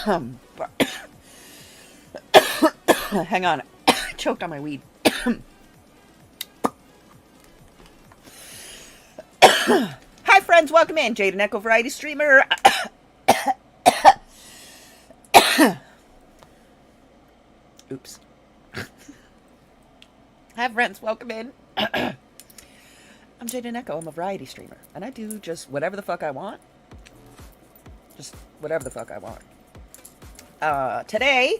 Hang on. Choked on my weed. Hi friends, welcome in. Jade and Echo Variety Streamer. Oops. Hi friends, welcome in. I'm Jade and Echo. I'm a variety streamer. And I do just whatever the fuck I want. Just whatever the fuck I want. Today,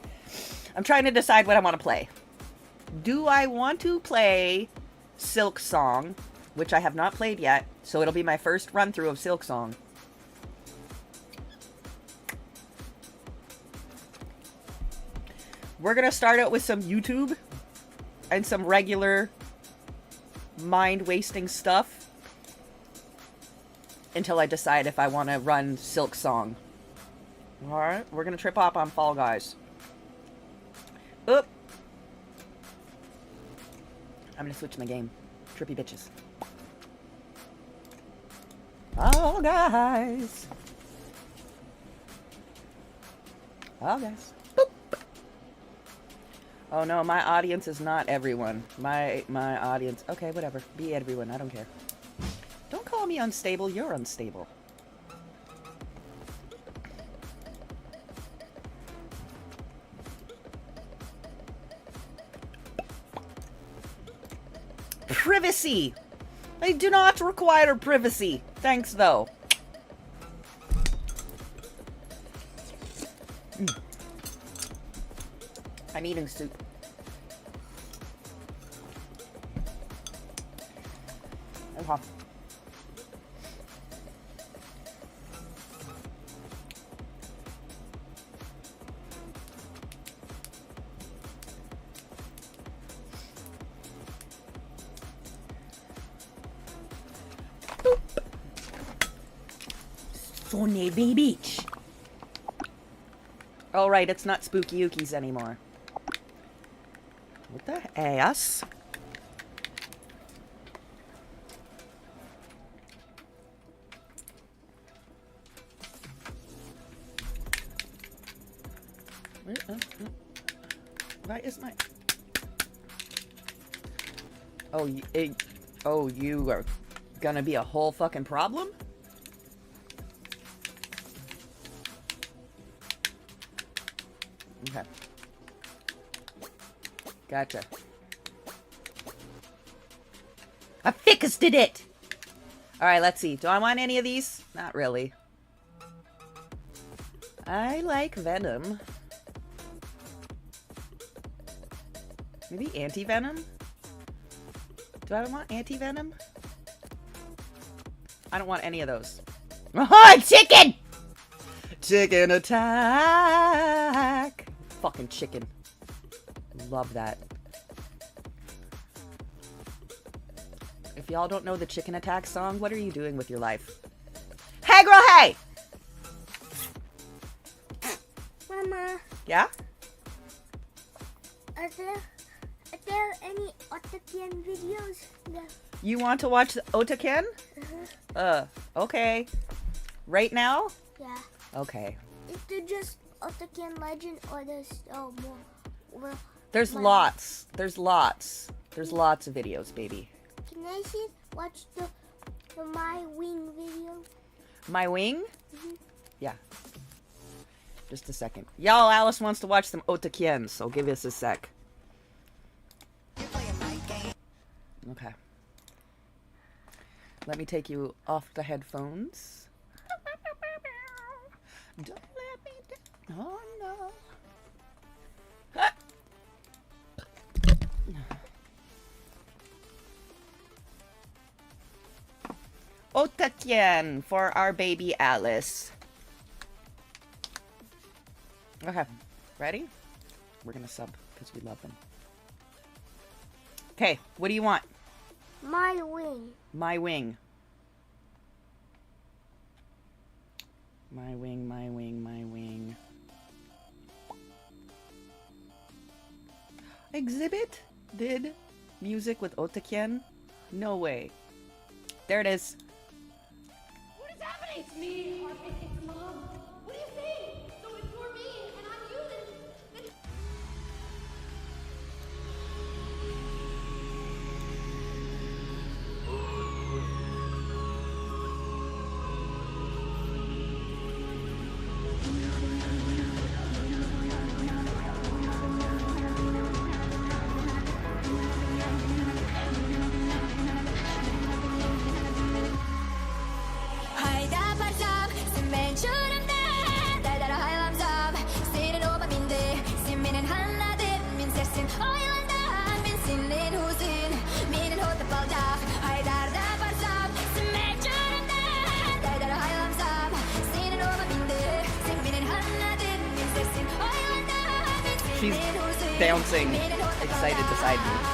I'm trying to decide what I want to play. Do I want to play Silk Song, which I have not played yet, so it'll be my first run through of Silk Song. We're gonna start out with some YouTube and some regular mind-wasting stuff until I decide if I want to run Silk Song. Alright, we're gonna trip hop on Fall Guys. Oop! I'm gonna switch my game. Trippy bitches. Fall Guys! Fall Guys. Boop! Oh no, my audience is not everyone. My audience... Okay, whatever. Be everyone, I don't care. Don't call me unstable, you're unstable. Privacy! I do not require privacy. Thanks, though. I'm eating soup. Okay. Sonny Beach. Oh, right, it's not Spooky Yuki's anymore. What the ass? Why is my... Oh, oh, you are gonna be a whole fucking problem? Okay. Gotcha. I fixed it! Alright, let's see. Do I want any of these? Not really. I like Venom. Maybe Anti-Venom? Do I want Anti-Venom? I don't want any of those. Oh, chicken! Chicken attack! Fucking chicken. Love that. If y'all don't know the Chicken Attack song, what are you doing with your life? Hey girl, hey! Mama. Yeah? Are there any Otakian videos? No. You want to watch Otaken? Okay. Right now? Yeah. Okay. Is there just Otakian Legend or there's more? Well, There's lots. There's lots. There's lots of videos, baby. Can I see watch the My Wing video? My Wing? Mm-hmm. Yeah. Just a second. Y'all, Alice wants to watch some Otakien, so give us a sec. Okay. Let me take you off the headphones. Don't let me down. Oh no. Otakien for our baby Alice. Okay, ready? We're gonna sub because we love them. Okay, what do you want? My Wing. My Wing. My Wing, my Wing, my Wing. Exhibit did music with Otakien? No way. There it is. What is happening? It's me, Harvey. It's Mom. What do you think? So it's for me. She's bouncing, excited beside me.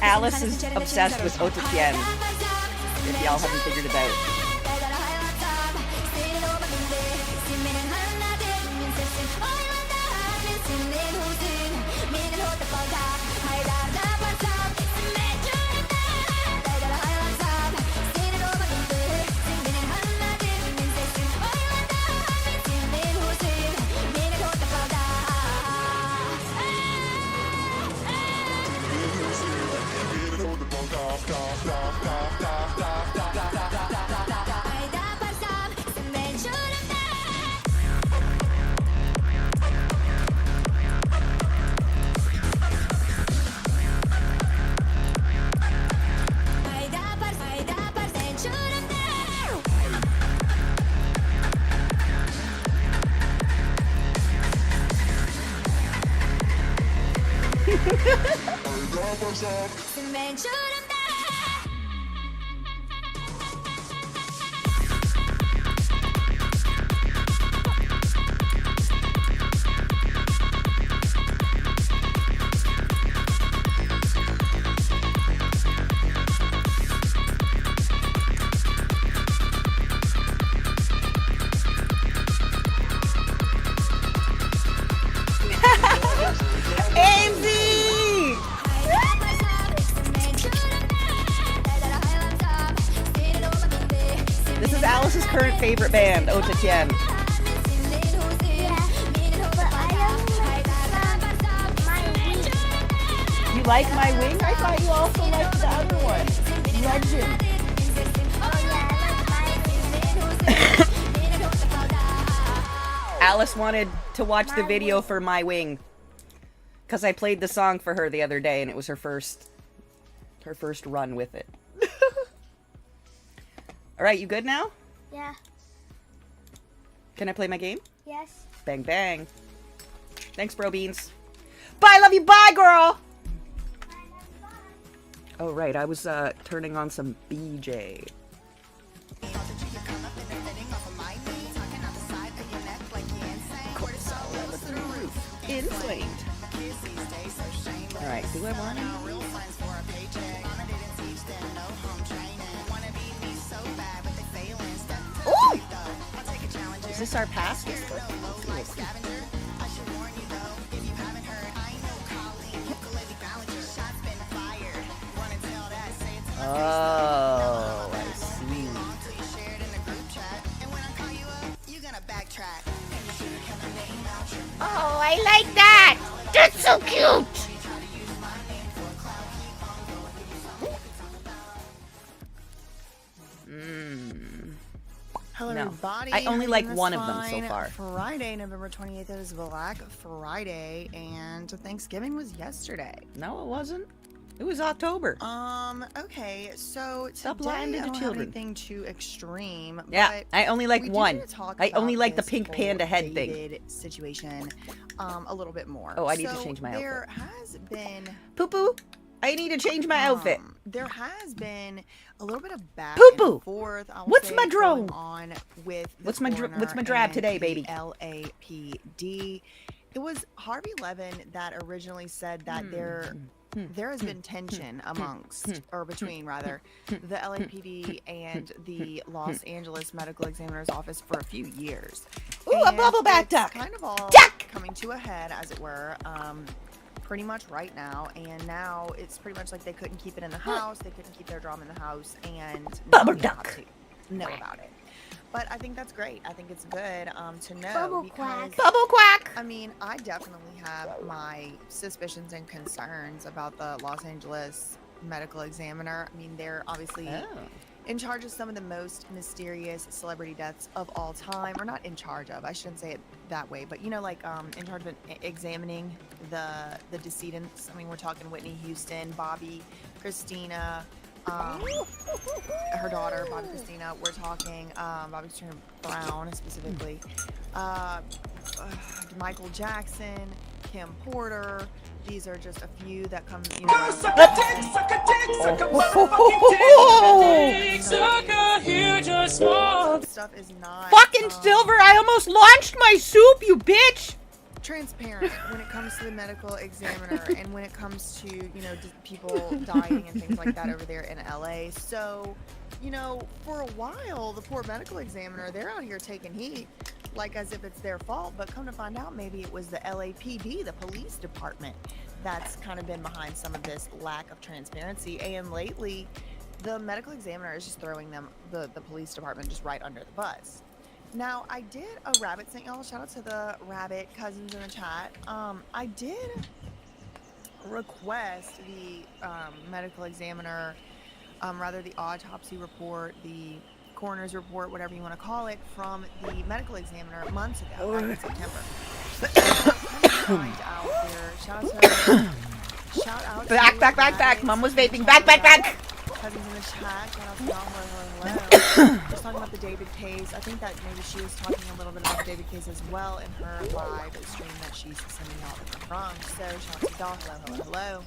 Alice is obsessed with Ototien, if y'all haven't figured it out. This is Alice's current favorite band, Ototien. You like My Wing? I thought you also liked the other one, Legend. Alice wanted to watch the video for My Wing because I played the song for her the other day, and it was her first run with it. All right, you good now? Yeah. Can I play my game? Yes. Bang, bang. Thanks, bro beans. Bye, love you, bye, girl! Oh, right, I was turning on some BJ. Inflamed. Alright, do I want it? Ooh! Is this our pass? Oh, I see. Oh, I like that! That's so cute! Hello, No. everybody. I only like This one of them so fine. far. Friday, November 28th is Black Friday, and Thanksgiving was yesterday. No, it wasn't. It was October. Okay, so Stop today lying to I the don't have children. anything too extreme. Yeah, but I only like we one. do need to talk I only about like the this pink whole panda head thing. dated situation, a little bit more. Oh, I need to So change my there has been Poo poo. I need to change my outfit. There has been a little bit of back Poo-poo. and forth. I will What's say, my drone? going on with the What's my coroner drab and today, the baby? LAPD. It was Harvey Levin that originally said that there has been tension amongst, or between rather, the LAPD and the Los Angeles Medical Examiner's Office for a few years. Ooh, a And bubble back it's duck. kind of all Duck! coming to a head, as it were. Pretty much right now, and now it's pretty much like they couldn't keep it in the house, they couldn't keep their drama in the house, and now Bubble we duck. have to know about it. But I think that's great. I think it's good to know Bubble because quack. Bubble quack. I mean, I definitely have my suspicions and concerns about the Los Angeles Medical Examiner. I mean, they're obviously in charge of some of the most mysterious celebrity deaths of all time, or not in charge of, I shouldn't say it that way, but you know, like in charge of examining the decedents. I mean, we're talking Whitney Houston, Bobby, Christina, her daughter, Bobby Christina. We're talking Bobby Christina Brown specifically, Michael Jackson, Kim Porter. These are just a few that come, you know. Stuff is not Fucking Silver, I almost launched my soup, you bitch! transparent when it comes to the medical examiner and when it comes to, you know, people dying and things like that over there in LA. So, you know, for a while, the poor medical examiner, they're out here taking heat like as if it's their fault, but come to find out, maybe it was the LAPD, the police department, that's kind of been behind some of this lack of transparency. And lately, the medical examiner is just throwing them, the police department, just right under the bus. Now, I did a rabbit sent y'all. Shout out to the rabbit cousins in the chat. I did request the medical examiner, rather the autopsy report, the coroner's report, whatever you want to call it, from the medical examiner months ago, back in September. But find out there. Shout out Back. Mom was vaping. Back. Cousins in the chat. Shout out to y'all. Hello. Just talking about the David case. I think that maybe she was talking a little bit about the David case as well in her live stream that she's sending out from. So shout out to y'all. Hello.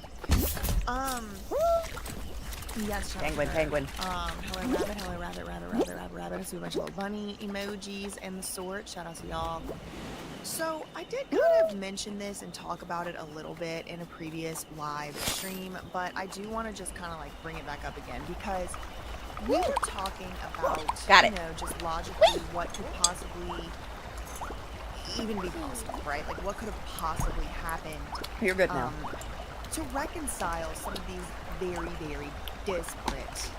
Yes, Penguin. Hello rabbit. I see a bunch of little bunny emojis and the sort. Shout out to y'all. So I did kind of mention this and talk about it a little bit in a previous live stream, but I do want to just kind of like bring it back up again because we were talking about, you know, just logically what could possibly even be possible, right? Like what could have possibly happened. You're good now. To reconcile some of these very, very disparate,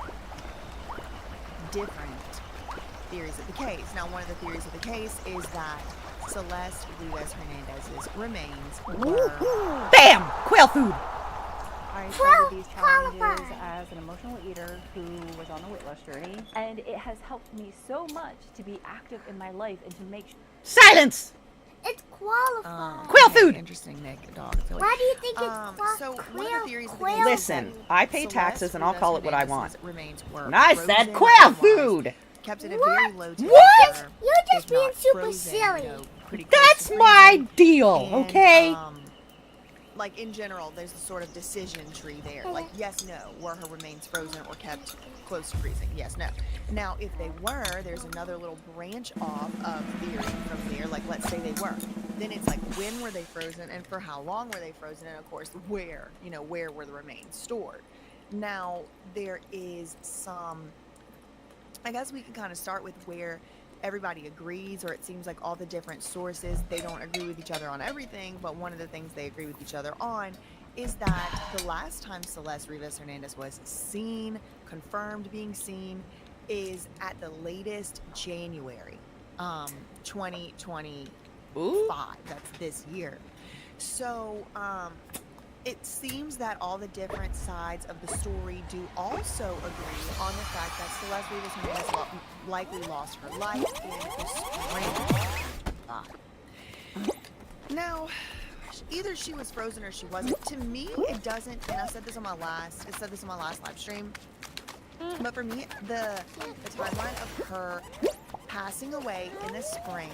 different theories of the case. Now, one of the theories of the case is that Celeste Rivas Hernandez's remains were... BAM! Quail food! I started these challenges as an emotional eater who was on a weight loss journey, and it has helped me so much to be active in my life and to make Silence! It's qualified. Quail food! Interesting, Nick. Dog. Why do you think it's qualified? So one of the theories of the Quail case Listen, is that I pay Celeste taxes and I'll call it what I Rivas want. Hernandez's remains were And I frozen said or quail otherwise food! kept at a very low temperature. What? You're just if being not super frozen, silly. you know, pretty close That's to my freezing. deal, And, okay? like in general, there's the sort of decision tree there. Like yes, no, were her remains frozen or kept close to freezing? Yes, no. Now, if they were, there's another little branch off of theory from there. Like let's say they were. Then it's like when were they frozen and for how long were they frozen? And of course, where were the remains stored? Now, there is some, I guess we can kind of start with where everybody agrees, or it seems like all the different sources, they don't agree with each other on everything, but one of the things they agree with each other on is that the last time Celeste Rivas Hernandez was seen, confirmed being seen, is at the latest January 2025. That's this year. So it seems that all the different sides of the story do also agree on the fact that Celeste Rivas Hernandez likely lost her life in the spring. Now, either she was frozen or she wasn't. To me, it doesn't. And I said this on my last live stream. But for me, the timeline of her passing away in the spring,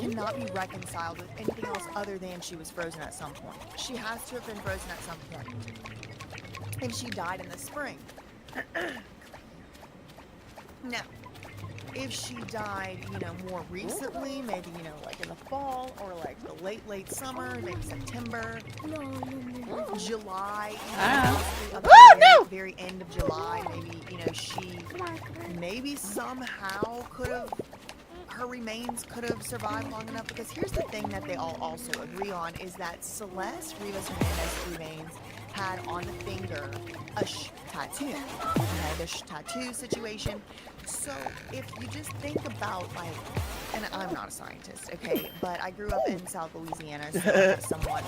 cannot be reconciled with anything else other than she was frozen at some point. She has to have been frozen at some point. And she died in the spring. Now, if she died, more recently, maybe, like in the fall or like the late summer, maybe September, July, up to the very end of July, maybe, she maybe somehow her remains could have survived long enough, because here's the thing that they all also agree on is that Celeste Rivas Hernandez's remains had on the finger a tattoo. Okay, the tattoo situation. So if you just think about and I'm not a scientist, okay, but I grew up in South Louisiana, so I have somewhat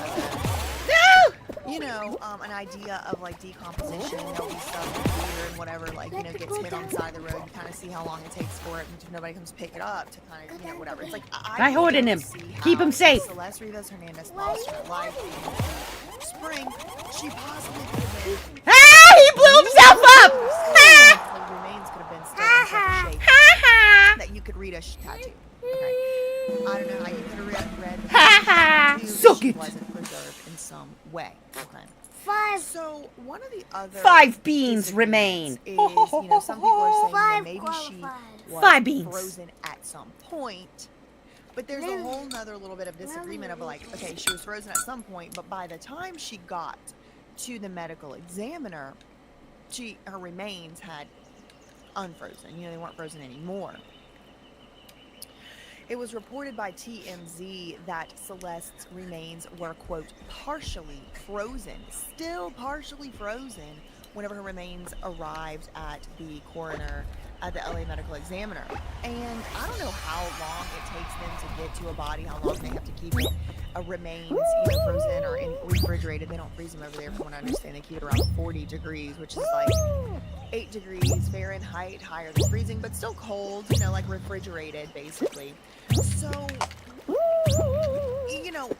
of an idea of like decomposition. There'll be stuff here and whatever, gets hit on the side of the road. You kind of see how long it takes for it, and if nobody comes to pick it up, to kind of, whatever. It's like I holding him. Keep him safe. Celeste Rivas Hernandez lost her life in spring. She possibly could have been. He blew himself up. Her remains could have been still in such a shape that you could read a tattoo. Okay. I don't know how you could have read the tattoo if she wasn't preserved in some way. Okay. 5. So one of the other 5 beans remain. Is, some people are saying that maybe she was 5 beans. frozen at some point. But there's a whole nother little bit of disagreement of like, okay, she was frozen at some point, but by the time she got to the medical examiner, her remains had unfrozen. They weren't frozen anymore. It was reported by TMZ that Celeste's remains were, quote, partially frozen, still partially frozen, whenever her remains arrived at the coroner at the LA Medical Examiner. And I don't know how long it takes them to get to a body, how long they have to keep remains frozen or refrigerated. They don't freeze them over there, from what I understand. They keep it around 40 degrees, which is like 8 degrees Fahrenheit higher than freezing, but still cold, like refrigerated, basically. So,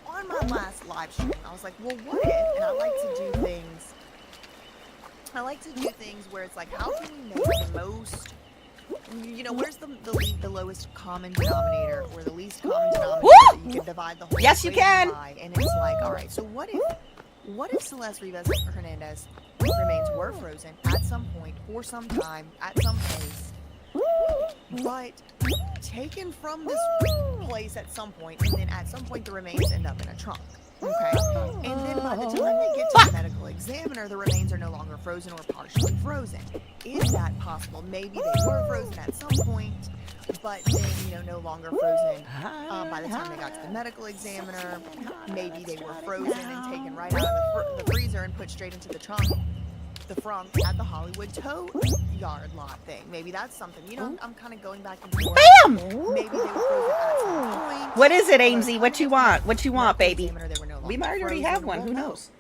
on my last live stream, I was like, well, what if, and I like to do things where it's like, how can we make the most, where's the lowest common denominator, or the least common denominator that you can divide the whole equation by? And it's like, all right, so what if Celeste Rivas Hernandez remains were frozen at some point, for some time, at some place, but taken from this place at some point, and then at some point the remains end up in a trunk. Okay? And then by the time they get to the medical examiner, the remains are no longer frozen or partially frozen. Is that possible? Maybe they were frozen at some point, but then, no longer frozen by the time they got to the medical examiner. Maybe they were frozen and taken right out of the freezer and put straight into the trunk at the Hollywood tow yard lot thing. Maybe that's something. I'm kind of going back and forth. Bam! Maybe they were frozen at some point. What is it, Amesy? What you want? What you want, baby? We might already have one. Who knows?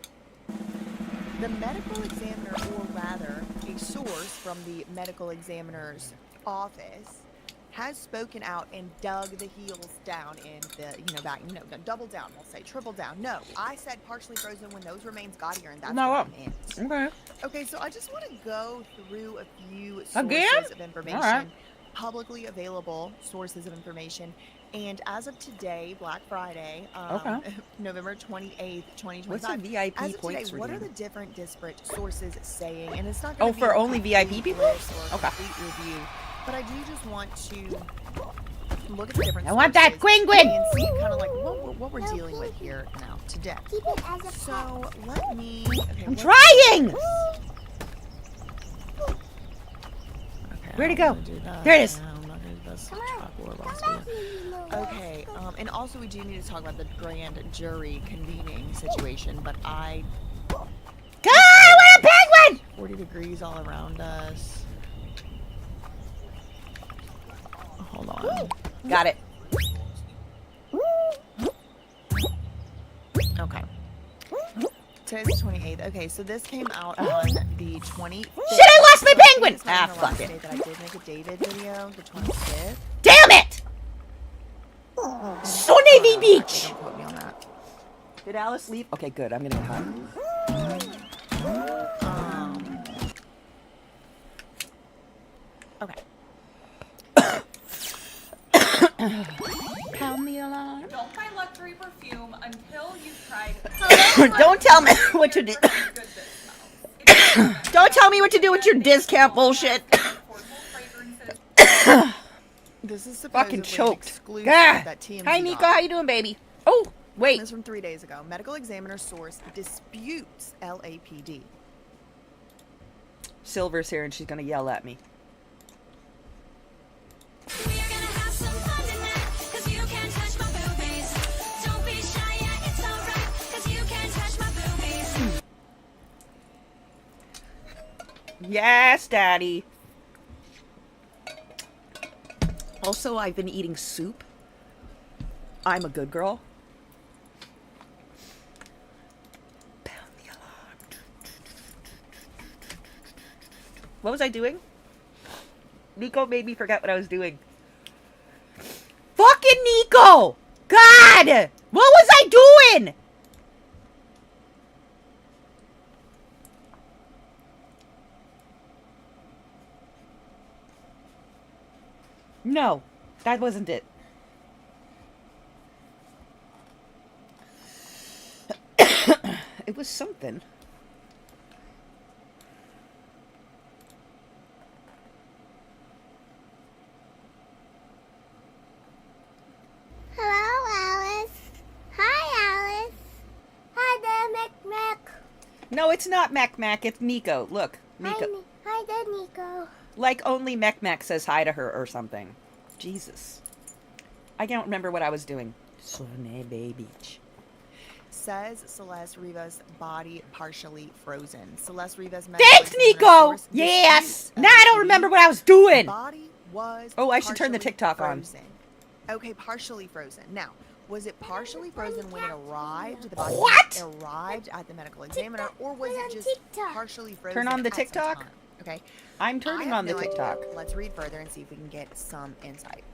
The medical examiner, or rather, a source from the medical examiner's office, has spoken out and dug the heels down in the, double down, we'll say, triple down. No, I said partially frozen when those remains got here, and that's what I meant. Okay. Okay, so I just want to go through a few sources of information, publicly available sources of information. And as of today, Black Friday, November 28th, 2025. What's a VIP as of points today, what are redeem? the different disparate sources saying? And it's not going to be for a only VIP complete people? list or a Okay. complete review, but I do just want to look at the different I want that sources penguin! and see kind of like what we're dealing with here now today. Keep it as a So let me. Okay, I'm let's trying! do this. Okay, Where'd it I'm go? gonna do that. There it is. I'm not gonna do this. Come on. Okay, and also we do need to talk about the grand jury convening situation, but I God, what a penguin! 40 degrees all around us. Hold on. Got it. Okay. Today's the 28th. Okay, so this came out on the 25th. Shit, I lost my penguin! It's not Ah, even the fuck last it. day that I did make a dated video, the 25th. Damn it! So Navy Beach! Don't quote me on that. Did Alice leave? Okay, good. I'm gonna hide. Okay. Pound me a alarm. Don't buy luxury perfume until you've tried. Don't tell me what to do. Good this smells. Don't tell me what to do with your discount bullshit. Affordable fragrances. This is Fucking supposedly choked. exclusive Ah. that TMZ Hi, Nico. got. How you doing, baby? Oh, wait. This is from 3 days ago. Medical examiner source disputes LAPD. Silver's here, and she's gonna yell at me. Yes, Daddy. Also, I've been eating soup. I'm a good girl. Pound the alarm. What was I doing? Nico made me forget what I was doing. Fucking Nico! God! What was I doing? No, that wasn't it. It was something. Hello, Alice. Hi, Alice. Hi there, Mac. No, it's not Mac Mac, it's Nico. Look, Nico. Hi there, Nico. Like only Mac Mac says hi to her or something. Jesus. I don't remember what I was doing. Sonny baby. Says Celeste Rivas' body partially frozen. Celeste Rivas. Thanks, Nico! Yes! Now I don't remember what I was doing! Body was Oh, I should turn the partially TikTok on. frozen. Okay, partially frozen. Now, was it partially frozen when it arrived? The body What? arrived at the medical examiner, or was it just TikTok. partially frozen? Turn on the at some TikTok? time? Okay. I'm I turning have on the no idea. TikTok. Let's read further and see if we can get some insight.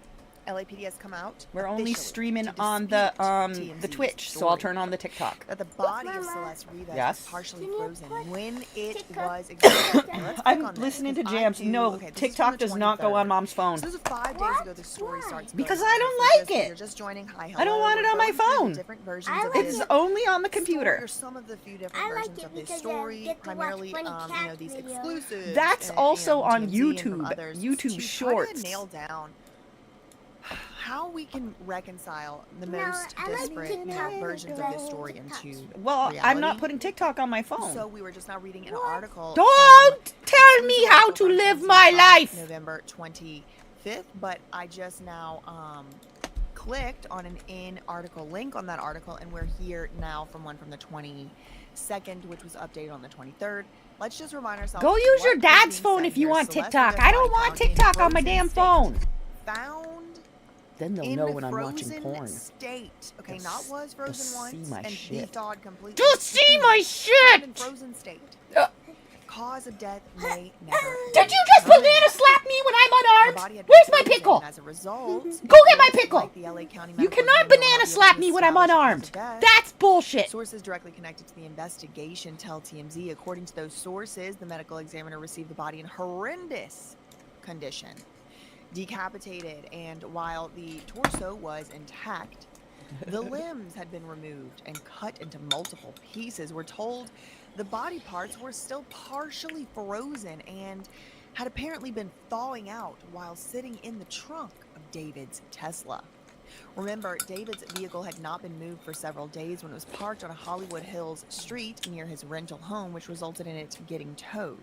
LAPD has come out. We're only officially streaming to on the dispute the TMZ's Twitch, so I'll story turn on the TikTok. that the body of Mama. Celeste Rivas Yes? was partially Can you frozen put when it TikTok? was examined. Now, let's click I'm on this, listening to 'cause I jams. do- No, okay, this is from TikTok the does not go 23rd. on Mom's phone. So this is 5 days What? ago the story Why? starts. Because going. I don't Okay, so like just- it. You're just joining. Hi, I don't hello. want it We're on my going through the phone. Different versions I of like It's this only on the story, computer. or some of the few different I like versions it of this because I story, get to watch primarily, funny cat these videos. exclusives. That's and, also on TMZ and from YouTube, others, YouTube to Shorts. Try to nail down how we can reconcile the No, most I like disparate TikTok versions of this story TikToks. into Well, I'm not reality. putting TikTok on my phone. So we were just now reading an article. Don't tell from me the how article to from live TMZ my from life. November 25th, but I just now clicked on an in-article link on that article, and we're here now from one from the 22nd, which was updated on the 23rd. Let's just remind ourselves. Go use your what is dad's being phone said if you here. want Celeste TikTok. Rivas I don't body want found in TikTok on my frozen damn state. phone. Found Then they'll in know the when I'm watching frozen porn. state. Okay, They'll not s- was they'll frozen once see my and shit. thawed completely. To see my Found in shit! frozen state. Uh. Cause of death may never. Did you just banana slap me when I'm The unarmed? body had been Where's my frozen, pickle? and as a result, Go get my pickle! like the LA County You Medical cannot Examiner will banana not be able slap to me when I'm establish the cause unarmed. of death. That's bullshit. Sources directly connected to the investigation tell TMZ. According to those sources, the medical examiner received the body in horrendous condition, decapitated, and while the torso was intact, the limbs had been removed and cut into multiple pieces. We're told the body parts were still partially frozen and had apparently been thawing out while sitting in the trunk of David's Tesla. Remember, David's vehicle had not been moved for several days when it was parked on a Hollywood Hills street near his rental home, which resulted in it getting towed.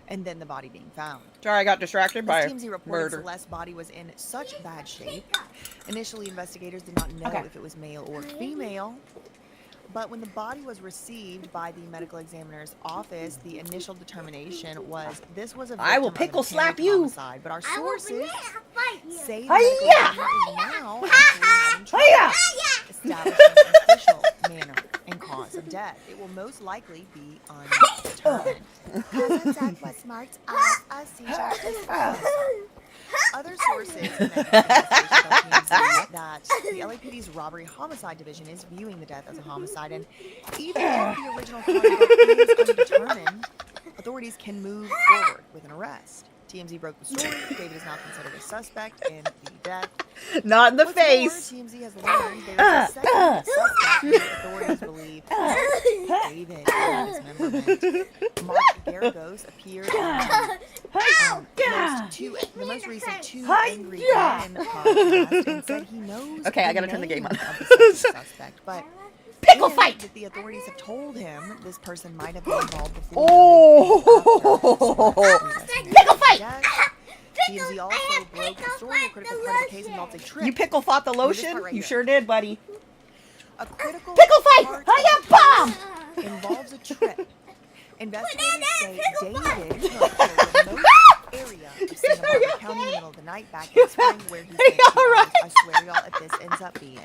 And then the body being found. Sorry, I got distracted by As TMZ reported, murder. Celeste's body was in such bad shape. Initially, investigators did not know Okay. if it was male or female. But when the body was received by the medical examiner's office, the initial determination was this was a victim I will of an pickle slap apparent you. homicide. But our I will sources banana fight you. say the Hi-ya! medical examiner is now actually having trouble Hiya! establishing an official manner and cause of death. It will most likely be undetermined. Cause of death was marked as a seizure disorder. Other sources connected to the investigation tell TMZ that the LAPD's robbery homicide division is viewing the death as a homicide, and even if the original conduct is undetermined, authorities can move forward with an arrest. TMZ broke the story. David is now considered a suspect in the death. Not in the What's more, face. TMZ has learned there is a second suspect who authorities believe David and dismemberment. Mark Garagos appeared on the most recent Two Angry Men podcast and said he knows Okay, I gotta turn the name game on. of the second suspect, but Pickle and fight. that the authorities have told him this person might have been involved before. Oh, pickle fight. TMZ also broke the story. A critical part of the case involves a trip. You pickle fought the This lotion? part right You here. sure did, buddy. A critical Pickle fight. part I of got the case involves a trip. Investigators say David took the remote area of Santa Barbara County in the middle of the night back in spring where he spent 2 All right. hours. I swear, y'all, if this ends up being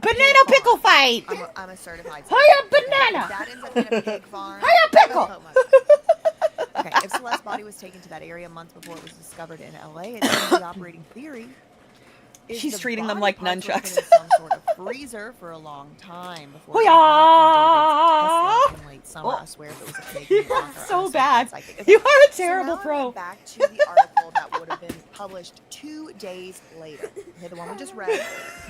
Banana pickle fight. I'm a certified Hiya, If banana. that ends up being a pig farm. Hiya, pickle. Oh, my God. Okay, if Celeste's body was taken to that area months before it was discovered in LA, it seems the operating theory is She's the treating them body like parts were nunchucks. put in some sort of freezer for a long time before Hoya! being Tesla in late summer. Oh. I swear if it was a pig, you'd want her So on a bad. psychic. Okay, You are a so terrible now pro. I'm back to the article that would have been published 2 days later. Okay, the one we just read.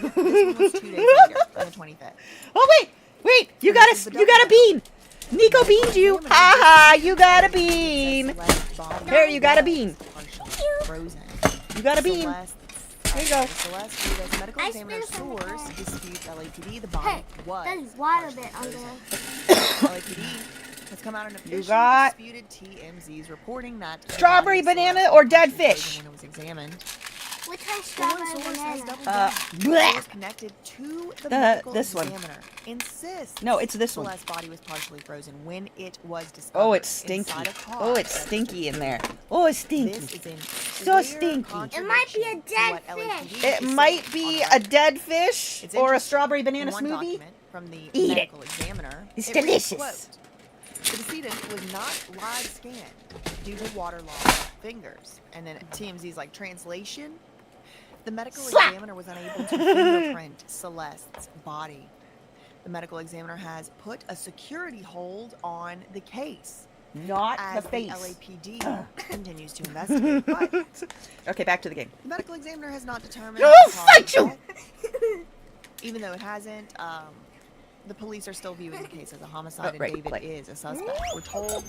This one was 2 days later, on the 25th. Oh wait, you got a bean. Nico beaned you. Ha ha, you got a bean. Here, you got a bean. Frozen. You got a bean. There you go. Celeste Rita's medical I examiner spit it on the source ground. disputes LAPD. The body Hey, was. there's water partially bit on frozen. there. LAPD has come out and officially got disputed TMZ's reporting that the strawberry, body of banana, Celeste or was dead partially fish? frozen when it was examined. Which one's One strawberry source has banana? doubled down. bleh. Source connected to the medical this one. examiner insists No, it's this one. Celeste's body was partially frozen when it was discovered. Oh, it's stinky. inside a car Oh, it's that stinky in there. Oh, it's This stinky. is in So clear stinky. It might be a contradiction to dead what LAPD fish. It is might saying be on a record. dead fish It's or a interesting. strawberry banana In one smoothie. document from the Eat it. medical examiner, It's it reads, delicious. quote, the decedent was not live scanned due to waterlogged fingers. And then TMZ's like translation. The medical Slap. examiner was unable to fingerprint Celeste's body. The medical examiner has put a security hold on the case Not as the the face. LAPD continues to investigate. But the Okay, back to the game. medical examiner has not determined No, the cause fight of you! death. Even though it hasn't, the police are still viewing the case as a homicide, and right, David play. is a suspect. We're told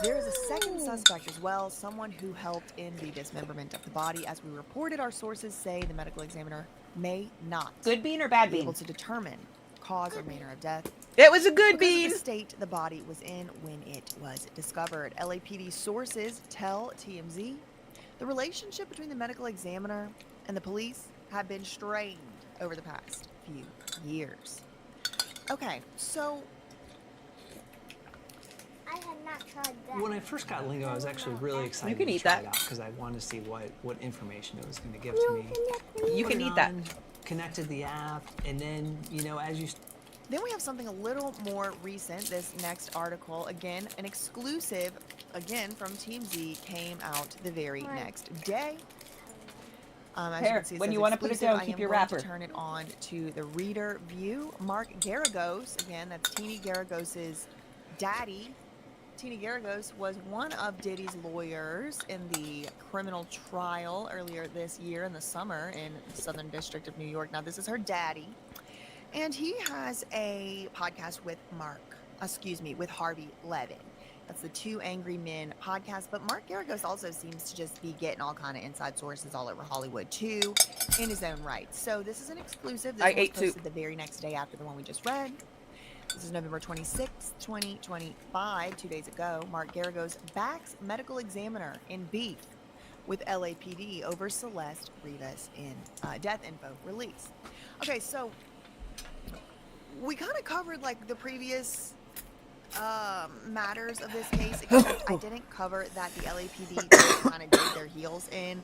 there is a second suspect as well, someone who helped in the dismemberment of the body. As we reported, our sources say the medical examiner may not Good bean or bad be able bean? to determine cause or manner of death It was a good because of bean. the state the body was in when it was discovered. LAPD sources tell TMZ the relationship between the medical examiner and the police have been strained over the past few years. Okay, so I had not tried that. When I first got Lingo, I was actually really excited can to eat try that. it out because I wanted to see what information it was going to give to me. You Put can it eat that. on, Connected the app, and then as you then we have something a little more recent. This next article, again, an exclusive, again from TMZ, came out the very next day. As Here, can see, it when says you wanna put it exclusive. down, I keep am your going wrapper. to turn it on to the reader view. Mark Garagos, again, that's Teeny Garagos's daddy. Teeny Garagos was one of Diddy's lawyers in the criminal trial earlier this year in the summer in the Southern District of New York. Now, this is her daddy, and he has a podcast with with Harvey Levin. That's the Two Angry Men podcast. But Mark Garagos also seems to just be getting all kind of inside sources all over Hollywood too, in his own right. So this is an exclusive. This I was ate too. posted the very next day after the one we just read. This is November 26th, 2025, 2 days ago. Mark Garagos backs medical examiner in beef with LAPD over Celeste Rivas in death info release. Okay, so we kind of covered like the previous matters of this case, except I didn't cover that the LAPD kind of dug their heels in.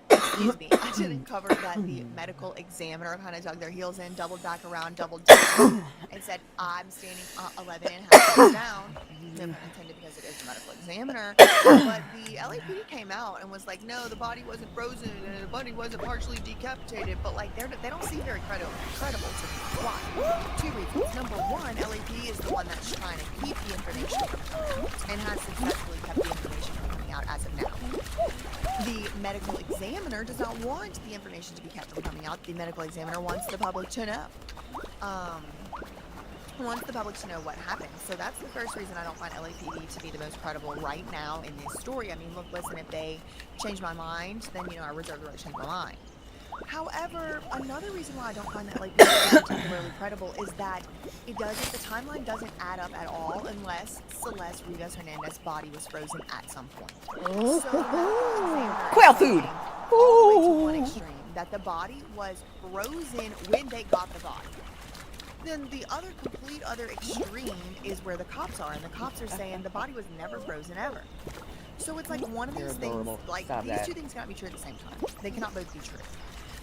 Excuse me. I didn't cover that the medical examiner kind of dug their heels in, doubled back around, doubled down, and said, I'm standing 11 and a half feet down. No pun intended, because it is the medical examiner. But the LAPD came out and was like, no, the body wasn't frozen and the body wasn't partially decapitated. But like, they don't seem very credible to me. Why? 2 reasons. Number one, LAPD is the one that's trying to keep the information and has successfully kept the information from coming out as of now. The medical examiner does not want the information to be kept from coming out. The medical examiner wants the public to know. Wants the public to know what happened. So that's the first reason I don't find LAPD to be the most credible right now in this story. I mean, look, listen, if they change my mind, then, you know, I reserve the right to change my mind. However, another reason why I don't find that LAPD particularly credible is that the timeline doesn't add up at all unless Celeste Rivas Hernandez's body was frozen at some point. So Quail food. All the way to one extreme, that the body was frozen when they got the body. Then the complete other extreme is where the cops are, and the cops are saying the body was never frozen ever. So it's like one of these things, like these two things cannot be true at the same time. They cannot both be true.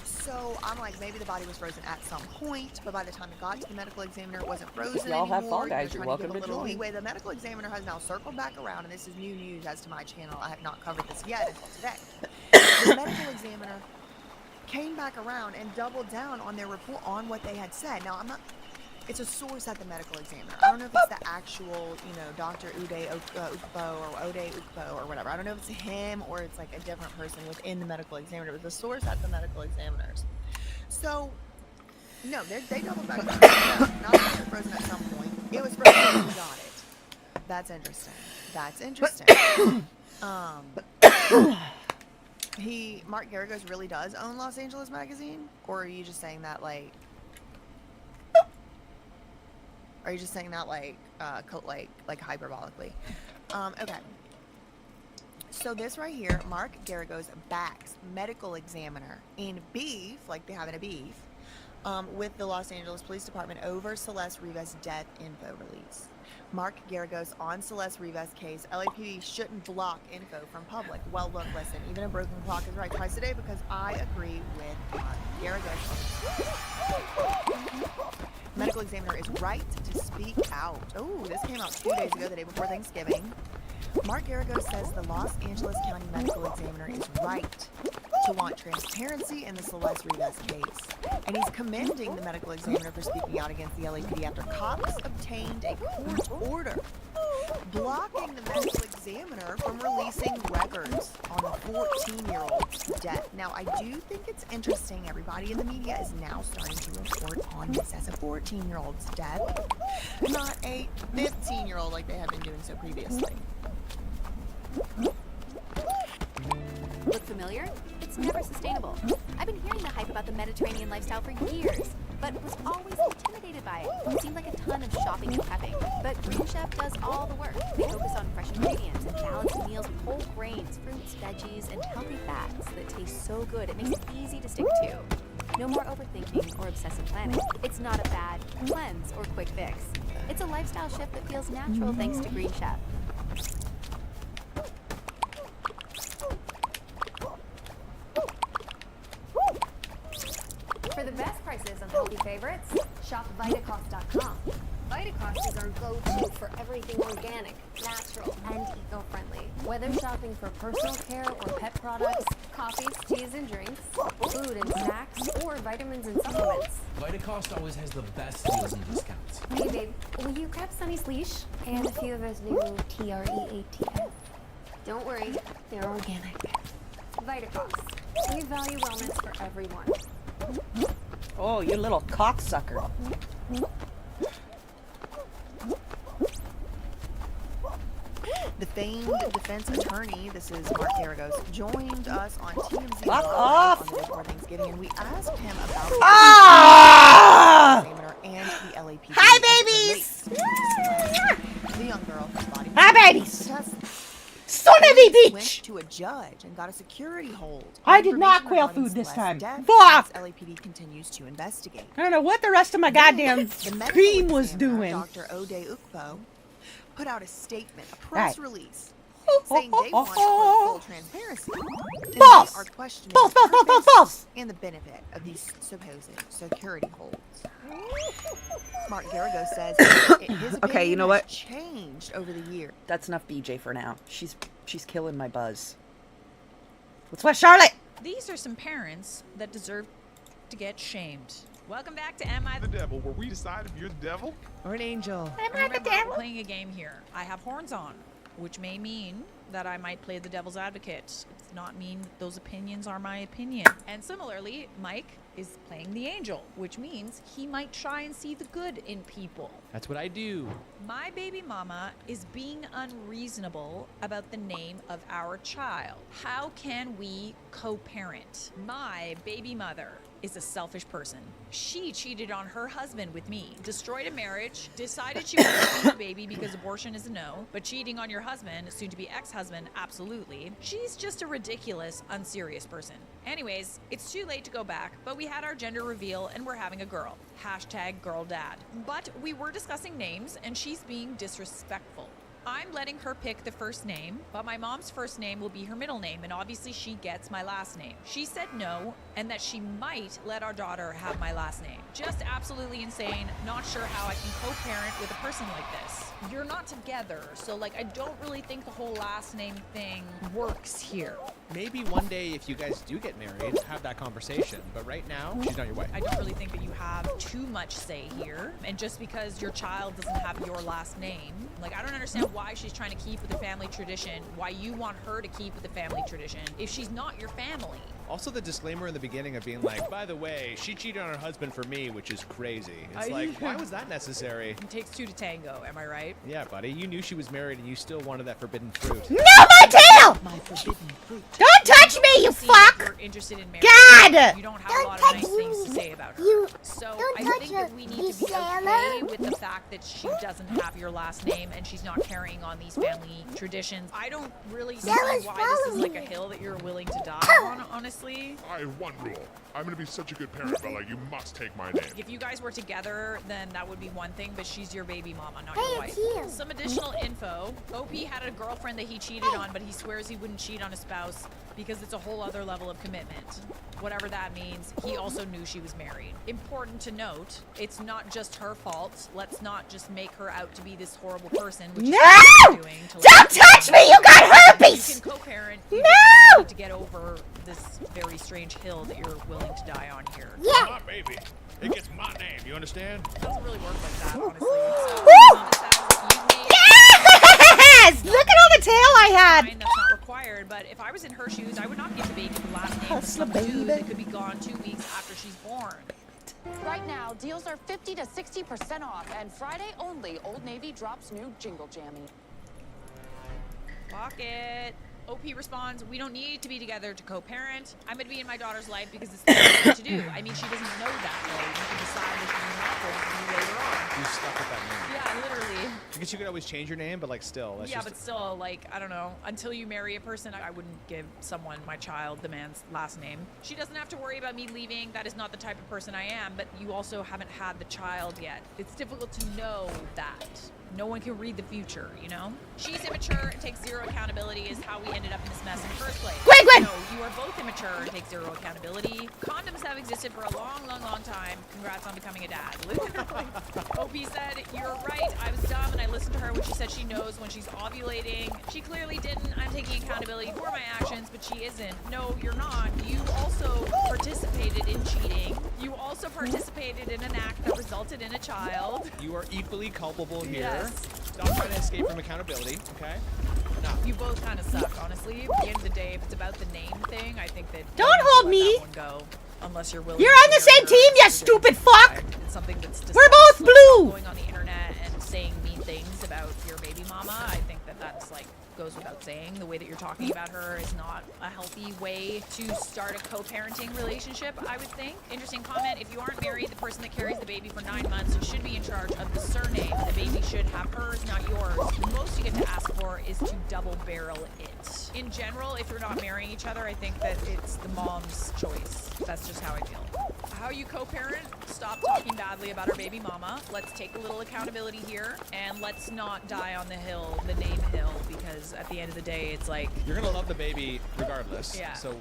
So I'm like, maybe the body was frozen at some point, but by the time it got to the medical examiner, it wasn't frozen Y'all anymore. have Fall Guys, you're welcome to join. Leeway. The medical examiner has now circled back around, and this is new news as to my channel. I have not covered this yet until today. The medical examiner came back around and doubled down on their report on what they had said. Now, it's a source at the medical examiner. I don't know if it's the actual, you know, Dr. Uday Ukpo or Ode Ukpo or whatever. I don't know if it's him or it's like a different person within the medical examiner. It was a source at the medical examiners. So, no, they doubled back. No, not that it was frozen at some point. It was frozen when we got it. That's interesting. That's interesting. Mark Garagos really does own Los Angeles Magazine? Or are you just saying that, like... Are you just saying that like hyperbolically? Okay. So this right here, Mark Garagos backs medical examiner in beef, like they have in a beef, with the Los Angeles Police Department over Celeste Rivas' death info release. Mark Garagos on Celeste Rivas' case, LAPD shouldn't block info from public. Well, look, listen, even a broken clock is right twice a day because I agree with Mark Garagos. Medical examiner is right to speak out. Oh, this came out 2 days ago, the day before Thanksgiving. Mark Garagos says the Los Angeles County Medical Examiner is right to want transparency in the Celeste Rivas case. And he's commending the medical examiner for speaking out against the LAPD after cops obtained a court order blocking the medical examiner from releasing records on the 14-year-old's death. Now, I do think it's interesting. Everybody in the media is now starting to report on this as a 14-year-old's death, not a 15-year-old like they have been doing so previously. Look familiar? It's never sustainable. I've been hearing the hype about the Mediterranean lifestyle for years, but was always intimidated by it. It seemed like a ton of shopping and prepping. But Green Chef does all the work. They focus on fresh ingredients and balanced meals with whole grains, fruits, veggies, and healthy fats that taste so good it makes it easy to stick to. No more overthinking or obsessive planning. It's not a fad, cleanse, or quick fix. It's a lifestyle shift that feels natural thanks to Green Chef. For the best prices on healthy favorites, shop Vitacost.com. Vitacost is our go-to for everything organic, natural, and eco-friendly. Whether shopping for personal care or pet products, coffees, teas and drinks, food and snacks, or vitamins and supplements. Vitacost always has the best deals and discounts. Hey babe, will you grab Sunny's leash? And a few of his new TREATS. Don't worry, they're organic. Vitacost. We value wellness for everyone. Oh, you little cocksucker. The famed defense attorney, this is Mark Garagos, joined us on TMZ Fuck Live off! on the day before Thanksgiving, and we asked him about Ah! the examiner and the LAPD. Hi, babies! The young girl whose body was Hi, babies! just Son of a went bitch! to a judge and got a security hold. I did not Information quail regarding food this Celeste's time. death, Fuck! as LAPD continues to investigate. I don't know what the rest of my goddamn The medical cream was examiner, doing. Dr. Ode Ukpo put out a statement, a press Right. release, saying they want full transparency. And False! They are questioning False, the false, false, false, purpose false! and the benefit of these supposed security holds. Mark Garagos says his Okay, you opinion know has what? changed over the years. That's enough BJ for now. She's killing my buzz. Let's watch Charlotte! These are some parents that deserve to get shamed. Welcome back to Am I The devil, where we decide if you're the devil Or an angel. Remember, we're playing a game here. I have horns on, which may mean that I might play the devil's advocate. It's not mean those opinions are my opinion. And similarly, Mike is playing the angel, which means he might try and see the good in people. That's what I do. My baby mama is being unreasonable about the name of our child. How can we co-parent? My baby mother is a selfish person. She cheated on her husband with me, destroyed a marriage, decided she wanted to keep a baby because abortion is a no, but cheating on your husband, soon to be ex-husband, absolutely. She's just a ridiculous, unserious person. Anyways, it's too late to go back, but we had our gender reveal and we're having a girl. Hashtag girl dad. But we were discussing names and she's being disrespectful. I'm letting her pick the first name, but my mom's first name will be her middle name, and obviously she gets my last name. She said no, and that she might let our daughter have my last name. Just absolutely insane. Not sure how I can co-parent with a person like this. You're not together, so like I don't really think the whole last name thing works here. Maybe one day if you guys do get married, have that conversation. But right now, she's not your wife. I don't really think that you have too much say here. And just because your child doesn't have your last name, like I don't understand why she's trying to keep with the family tradition, why you want her to keep with the family tradition if she's not your family. Also, the disclaimer in the beginning of being like, by the way, she cheated on her husband for me, which is crazy. It's like, why was that necessary? It takes two to tango, am I right? Yeah, buddy, you knew she was married and you still wanted that forbidden fruit. No, my tail! My forbidden fruit. Don't touch me, you fuck! You're interested in marriage. God! You don't have a lot of nice things to say about her. So I think that we need to be okay with the fact that she doesn't have your last name and she's not carrying on these family traditions. I don't really see why this is like a hill that you're willing to die on, honestly. I have one rule. I'm gonna be such a good parent, Bella. You must take my name. If you guys were together, then that would be one thing, but she's your baby mama, not your wife. Some additional info. OP had a girlfriend that he cheated on, but he swears he wouldn't cheat on a spouse because it's a whole other level of commitment. Whatever that means, he also knew she was married. Important to note, it's not just her fault. Let's not just make her out to be this horrible person. Which No! is doing to Don't touch me! You got herpes! You can co-parent. You No! just need to get over this very strange hill that you're willing to die on here. Yeah. My baby. It gets my name. You understand? It doesn't really work like that, honestly. Yes! Look at all the tail I had! That's not required, but if I was in her shoes, I would not give the baby the last name of some dude that could be gone 2 weeks after she's born. Right now, deals are 50 to 60% off, and Friday only, Old Navy drops new Jingle Jammy. Pocket. OP responds, we don't need to be together to co-parent. I'm going to be in my daughter's life because it's the right thing to do. I mean, she doesn't know that, though. You can decide if you're not going to be later on. You stuck with that name. Yeah, literally. I guess you could always change your name, but like still. That's Yeah, just... but still, like, I don't know. Until you marry a person, I wouldn't give someone, my child, the man's last name. She doesn't have to worry about me leaving. That is not the type of person I am, but you also haven't had the child yet. It's difficult to know that. No one can read the future, you know? She's immature and takes zero accountability is how we ended up in this mess in the first place. Gwen! No, you are both immature and take zero accountability. Condoms have existed for a long, long, long time. Congrats on becoming a dad. Literally. OP said, you're right, I was dumb and I listened to her when she said she knows when she's ovulating. She clearly didn't. I'm taking accountability for my actions, but she isn't. No, you're not. You also participated in cheating. You also participated in an act that resulted in a child. You are equally culpable here. Yes. Stop trying to escape from accountability, okay? No. You both kind of suck, honestly. At the end of the day, if it's about the name thing, I think that Don't you hold let me. that one go, unless you're willing. You're to on the carry same her team, you to stupid the fuck! side. It's something that's We're both disgusting. blue! Going on the internet and saying mean things about your baby mama, I think that that's like goes without saying. The way that you're talking about her is not a healthy way to start a co-parenting relationship, I would think. Interesting comment. If you aren't married, the person that carries the baby for 9 months should be in charge of the surname. The baby should have hers, not yours. The most you get to ask for is to double barrel it. In general, if you're not marrying each other, I think that it's the mom's choice. That's just how I feel. How you co-parent? Stop talking badly about our baby mama. Let's take a little accountability here, and let's not die on the hill, the name hill, because at the end of the day, it's like... You're gonna love the baby regardless. Yeah. So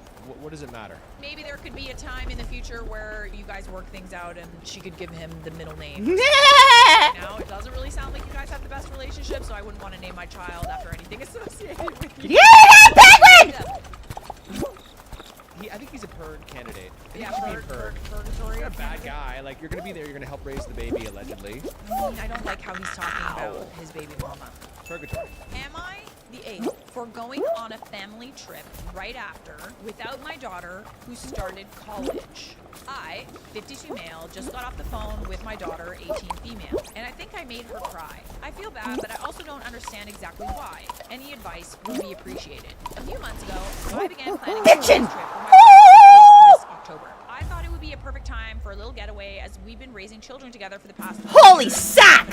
what does it matter? Maybe there could be a time in the future where you guys work things out and she could give him the middle name. Now, it doesn't really sound like you guys have the best relationship, so I wouldn't want to name my child after anything associated with you. Yeah, penguin! I think he's a purge candidate. Yeah, purgatory. You're a bad guy. Like, you're gonna be there. You're gonna help raise the baby, allegedly. I don't like how he's talking about his baby mama. Purgatory. Am I? the 8th for going on a family trip right after without my daughter who started college. I, 52 male, just got off the phone with my daughter, 18 female, and I think I made her cry. I feel bad, but I also don't understand exactly why. Any advice would be appreciated. A few months ago, I began planning a trip for my wife's 50th this October. I thought it would be a perfect time for a little getaway as we've been raising children together for the past Holy sack!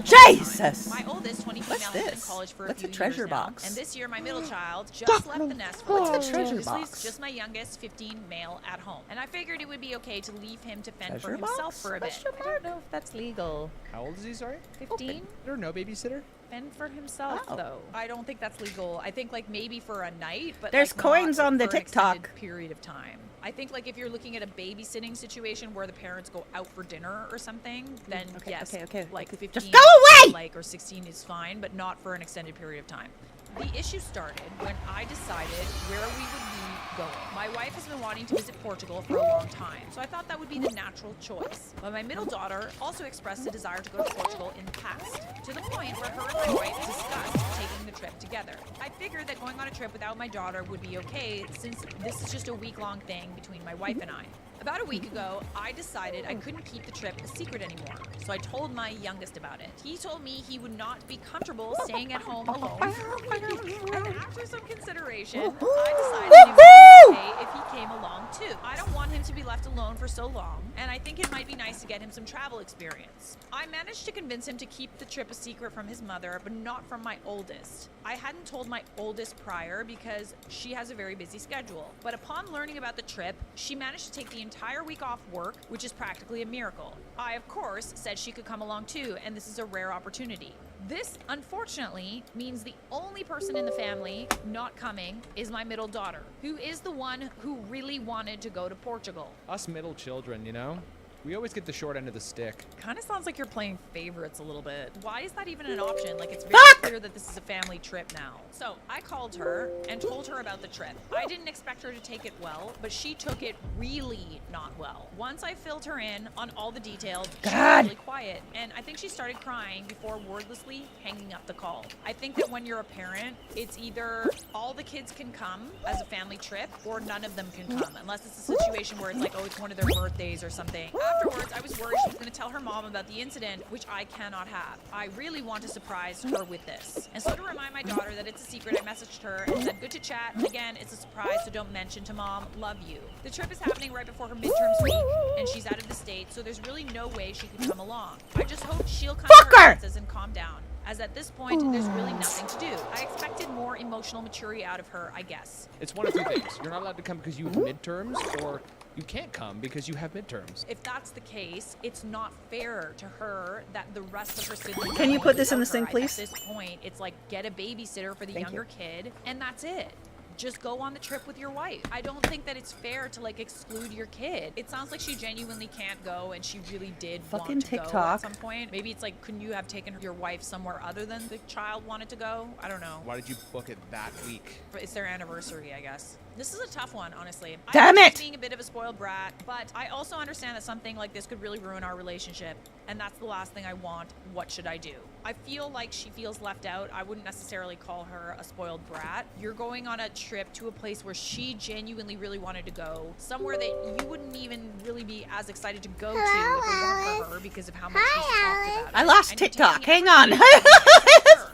Jesus! My oldest, 20 female, has been in college for a What's few a treasure years now, box? and this year my middle child just left the nest for What's a treasure This box? leaves just my youngest, 15 male, at home, and I figured it would be okay to leave him to fend Treasure for himself box? for a bit. I don't know if that's legal. How old is he, sorry? 15? There no babysitter? Fend for himself, Oh. though. I don't think that's legal. I think like maybe for a night, but There's like, coins not on the for an TikTok. extended period of time. I think like if you're looking at a babysitting situation where the parents go out for dinner or something, then Okay, yes, okay. like 15, Just go away! like or 16 is fine, but not for an extended period of time. The issue started when I decided where we would be going. My wife has been wanting to visit Portugal for a long time, so I thought that would be the natural choice. But my middle daughter also expressed a desire to go to Portugal in the past, to the point where her and my wife discussed taking the trip together. I figured that going on a trip without my daughter would be okay, since this is just a week-long thing between my wife and I. About a week ago, I decided I couldn't keep the trip a secret anymore, so I told my youngest about it. He told me he would not be comfortable staying at home alone, and after some consideration, I decided it would be okay if he came along too. I don't want him to be left alone for so long, and I think it might be nice to get him some travel experience. I managed to convince him to keep the trip a secret from his mother, but not from my oldest. I hadn't told my oldest prior because she has a very busy schedule, but upon learning about the trip, she managed to take the entire week off work, which is practically a miracle. I, of course, said she could come along too, and this is a rare opportunity. This, unfortunately, means the only person in the family not coming is my middle daughter, who is the one who really wanted to go to Portugal. Us middle children, you know? We always get the short end of the stick. Kind of sounds like you're playing favorites a little bit. Why is that even an option? Like, it's very clear that this is a family trip now. So I called her and told her about the trip. I didn't expect her to take it well, but she took it really not well. Once I filled her in on all the details, she was really quiet, and I think she started crying before wordlessly hanging up the call. I think that when you're a parent, it's either all the kids can come as a family trip or none of them can come, unless it's a situation where it's like, oh, it's one of their birthdays or something. Afterwards, I was worried she was going to tell her mom about the incident, which I cannot have. I really want to surprise her with this. And so to remind my daughter that it's a secret, I messaged her and said, good to chat. Again, it's a surprise, so don't mention to mom. Love you. The trip is happening right before her midterms week, and she's out of the state, so there's really no way she could come along. I just hope she'll come to her senses and calm down, as at this point, there's really nothing to do. I expected more emotional maturity out of her, I guess. It's one of two things. You're not allowed to come because you have midterms, or you can't come because you have midterms. If that's the case, it's not fair to her that the rest of her siblings... Can you put this in the her. sink, please? At this point, it's like, get a babysitter for the Thank younger kid, and that's it. Just go on the trip with your wife. I don't think that it's fair to like exclude your kid. It sounds like she genuinely can't go, and she really did Fucking want to TikTok. go at some point. Maybe it's like, couldn't you have taken your wife somewhere other than the child wanted to go? I don't know. Why did you book it that week? It's their anniversary, I guess. This is a tough one, honestly. Damn I'm it! being a bit of a spoiled brat, but I also understand that something like this could really ruin our relationship, and that's the last thing I want. What should I do? I feel like she feels left out. I wouldn't necessarily call her a spoiled brat. You're going on a trip to a place where she genuinely really wanted to go, somewhere that you wouldn't even really be as excited to go to if it weren't for her because of how much she's talked about it. I lost And you're TikTok. taking Hang on.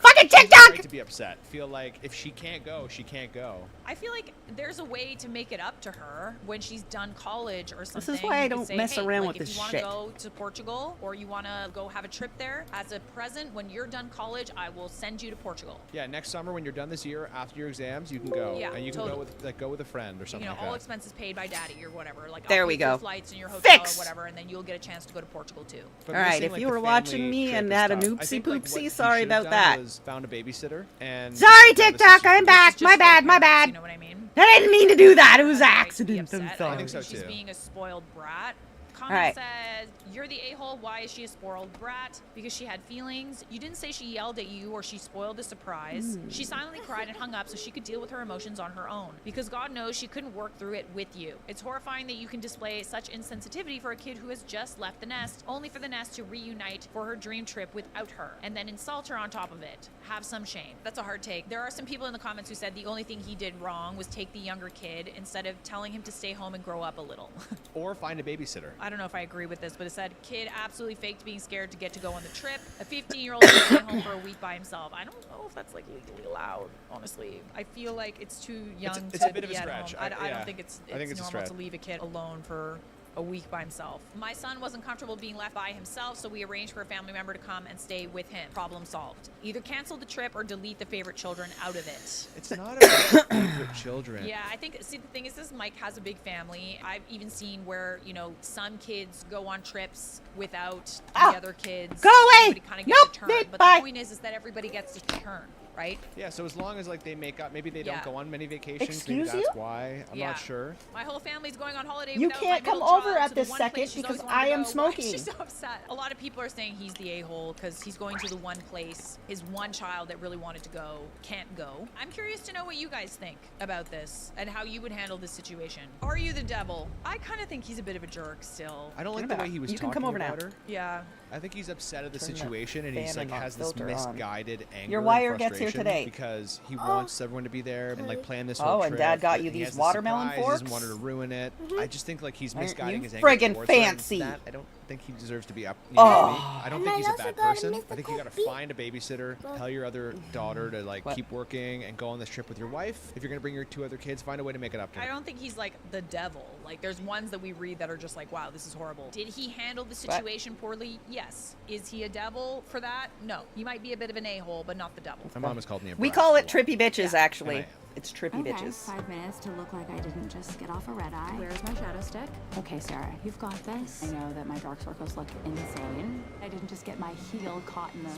Fucking It's TikTok! right to be upset. Feel like if she can't go, she can't go. I feel like there's a way to make it up to her when she's done college or something. This is why I You could don't say, mess hey, around like, with if this you want shit. to go to Portugal or you want to go have a trip there, as a present, when you're done college, I will send you to Portugal. Yeah, next summer when you're done this year, after your exams, you can go. Yeah, and you can totally. go with a friend or something You know, like all that. expenses paid by daddy or whatever. Like, There I'll we pay for your go. flights and your hotel Fixed. or whatever, and then you'll get a chance to go to Portugal too. But All right, missing, if like, you the were watching family me trip and is had a tough. I noopsie think, like, poopsie, what you sorry should have about done that. was found a babysitter and Sorry, found a TikTok, sister. I'm back. My bad, my bad. You know what I mean? I didn't mean to do that. It was Has the right to be accident. I'm upset. sorry. I think so She's too. being a spoiled brat. Comment right. says, you're the a-hole. Why is she a spoiled brat? Because she had feelings. You didn't say she yelled at you or she spoiled the surprise. She silently cried and hung up so she could deal with her emotions on her own. Because God knows she couldn't work through it with you. It's horrifying that you can display such insensitivity for a kid who has just left the nest, only for the nest to reunite for her dream trip without her, and then insult her on top of it. Have some shame. That's a hard take. There are some people in the comments who said the only thing he did wrong was take the younger kid instead of telling him to stay home and grow up a little. Or find a babysitter. I don't know if I agree with this, but it said, kid absolutely faked being scared to get to go on the trip. A 15-year-old is staying home for a week by himself. I don't know if that's like legally allowed, honestly. I feel like it's too young It's to a bit of a be at stretch. home. I yeah. don't think it's I think it's a normal stretch. to leave a kid alone for a week by himself. My son wasn't comfortable being left by himself, so we arranged for a family member to come and stay with him. Problem solved. Either cancel the trip or delete the favorite children out of it. It's not about favorite children. Yeah, I think, see, the thing is this, Mike has a big family. I've even seen where, you know, some kids go on trips without the other kids. Go away! Everybody kind of gets a turn. But bye. the point is that everybody gets a turn, right? Yeah, so as long as like they make up, maybe they don't Yeah. go on many vacations. Excuse maybe that's you? why. I'm Yeah. not sure. My whole family's going on holiday You without can't my come middle over child at to the this one second place she's because always wanted I to am go. smoking. She's so upset. A lot of people are saying he's the a-hole because he's going to the one place his one child that really wanted to go can't go. I'm curious to know what you guys think about this and how you would handle this situation. Are you the devil? I kind of think he's a bit of a jerk still. I don't like the way he was You can talking come over about now. her. Yeah. I think he's upset at the Turn the situation, and fan he's like and has this filter on. misguided anger. Your and wire gets here frustration today. because he wants everyone to be there and like plan this Oh, whole and trip. Dad got but you he these has this watermelon surprise, He forks? doesn't want her to ruin it. I just think like he's Aren't misguiding you his anger friggin' towards her, and fancy? that I don't think he deserves to be up. You Oh. know what I mean? I don't And think I he's a also bad got a person. I think you mythical gotta beat. find a babysitter. Tell your other daughter to like keep working and go on this trip with your wife. If you're gonna bring your two other kids, find a way to make it up to I her. don't think he's like the devil. Like there's ones that we read that are just like, wow, this is horrible. Did he handle the situation poorly? Yes. Is he a devil for that? No. He might be a bit of an a-hole, but not the devil. My mom has called me a We brat call a it lot. trippy bitches, Yeah. actually. And I am. It's trippy Okay, bitches. 5 minutes to look like I didn't just get off a red eye. Where's my shadow stick? Okay, Sarah, you've got this. I know that my dark circles look insane. I didn't just get my heel caught in the...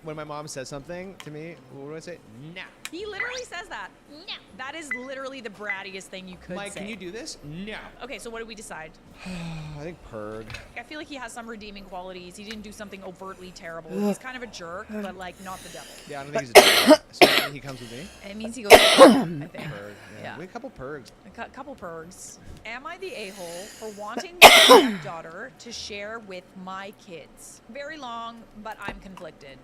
When my mom says something to me, what do I say? No. He literally says that. No. That is literally the brattiest thing you could Mike, say. can you do this? No. Okay, so what did we decide? I think Purg. I feel like he has some redeeming qualities. He didn't do something overtly terrible. He's kind of a jerk, but like not the devil. Yeah, I don't think he's a devil. So that means he comes with me. It means he goes, I think. Purg. Yeah. We had a couple Purgs. A couple pergs. Am I the a-hole for wanting my daughter to share with my kids? Very long, but I'm conflicted.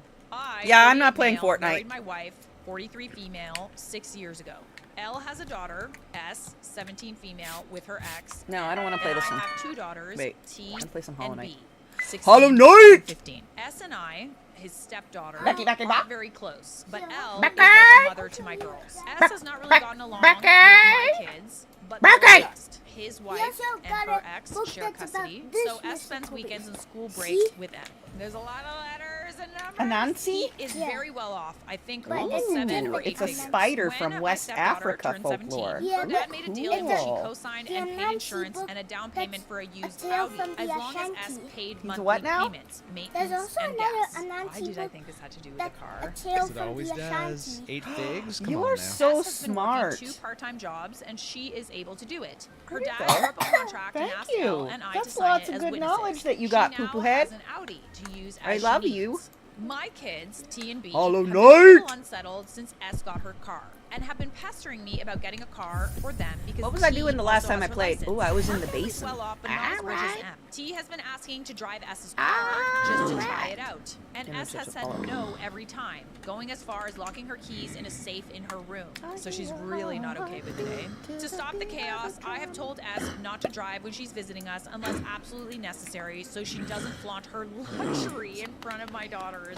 Yeah, I'm not 48 playing male, Fortnite. Married my wife, 43 female, 6 years ago. Elle has a daughter, S, 17 female, with her ex. No, I don't want to play And this I one. have 2 daughters, Wait, T I wanna play some Hollow and Knight. B. 16 Hollow and Knight! 15. S and I, his stepdaughter, Becky, are Beck. very close, but Elle Becky! is like a mother to my girls. S has not really gotten along with my kids, but Becky! just his wife also and got her a ex book share that's about custody, this so S spends mystical weekends being. and school See? breaks with M. There's a lot of letters and numbers. Anansi? He is Yeah. very well off. I think But almost it's 7 or 8 It's a figures. spider When from my West stepdaughter Africa turned folklore. 17, Yeah, her dad made a deal in which she cool. co-signed The and paid Anansi insurance book, and a down payment for a used tale Audi, from the as long as S Ashanti. paid He's a monthly what now? payments, There's maintenance, also and another gas. Anansi Why did I book think this had to do with that's the a car? tale As it from always the does. Ashanti. 8 figs? Come You on are now. so S has been smart. working 2 part-time jobs, and she is able to do it. Her you dad go. drew up a contract and Thank asked you. Elle and I to That's sign lots it of as good witnesses. knowledge that you She got, now Poopoo Head. has an Audi to use I as love she you. needs. My kids, T and B, Hollow have been a little Knight! unsettled since S got her car, and have been pestering me about getting a car for them because What was I T doing the last also time I has her played? license. Ooh, I was in the Her family's basin. well off, but not as rich as Alright. M. T has been asking to drive S's car just to try it out, and Give me S has such a said follow. no every time, going as far as locking her keys in a safe in her room. So she's really not okay with today. To stop the chaos, I have told S not to drive when she's visiting us unless absolutely necessary, so she doesn't flaunt her luxury in front of my daughters.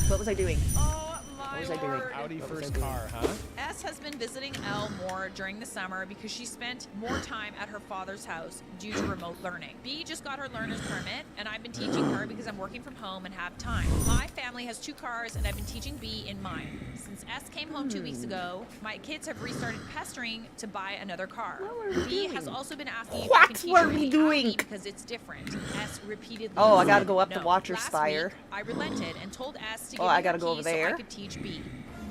What was I doing? Oh my What was I doing? lord. Audi What was first I doing? car, huh? S has been visiting Elle more during the summer because she spent more time at her father's house due to remote learning. B just got her learner's permit, and I've been teaching her because I'm working from home and have time. My family has 2 cars, and I've been teaching B in mine. Since S came home 2 weeks ago, my kids have restarted pestering to buy another car. B has also been asking if I can What teach were her we the doing? Audi because it's different. S repeatedly Oh, I gotta said go up the no. Watcher Last Spire. week, I relented and told S to Oh, give I me gotta her go over keys so I there. could teach B.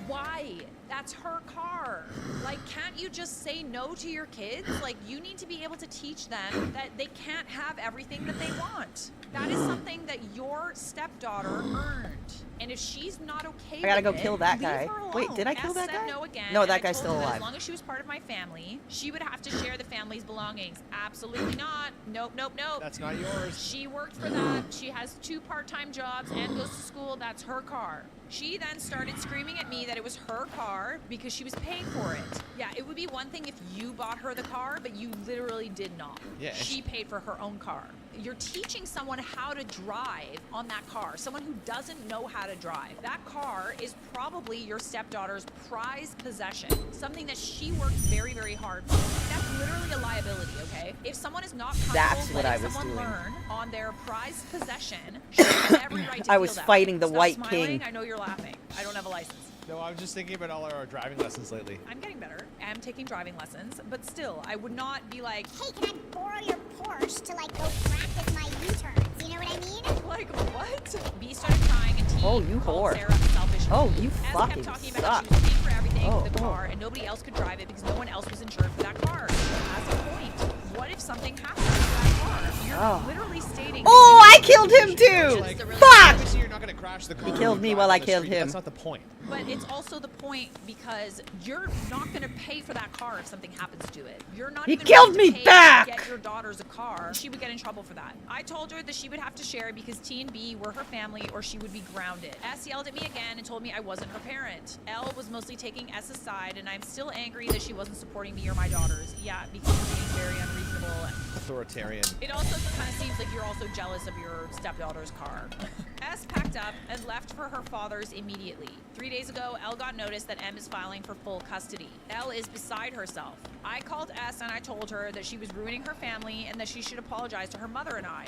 Why? That's her car. Like, can't you just say no to your kids? Like, you need to be able to teach them that they can't have everything that they want. That is something that your stepdaughter earned. And if she's not okay I gotta with go it, kill that leave guy. her alone. Wait, did I kill that said guy? No, again, No, and that I guy's told still her that alive. As long as she was part of my family, she would have to share the family's belongings. Absolutely not. Nope, nope, nope. That's not yours. She worked for that. She has 2 part-time jobs and goes to school. That's her car. She then started screaming at me that it was her car because she was paying for it. Yeah, it would be one thing if you bought her the car, but you literally did not. Yeah. She paid for her own car. You're teaching someone how to drive on that car. Someone who doesn't know how to drive. That car is probably your stepdaughter's prized possession. Something that she worked very, very hard for. That's literally a liability, okay? If someone is not That's comfortable what I letting was someone doing. learn on their prized possession, she has every right to I feel was that fighting the Stop White smiling. King. I know you're laughing. I don't have a license. No, I was just thinking about all our driving lessons lately. I'm getting better. I'm taking driving lessons, but still, I would not be like, Hey, can I borrow your Porsche to like go practice my U-turns? You know what I mean? like what? B started crying and T Oh, you called whore. Sarah a selfish. Oh, you S fucking kept talking about how suck. she was paying for everything Oh, for the oh. car and nobody else could drive it because no one else was insured for that car. As a point, what if something happens to that car? You're Oh. literally stating. Oh, I killed him too! Like, Fuck! obviously you're not gonna crash the car. He killed when me you while drive I down the killed street. him. That's not the point. But it's also the point because you're not going to pay for that car if something happens to it. You're not He even killed willing me to pay back! To get your daughter's a car. She would get in trouble for that. I told her that she would have to share because T and B were her family or she would be grounded. S yelled at me again and told me I wasn't her parent. L was mostly taking S's side and I'm still angry that she wasn't supporting me or my daughters. Yeah, because you're being very unreasonable. Authoritarian. It also kind of seems like you're also jealous of your stepdaughter's car. S packed up and left for her father's immediately. 3 days ago, L got notice that M is filing for full custody. L is beside herself. I called S and I told her that she was ruining her family and that she should apologize to her mother and I.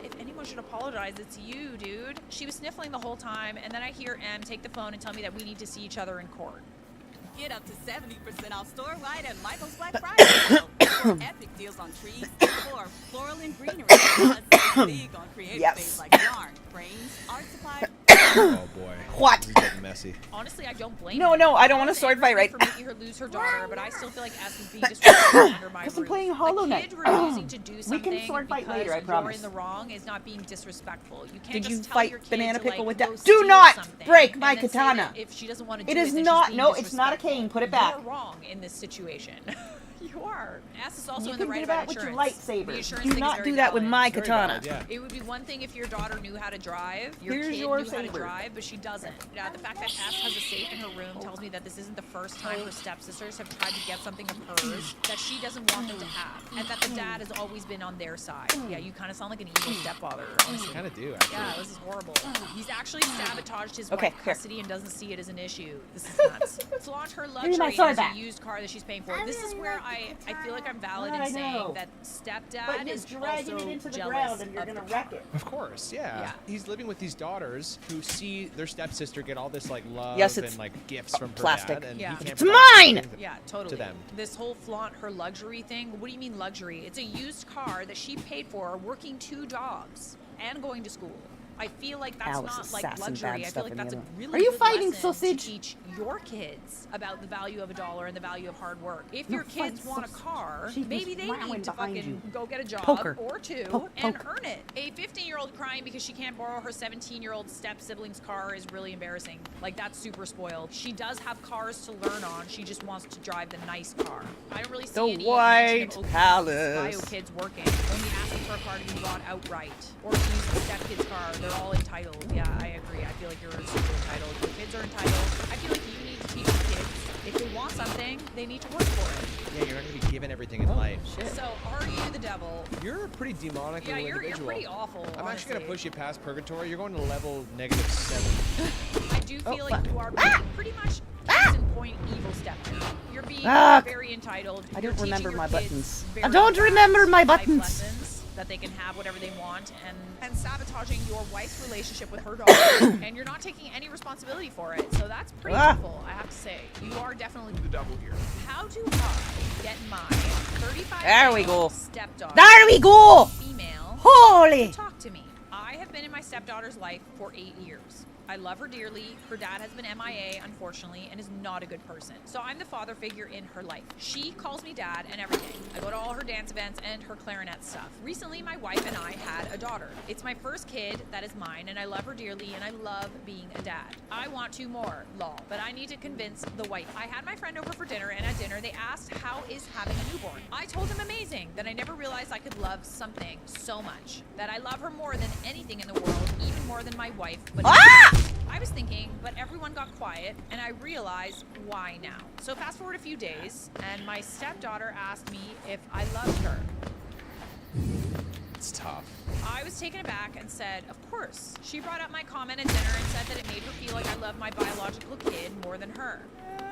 If anyone should apologize, it's you, dude. She was sniffling the whole time, and then I hear M take the phone and tell me that we need to see each other in court. Get up to 70% off store-wide at Michael's Black Friday sale. For epic deals on trees, decor, floral and greenery. Plus, it's big on creative Yes. things like yarn, frames, art supplies. Oh boy. What? This is getting messy. Honestly, I don't blame No, her. no, I don't want a was sword angry fight right for making her lose her daughter, but I still feel like S is being disrespectful under my Because I'm roof. playing Hollow A Knight. kid refusing to do We something can sword fight because later, I you're promise. in the wrong is not being disrespectful. You can't Did just you tell fight your kid Banana to, Pickle like, with go that? Do steal not something break and my then say katana. that if she doesn't want to do It it, is then she's not. being No, it's not a disrespectful. cane. Put it back. You're wrong in this situation. You are. S is also You in the can right do about that with your insurance. lightsaber. The insurance Do thing is not very do that with valid. my Very katana. valid, yeah. It would be one thing if your daughter knew how to drive, your Here's kid your knew how to saber. drive, but she doesn't. The fact that S has a safe in her room tells me that this isn't the first time her stepsisters have tried to get something of hers that she doesn't want them to have, and that the dad has always been on their side. Yeah, you kind of sound like an evil stepfather, honestly. Kind of do, actually. Yeah, this is horrible. He's actually sabotaged his Okay, wife's here. custody and doesn't see it as an issue. This is nuts. Flaunt her Give me my luxury sword as back. a used car that she's paying for. I This is really where like the I feel like I'm valid I in saying know. that stepdad But you're is dragging also it into the jealous ground and you're of gonna the wreck car. it. Of course, yeah. Yeah. He's living with these daughters who see their stepsister get all this like love Yes, it's and like gifts from her plastic. dad, and Yeah. he can't It's provide mine! anything Yeah, totally. to them. This whole flaunt her luxury thing. What do you mean luxury? It's a used car that she paid for, working 2 jobs and going to school. I feel like that's Alice not is like sassing luxury. bad I feel stuff like in that's the a other one. really Are you good fighting, lesson sausage? to teach your kids about the value of a dollar and the value of hard work. If No, your kids fight want a sausage. car, She was maybe they wowing need to behind fucking you. go get a job Poker. or 2 Poke, and poke. earn it. A 15-year-old crying because she can't borrow her 17-year-old step-sibling's car is really embarrassing. Like, that's super spoiled. She does have cars to learn on. She just wants to drive the nice car. I don't really see The any White mention of Palace. bio kids working, only asking for a car to be bought outright, or to use the step-kid's car. They're all entitled. Yeah, I agree. I feel like you're super entitled. Your kids are entitled. I feel like you need to teach your kids, if they want something, they need to work for it. Yeah, you're not gonna be given everything in life. So, are you the devil? You're a pretty demonic Yeah, little you're individual. pretty awful, I'm actually gonna honestly. push you past purgatory. You're going to level -7. I do feel like you are pretty much case in point evil stepdad. You're being Ah! very entitled. I You're don't remember teaching my your kids buttons. very I don't fast remember my life buttons. lessons that they can have whatever they want, and sabotaging your wife's relationship with her daughter, and you're not taking any responsibility for it. So that's pretty Ah. awful, I have to say. You are definitely the devil here. How do I get my 35 There we go. stepdaughter, There we go. female, Holy. to talk to me? I have been in my stepdaughter's life for 8 years. I love her dearly. Her dad has been MIA, unfortunately, and is not a good person. So I'm the father figure in her life. She calls me dad and everything. I go to all her dance events and her clarinet stuff. Recently, my wife and I had a daughter. It's my first kid that is mine, and I love her dearly, and I love being a dad. I want 2 more, lol. But I need to convince the wife. I had my friend over for dinner, and at dinner, they asked how is having a newborn. I told him amazing, that I never realized I could love something so much. That I love her more than anything in the world, even more than my wife. But I was thinking, but everyone got quiet, and I realized why now. So fast forward a few days, and my stepdaughter asked me if I loved her. It's tough. I was taken aback and said, of course. She brought up my comment at dinner and said that it made her feel like I love my biological kid more than her.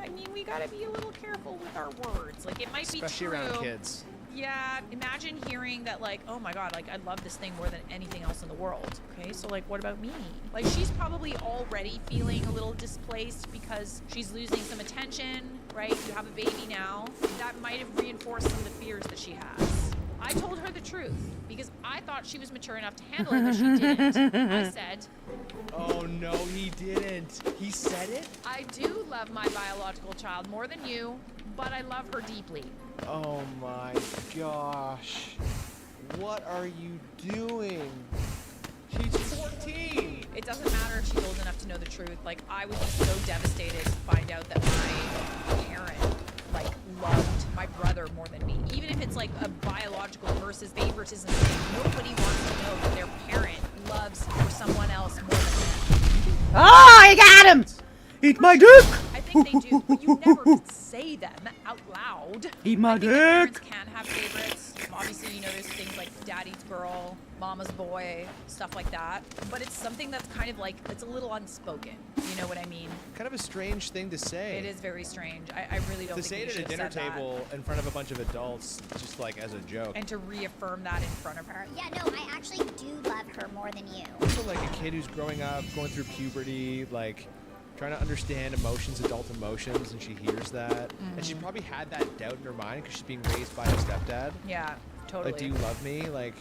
I mean, we gotta be a little careful with our words. Like, it might be true. Especially around kids. Yeah, imagine hearing that, like, oh my god, like, I love this thing more than anything else in the world. Okay, so, like, what about me? Like, she's probably already feeling a little displaced because she's losing some attention, right? You have a baby now. That might have reinforced some of the fears that she has. I told her the truth because I thought she was mature enough to handle it, but she didn't. I said, oh no, he didn't. He said it? I do love my biological child more than you, but I love her deeply. Oh my gosh. What are you doing? She's 14. It doesn't matter if she's old enough to know the truth. Like, I was just so devastated to find out that my parent, like, loved my brother more than me. Even if it's like a biological versus favoritism thing, nobody wants to know that their parent loves for someone else more than them. Oh, I got him! Eat my dick! I think they do, but you never say them out loud. Eat my I think dick! parents can have favorites. Obviously, you know, there's things like daddy's girl, mama's boy, stuff like that. But it's something that's kind of like, it's a little unspoken. You know what I mean? Kind of a strange thing to say. It is very strange. I really don't to think say you it at should a dinner have said that. table in front of a bunch of adults, just like as a joke. And to reaffirm that in front of her. Yeah, no, I actually do love her more than you. Also, like a kid who's growing up, going through puberty, like trying to understand emotions, adult emotions, and she hears that. And she probably had that doubt in her mind because she's being raised by a stepdad. Yeah, totally. Like, do you love me? Like,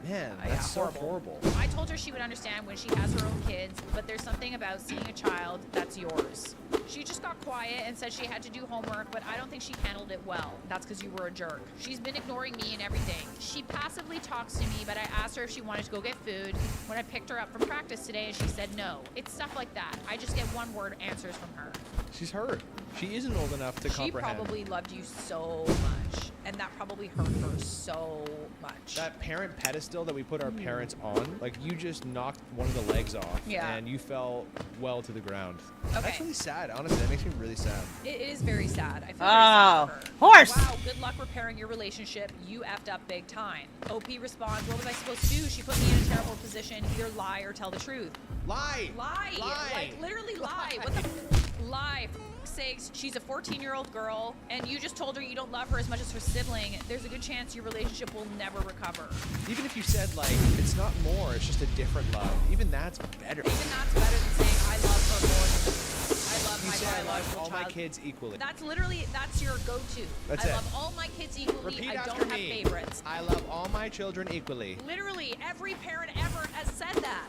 man, that's so horrible. I told her she would understand when she has her own kids, but there's something about seeing a child that's yours. She just got quiet and said she had to do homework, but I don't think she handled it well. That's because you were a jerk. She's been ignoring me and everything. She passively talks to me, but I asked her if she wanted to go get food when I picked her up from practice today, and she said no. It's stuff like that. I just get one-word answers from her. She's hurt. She isn't old enough to comprehend. She probably loved you so much, and that probably hurt her so much. That parent pedestal that we put our parents on, like, you just knocked one of the legs off, and you fell well to the ground. Okay. That's really sad. Honestly, that makes me really sad. It is very sad. I feel very sad Oh, for her. horse! Wow, good luck repairing your relationship. You effed up big time. OP responds, what was I supposed to do? She put me in a terrible position. Either lie or tell the truth. Lie! Lie! Lie! Like, literally lie. What the lie? For sakes, she's a 14-year-old girl, and you just told her you don't love her as much as her sibling. There's a good chance your relationship will never recover. Even if you said, like, it's not more, it's just a different love, even that's better. Even that's better than saying, I love her more than you. I love You my say I love biological all child. my kids equally. That's literally, that's your go-to. That's I it. love all my kids equally. Repeat I after don't have me. favorites. I love all my children equally. Literally, every parent ever has said that.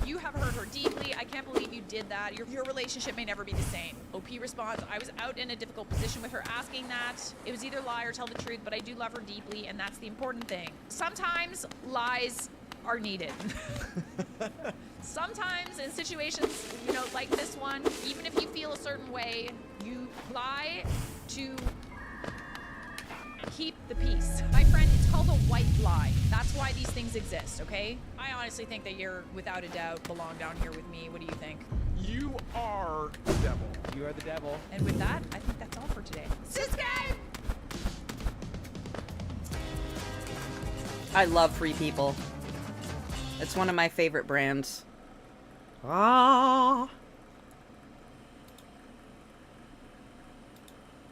You have hurt her deeply. I can't believe you did that. Your relationship may never be the same. OP responds, I was out in a difficult position with her asking that. It was either lie or tell the truth, but I do love her deeply, and that's the important thing. Sometimes lies are needed. Sometimes in situations, you know, like this one, even if you feel a certain way, you lie to keep the peace. My friend, it's called a white lie. That's why these things exist, okay? I honestly think that you're, without a doubt, belong down here with me. What do you think? You are the devil. You are the devil. And with that, I think that's all for today. Sisuke! I love Free People. It's one of my favorite brands. Ah.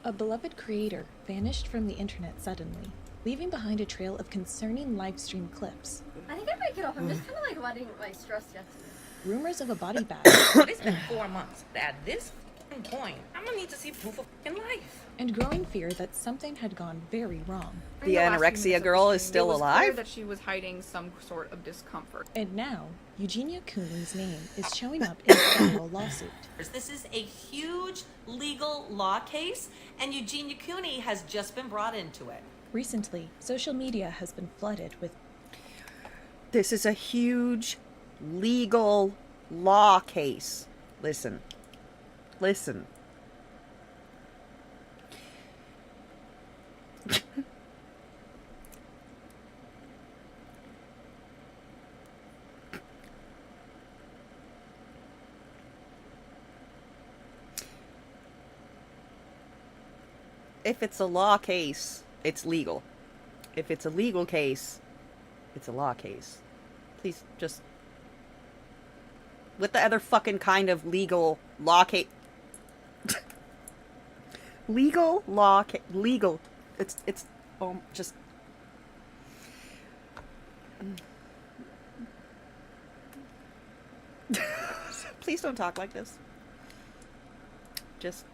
A beloved creator vanished from the internet suddenly, leaving behind a trail of concerning live stream clips. I think I might get off. I'm just kind of like letting my stress get to me. Rumors of a body bag. It's been 4 months. That this fucking point? I'm gonna need to see proof of fucking life. And growing fear that something had gone very wrong. The anorexia girl is still It was clear alive? that she was hiding some sort of discomfort. And now, Eugenia Cooney's name is showing up in a federal lawsuit. This is a huge legal law case, and Eugenia Cooney has just been brought into it. Recently, social media has been flooded with... This is a huge legal law case. Listen. Listen. If it's a law case, it's legal. If it's a legal case, it's a law case. Please just... What the other fucking kind of legal law case... legal law case... Legal. It's... just... Please don't talk like this. Just...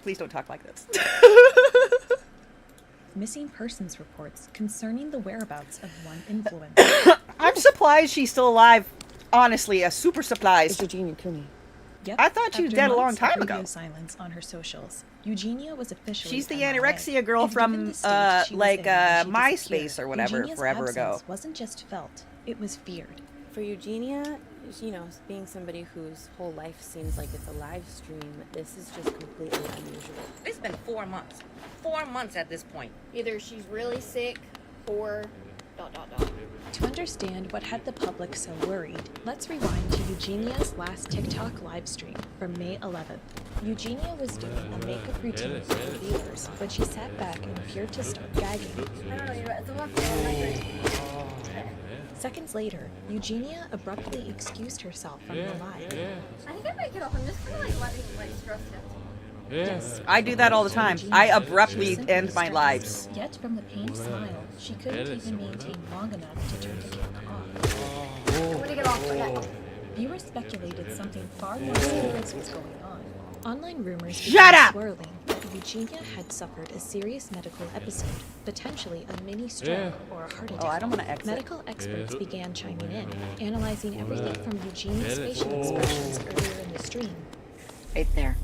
Please don't talk like this. missing persons reports concerning the whereabouts of one influencer. I'm surprised she's still alive. Honestly, a super surprised. Eugenia Cooney. Yep. I thought she was After dead a long months of time radio ago. silence on her socials, Eugenia was officially She's the MIA. anorexia girl And given from the state she was in when she MySpace disappeared, or whatever Eugenia's forever ago. absence wasn't just felt, it was feared. For Eugenia, you know, being somebody whose whole life seems like it's a live stream, this is just completely unusual. It's been 4 months. 4 months at this point. Either she's really sick or ... To understand what had the public so worried, let's rewind to Eugenia's last TikTok live stream from May 11th. Eugenia was doing a makeup routine for her viewers when she sat back and appeared to start gagging. I don't know, you're right. It's Seconds later, Eugenia abruptly excused herself from the live. I think I might get off. I'm just kind of like letting stress it. Yes, I do that all the time. I abruptly end my lives. Yet from the pained smile, she couldn't even maintain long enough to turn the camera off. I'm gonna get off for that. Viewers speculated something far more serious was going on. Online rumors Shut began up! swirling that Eugenia had suffered a serious medical episode, potentially a mini stroke or a heart attack. Oh, I don't want to exit. Medical experts began chiming in, analyzing everything from Eugenia's facial expressions earlier in the stream. Right there.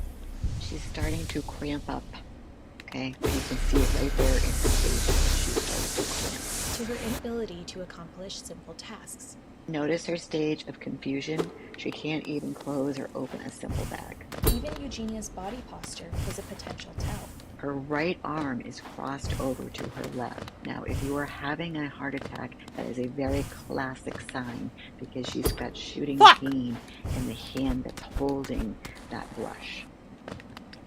She's starting to cramp up. Okay, you can see it right there in her face. She's starting to cramp. To her inability to accomplish simple tasks. Notice her stage of confusion. She can't even close or open a simple bag. Even Eugenia's body posture was a potential tell. Her right arm is crossed over to her left. Now, if you are having a heart attack, that is a very classic sign because she's got shooting pain in the hand that's holding that brush.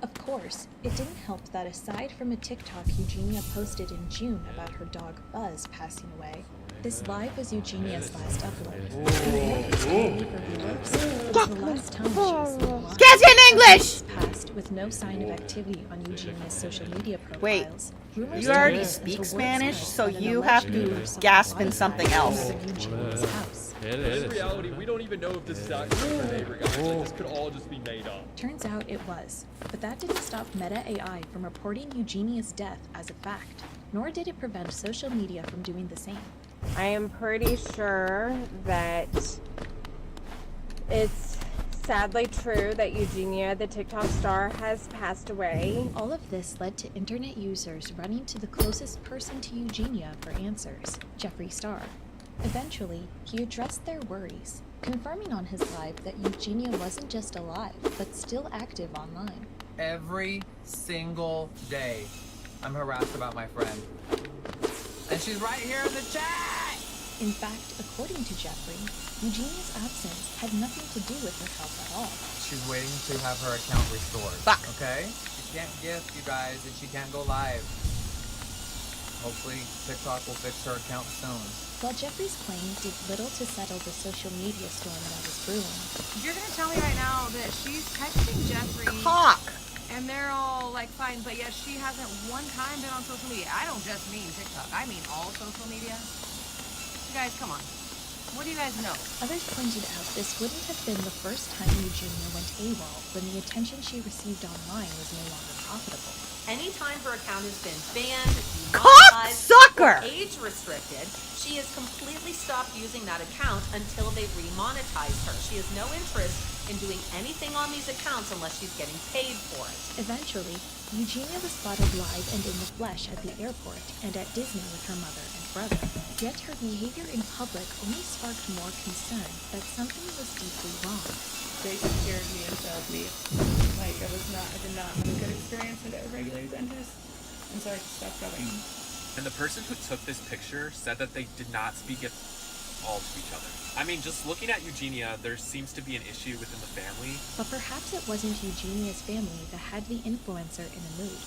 Of course, it didn't help that aside from a TikTok Eugenia posted in June about her dog Buzz passing away, this live was Eugenia's last upload. And it's only for viewers. It was the last time she was seen live. Can't say in English! Passed with no sign of activity on Eugenia's social media profiles. Wait, Rumors you already spread speak as the Spanish, word so spread that an you alleged have to neighbor saw gasp in Wi-Fi something else. in Eugenia's house. In reality, we don't even know if this is actually her neighbor, guys. Like, this could all just be made up. Turns out it was, but that didn't stop Meta AI from reporting Eugenia's death as a fact, nor did it prevent social media from doing the same. I am pretty sure that it's sadly true that Eugenia, the TikTok star, has passed away. All of this led to internet users running to the closest person to Eugenia for answers, Jeffree Star. Eventually, he addressed their worries, confirming on his live that Eugenia wasn't just alive, but still active online. Every single day, I'm harassed about my friend. And she's right here in the chat! In fact, according to Jeffree, Eugenia's absence had nothing to do with her health at all. She's waiting to have her account restored. Okay? She can't gift, you guys, and she can't go live. Hopefully, TikTok will fix her account soon. While Jeffree's claim did little to settle the social media storm that was brewing. You're gonna tell me right now that she's texting Jeffree. Cock! And they're all like fine, but yet she hasn't one time been on social media. I don't just mean TikTok. I mean all social media. You guys, come on. What do you guys know? Others pointed out this wouldn't have been the first time Eugenia went AWOL when the attention she received online was no longer profitable. Anytime her account has been banned, demonetized, or Cocksucker! age restricted, she has completely stopped using that account until they remonetize her. She has no interest in doing anything on these accounts unless she's getting paid for it. Eventually, Eugenia was spotted live and in the flesh at the airport and at Disney with her mother and brother. Yet her behavior in public only sparked more concern that something was deeply wrong. They scared me and failed me. Like, I did not have a good experience at a regular dentist, and so I just stopped going. And the person who took this picture said that they did not speak at all to each other. I mean, just looking at Eugenia, there seems to be an issue within the family. But perhaps it wasn't Eugenia's family that had the influencer in a mood.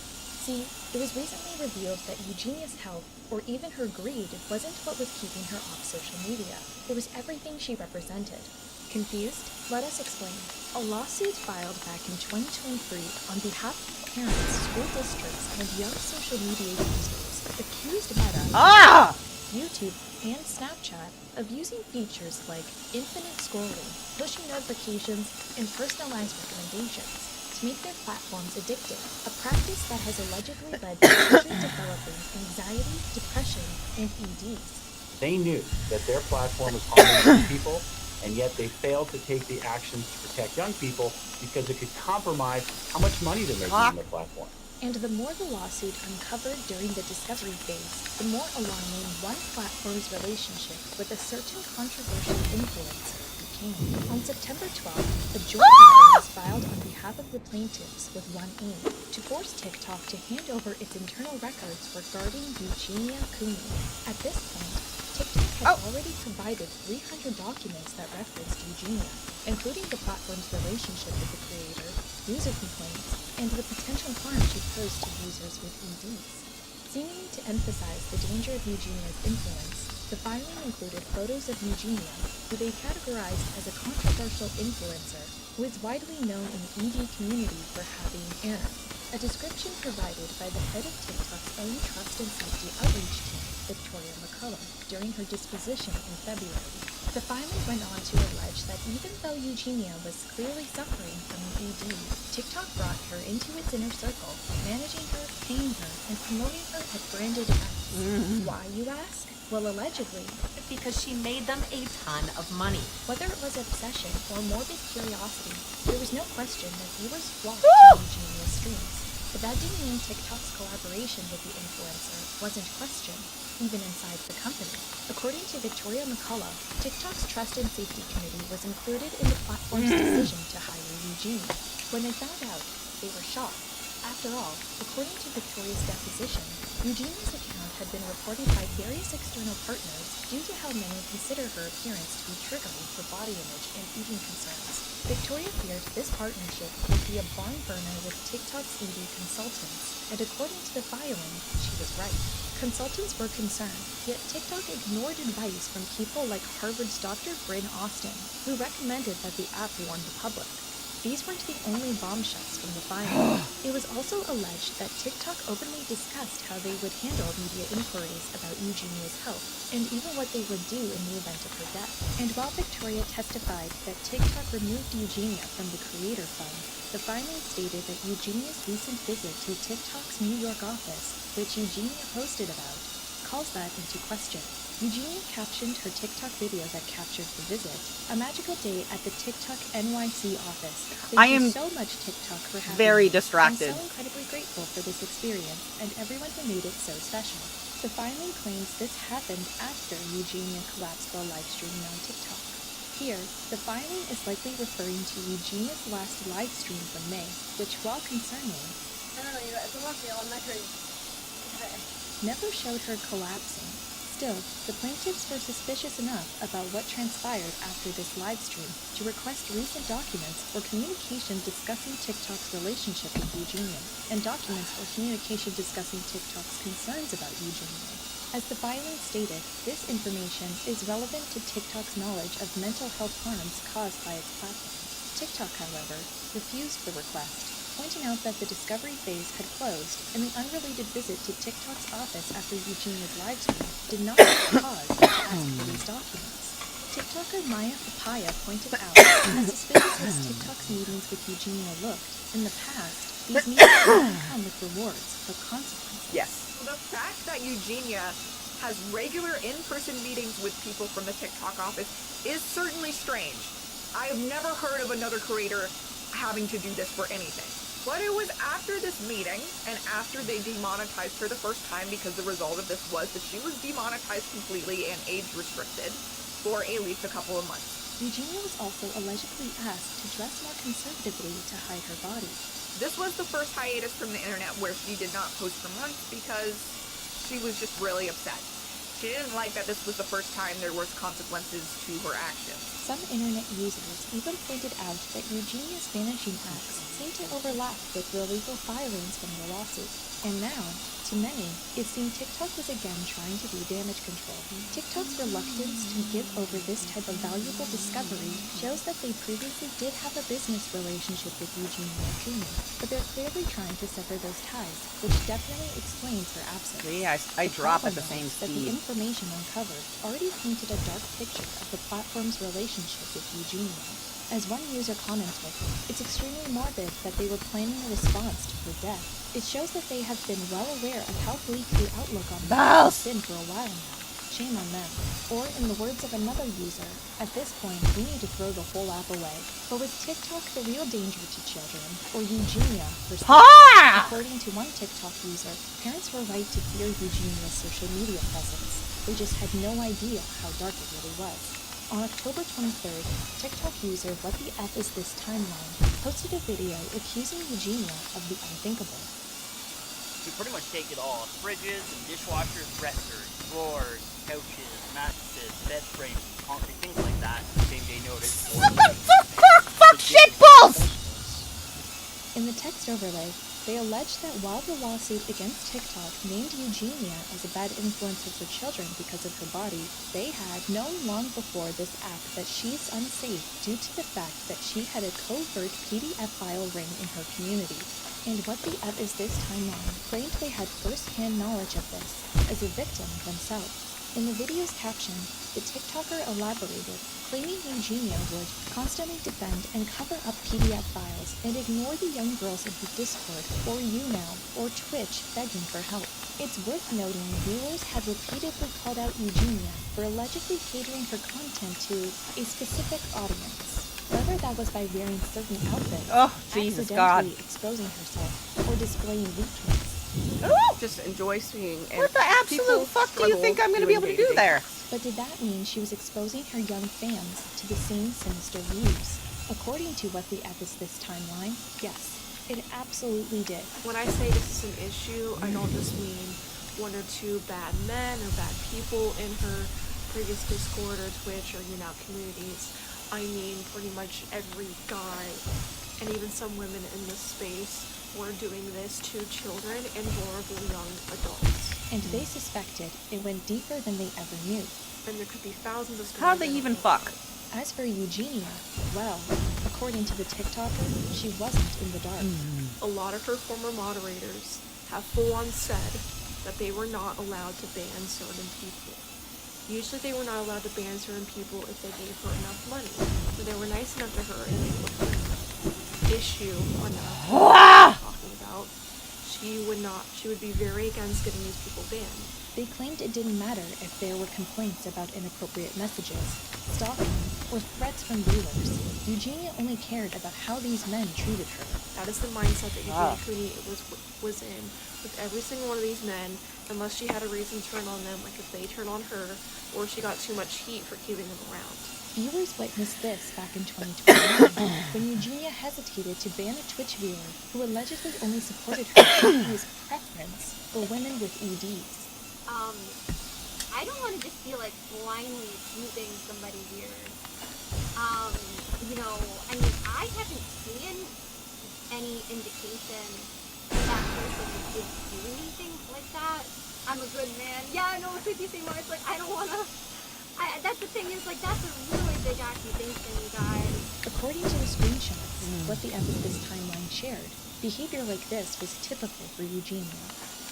See, it was recently revealed that Eugenia's health, or even her greed, wasn't what was keeping her off social media. It was everything she represented. Confused? Let us explain. A lawsuit filed back in 2023 on behalf of parents, school districts, and young social media users accused Meta, YouTube, and Snapchat of using features like infinite scrolling, pushing notifications, and personalized recommendations to make their platforms addictive, a practice that has allegedly led to children developing anxiety, depression, and EDs. They knew that their platform was harming young people, and yet they failed to take the actions to protect young people because it could compromise how much money they're making on their platform. And the more the lawsuit uncovered during the discovery phase, the more alarming one platform's relationship with a certain controversial influencer became. On September 12th, a joint letter was filed on behalf of the plaintiffs with one aim: to force TikTok to hand over its internal records regarding Eugenia Cooney. At this point, TikTok had already provided 300 documents that referenced Eugenia, including the platform's relationship with the creator, user complaints, and the potential harm she posed to users with EDs. Seemingly to emphasize the danger of Eugenia's influence, the filing included photos of Eugenia, who they categorized as a controversial influencer who is widely known in the ED community for having a description provided by the head of TikTok's own trust and safety outreach team, Victoria McCullough, during her disposition in February. The filing went on to allege that even though Eugenia was clearly suffering from an ED, TikTok brought her into its inner circle, managing her, paying her, and promoting her at branded events. Why, you ask? Well, allegedly, because she made them a ton of money. Whether it was obsession or morbid curiosity, there was no question that viewers flocked to Eugenia's streams. But that didn't mean TikTok's collaboration with the influencer wasn't questioned, even inside the company. According to Victoria McCullough, TikTok's Trust and Safety Committee was included in the platform's decision to hire Eugenia. When they found out, they were shocked. After all, according to Victoria's deposition, Eugenia's account had been reported by various external partners due to how many consider her appearance to be triggering for body image and eating concerns. Victoria feared this partnership would be a barn burner with TikTok's ED consultants, and according to the filing, she was right. Consultants were concerned, yet TikTok ignored advice from people like Harvard's Dr. Bryn Austin, who recommended that the app warn the public. These weren't the only bombshells from the filing. It was also alleged that TikTok openly discussed how they would handle media inquiries about Eugenia's health, and even what they would do in the event of her death. And while Victoria testified that TikTok removed Eugenia from the Creator Fund, the filing stated that Eugenia's recent visit to TikTok's New York office, which Eugenia posted about, calls that into question. Eugenia captioned her TikTok video that captured the visit, "A magical day at the TikTok NYC office. Thank you so much, TikTok, for having very me. distracted. I'm so incredibly grateful for this experience and everyone who made it so special." The filing claims this happened after Eugenia collapsed while live streaming on TikTok. Here, the filing is likely referring to Eugenia's last live stream from May, which, while concerning, never showed her collapsing. Still, the plaintiffs were suspicious enough about what transpired after this live stream to request recent documents for communication discussing TikTok's relationship with Eugenia, and documents for communication discussing TikTok's concerns about Eugenia. As the filing stated, this information is relevant to TikTok's knowledge of mental health harms caused by its platform. TikTok, however, refused the request, pointing out that the discovery phase had closed and the unrelated visit to TikTok's office after Eugenia's livestream did not cause to ask for these documents. TikToker Maya Papaya pointed out that as suspicious as TikTok's meetings with Eugenia looked, in the past, these meetings didn't come with rewards, but consequences. Yes. The fact that Eugenia has regular in-person meetings with people from the TikTok office is certainly strange. I have never heard of another creator having to do this for anything. But it was after this meeting, and after they demonetized her the first time, because the result of this was that she was demonetized completely and age restricted for at least a couple of months. Eugenia was also allegedly asked to dress more conservatively to hide her body. This was the first hiatus from the internet where she did not post for months because she was just really upset. She didn't like that this was the first time there was consequences to her actions. Some internet users even pointed out that Eugenia's vanishing acts seemed to overlap with the legal filings from the lawsuit. And now, to many, it seemed TikTok was again trying to do damage control. TikTok's reluctance to give over this type of valuable discovery shows that they previously did have a business relationship with Eugenia Jr., but they're clearly trying to sever those ties, which definitely explains her absence. See, I drop at the same That the speed. information uncovered already painted a dark picture of the platform's relationship with Eugenia. As one user commented, it's extremely morbid that they were planning a response to her death. It shows that they have been well aware of how bleak the outlook on them has been for a while now. Shame on them. Or, in the words of another user, at this point, we need to throw the whole app away. But was TikTok the real danger to children, or Eugenia herself? Ha! According to one TikTok user, parents were right to fear Eugenia's social media presence. They just had no idea how dark it really was. On October 23rd, TikTok user What the F Is This Timeline posted a video accusing Eugenia of the unthinkable. We pretty much take it all. Fridges and dishwashers, dressers, drawers, couches, mattresses, bed frames, concrete, things like that. Same day notice. Fuck shit balls! In the text overlay, they allege that while the lawsuit against TikTok named Eugenia as a bad influence for children because of her body, they had known long before this act that she's unsafe due to the fact that she had a covert PDF file ring in her community. And What the F Is This Timeline claimed they had first-hand knowledge of this as a victim themselves. In the video's caption, the TikToker elaborated, claiming Eugenia would constantly defend and cover up PDF files and ignore the young girls in her Discord or YouNow or Twitch begging for help. It's worth noting viewers had repeatedly called out Eugenia for allegedly catering her content to a specific audience. Whether that was by wearing certain outfits, Jesus God. accidentally exposing herself, or displaying weakness. Just enjoy seeing. What the absolute fuck do you think I'm going to be able to do there? But did that mean she was exposing her young fans to the same sinister views? According to What the F Is This Timeline, yes, it absolutely did. When I say this is an issue, I don't just mean one or two bad men or bad people in her previous Discord or Twitch or YouNow communities. I mean pretty much every guy and even some women in this space were doing this to children and vulnerable young adults. And they suspected it went deeper than they ever knew. And there could be thousands of stories. How'd they even fuck? As for Eugenia, well, according to the TikToker, she wasn't in the dark. A lot of her former moderators have full-on said that they were not allowed to ban certain people. Usually they were not allowed to ban certain people if they gave her enough money. But they were nice enough to her and they put her issue enough talking about. She would be very against getting these people banned. They claimed it didn't matter if there were complaints about inappropriate messages, stalking, or threats from viewers. Eugenia only cared about how these men treated her. That is the mindset that Eugenia Cooney was in with every single one of these men, unless she had a reason to turn on them, like if they turn on her, or she got too much heat for keeping them around. Viewers witnessed this back in 2021 when Eugenia hesitated to ban a Twitch viewer who allegedly only supported her due to his preference for women with EDs. I don't want to just be like blindly choosing somebody weird. I mean, I haven't seen any indication that person is doing anything like that. I'm a good man. Yeah, I know it's like you say more. It's like I don't want to. That's the thing is like that's a really big accusation, you guys. According to the screenshots, What the F Is This Timeline shared, behavior like this was typical for Eugenia.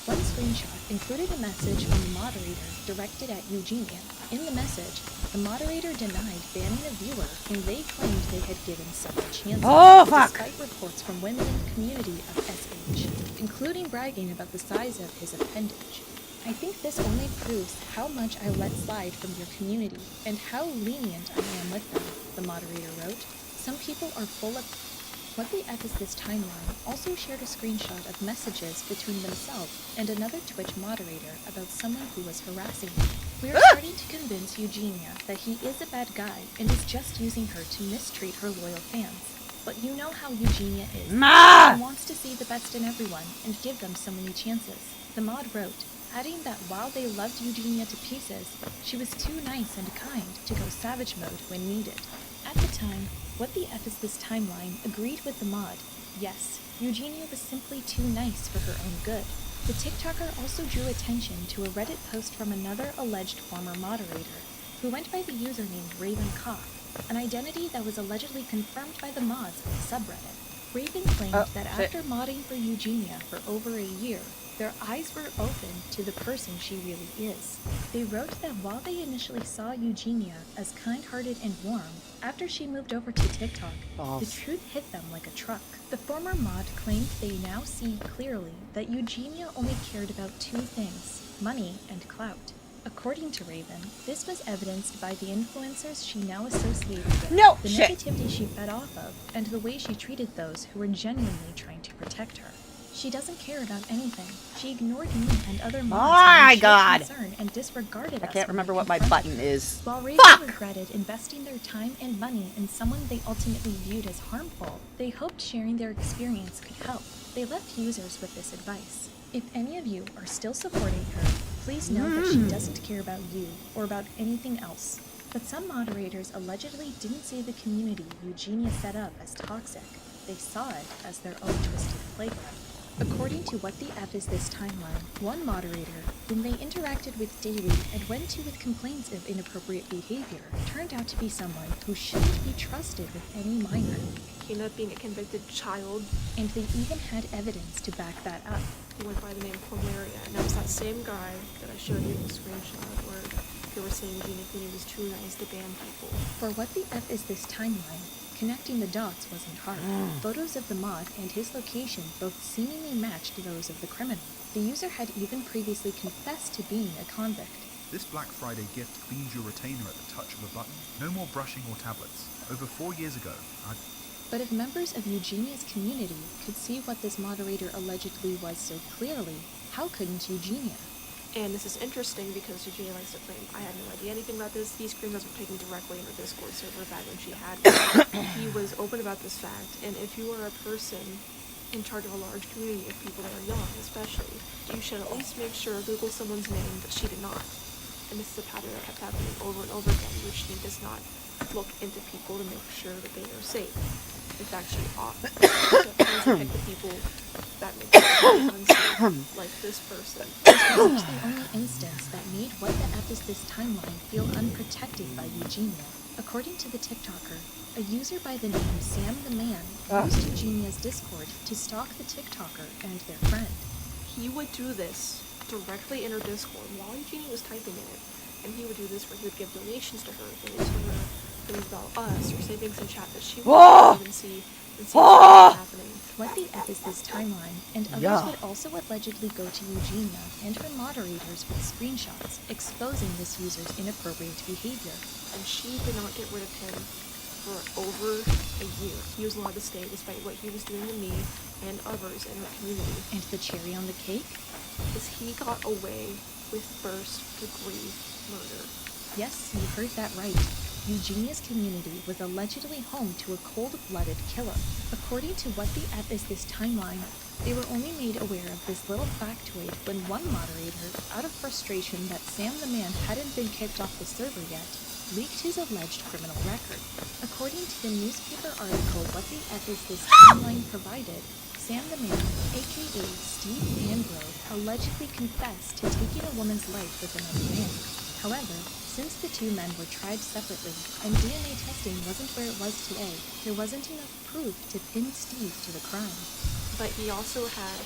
One screenshot included a message from the moderator directed at Eugenia. In the message, the moderator denied banning a viewer whom they claimed they had given several chances, despite reports from women in the community of SH, including bragging about the size of his appendage. I think this only proves how much I let slide from your community and how lenient I am with them, the moderator wrote. Some people are full of... What the F is this timeline also shared a screenshot of messages between themselves and another Twitch moderator about someone who was harassing him. We are starting to convince Eugenia that he is a bad guy and is just using her to mistreat her loyal fans. But you know how Eugenia is. She wants to see the best in everyone and give them so many chances. The mod wrote, adding that while they loved Eugenia to pieces, she was too nice and kind to go savage mode when needed. At the time, What the F is this timeline agreed with the mod. Yes, Eugenia was simply too nice for her own good. The TikToker also drew attention to a Reddit post from another alleged former moderator, who went by the username Raven Cough, an identity that was allegedly confirmed by the mods of the subreddit. Raven claimed that after modding for Eugenia for over a year, their eyes were open to the person she really is. They wrote that while they initially saw Eugenia as kind-hearted and warm, after she moved over to TikTok, the truth hit them like a truck. The former mod claimed they now see clearly that Eugenia only cared about two things, money and clout. According to Raven, this was evidenced by the influencers she now associated with, the negativity she fed off of, and the way she treated those who were genuinely trying to protect her. She doesn't care about anything. She ignored me and other mods concern and disregarded us. I can't remember what my button is. While Raven regretted investing their time and money in someone they ultimately viewed as harmful, they hoped sharing their experience could help. They left users with this advice. If any of you are still supporting her, please know that she doesn't care about you or about anything else. But some moderators allegedly didn't see the community Eugenia set up as toxic. They saw it as their own twisted playground. According to What the F is this timeline, one moderator, whom they interacted with daily and went to with complaints of inappropriate behavior, turned out to be someone who shouldn't be trusted with any minor. He ended up being a convicted child. And they even had evidence to back that up. He went by the name Cornelia, and that was that same guy that I showed you in the screenshot where they were saying Eugenia was too nice to ban people. For What the F is this timeline, connecting the dots wasn't hard. Photos of the mod and his location both seemingly matched those of the criminal. The user had even previously confessed to being a convict. This Black Friday gift cleans your retainer at the touch of a button. No more brushing or tablets. Over 4 years ago, But if members of Eugenia's community could see what this moderator allegedly was so clearly, how couldn't Eugenia? And this is interesting because Eugenia likes to claim, I had no idea anything about this. These screenshots were taken directly in her Discord server back when she had one. He was open about this fact, and if you are a person in charge of a large community of people that are young especially, you should at least make sure Google someone's name that she did not. And this is a pattern that kept happening over and over again, where she does not look into people to make sure that they are safe. In fact, she ought to pick the people that make her unsafe, like this person. This wasn't the only instance that made What the F is this timeline feel unprotected by Eugenia. According to the TikToker, a user by the name Sam the Man used Eugenia's Discord to stalk the TikToker and their friend. He would do this directly in her Discord while Eugenia was typing in it, and he would do this where he would give donations to her, things to her, things about us, or say things in chat that she would even see and see what's happening. What the F is this timeline? And others would also allegedly go to Eugenia and her moderators with screenshots exposing this user's inappropriate behavior. And she did not get rid of him for over a year. He was allowed to stay despite what he was doing to me and others in her community. And the cherry on the cake? Is he got away with first-degree murder. Yes, you heard that right. Eugenia's community was allegedly home to a cold-blooded killer. According to What the F is this timeline, they were only made aware of this little factoid when one moderator, out of frustration that Sam the Man hadn't been kicked off the server yet, leaked his alleged criminal record. According to the newspaper article What the F is this timeline provided, Sam the Man, aka Steve Pangrove, allegedly confessed to taking a woman's life with another man. However, since the two men were tried separately and DNA testing wasn't where it was today, there wasn't enough proof to pin Steve to the crime. But he also had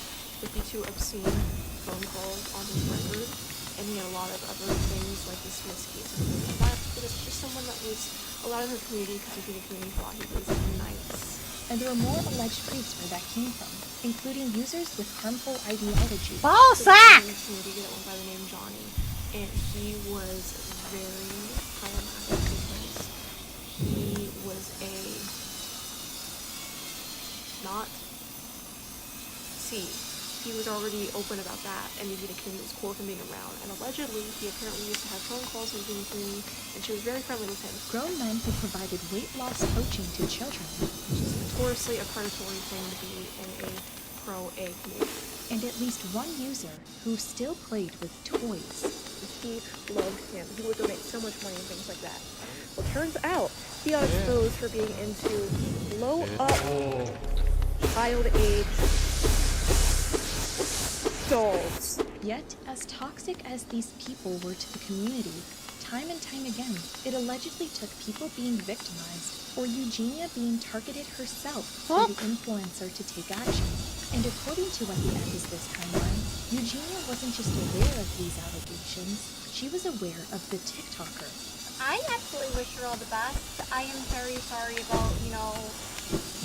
52 obscene phone calls on his record, and he had a lot of other things like dismissed cases and left, but it's just someone that was allowed in the community because the community thought he was nice. And there are more alleged proofs where that came from, including users with harmful ideology. Ball So sack! there was a community that went by the name Johnny, and he was very problematic because he was a not he was already open about that, and the community was cool with him being around. And allegedly, he apparently used to have phone calls with the community, and she was very friendly with him. Grown men who provided weight loss coaching to children. Which is notoriously a predatory thing to be in a pro-A community. And at least one user who still played with toys. He loved him. He would donate so much money and things like that. Well, turns out he got exposed for being into blow-up child-age dolls. Yet, as toxic as these people were to the community, time and time again, it allegedly took people being victimized or Eugenia being targeted herself for the influencer to take action. And according to What the F Is This timeline, Eugenia wasn't just aware of these allegations, she was aware of the TikToker. I absolutely wish her all the best. I am very sorry about,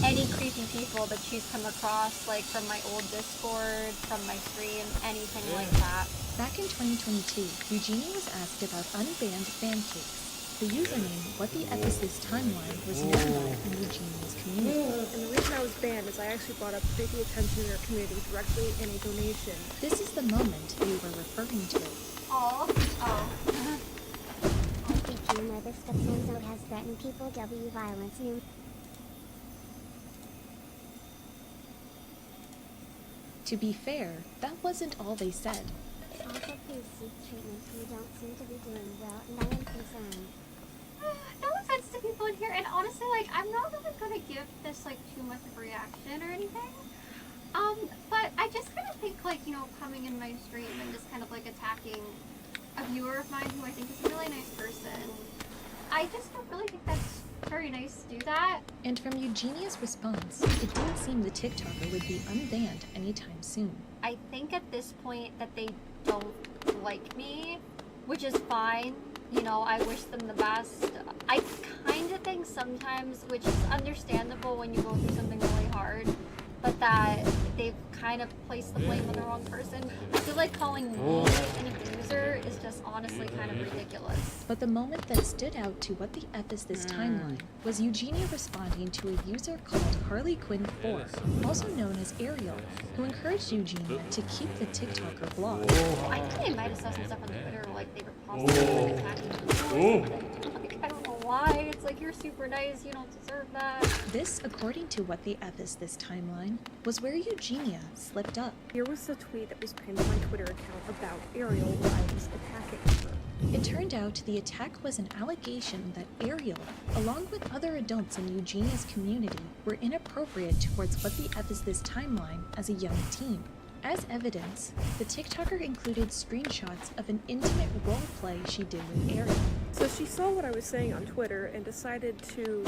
any creepy people that she's come across, like from my old Discord, from my stream, anything like that. Back in 2022, Eugenia was asked about unbanned fan cakes. The username What the F Is This timeline was known by in Eugenia's community. And the reason I was banned is I actually brought up creepy attention in our community directly in a donation. This is the moment we were referring to. Oh. Did you know this episode has threatened people violence new? To be fair, that wasn't all they said. Also, please seek treatment. You don't seem to be doing well, and I am concerned. No offense to people in here, and honestly, I'm not really gonna give this, too much of a reaction or anything. But I just kind of think, coming in my stream and just kind of, attacking a viewer of mine who I think is a really nice person, I just don't really think that's very nice to do that. And from Eugenia's response, it didn't seem the TikToker would be unbanned anytime soon. I think at this point that they don't like me, which is fine. I wish them the best. I kind of think sometimes, which is understandable when you go through something really hard, but that they've kind of placed the blame on the wrong person. I feel like calling me an abuser is just honestly kind of ridiculous. But the moment that stood out to What the F Is This timeline was Eugenia responding to a user called Harley Quinn 4, also known as Ariel, who encouraged Eugenia to keep the TikToker blocked. I think they might have saw some stuff on Twitter, they were possibly attacking me. I don't know why. It's you're super nice, you don't deserve that. This, according to What the F Is This timeline, was where Eugenia slipped up. Here was the tweet that was pinned to my Twitter account about Ariel while I was attacking her. It turned out the attack was an allegation that Ariel, along with other adults in Eugenia's community, were inappropriate towards What the F Is This timeline as a young teen. As evidence, the TikToker included screenshots of an intimate role play she did with Ariel. So she saw what I was saying on Twitter and decided to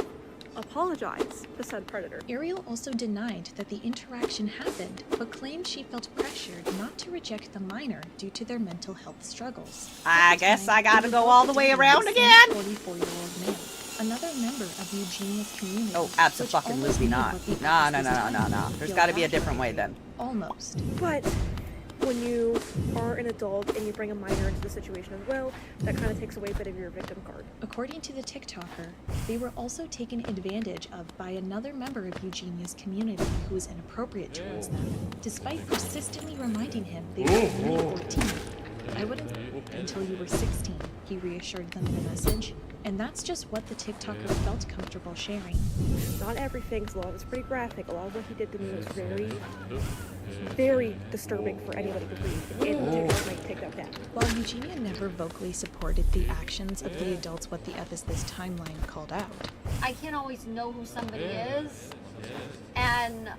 apologize to said predator. Ariel also denied that the interaction happened, but claimed she felt pressured not to reject the minor due to their mental health struggles. I guess I gotta go all the way around again. 44-year-old man, another member of Eugenia's community. Oh, absolutely not. No. There's gotta be a different way then. Almost. But when you are an adult and you bring a minor into the situation as well, that kind of takes away a bit of your victim card. According to the TikToker, they were also taken advantage of by another member of Eugenia's community who was inappropriate towards them, despite persistently reminding him they were only 14. I wouldn't until you were 16, he reassured them in a message. And that's just what the TikToker felt comfortable sharing. Not everything's love. It's pretty graphic. A lot of what he did to me was very, very disturbing for anybody to read. And TikTok might take that down. While Eugenia never vocally supported the actions of the adults What the F Is This timeline called out. I can't always know who somebody is. And,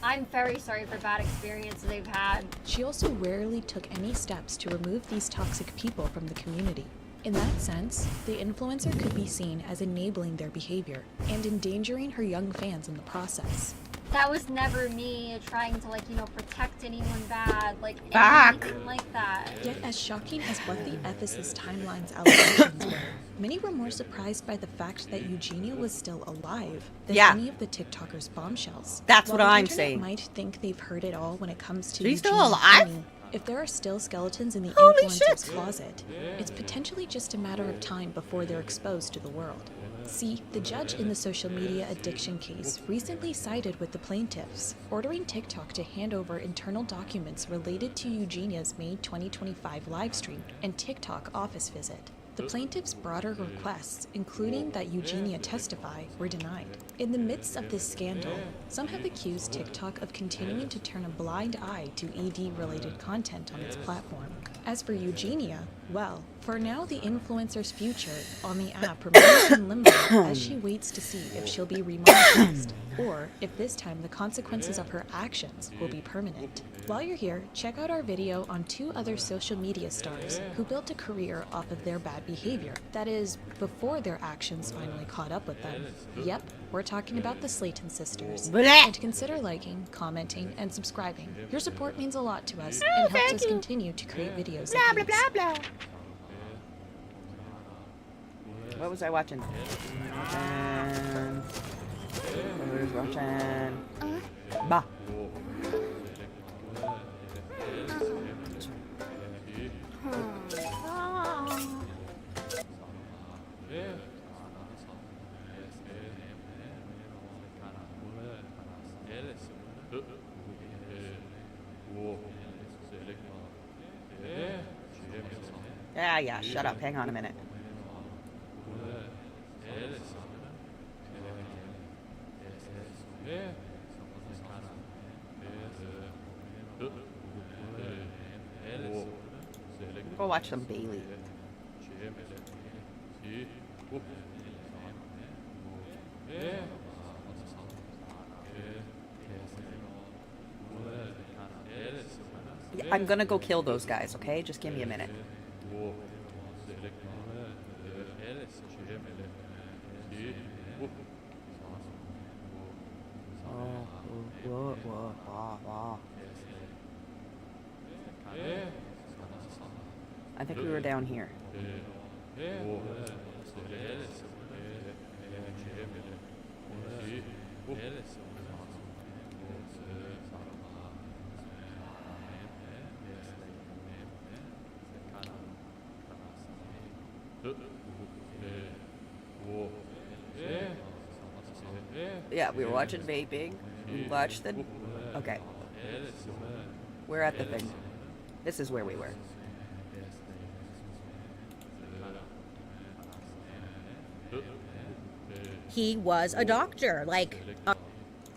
I'm very sorry for bad experiences they've had. She also rarely took any steps to remove these toxic people from the community. In that sense, the influencer could be seen as enabling their behavior and endangering her young fans in the process. That was never me trying to, like, you know, protect anyone bad, like, anything like that. Yet as shocking as what the Ephesus timeline's allegations were, many were more surprised by the fact that Eugenia was still alive than any of the TikTokers' bombshells. That's While what the I'm internet saying. might think they've heard it all when it comes to She's still Eugenia alive? Feeney, if there are still skeletons in the Holy influencer's shit. closet, it's potentially just a matter of time before they're exposed to the world. See, the judge in the social media addiction case recently sided with the plaintiffs, ordering TikTok to hand over internal documents related to Eugenia's May 2025 livestream and TikTok office visit. The plaintiffs' broader requests, including that Eugenia testify, were denied. In the midst of this scandal, some have accused TikTok of continuing to turn a blind eye to ED-related content on its platform. As for Eugenia, well, for now the influencer's future on the app remains in limbo as she waits to see if she'll be remonetized, or if this time the consequences of her actions will be permanent. While you're here, check out our video on 2 other social media stars who built a career off of their bad behavior. That is, before their actions finally caught up with them. Yep, we're talking about the Slayton sisters. Blech. And consider liking, commenting, and subscribing. Your support means a lot to us and helps us continue to create videos Blah, like blah, these. blah, blah. What was I watching? Bah. Yeah, shut up. Hang on a minute. Go watch some Bailey. I'm gonna go kill those guys, okay? Just give me a minute. I think we were down here. Yeah, we were watching vaping. We watched the... Okay. We're at the thing. This is where we were. He was a doctor, like...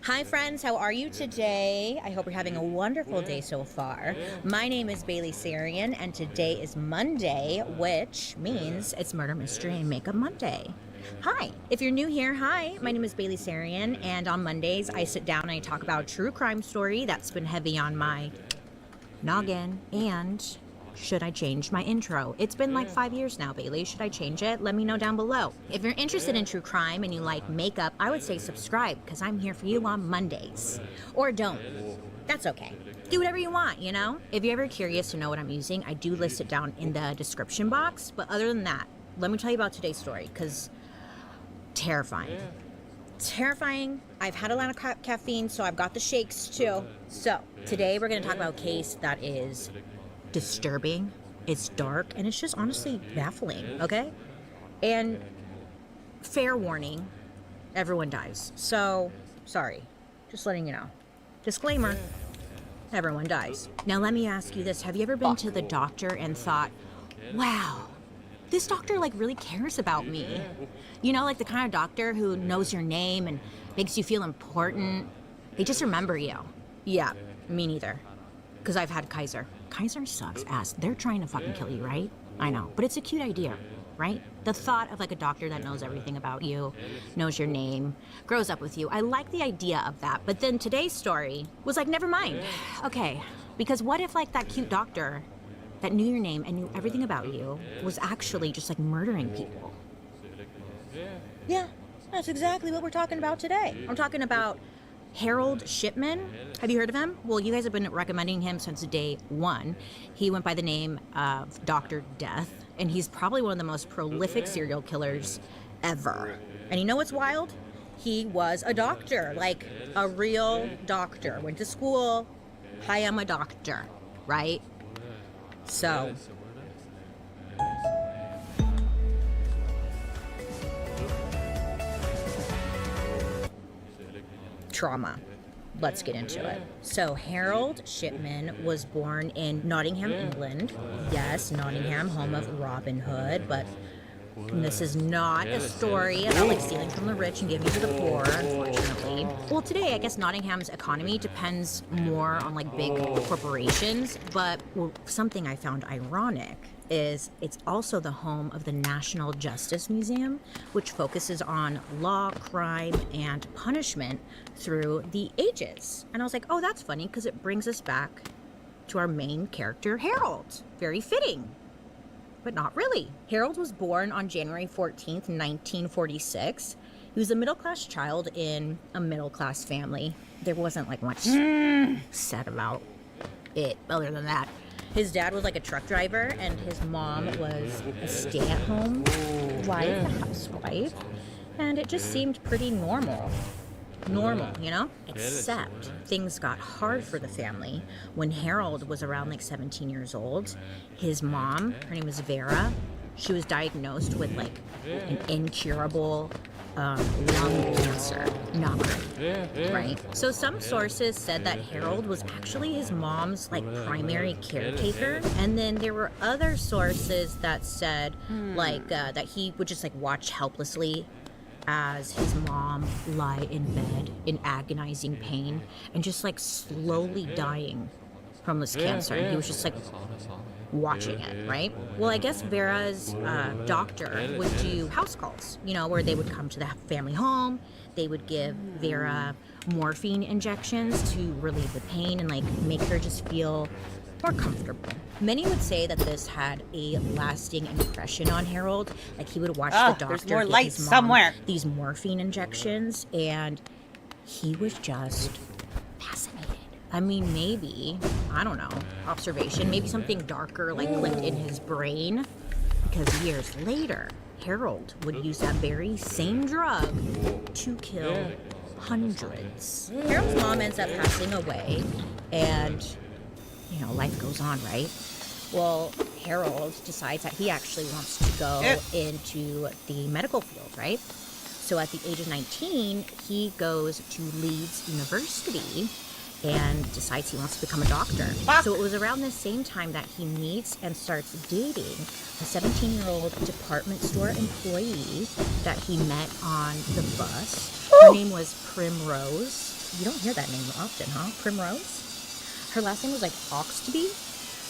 Hi friends, how are you today? I hope you're having a wonderful day so far. My name is Bailey Sarian, and today is Monday, which means it's Murder, Mystery, and Makeup Monday. Hi, if you're new here, hi, my name is Bailey Sarian, and on Mondays I sit down and I talk about a true crime story that's been heavy on my noggin. And should I change my intro? It's been like 5 years now, Bailey. Should I change it? Let me know down below. If you're interested in true crime and you like makeup, I would say subscribe, because I'm here for you on Mondays. Or don't. That's okay. Do whatever you want, you know? If you're ever curious to know what I'm using, I do list it down in the description box. But other than that, let me tell you about today's story, because terrifying. Terrifying. I've had a lot of caffeine, so I've got the shakes too. So today we're going to talk about a case that is disturbing, it's dark, and it's just honestly baffling, okay? And fair warning, everyone dies. So, sorry. Just letting you know. Disclaimer, everyone dies. Now let me ask you this. Have you ever been to the doctor and thought, wow, this doctor like really cares about me? You know, like the kind of doctor who knows your name and makes you feel important. They just remember you. Yeah, me neither. Because I've had Kaiser. Kaiser sucks ass. They're trying to fucking kill you, right? I know, but it's a cute idea, right? The thought of like a doctor that knows everything about you, knows your name, grows up with you. I like the idea of that. But then today's story was like, never mind. Okay, because what if like that cute doctor that knew your name and knew everything about you was actually just like murdering people? Yeah, that's exactly what we're talking about today. I'm talking about Harold Shipman, have you heard of him? Well, you guys have been recommending him since day one. He went by the name of Dr. Death, and he's probably one of the most prolific serial killers ever. And you know what's wild? He was a doctor, like a real doctor. Went to school. Hi, I'm a doctor, right? So... trauma. Let's get into it. So Harold Shipman was born in Nottingham, England. Yes, Nottingham, home of Robin Hood, but this is not a story about like stealing from the rich and giving to the poor, unfortunately. Well, today, I guess Nottingham's economy depends more on like big corporations, but something I found ironic is it's also the home of the National Justice Museum, which focuses on law, crime, and punishment through the ages. And I was like, oh, that's funny, because it brings us back to our main character, Harold. Very fitting. But not really. Harold was born on January 14th, 1946. He was a middle-class child in a middle-class family. There wasn't like much said about it other than that. His dad was like a truck driver, and his mom was a stay-at-home wife, a housewife. And it just seemed pretty normal. Normal, you know? Except things got hard for the family when Harold was around like 17 years old. His mom, her name was Vera, she was diagnosed with like an incurable lung cancer. Not great, right? So some sources said that Harold was actually his mom's like primary caretaker, and then there were other sources that said like that he would just like watch helplessly as his mom lie in bed in agonizing pain and just like slowly dying from this cancer. And he was just like watching it, right? Well, I guess Vera's doctor would do house calls, you know, where they would come to the family home. They would give Vera morphine injections to relieve the pain and like make her just feel more comfortable. Many would say that this had a lasting impression on Harold. Like he would watch the doctor there's more give lights his mom somewhere. these morphine injections, and he was just fascinated. I mean, maybe, I don't know, observation, maybe something darker like clicked in his brain, because years later, Harold would use that very same drug to kill hundreds. Harold's mom ends up passing away, and, you know, life goes on, right? Well, Harold decides that he actually wants to go into the medical field, right? So at the age of 19, he goes to Leeds University and decides he wants to become a doctor. So it was around the same time that he meets and starts dating a 17-year-old department store employee that he met on the bus. Her name was Primrose. You don't hear that name often, huh? Primrose? Her last name was like Oxtoby.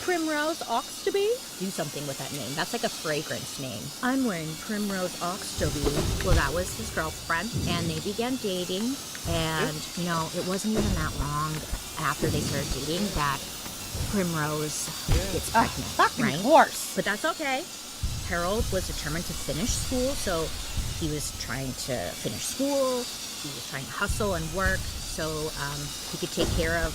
Primrose Oxtoby? Do something with that name. That's like a fragrance name. I'm wearing Primrose Oxtoby. Well, that was his girlfriend, and they began dating. And, you know, it wasn't even that long after they started dating that Primrose gets pregnant, right? Horse. But that's okay. Harold was determined to finish school, so he was trying to finish school. He was trying to hustle and work so he could take care of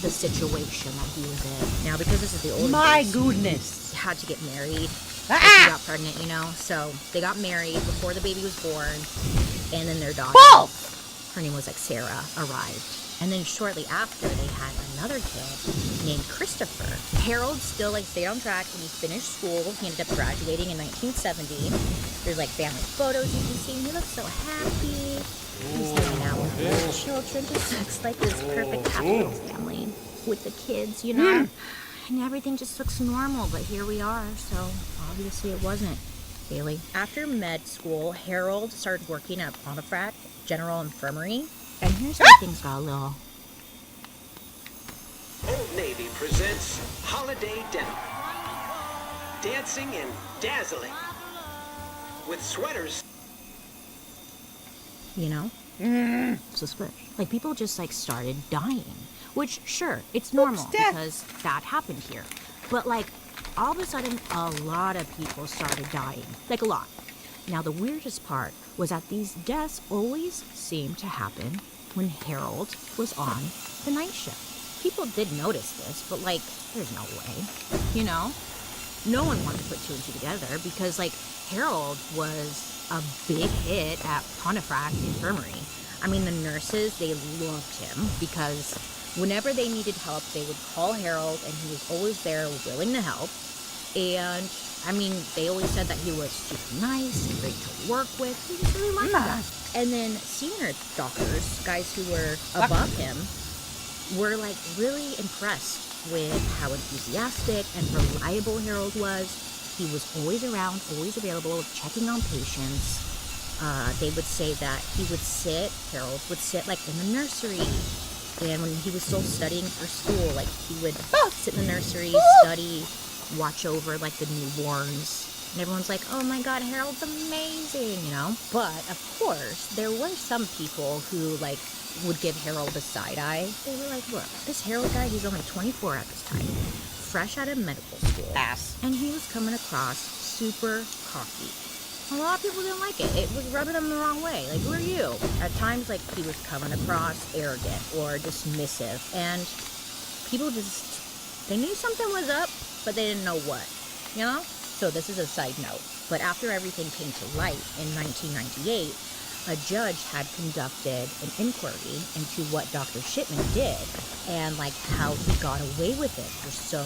the situation that he was in. Now, because this is the olden days, goodness. he had to get married. If he got pregnant, you know. So they got married before the baby was born, and then their daughter, her name was like Sarah, arrived. And then shortly after, they had another kid named Christopher. Harold still like stayed on track, and he finished school. He ended up graduating in 1970. There's like family photos you can see. He looks so happy. He's hanging out with his children. Just looks like this perfect happy little family with the kids, you know. And everything just looks normal, but here we are. So obviously it wasn't. Bailey. After med school, Harold started working at Pontefract General Infirmary. And here's where things got a little... Old Navy presents Holiday Denim. Dancing and dazzling. With sweaters. You know? Suspicious. Like, people just, like, started dying. Which, sure, it's normal because that happened here. But, like, all of a sudden, a lot of people started dying. Like, a lot. Now, the weirdest part was that these deaths always seemed to happen when Harold was on the night shift. People did notice this, but like, there's no way, you know? No one wanted to put two and two together because like Harold was a big hit at Pontefract Infirmary. I mean, the nurses, they loved him because whenever they needed help, they would call Harold and he was always there willing to help. And I mean, they always said that he was super nice and great to work with. He just really liked that. And then senior doctors, guys who were above him, were like really impressed with how enthusiastic and reliable Harold was. He was always around, always available, checking on patients. They would say that Harold would sit like in the nursery. And when he was still studying for school, like he would sit in the nursery, study, watch over like the newborns. And everyone's like, oh my God, Harold's amazing, you know? But of course, there were some people who like would give Harold a side eye. They were like, look, this Harold guy, he's only 24 at this time, fresh out of medical school. And he was coming across super cocky. A lot of people didn't like it. It was rubbing them the wrong way. Like, who are you? At times, like, he was coming across arrogant or dismissive. And people just, they knew something was up, but they didn't know what, you know? So this is a side note. But after everything came to light in 1998, a judge had conducted an inquiry into what Dr. Shipman did and, like, how he got away with it for so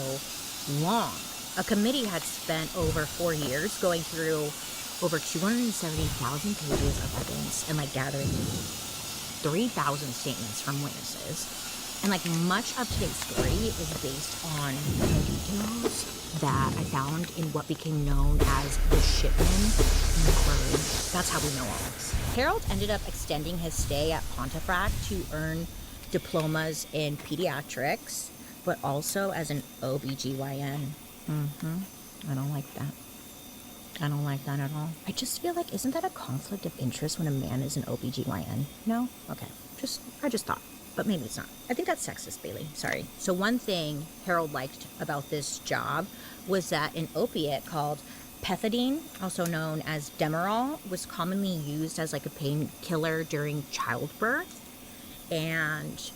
long. A committee had spent over 4 years going through over 270,000 pages of evidence and like gathering 3,000 statements from witnesses. And like much of today's story is based on details that I found in what became known as the Shipman Inquiry. That's how we know all this. Harold ended up extending his stay at Pontefract to earn diplomas in pediatrics, but also as an OBGYN. I don't like that. I don't like that at all. I just feel like, isn't that a conflict of interest when a man is an OBGYN? No? Okay. I just thought. But maybe it's not. I think that's sexist, Bailey. Sorry. So one thing Harold liked about this job was that an opiate called pethidine, also known as Demerol, was commonly used as like a painkiller during childbirth. And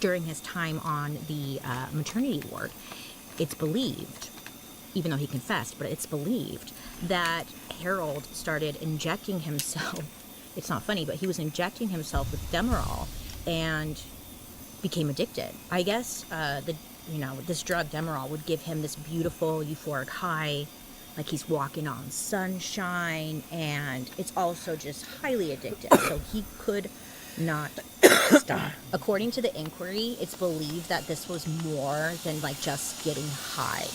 during his time on the maternity ward, it's believed, even though he confessed, but it's believed that Harold started injecting himself. It's not funny, but he was injecting himself with Demerol and became addicted. I guess this drug Demerol would give him this beautiful euphoric high, like he's walking on sunshine, and it's also just highly addictive. So he could not stop. According to the inquiry, it's believed that this was more than like just getting high.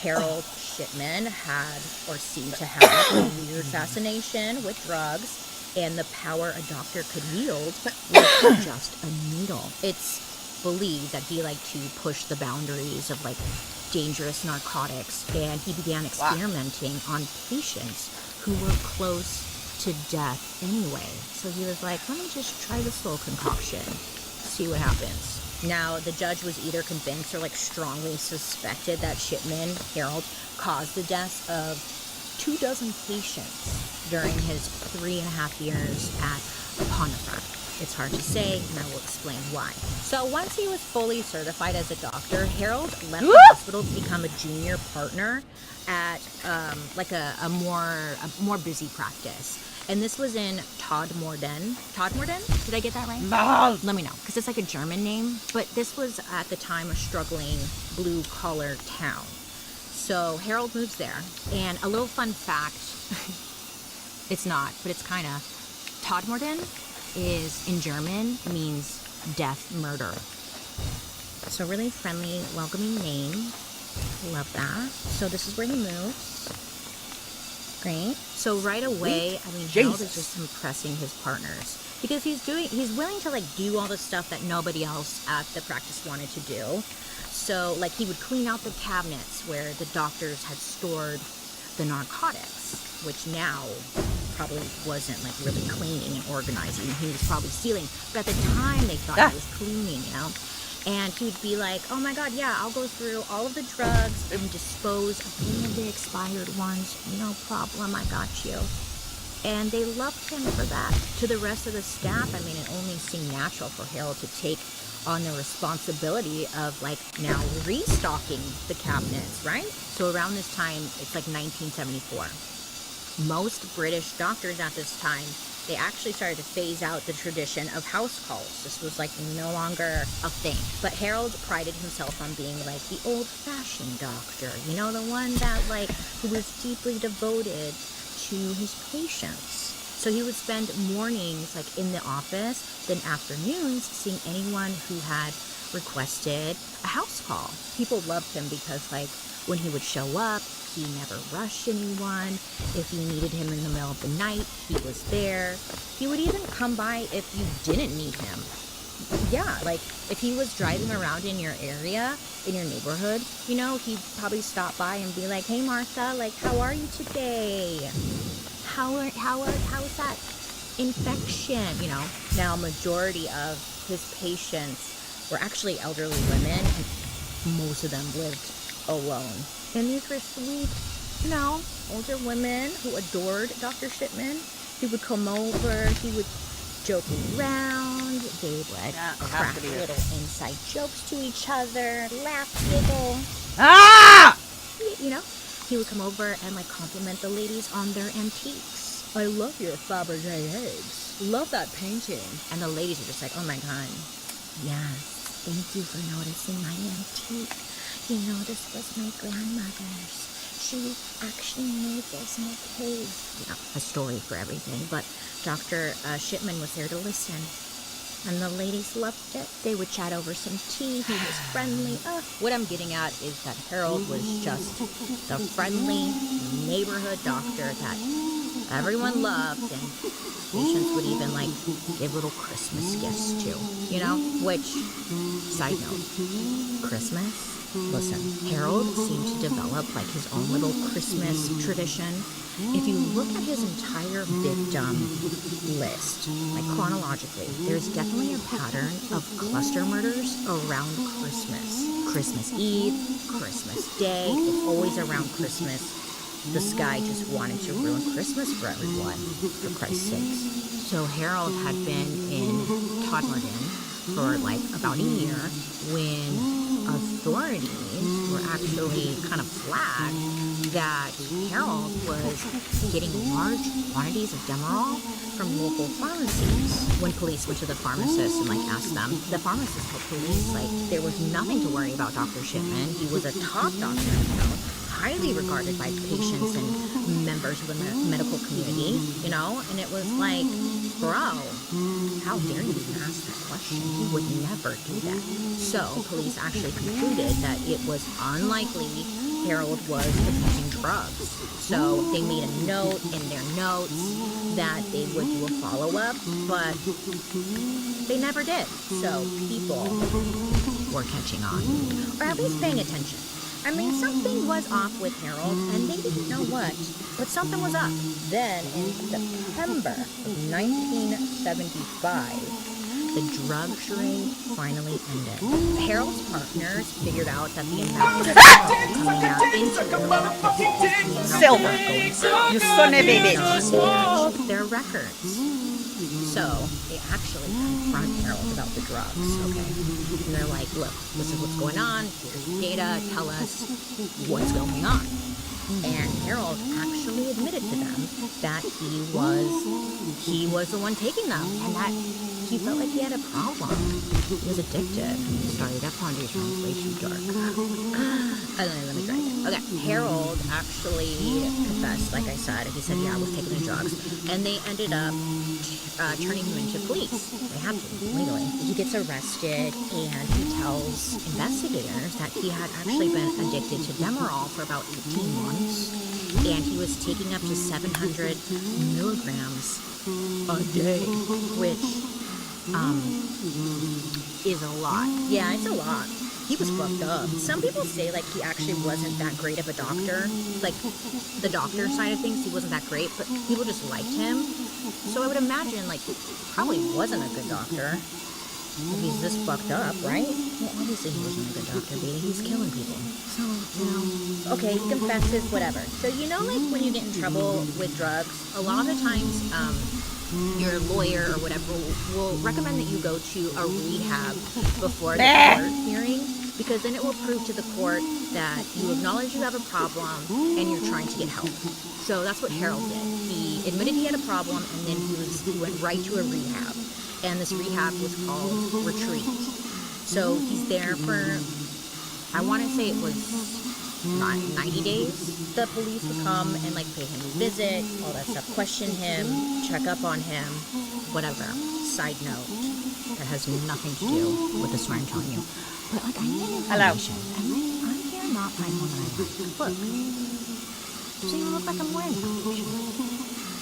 Harold Shipman had, or seemed to have, a weird fascination with drugs and the power a doctor could wield with just a needle. It's believed that he liked to push the boundaries of like dangerous narcotics, and he began experimenting on patients who were close to death anyway. So he was like, let me just try this little concoction, see what happens. Now, the judge was either convinced or like strongly suspected that Shipman, Harold, caused the deaths of 24 patients during his 3.5 years at Pontefract. It's hard to say, and I will explain why. So once he was fully certified as a doctor, Harold left the hospital to become a junior partner at a more busy practice. And this was in Todmorden. Todmorden? Did I get that right? No. Let me know, because it's like a German name. But this was at the time a struggling blue-collar town. So Harold moves there. And a little fun fact, it's not, but it's kind of, Todmorden is, in German, means death, murder. So really friendly, welcoming name. Love that. So this is where he moves. Great. So right away, I mean, Harold is just impressing his partners because he's willing to like do all the stuff that nobody else at the practice wanted to do. So like he would clean out the cabinets where the doctors had stored the narcotics, which now probably wasn't like really cleaning and organizing. He was probably stealing, but at the time they thought he was cleaning, you know. And he would be like, oh my God, yeah, I'll go through all of the drugs and dispose of any of the expired ones. No problem, I got you. And they loved him for that. To the rest of the staff, I mean, it only seemed natural for Harold to take on the responsibility of like now restocking the cabinets, right? So around this time, it's like 1974. Most British doctors at this time, they actually started to phase out the tradition of house calls. This was like no longer a thing. But Harold prided himself on being like the old-fashioned doctor, you know, the one that like who was deeply devoted to his patients. So he would spend mornings like in the office, then afternoons seeing anyone who had requested a house call. People loved him because like when he would show up, he never rushed anyone. If you needed him in the middle of the night, he was there. He would even come by if you didn't need him. Yeah, like if he was driving around in your area, in your neighborhood, you know, he'd probably stop by and be like, hey Martha, like how are you today? How's that infection? You know, now majority of his patients were actually elderly women, and most of them lived alone. And these were sweet, you know, older women who adored Dr. Shipman. He would come over, he would joke around, they would crack little inside jokes to each other, laugh, giggle. Ah! You know, he would come over and like compliment the ladies on their antiques. I love your Fabergé eggs. Love that painting. And the ladies are just like, oh my God, yes, thank you for noticing my antique. You know, this was my grandmother's. She actually made this in a cave. You know, a story for everything. But Dr. Shipman was there to listen. And the ladies loved it. They would chat over some tea. He was friendly. What I'm getting at is that Harold was just the friendly neighborhood doctor that everyone loved. And patients would even, like, give little Christmas gifts to. You know? Which, side note, Christmas? Listen, Harold seemed to develop like his own little Christmas tradition. If you look at his entire victim list, like chronologically, there's definitely a pattern of cluster murders around Christmas. Christmas Eve, Christmas Day, it's always around Christmas. This guy just wanted to ruin Christmas for everyone, for Christ's sakes. So Harold had been in toddlerdom for like about a year when authorities were actually kind of flagged that Harold was getting large quantities of Demerol from local pharmacies. When police went to the pharmacist and like asked them, the pharmacist told police like there was nothing to worry about Dr. Shipman. He was a top doctor, you know, highly regarded by patients and members of the medical community, you know, and it was like, bro, how dare you even ask that question? He would never do that. So police actually concluded that it was unlikely Harold was abusing drugs. So they made a note in their notes that they would do a follow-up, but they never did. So people were catching on, or at least paying attention. I mean, something was off with Harold, and they didn't know what, but something was up. Then, in September of 1975, the drug charade finally ended. Harold's partners figured out that the amount of alcohol coming out into Silver. You son of a bitch. Their records. So they actually confront Harold about the drugs, okay? And they're like, look, this is what's going on. Here's the data. Tell us what's going on. And Harold actually admitted to them that he was the one taking them, and that he felt like he had a problem. He was addicted. Sorry, that Pondy sounds way too dark. Let me try again. Okay, Harold actually confessed, like I said. He said, yeah, I was taking the drugs. And they ended up turning him into police. They have to, legally. He gets arrested, and he tells investigators that he had actually been addicted to Demerol for about 18 months, and he was taking up to 700 milligrams a day, which is a lot. Yeah, it's a lot. He was fucked up. Some people say, like, he actually wasn't that great of a doctor. Like, the doctor side of things, he wasn't that great, but people just liked him. So I would imagine, like, he probably wasn't a good doctor. If he's this fucked up, right? Well, obviously he wasn't a good doctor, Bailey. He's killing people. So, you know, okay, he confesses, whatever. So, you know, like when you get in trouble with drugs, a lot of the times, your lawyer or whatever will recommend that you go to a rehab before the court hearing, because then it will prove to the court that you acknowledge you have a problem and you're trying to get help. So that's what Harold did. He admitted he had a problem, and then he went right to a rehab. And this rehab was called Retreat. So he's there for, I want to say it was 90 days. The police would come and like pay him a visit, all that stuff, question him, check up on him, whatever. Side note, that has nothing to do with the story I'm telling you. But like, I need information. And like, I'm here not finding one that I like. Look. So you look like I'm wearing foundation.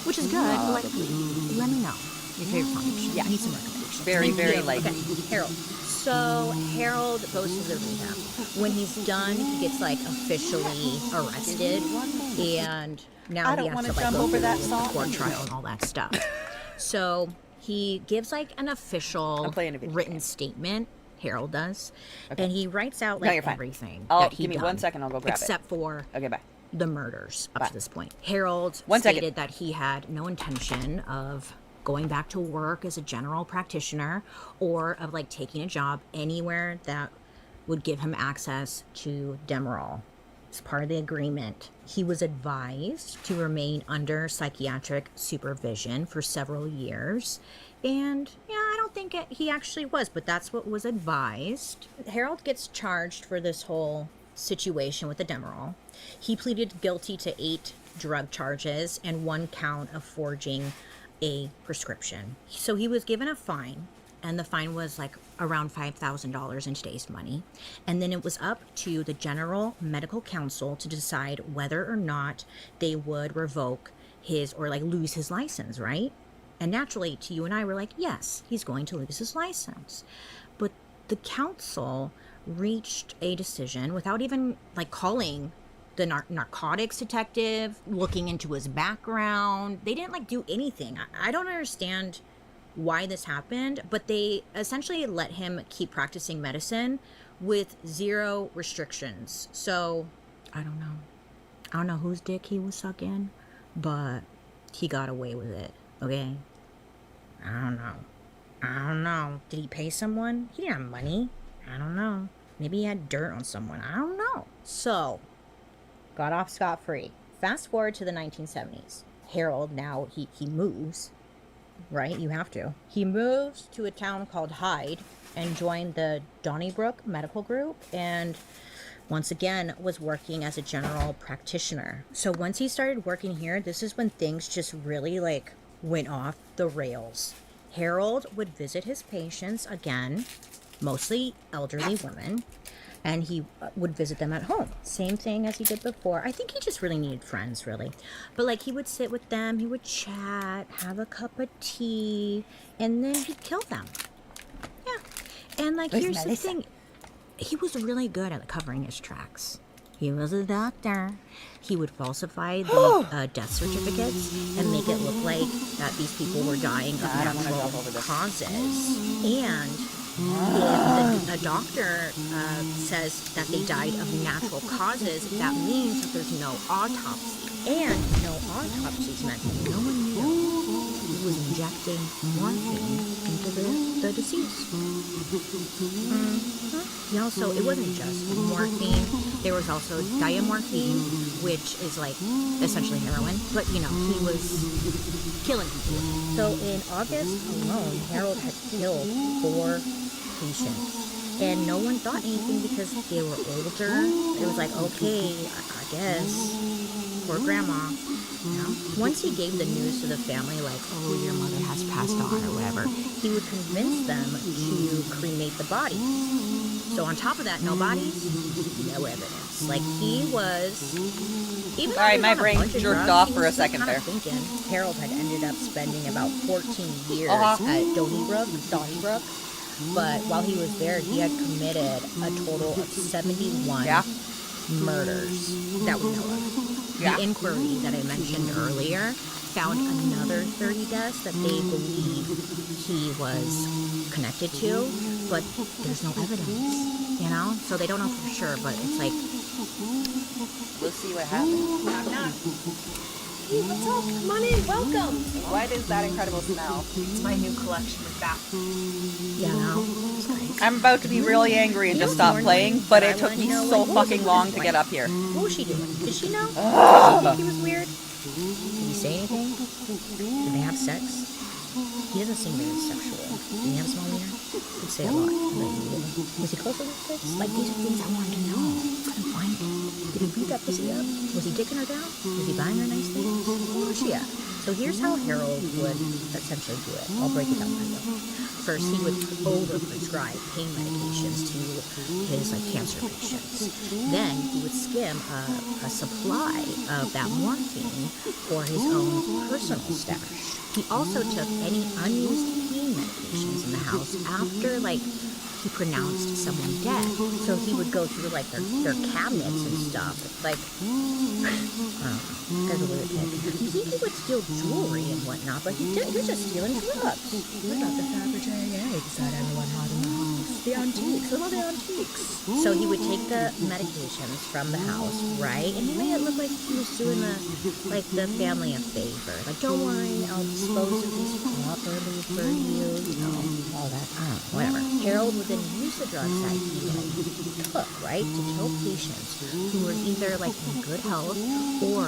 Which is good, but like, let me know your favorite foundation. Yeah, I need some recommendations. Very like... Okay, Harold. So Harold goes to the rehab. When he's done, he gets like officially arrested, and now he has to like go through the court trial and all that stuff. So he gives like an official written statement. Harold does, and he writes out like everything that he give me done, 1 second. I'll go grab except for the murders up to this point. Harold stated that he had no intention of going back to work as a general practitioner or of like taking a job anywhere that would give him access to Demerol. As part of the agreement, he was advised to remain under psychiatric supervision for several years. And yeah, I don't think he actually was, but that's what was advised. Harold gets charged for this whole situation with the Demerol. He pleaded guilty to 8 drug charges and 1 count of forging a prescription. So he was given a fine, and the fine was like around $5,000 in today's money. And then it was up to the General Medical Council to decide whether or not they would revoke his or like lose his license, right? And naturally, to you and I, were like, yes, he's going to lose his license. But the council reached a decision without even like calling the narcotics detective, looking into his background. They didn't like do anything. I don't understand why this happened, but they essentially let him keep practicing medicine with 0 restrictions. So I don't know whose dick he was sucking, but he got away with it. Okay, I don't know. Did he pay someone? He didn't have money. I don't know. Maybe he had dirt on someone. I don't know. So got off scot-free. Fast forward to the 1970s. Harold, now he moves, right? You have to. He moves to a town called Hyde and joined the Donnybrook Medical Group, and once again was working as a general practitioner. So once he started working here, this is when things just really like went off the rails. Harold would visit his patients again, mostly elderly women, and he would visit them at home. Same thing as he did before. I think he just really needed friends, really. But like, he would sit with them, he would chat, have a cup of tea, and then he'd kill them. Yeah. And like, here's the thing. He was really good at covering his tracks. He was a doctor. He would falsify the death certificates and make it look like that these people were dying of natural causes. And if a doctor says that they died of natural causes, that means that there's no autopsy. And no autopsies meant that no one knew he was injecting morphine into the deceased. He also, it wasn't just morphine, there was also diamorphine, which is like essentially heroin, but you know, he was killing people. So in August alone, Harold had killed 4 patients, and no one thought anything because they were older. It was like, okay, I guess, poor grandma. You know? Once he gave the news to the family, like, oh, your mother has passed on or whatever, he would convince them to cremate the body. So on top of that, no bodies, no evidence. Like, he was... Even Sorry, my brain jerked off for a second there. Thinking Harold had ended up spending about 14 years at Donnybrook. But while he was there, he had committed a total of 71 murders that we know of. The inquiry that I mentioned earlier found another 30 deaths that they believe he was connected to, but there's no evidence. You know? So they don't know for sure, but it's like... We'll see what happens. Knock, knock. Hey, what's up? Come on in. Welcome. What is that incredible smell? It's my new collection of bath. Yeah, no. I'm about to be really angry and just stop playing, but it took me so fucking long to get up here. What was she doing? Did she know? Ugh. Did he think he was weird? Did he say anything? Did they have sex? He doesn't seem very sexual. Did he have a small wiener? He'd say a lot. Was he close with his kids? Like, these are things I wanted to know. Couldn't find it. Did he beat that pussy up? Was he dicking her down? Was he buying her nice things? Where was she at? So here's how Harold would essentially do it. I'll break it down for you. First, he would over-prescribe pain medications to his cancer patients. Then he would skim a supply of that morphine for his own personal stash. He also took any unused pain medications in the house after, he pronounced someone dead. So he would go through, their cabinets and stuff. I don't know. As a weird kid. You think he would steal jewelry and whatnot, but he was just stealing drugs. What about the Fabergé eggs that everyone had in the house? The antiques. What about the antiques? So he would take the medications from the house, right? And he made it look like he was doing the family a favor. Don't worry, I'll dispose of these properly for you. All that. I don't know, whatever. Harold would then use the drugs that he took, right, to kill patients who were either in good health or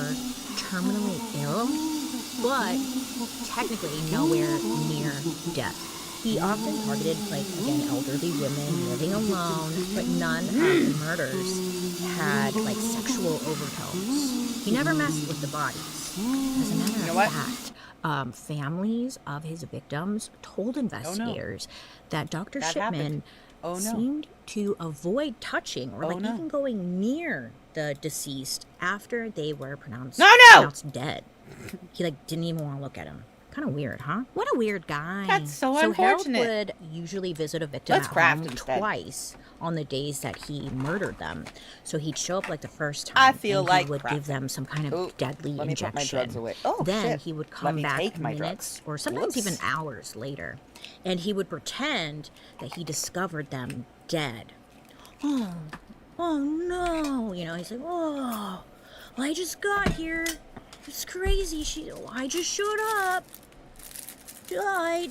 terminally ill, but technically nowhere near death. He often targeted, again, elderly women living alone, but none of the murders had, sexual overtones. He never messed with the bodies. As a matter of fact, families of his victims told investigators that Dr. Shipman seemed to avoid touching or even going near the deceased after they were pronounced dead. He didn't even want to look at him. Kind of weird, huh? What a weird guy. That's so unfortunate. unfortunate. Harold would usually visit a victim at home twice on the days that he murdered them. So he'd show up the first time. I feel and like he would give them some kind of deadly let me injection. put my drugs away. Oh, then shit. he would Let come me back take my minutes drugs. or sometimes Whoops. even hours later, and he would pretend that he discovered them dead. Oh no! He's like, oh, I just got here. It's crazy. I just showed up. I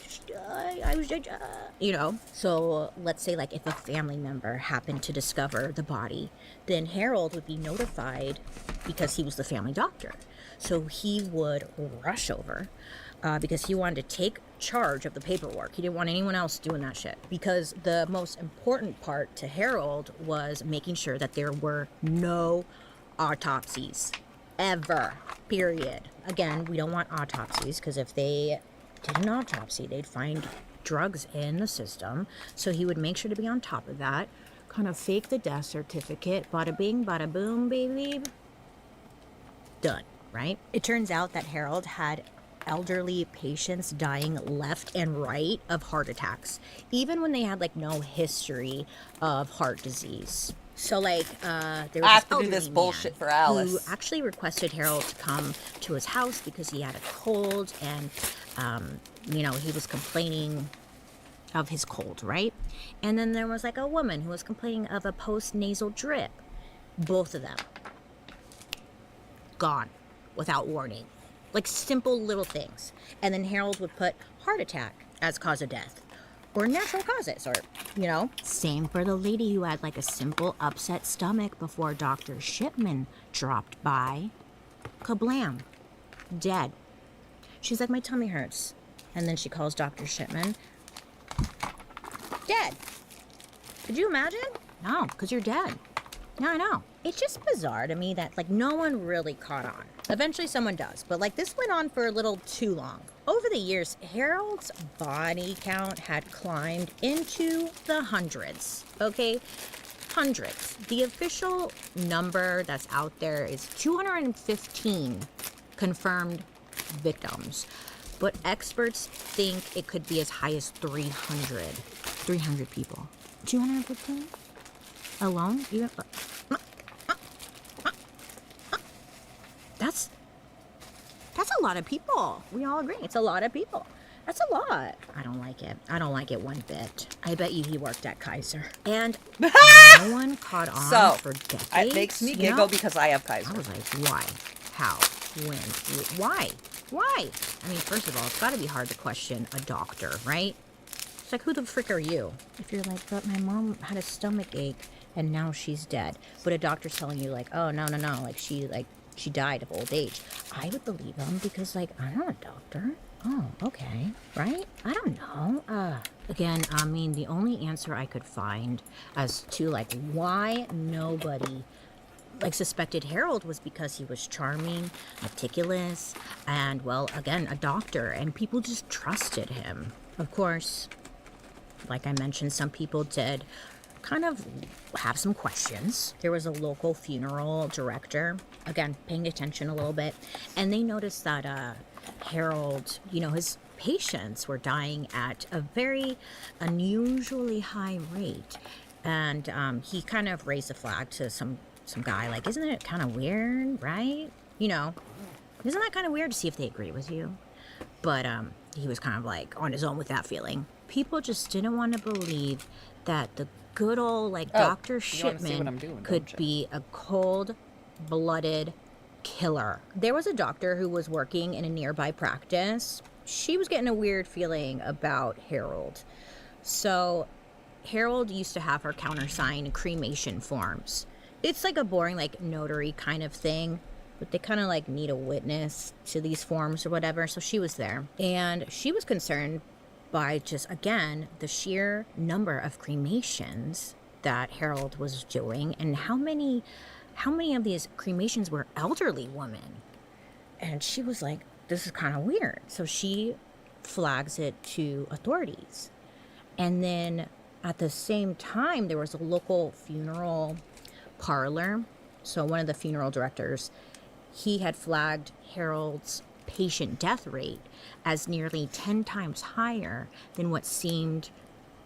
was So let's say if a family member happened to discover the body, then Harold would be notified because he was the family doctor. So he would rush over because he wanted to take charge of the paperwork. He didn't want anyone else doing that shit, because the most important part to Harold was making sure that there were no autopsies ever, period. Again, we don't want autopsies, because if they did an autopsy, they'd find drugs in the system. So he would make sure to be on top of that, kind of fake the death certificate, bada bing, bada boom, baby. Done, right? It turns out that Harold had elderly patients dying left and right of heart attacks, even when they had no history of heart disease. So there was I have to do this bullshit for Alice, who actually requested Harold to come to his house because he had a cold, and he was complaining of his cold, right? And then there was a woman who was complaining of a post-nasal drip. Both of them gone without warning. Simple little things. And then Harold would put heart attack as cause of death, or natural causes, or, Same for the lady who had a simple upset stomach before Dr. Shipman dropped by. Kablam. Dead. She's like, my tummy hurts. And then she calls Dr. Shipman. Dead. Could you imagine? No, because you're dead. Yeah, I know. It's just bizarre to me that, no one really caught on. Eventually someone does, but, this went on for a little too long. Over the years, Harold's body count had climbed into the hundreds, okay? Hundreds. The official number that's out there is 215 confirmed victims, but experts think it could be as high as 300. 300 people. 215? Alone? That's a lot of people. We all agree. It's a lot of people. That's a lot. I don't like it. I don't like it one bit. I bet you he worked at Kaiser. And no one caught on So, for decades. it makes me you giggle know? because I have Kaiser. I was like, why? How? When? Why? Why? I mean, first of all, it's got to be hard to question a doctor, right? It's like, who the frick are you? If you're like, but my mom had a stomach ache and now she's dead. But a doctor's telling you like, oh, no. Like, she died of old age. I would believe them because, like, I'm not a doctor. Oh, okay. Right? I don't know. Again, I mean, the only answer I could find as to, like, why nobody, like, suspected Harold was because he was charming, meticulous, and, well, again, a doctor, and people just trusted him. Of course, like I mentioned, some people did kind of have some questions. There was a local funeral director, again, paying attention a little bit, and they noticed that Harold, you know, his patients were dying at a very unusually high rate. And he kind of raised a flag to some guy, like, isn't it kind of weird, right? You know, isn't that kind of weird to see if they agree with you? But he was kind of like on his own with that feeling. People just didn't want to believe that the good old, like, Dr. Shipman could be a cold-blooded killer. There was a doctor who was working in a nearby practice. She was getting a weird feeling about Harold. So Harold used to have her countersign cremation forms. It's like a boring, like, notary kind of thing, but they kind of, like, need a witness to these forms or whatever. So she was there, and she was concerned by just, again, the sheer number of cremations that Harold was doing and how many of these cremations were elderly women. And she was like, this is kind of weird. So she flags it to authorities. And then at the same time, there was a local funeral parlor. So one of the funeral directors, he had flagged Harold's patient death rate as nearly 10 times higher than what seemed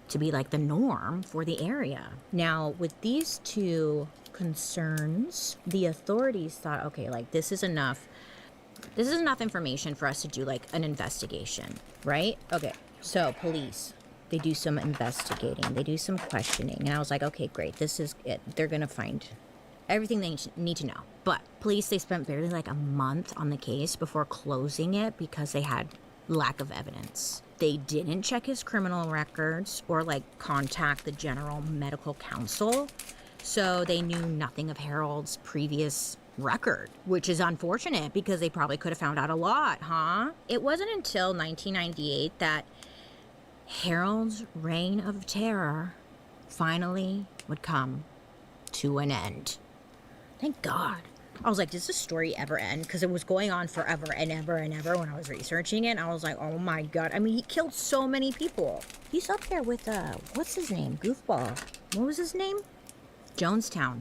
to be like the norm for the area. Now, with these two concerns, the authorities thought, okay, like, this is enough information for us to do, like, an investigation, right? Okay, so police, they do some investigating, they do some questioning, and I was like, okay, great, this is it. They're gonna find everything they need to know. But police, they spent barely like a month on the case before closing it because they had lack of evidence. They didn't check his criminal records or, like, contact the General Medical Council, so they knew nothing of Harold's previous record, which is unfortunate because they probably could have found out a lot, huh? It wasn't until 1998 that Harold's reign of terror finally would come to an end. Thank God. I was like, does this story ever end? Because it was going on forever and ever and ever when I was researching it. I was like, oh my God. I mean, he killed so many people. He's up there with, what's his name? Goofball. What was his name? Jonestown.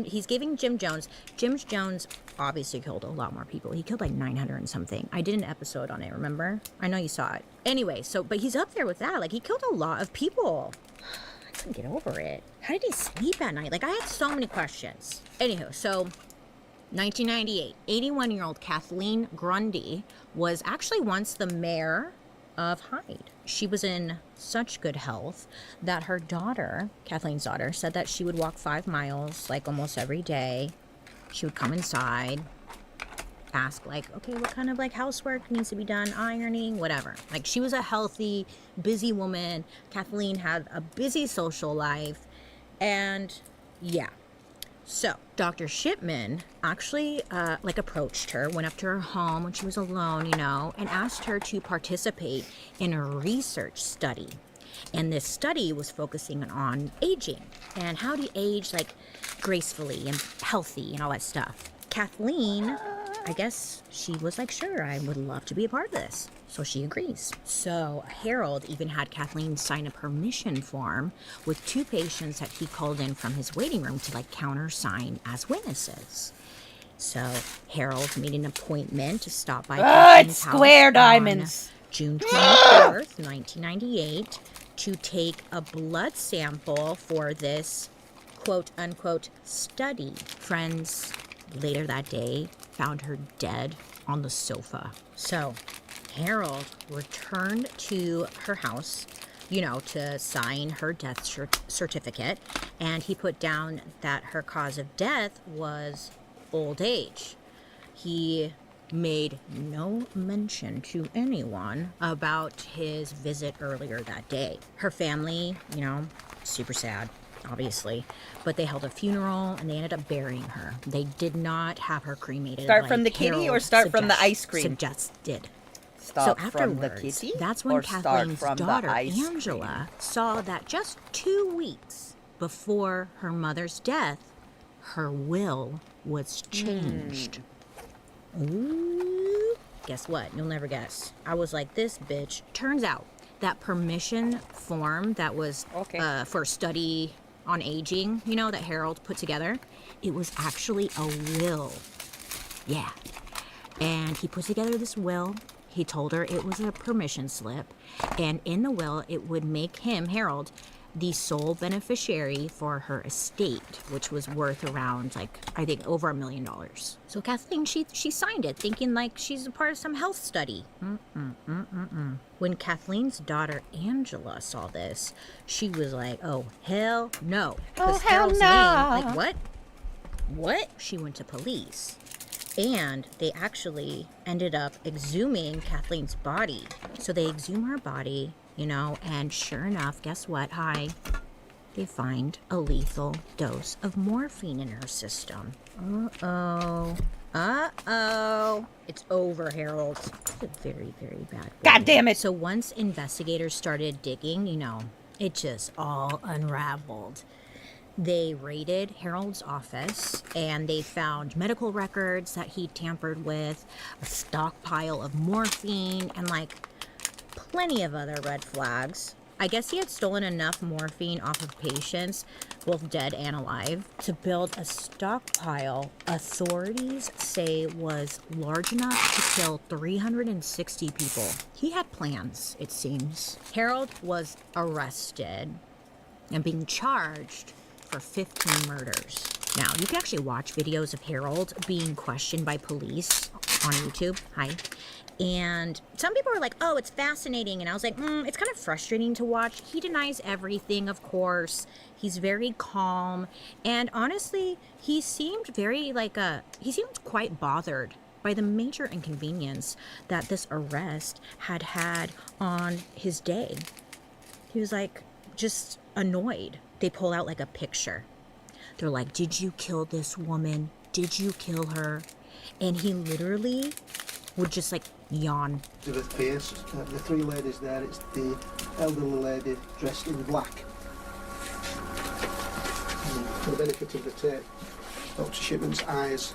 He's giving Jim Jones. Jim Jones obviously killed a lot more people. He killed like 900 and something. I did an episode on it, remember? I know you saw it. Anyway, but he's up there with that. Like, he killed a lot of people. I couldn't get over it. How did he sleep at night? Like, I had so many questions. Anywho, so 1998, 81-year-old Kathleen Grundy was actually once the mayor of Hyde. She was in such good health that her daughter, Kathleen's daughter, said that she would walk 5 miles like almost every day. She would come inside, ask like, okay, what kind of like housework needs to be done, ironing, whatever. Like, she was a healthy, busy woman. Kathleen had a busy social life, and yeah. So Dr. Shipman actually approached her, went up to her home when she was alone, you know, and asked her to participate in a research study. And this study was focusing on aging and how to age like gracefully and healthy and all that stuff. Kathleen, I guess she was like, sure, I would love to be a part of this. So she agrees. So Harold even had Kathleen sign a permission form with 2 patients that he called in from his waiting room to like countersign as witnesses. So Harold made an appointment to stop by Kathleen's square house diamonds. on June 24th, 1998, to take a blood sample for this quote-unquote study. Friends later that day found her dead on the sofa. So Harold returned to her house, you know, to sign her death certificate, and he put down that her cause of death was old age. He made no mention to anyone about his visit earlier that day. Her family, you know, super sad, obviously, but they held a funeral and they ended up burying her. They did not have her cremated. Start like from the kitty or Harold start from the ice cream? Suggested. Stop so from the afterwards, kitty that's when or start Kathleen's from the daughter, ice cream? Angela, saw that just 2 weeks before her mother's death, her will was changed. Ooh. Guess what? You'll never guess. I was like, this bitch. Turns out that permission form that was for study on aging, you know, that Harold put together, it was actually a will. Yeah. And he put together this will. He told her it was a permission slip. And in the will, it would make him, Harold, the sole beneficiary for her estate, which was worth around, like, I think over $1 million. So Kathleen, she signed it, thinking like she's a part of some health study. When Kathleen's daughter Angela saw this, she was like, "Oh hell no!" Oh, hell Harold's no. name, like what? What? She went to police. And they actually ended up exhuming Kathleen's body. So they exhume her body, you know, and sure enough, guess what? They find a lethal dose of morphine in her system. Uh-oh. Uh-oh. It's over, Harold. It's a very, very bad way. God damn it! So once investigators started digging, you know, it just all unraveled. They raided Harold's office and they found medical records that he tampered with, a stockpile of morphine, and like plenty of other red flags. I guess he had stolen enough morphine off of patients, both dead and alive, to build a stockpile authorities say was large enough to kill 360 people. He had plans, it seems. Harold was arrested and being charged for 15 murders. Now, you can actually watch videos of Harold being questioned by police on YouTube. Hi. And some people are like, oh, it's fascinating. And I was like, it's kind of frustrating to watch. He denies everything, of course. He's very calm. And honestly, he seemed he seemed quite bothered by the major inconvenience that this arrest had on his day. He was like, just annoyed. They pull out like a picture. They're like, did you kill this woman? Did you kill her? And he literally would just like yawn. To the face, the three ladies there, it's the elderly lady dressed in black. For the benefit of the tape, Dr. Shipman's eyes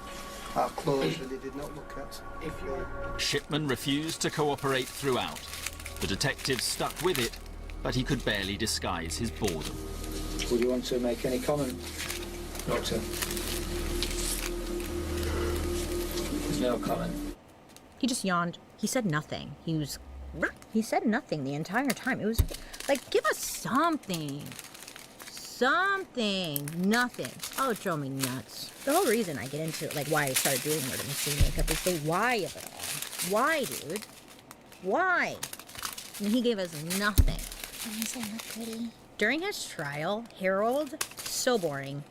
are closed and he did not look at. Shipman refused to cooperate throughout. The detective stuck with it, but he could barely disguise his boredom. Would you want to make any comment, Doctor? No comment. He just yawned. He said nothing. He said nothing the entire time. It was like, give us something. Something. Nothing. Oh, it drove me nuts. The whole reason I get into, like, why I started doing murder mystery makeup is the why of it all. Why, dude? Why? And he gave us nothing. During his trial, Harold, so boring,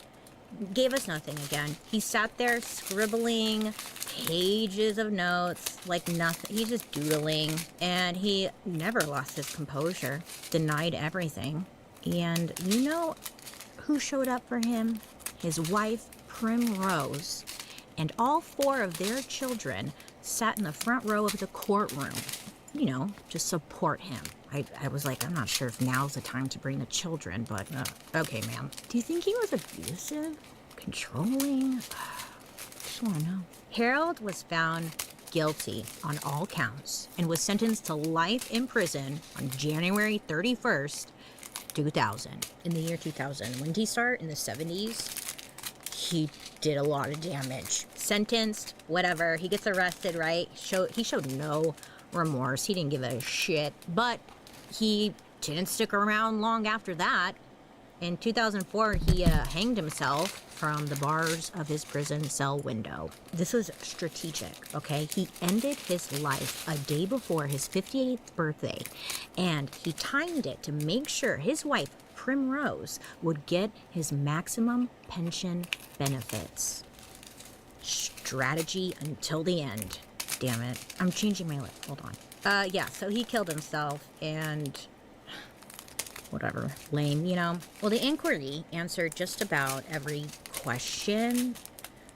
gave us nothing again. He sat there scribbling pages of notes, like nothing. He's just doodling, and he never lost his composure, denied everything. And you know who showed up for him? His wife, Primrose, and all 4 of their children sat in the front row of the courtroom, you know, to support him. I was like, I'm not sure if now's the time to bring the children, but okay, ma'am. Do you think he was abusive? Controlling? Just want to know. Harold was found guilty on all counts and was sentenced to life in prison on January 31st, 2000. In the year 2000. When did he start? In the 70s? He did a lot of damage. Sentenced, whatever. He gets arrested, right? He showed no remorse. He didn't give a shit. But he didn't stick around long after that. In 2004, he hanged himself from the bars of his prison cell window. This was strategic, okay? He ended his life a day before his 58th birthday, and he timed it to make sure his wife, Primrose, would get his maximum pension benefits. Strategy until the end. Damn it. I'm changing my lip. Hold on. Yeah, so he killed himself, and whatever, lame, you know. Well, the inquiry answered just about every question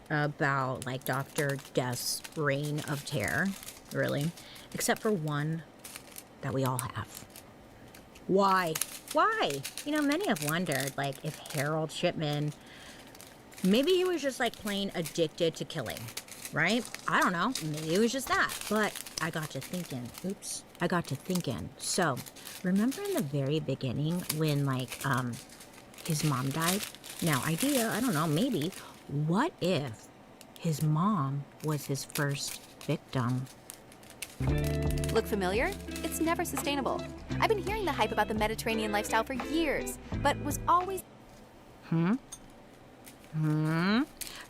about, like, Dr. Death's reign of terror, really, except for one that we all have. Why? Why? You know, many have wondered, like, if Harold Shipman, maybe he was just, like, plain addicted to killing, right? I don't know. Maybe it was just that. But I got to thinking. Oops. I got to thinking. So, remember in the very beginning when, like, his mom died? Now, idea, I don't know, maybe. What if his mom was his first victim? Look familiar? It's never sustainable. I've been hearing the hype about the Mediterranean lifestyle for years, but was always... I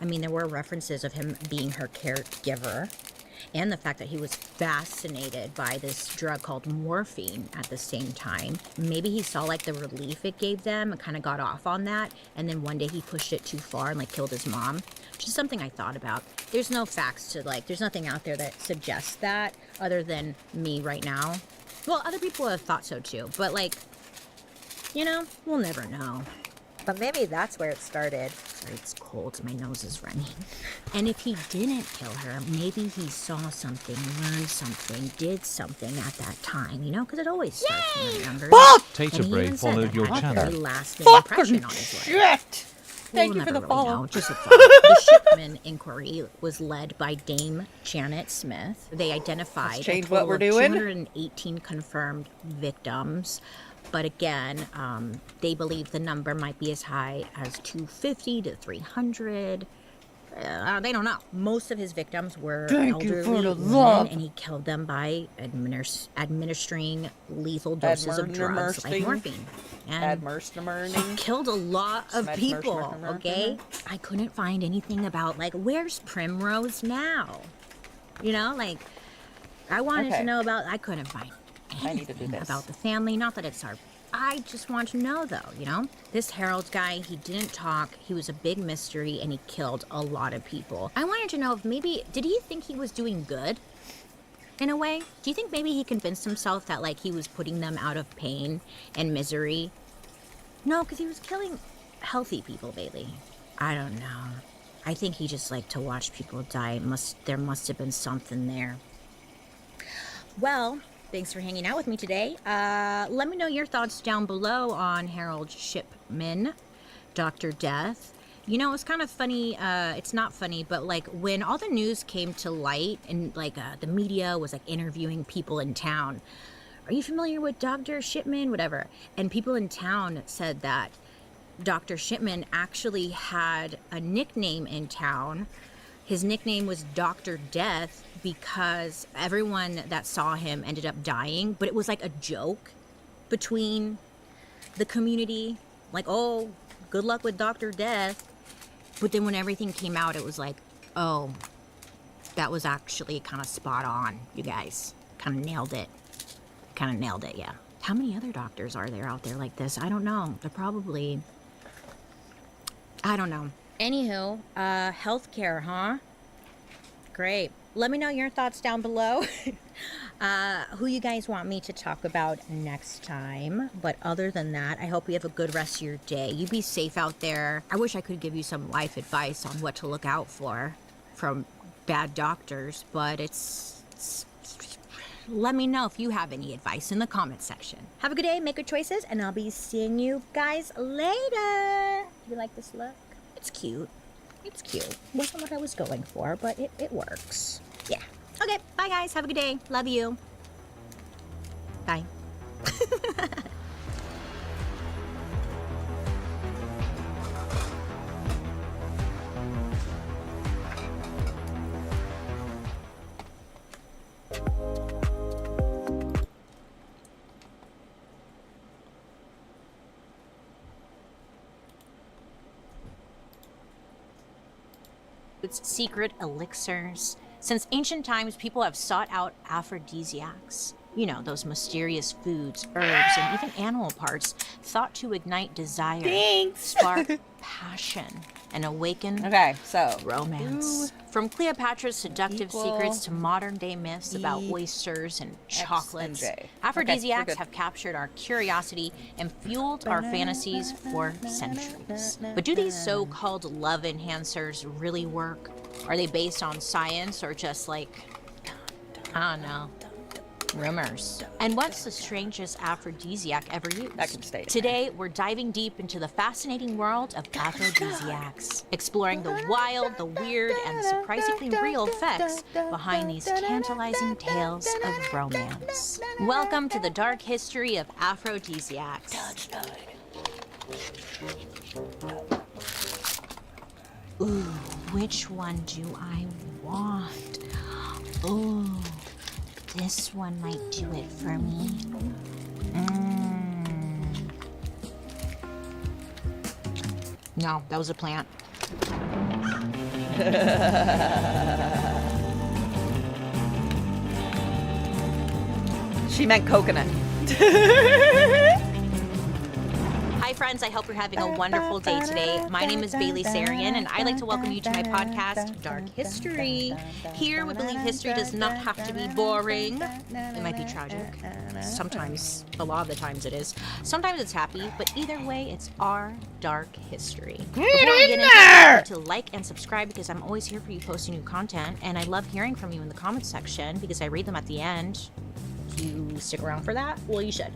mean, there were references of him being her caregiver, and the fact that he was fascinated by this drug called morphine at the same time. Maybe he saw, like, the relief it gave them and kind of got off on that, and then one day he pushed it too far and, like, killed his mom. Which is something I thought about. There's no facts to, like, there's nothing out there that suggests that other than me right now. Well, other people have thought so too, but, like, you know, we'll never know. But maybe that's where it started. Sorry, it's cold. My nose is running. And if he didn't kill her, maybe he saw something, learned something, did something at that time, you know? Because it always starts when you're younger. Tater Bray followed your channel. Very lasting impression on his life. Shit! Thank We'll you for the never really follow. know, just a thought. The Shipman inquiry was led by Dame Janet Smith. They identified Let's change a total what we're of doing. 218 confirmed victims. But again, they believe the number might be as high as 250 to 300. They don't know. Most of his victims were Thank you for elderly the women, love. and he killed them by administering lethal doses of drugs like morphine. And he killed a lot of people, okay? I couldn't find anything about, like, where's Primrose now? You know, like, I wanted to know about, I couldn't find anything about the family. Not that it's our, I just want to know, though, you know? This Harold guy, he didn't talk, he was a big mystery, and he killed a lot of people. I wanted to know if maybe, did he think he was doing good? In a way? Do you think maybe he convinced himself that, like, he was putting them out of pain and misery? No, because he was killing healthy people, Bailey. I don't know. I think he just liked to watch people die. There must have been something there. Well, thanks for hanging out with me today. Let me know your thoughts down below on Harold Shipman, Dr. Death. You know, it's kind of funny. It's not funny, but, like, when all the news came to light and, like, the media was, like, interviewing people in town, are you familiar with Dr. Shipman? Whatever. And people in town said that Dr. Shipman actually had a nickname in town. His nickname was Dr. Death because everyone that saw him ended up dying, but it was like a joke between the community. Like, oh, good luck with Dr. Death. But then when everything came out, it was like, oh, that was actually kind of spot on, you guys. Kind of nailed it. Kind of nailed it, yeah. How many other doctors are there out there like this? I don't know. They're probably... I don't know. Anywho, healthcare, huh? Great. Let me know your thoughts down below. Who you guys want me to talk about next time. But other than that, I hope you have a good rest of your day. You be safe out there. I wish I could give you some life advice on what to look out for from bad doctors, but it's let me know if you have any advice in the comment section. Have a good day, make good choices, and I'll be seeing you guys later. You like this look? It's cute. It's cute. Wasn't what I was going for, but it works. Yeah. Okay, bye guys. Have a good day. Love you. Bye. It's secret elixirs. Since ancient times, people have sought out aphrodisiacs. You know, those mysterious foods, herbs, and even animal parts thought to ignite desire, spark passion, and awaken romance. From Cleopatra's seductive secrets to modern-day myths about oysters and chocolates, aphrodisiacs have captured our curiosity and fueled our fantasies for centuries. But do these so-called love enhancers really work? Are they based on science or just like, I don't know, rumors? And what's the strangest aphrodisiac ever used? That can stay in Today, we're diving deep into the fascinating world of aphrodisiacs, exploring the wild, the weird, and surprisingly real effects behind these tantalizing tales of romance. Welcome to the dark history of aphrodisiacs. Ooh, which one do I want? Ooh. This one might do it for me. No, that was a plant. She meant coconut. Hi friends, I hope you're having a wonderful day today. My name is Bailey Sarian, and I'd like to welcome you to my podcast, Dark History. Here we believe history does not have to be boring. It might be tragic. Sometimes, a lot of the times it is. Sometimes it's happy, but either way, it's our dark history. Before I get into it, remember to like and subscribe because I'm always here for you posting new content, and I love hearing from you in the comments section because I read them at the end. Do you stick around for that? Well, you should.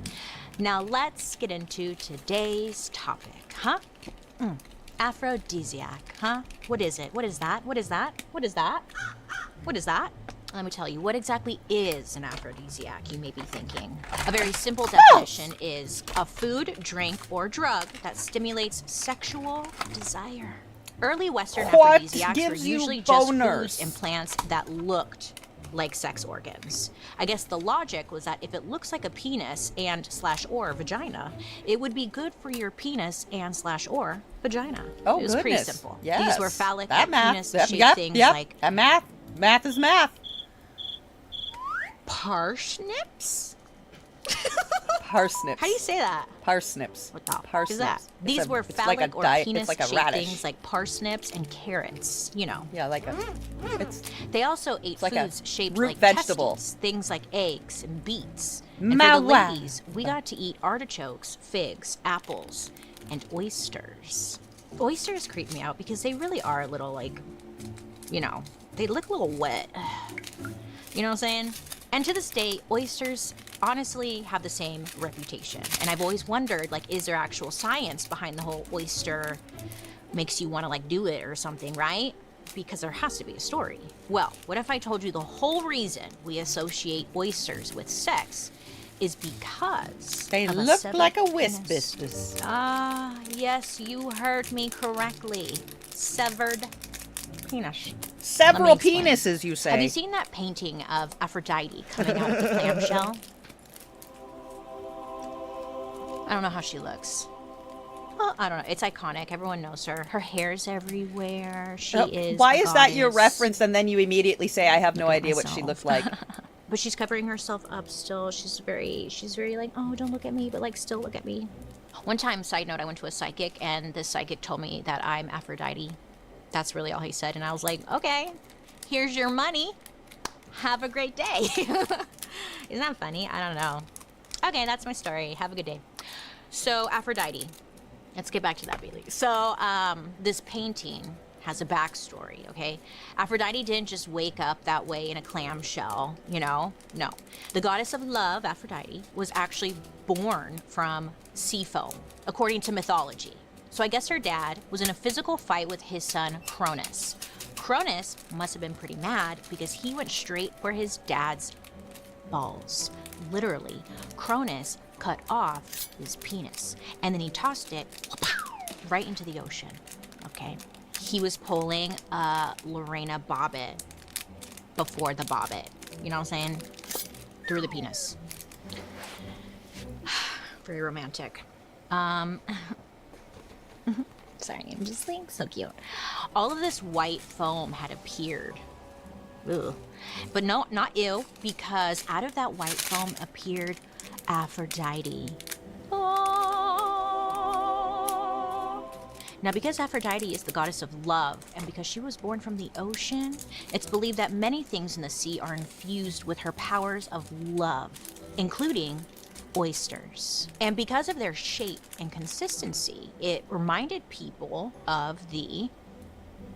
Now let's get into today's topic, huh? Aphrodisiac, huh? What is it? What is that? What is that? What is that? What is that? Let me tell you, what exactly is an aphrodisiac, you may be thinking. A very simple definition is a food, drink, or drug that stimulates sexual desire. Early Western aphrodisiacs were usually just foods and plants that looked like sex organs. I guess the logic was that if it looks like a penis and / or vagina, it would be good for your penis and / or vagina. Oh, it was pretty simple. These were phallic or penis-shaped things like math. Math is math. Parsnips? Parsnips. How do you say that? Parsnips. What the Parsnips. is that? These were phallic or penis-shaped things like parsnips and carrots. You know. Yeah, like a. They also ate foods shaped root like vegetable. testes, things like eggs and beets. And for the ladies, we got to eat artichokes, figs, apples, and oysters. Oysters creep me out because they really are a little like, you know, they look a little wet. You know what I'm saying? And to this day, oysters honestly have the same reputation. And I've always wondered, like, is there actual science behind the whole oyster makes you want to, like, do it or something, right? Because there has to be a story. Well, what if I told you the whole reason we associate oysters with sex is because they of look severed like a penis. wisp. Ah, yes, you heard me correctly. Severed penis. Several penises, you say? Have you seen that painting of Aphrodite coming out of the clamshell? I don't know how she looks. Well, I don't know. It's iconic. Everyone knows her. Her hair's everywhere. She is. Why a is that your goddess. reference? And then you immediately say, "I have no idea what she looks like." But she's covering herself up still. She's very like, oh, don't look at me, but like, still look at me. One time, side note, I went to a psychic, and the psychic told me that I'm Aphrodite. That's really all he said, and I was like, okay, here's your money. Have a great day. Isn't that funny? I don't know. Okay, that's my story. Have a good day. So, Aphrodite. Let's get back to that, Bailey. So, this painting has a backstory, okay? Aphrodite didn't just wake up that way in a clamshell, you know? No. The goddess of love, Aphrodite, was actually born from sea foam, according to mythology. So I guess her dad was in a physical fight with his son, Cronus. Cronus must have been pretty mad because he went straight for his dad's balls. Literally, Cronus cut off his penis, and then he tossed it right into the ocean, okay? He was pulling a Lorena Bobbitt before the Bobbitt, you know what I'm saying? Through the penis. Very romantic. Sorry, I'm just like so cute. All of this white foam had appeared. Ugh. But no, not ew, because out of that white foam appeared Aphrodite. Oh. Now, because Aphrodite is the goddess of love, and because she was born from the ocean, it's believed that many things in the sea are infused with her powers of love, including oysters. And because of their shape and consistency, it reminded people of the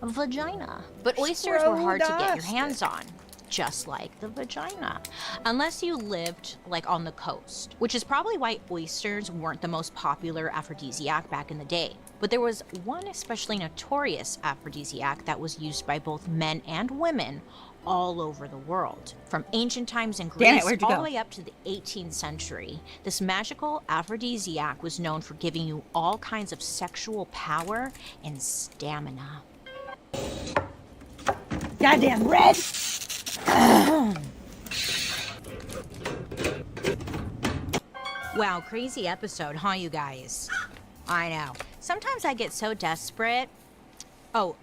vagina. But oysters were hard to get your hands on, just like the vagina, unless you lived like on the coast, which is probably why oysters weren't the most popular aphrodisiac back in the day. But there was one especially notorious aphrodisiac that was used by both men and women all over the world. From ancient times in Greece all the way up to the 18th century, this magical aphrodisiac was known for giving you all kinds of sexual power and stamina. Goddamn red! Wow, crazy episode, huh, you guys? I know. Sometimes I get so desperate. Oh,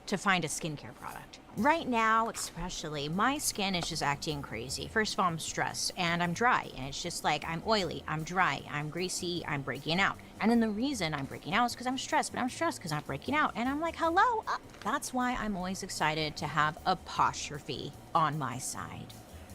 to find a skincare product. Right now, especially, my skin is just acting crazy. First of all, I'm stressed and I'm dry, and it's just like I'm oily, I'm dry, I'm greasy, I'm breaking out. And then the reason I'm breaking out is because I'm stressed, but I'm stressed because I'm breaking out. And I'm like, hello? That's why I'm always excited to have Apostrophe on my side,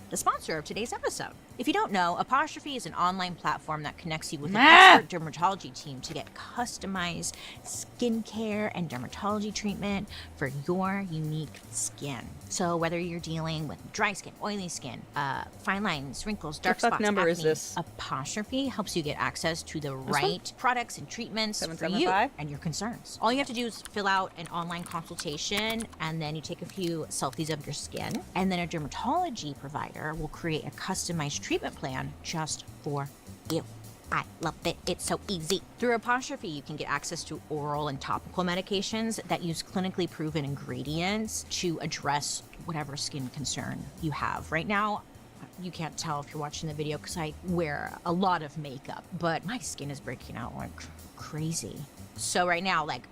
the sponsor of today's episode. If you don't know, Apostrophe is an online platform that connects you with an expert dermatology team to get customized skincare and dermatology treatment for your unique skin. So whether you're dealing with dry skin, oily skin, fine lines, wrinkles, dark spots, number acne, is this? Apostrophe helps you get access to the one? right products and treatments for you and your concerns. All you have to do is fill out an online consultation, and then you take a few selfies of your skin, and then a dermatology provider will create a customized treatment plan just for you. I love it. It's so easy. Through Apostrophe, you can get access to oral and topical medications that use clinically proven ingredients to address whatever skin concern you have. Right now, you can't tell if you're watching the video because I wear a lot of makeup, but my skin is breaking out like crazy. So right now, like,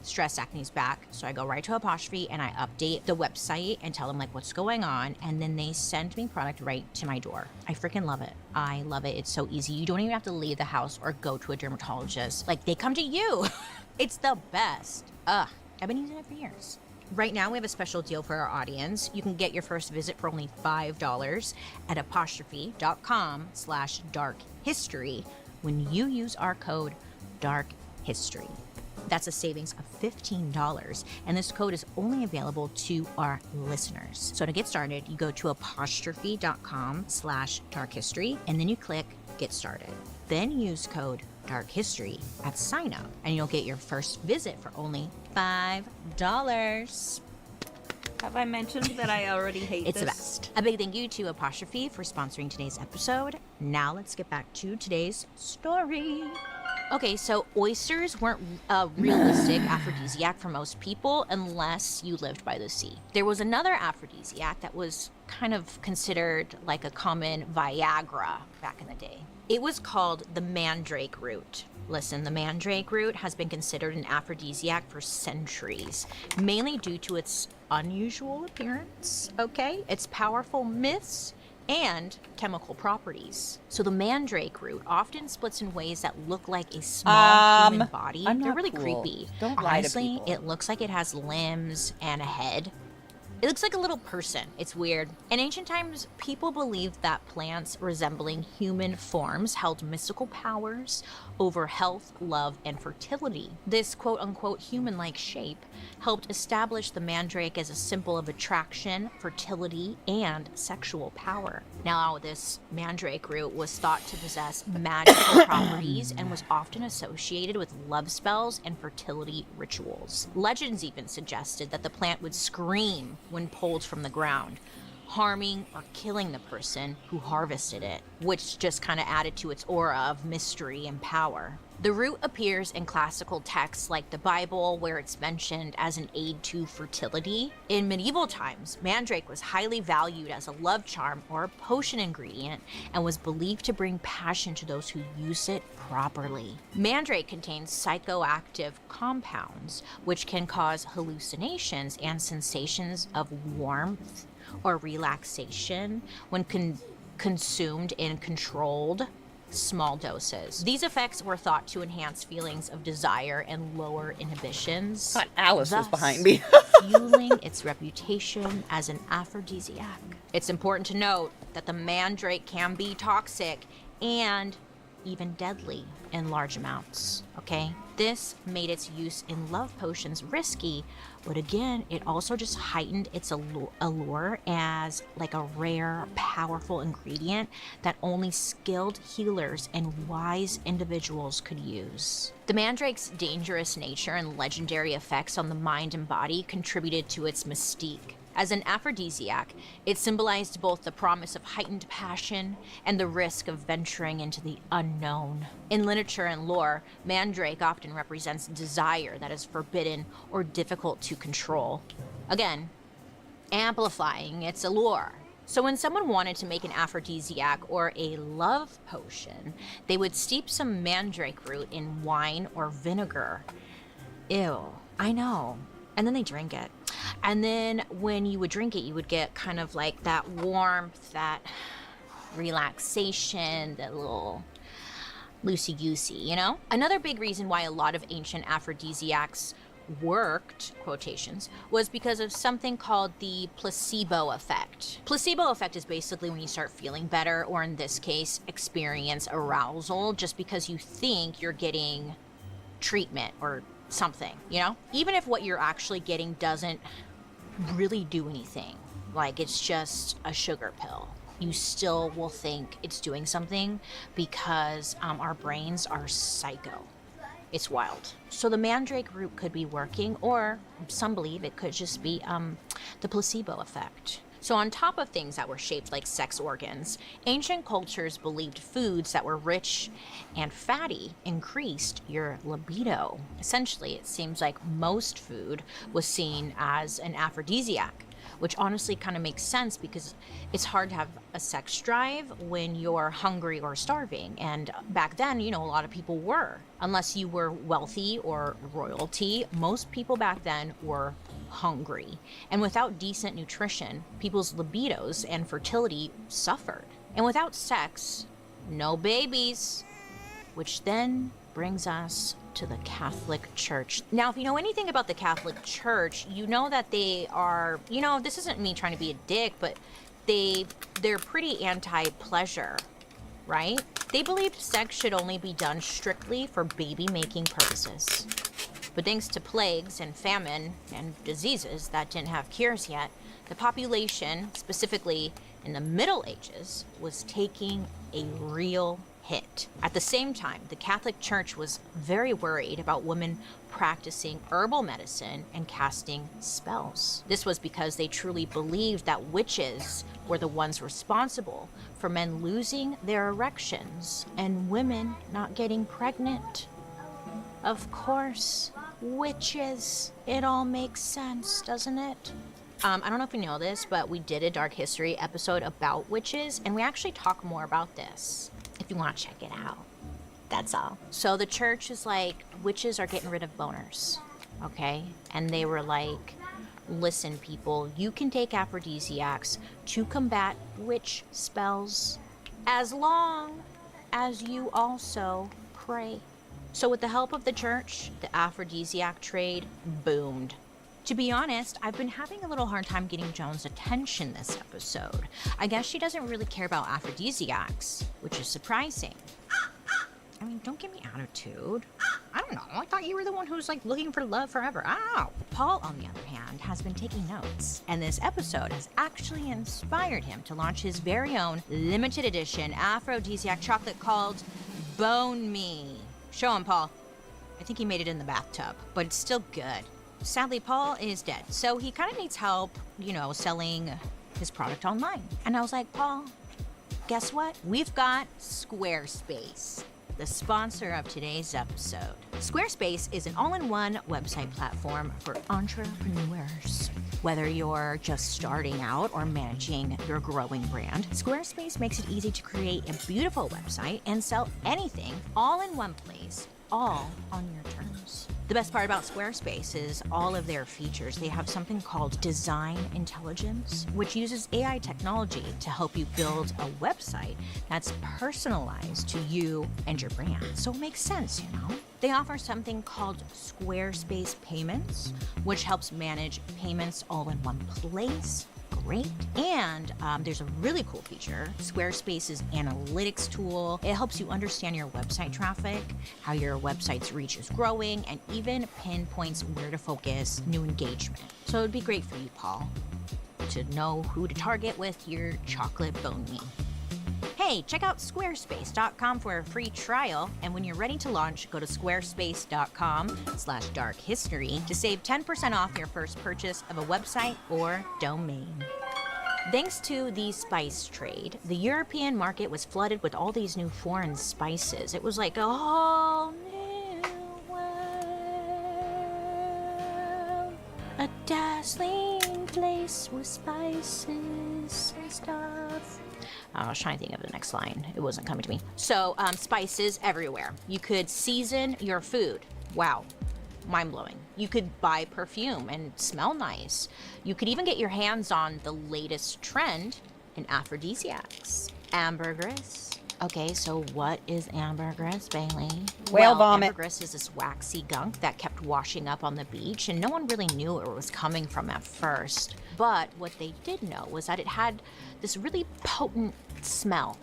stress acne's back, so I go right to Apostrophe and I update the website and tell them like what's going on, and then they send me product right to my door. I freaking love it. I love it. It's so easy. You don't even have to leave the house or go to a dermatologist. Like, they come to you. It's the best. I've been using it for years. Right now, we have a special deal for our audience. You can get your first visit for only $5 at apostrophe.com/darkhistory when you use our code DARKHISTORY. That's a savings of $15, and this code is only available to our listeners. So to get started, you go to apostrophe.com/darkhistory, and then you click Get Started. Then use code DARKHISTORY at sign up, and you'll get your first visit for only $5. Have I mentioned that I already hate It's this? the best. A big thank you to Apostrophe for sponsoring today's episode. Now let's get back to today's story. Okay, so oysters weren't a realistic aphrodisiac for most people unless you lived by the sea. There was another aphrodisiac that was kind of considered like a common Viagra back in the day. It was called the mandrake root. Listen, the mandrake root has been considered an aphrodisiac for centuries, mainly due to its unusual appearance, okay? Its powerful myths and chemical properties. So the mandrake root often splits in ways that look like a small human body. I'm They're not really cool. creepy. Don't lie to Honestly, people. it looks like it has limbs and a head. It looks like a little person. It's weird. In ancient times, people believed that plants resembling human forms held mystical powers over health, love, and fertility. This quote-unquote human-like shape helped establish the mandrake as a symbol of attraction, fertility, and sexual power. Now, this mandrake root was thought to possess magical properties and was often associated with love spells and fertility rituals. Legends even suggested that the plant would scream when pulled from the ground, harming or killing the person who harvested it, which just kind of added to its aura of mystery and power. The root appears in classical texts like the Bible, where it's mentioned as an aid to fertility. In medieval times, mandrake was highly valued as a love charm or a potion ingredient and was believed to bring passion to those who use it properly. Mandrake contains psychoactive compounds, which can cause hallucinations and sensations of warmth or relaxation when consumed in controlled small doses. These effects were thought to enhance feelings of desire and lower inhibitions. Thought Alice was thus behind me. fueling its reputation as an aphrodisiac. It's important to note that the mandrake can be toxic and even deadly in large amounts, okay? This made its use in love potions risky, but again, it also just heightened its allure as like a rare, powerful ingredient that only skilled healers and wise individuals could use. The mandrake's dangerous nature and legendary effects on the mind and body contributed to its mystique. As an aphrodisiac, it symbolized both the promise of heightened passion and the risk of venturing into the unknown. In literature and lore, mandrake often represents desire that is forbidden or difficult to control. Again, amplifying its allure. So when someone wanted to make an aphrodisiac or a love potion, they would steep some mandrake root in wine or vinegar. Ew, I know. And then they drink it. And then when you would drink it, you would get kind of like that warmth, that relaxation, that little loosey-goosey, you know? Another big reason why a lot of ancient aphrodisiacs worked, quotations, was because of something called the placebo effect. Placebo effect is basically when you start feeling better, or in this case, experience arousal, just because you think you're getting treatment or something, you know? Even if what you're actually getting doesn't really do anything, like it's just a sugar pill, you still will think it's doing something because our brains are psycho. It's wild. So the mandrake root could be working, or some believe it could just be the placebo effect. So on top of things that were shaped like sex organs, ancient cultures believed foods that were rich and fatty increased your libido. Essentially, it seems like most food was seen as an aphrodisiac, which honestly kind of makes sense because it's hard to have a sex drive when you're hungry or starving. And back then, you know, a lot of people were. Unless you were wealthy or royalty, most people back then were hungry. And without decent nutrition, people's libidos and fertility suffered. And without sex, no babies. Which then brings us to the Catholic Church. Now, if you know anything about the Catholic Church, you know that they are, you know, this isn't me trying to be a dick, but they're pretty anti-pleasure, right? They believed sex should only be done strictly for baby-making purposes. But thanks to plagues and famine and diseases that didn't have cures yet, the population, specifically in the Middle Ages, was taking a real hit. At the same time, the Catholic Church was very worried about women practicing herbal medicine and casting spells. This was because they truly believed that witches were the ones responsible for men losing their erections and women not getting pregnant. Of course, witches. It all makes sense, doesn't it? I don't know if you know this, but we did a Dark History episode about witches, and we actually talk more about this if you want to check it out. That's all. So the church is like, witches are getting rid of boners, okay? And they were like, listen, people, you can take aphrodisiacs to combat witch spells as long as you also pray. So with the help of the church, the aphrodisiac trade boomed. To be honest, I've been having a little hard time getting Joan's attention this episode. I guess she doesn't really care about aphrodisiacs, which is surprising. I mean, don't give me attitude. I don't know. I thought you were the one who's like looking for love forever. I don't know. Paul, on the other hand, has been taking notes, and this episode has actually inspired him to launch his very own limited edition aphrodisiac chocolate called Bone Me. Show him, Paul. I think he made it in the bathtub, but it's still good. Sadly, Paul is dead, so he kind of needs help, you know, selling his product online. And I was like, Paul, guess what? We've got Squarespace, the sponsor of today's episode. Squarespace is an all-in-one website platform for entrepreneurs. Whether you're just starting out or managing your growing brand, Squarespace makes it easy to create a beautiful website and sell anything all in one place, all on your terms. The best part about Squarespace is all of their features. They have something called Design Intelligence, which uses AI technology to help you build a website that's personalized to you and your brand. So it makes sense, you know? They offer something called Squarespace Payments, which helps manage payments all in one place. Great. And there's a really cool feature, Squarespace's analytics tool. It helps you understand your website traffic, how your website's reach is growing, and even pinpoints where to focus new engagement. So it'd be great for you, Paul, to know who to target with your chocolate bone me. Hey, check out squarespace.com for a free trial, and when you're ready to launch, go to squarespace.com/darkhistory to save 10% off your first purchase of a website or domain. Thanks to the spice trade, the European market was flooded with all these new foreign spices. It was like a whole new world, a dazzling place with spices and stuff. I was trying to think of the next line. It wasn't coming to me. So, spices everywhere. You could season your food. Wow. Mind-blowing. You could buy perfume and smell nice. You could even get your hands on the latest trend in aphrodisiacs. Ambergris. Okay, so what is ambergris, Bailey? Whale vomit. Ambergris is this waxy gunk that kept washing up on the beach, and no one really knew where it was coming from at first. But what they did know was that it had this really potent smell.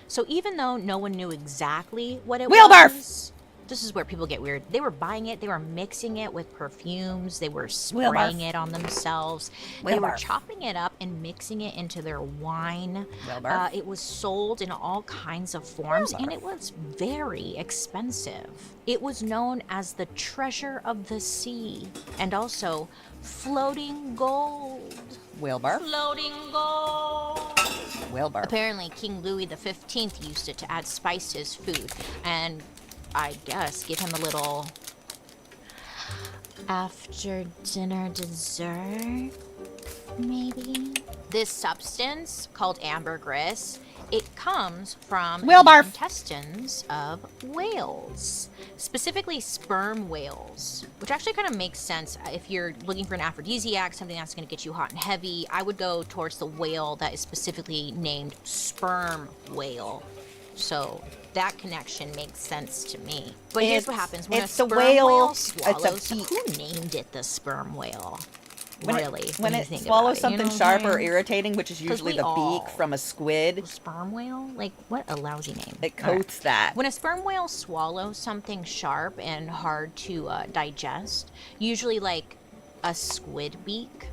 So even though no one knew exactly what it Whale barf! was, this is where people get weird. They were buying it, they were mixing it with perfumes, they were Whale barf. spraying it on themselves, Whale they were barf. chopping it up and mixing it into their wine. Whale barf. It was sold in all kinds of forms, and it was very expensive. It was known as the treasure of the sea, and also floating gold. Whale barf. Floating gold. Whale barf. Apparently, King Louis XV used it to add spice to his food, and I guess give him a little after dinner dessert, maybe? This substance, called ambergris, it comes from Whale the barf. intestines of whales, specifically sperm whales, which actually kind of makes sense. If you're looking for an aphrodisiac, something that's going to get you hot and heavy, I would go towards the whale that is specifically named sperm whale. So that connection makes sense to me. But here's what happens when a it's the sperm whale- whale it's a swallows. beak. Who named it the sperm whale? When Really? when you it think swallows about it, you something know what sharp I'm or saying? irritating, which is 'Cause usually we the all- beak from a squid, Sperm whale? Like, what a lousy name. it All right. coats that. When a sperm whale swallows something sharp and hard to digest, usually like a squid beak.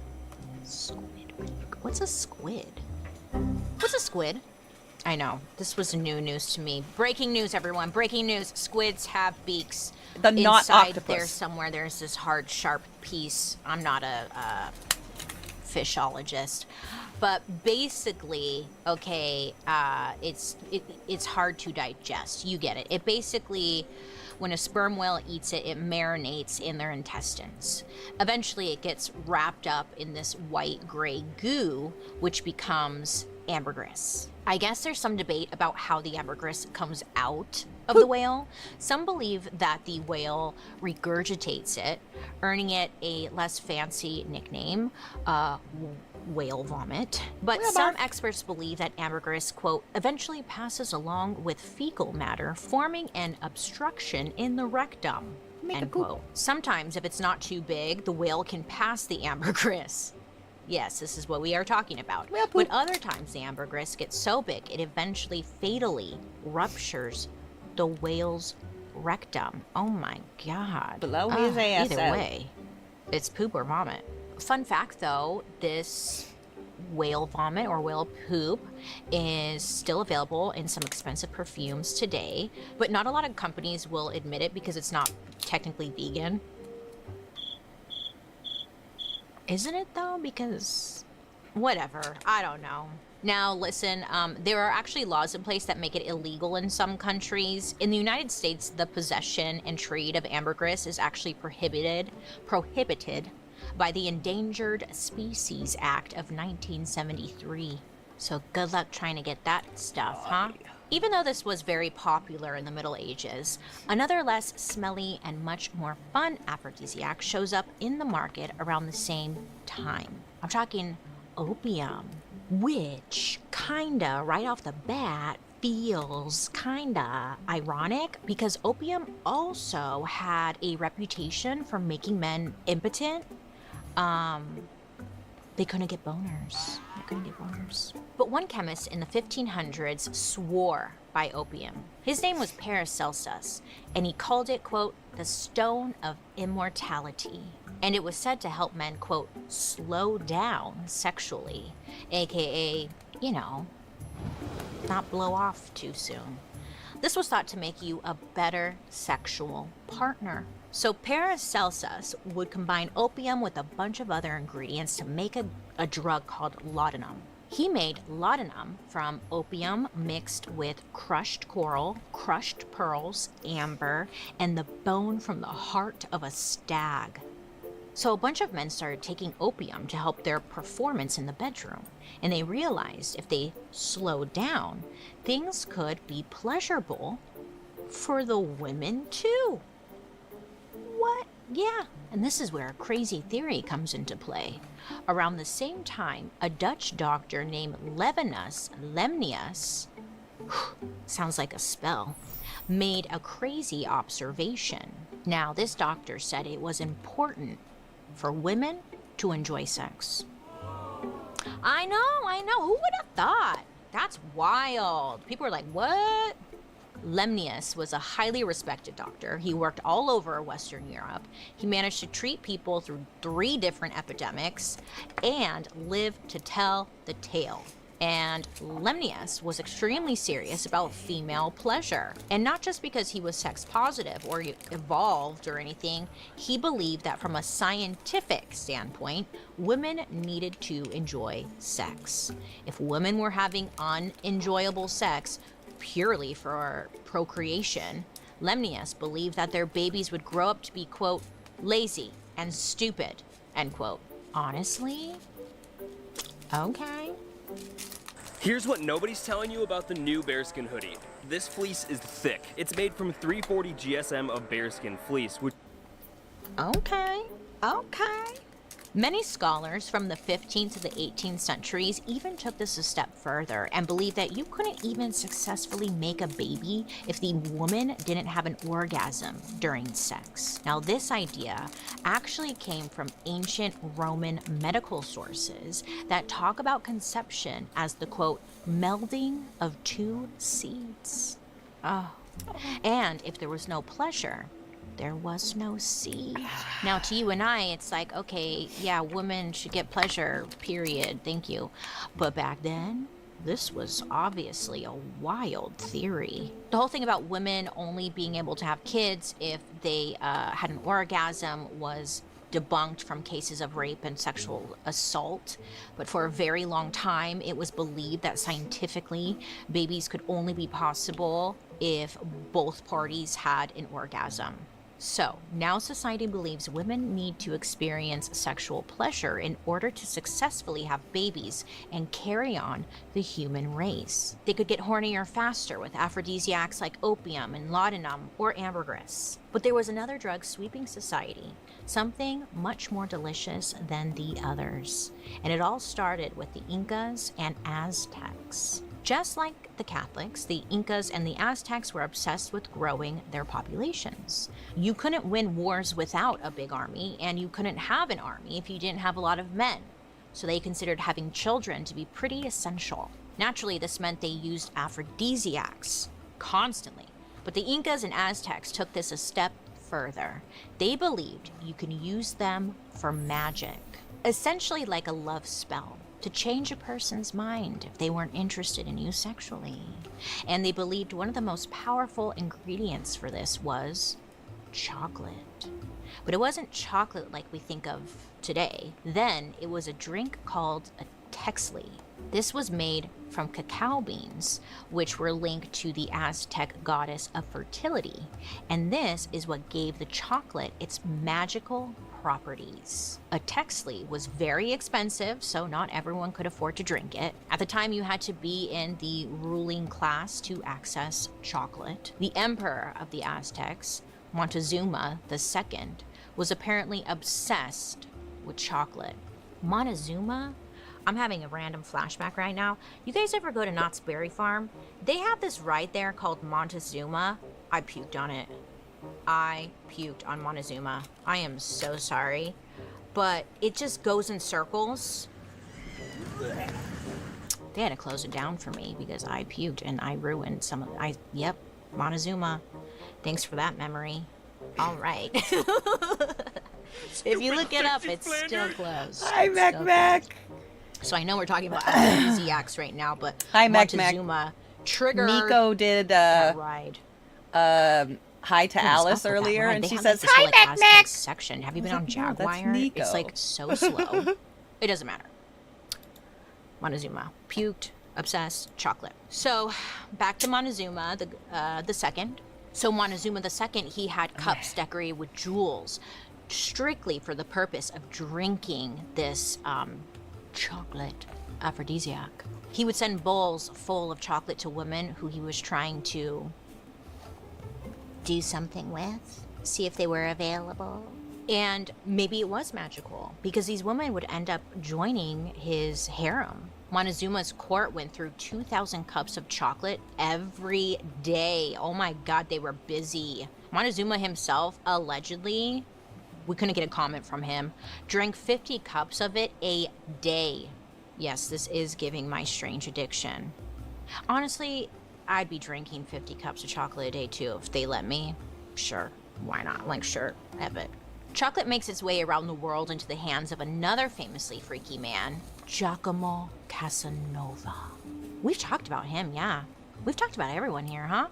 Squid beak. What's a squid? What's a squid? I know. This was new news to me. Breaking news, everyone. Breaking news. Squids have beaks. The not Inside octopus. there somewhere, there's this hard, sharp piece. I'm not a fishologist. But basically, okay, it's hard to digest. You get it. It basically, when a sperm whale eats it, it marinates in their intestines. Eventually, it gets wrapped up in this white-gray goo, which becomes ambergris. I guess there's some debate about how the ambergris comes out of the whale. Some believe that the whale regurgitates it, earning it a less fancy nickname, whale vomit. But some experts believe that ambergris, quote, eventually passes along with fecal matter, forming an obstruction in the rectum, end quote. Sometimes, if it's not too big, the whale can pass the ambergris. Yes, this is what we are talking about. But other times the ambergris gets so big, it eventually fatally ruptures the whale's rectum. Oh my god. Blow his ass Either out. way, it's poop or vomit. Fun fact though, this whale vomit or whale poop is still available in some expensive perfumes today, but not a lot of companies will admit it because it's not technically vegan. Isn't it though? Because Whatever. I don't know. Now, listen, there are actually laws in place that make it illegal in some countries. In the United States, the possession and trade of ambergris is actually prohibited by the Endangered Species Act of 1973. So good luck trying to get that stuff, huh? Even though this was very popular in the Middle Ages, another less smelly and much more fun aphrodisiac shows up in the market around the same time. I'm talking opium, which kinda right off the bat feels kinda ironic because opium also had a reputation for making men impotent. They couldn't get boners. But one chemist in the 1500s swore by opium. His name was Paracelsus, and he called it, quote, the stone of immortality. And it was said to help men, quote, slow down sexually, aka, you know, not blow off too soon. This was thought to make you a better sexual partner. So Paracelsus would combine opium with a bunch of other ingredients to make a drug called laudanum. He made laudanum from opium mixed with crushed coral, crushed pearls, amber, and the bone from the heart of a stag. So a bunch of men started taking opium to help their performance in the bedroom, and they realized if they slowed down, things could be pleasurable for the women too. What? Yeah, and this is where a crazy theory comes into play. Around the same time, a Dutch doctor named Lemnius, sounds like a spell, made a crazy observation. Now, this doctor said it was important for women to enjoy sex. I know. Who would have thought? That's wild. People were like, what? Lemnius was a highly respected doctor. He worked all over Western Europe. He managed to treat people through 3 different epidemics and lived to tell the tale. And Lemnius was extremely serious about female pleasure. And not just because he was sex positive or evolved or anything, he believed that from a scientific standpoint, women needed to enjoy sex. If women were having unenjoyable sex purely for procreation, Lemnius believed that their babies would grow up to be, quote, lazy and stupid, end quote. Honestly? Okay. Here's what nobody's telling you about the new bearskin hoodie. This fleece is thick. It's made from 340 GSM of bearskin fleece, which... Okay. Many scholars from the 15th to the 18th centuries even took this a step further and believed that you couldn't even successfully make a baby if the woman didn't have an orgasm during sex. Now, this idea actually came from ancient Roman medical sources that talk about conception as the, quote, melding of 2 seeds. Oh. And if there was no pleasure, there was no seed. Now, to you and I, it's like, okay, yeah, women should get pleasure, period, thank you. But back then, this was obviously a wild theory. The whole thing about women only being able to have kids if they had an orgasm was debunked from cases of rape and sexual assault. But for a very long time, it was believed that scientifically, babies could only be possible if both parties had an orgasm. So, now society believes women need to experience sexual pleasure in order to successfully have babies and carry on the human race. They could get hornier faster with aphrodisiacs like opium and laudanum or ambergris. But there was another drug sweeping society, something much more delicious than the others. And it all started with the Incas and Aztecs. Just like the Catholics, the Incas and the Aztecs were obsessed with growing their populations. You couldn't win wars without a big army, and you couldn't have an army if you didn't have a lot of men. So they considered having children to be pretty essential. Naturally, this meant they used aphrodisiacs constantly. But the Incas and Aztecs took this a step further. They believed you could use them for magic, essentially like a love spell, to change a person's mind if they weren't interested in you sexually. And they believed one of the most powerful ingredients for this was chocolate. But it wasn't chocolate like we think of today. Then it was a drink called a textli. This was made from cacao beans, which were linked to the Aztec goddess of fertility. And this is what gave the chocolate its magical properties. A textli was very expensive, so not everyone could afford to drink it. At the time, you had to be in the ruling class to access chocolate. The emperor of the Aztecs, Montezuma II, was apparently obsessed with chocolate. Montezuma? I'm having a random flashback right now. You guys ever go to Knott's Berry Farm? They have this ride there called Montezuma. I puked on it. I puked on Montezuma. I am so sorry. But it just goes in circles. They had to close it down for me because I puked and I ruined some of it. Yep, Montezuma. Thanks for that memory. All right. If you look it up, it's still closed. Hi, Mac. So I know we're talking about aphrodisiacs right now, but Hi, Montezuma triggered Nico did that ride. Hi to Alice up with that earlier, ride. and They she have, says, this "Hi, whole, Mac Aztec Mac." section. Have you been I on was like, "No, that's Jaguar? Nico." It's like so slow. It doesn't matter. Montezuma puked, obsessed, chocolate. So back to Montezuma the second. So Montezuma II, he had cups decorated with jewels, strictly for the purpose of drinking this chocolate aphrodisiac. He would send bowls full of chocolate to women who he was trying to do something with, see if they were available. And maybe it was magical, because these women would end up joining his harem. Montezuma's court went through 2,000 cups of chocolate every day. Oh my God, they were busy. Montezuma himself, allegedly, we couldn't get a comment from him, drank 50 cups of it a day. Yes, this is giving my strange addiction. Honestly, I'd be drinking 50 cups of chocolate a day too if they let me. Sure, why not? Like, sure, epic. Chocolate makes its way around the world into the hands of another famously freaky man, Giacomo Casanova. We've talked about him, yeah. We've talked about everyone here, huh?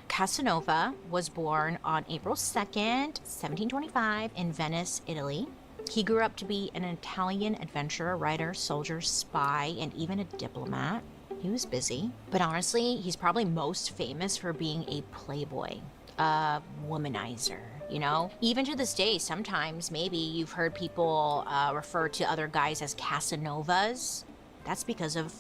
Casanova was born on April 2nd, 1725 in Venice, Italy. He grew up to be an Italian adventurer, writer, soldier, spy, and even a diplomat. He was busy. But honestly, he's probably most famous for being a playboy, a womanizer, you know? Even to this day, sometimes maybe you've heard people refer to other guys as Casanovas. That's because of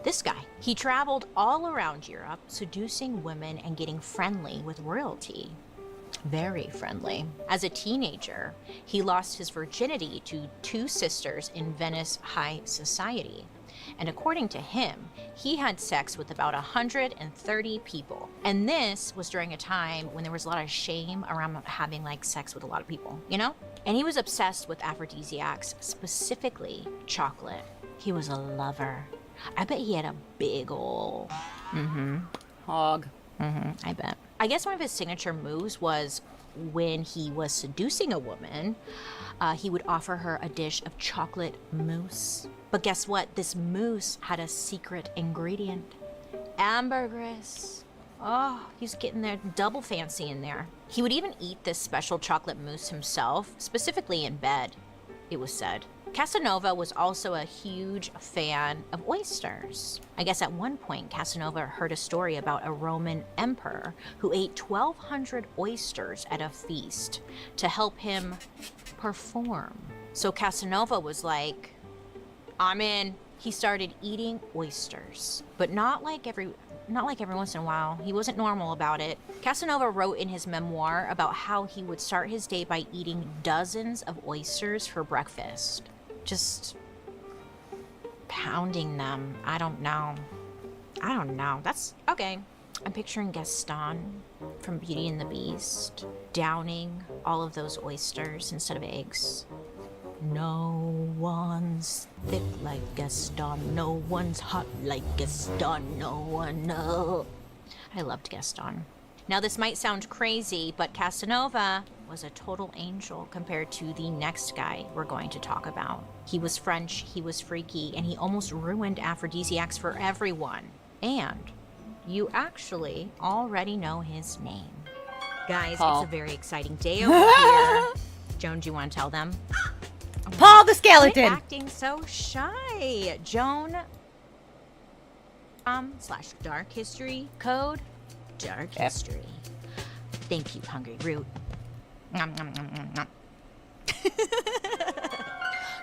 this guy. He traveled all around Europe, seducing women and getting friendly with royalty. Very friendly. As a teenager, he lost his virginity to two sisters in Venice high society. And according to him, he had sex with about 130 people. And this was during a time when there was a lot of shame around having like sex with a lot of people, you know? And he was obsessed with aphrodisiacs, specifically chocolate. He was a lover. I bet he had a big ol' hog. I bet. I guess one of his signature moves was when he was seducing a woman, he would offer her a dish of chocolate mousse. But guess what? This mousse had a secret ingredient. Ambergris. Oh, he's getting there double fancy in there. He would even eat this special chocolate mousse himself, specifically in bed, it was said. Casanova was also a huge fan of oysters. I guess at one point, Casanova heard a story about a Roman emperor who ate 1,200 oysters at a feast to help him perform. So Casanova was like, I'm in. He started eating oysters, but not like every once in a while. He wasn't normal about it. Casanova wrote in his memoir about how he would start his day by eating dozens of oysters for breakfast. Just pounding them. I don't know. That's okay. I'm picturing Gaston from Beauty and the Beast downing all of those oysters instead of eggs. No one's thick like Gaston. No one's hot like Gaston. No one, no. I loved Gaston. Now, this might sound crazy, but Casanova was a total angel compared to the next guy we're going to talk about. He was French, he was freaky, and he almost ruined aphrodisiacs for everyone. And you actually already know his name. Guys, Paul. It's a very exciting day over here. Joan, do you want to tell them? Paul the skeleton. Quit acting so shy. Joan. / dark history code dark history. Thank you, Hungry Root. Nom, nom, nom, nom, nom.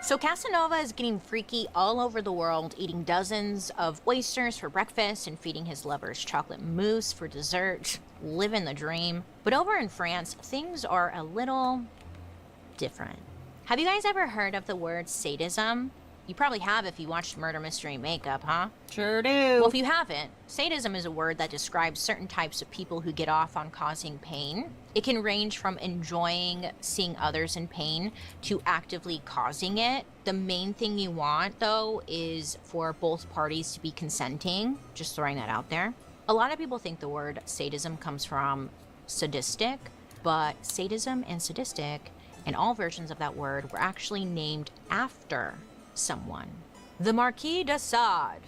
So Casanova is getting freaky all over the world, eating dozens of oysters for breakfast and feeding his lovers chocolate mousse for dessert, living the dream. But over in France, things are a little different. Have you guys ever heard of the word sadism? You probably have if you watched Murder, Mystery, Makeup, huh? Sure do. Well, if you haven't, sadism is a word that describes certain types of people who get off on causing pain. It can range from enjoying seeing others in pain to actively causing it. The main thing you want, though, is for both parties to be consenting. Just throwing that out there. A lot of people think the word sadism comes from sadistic, but sadism and sadistic, and all versions of that word, were actually named after someone. The Marquis de Sade.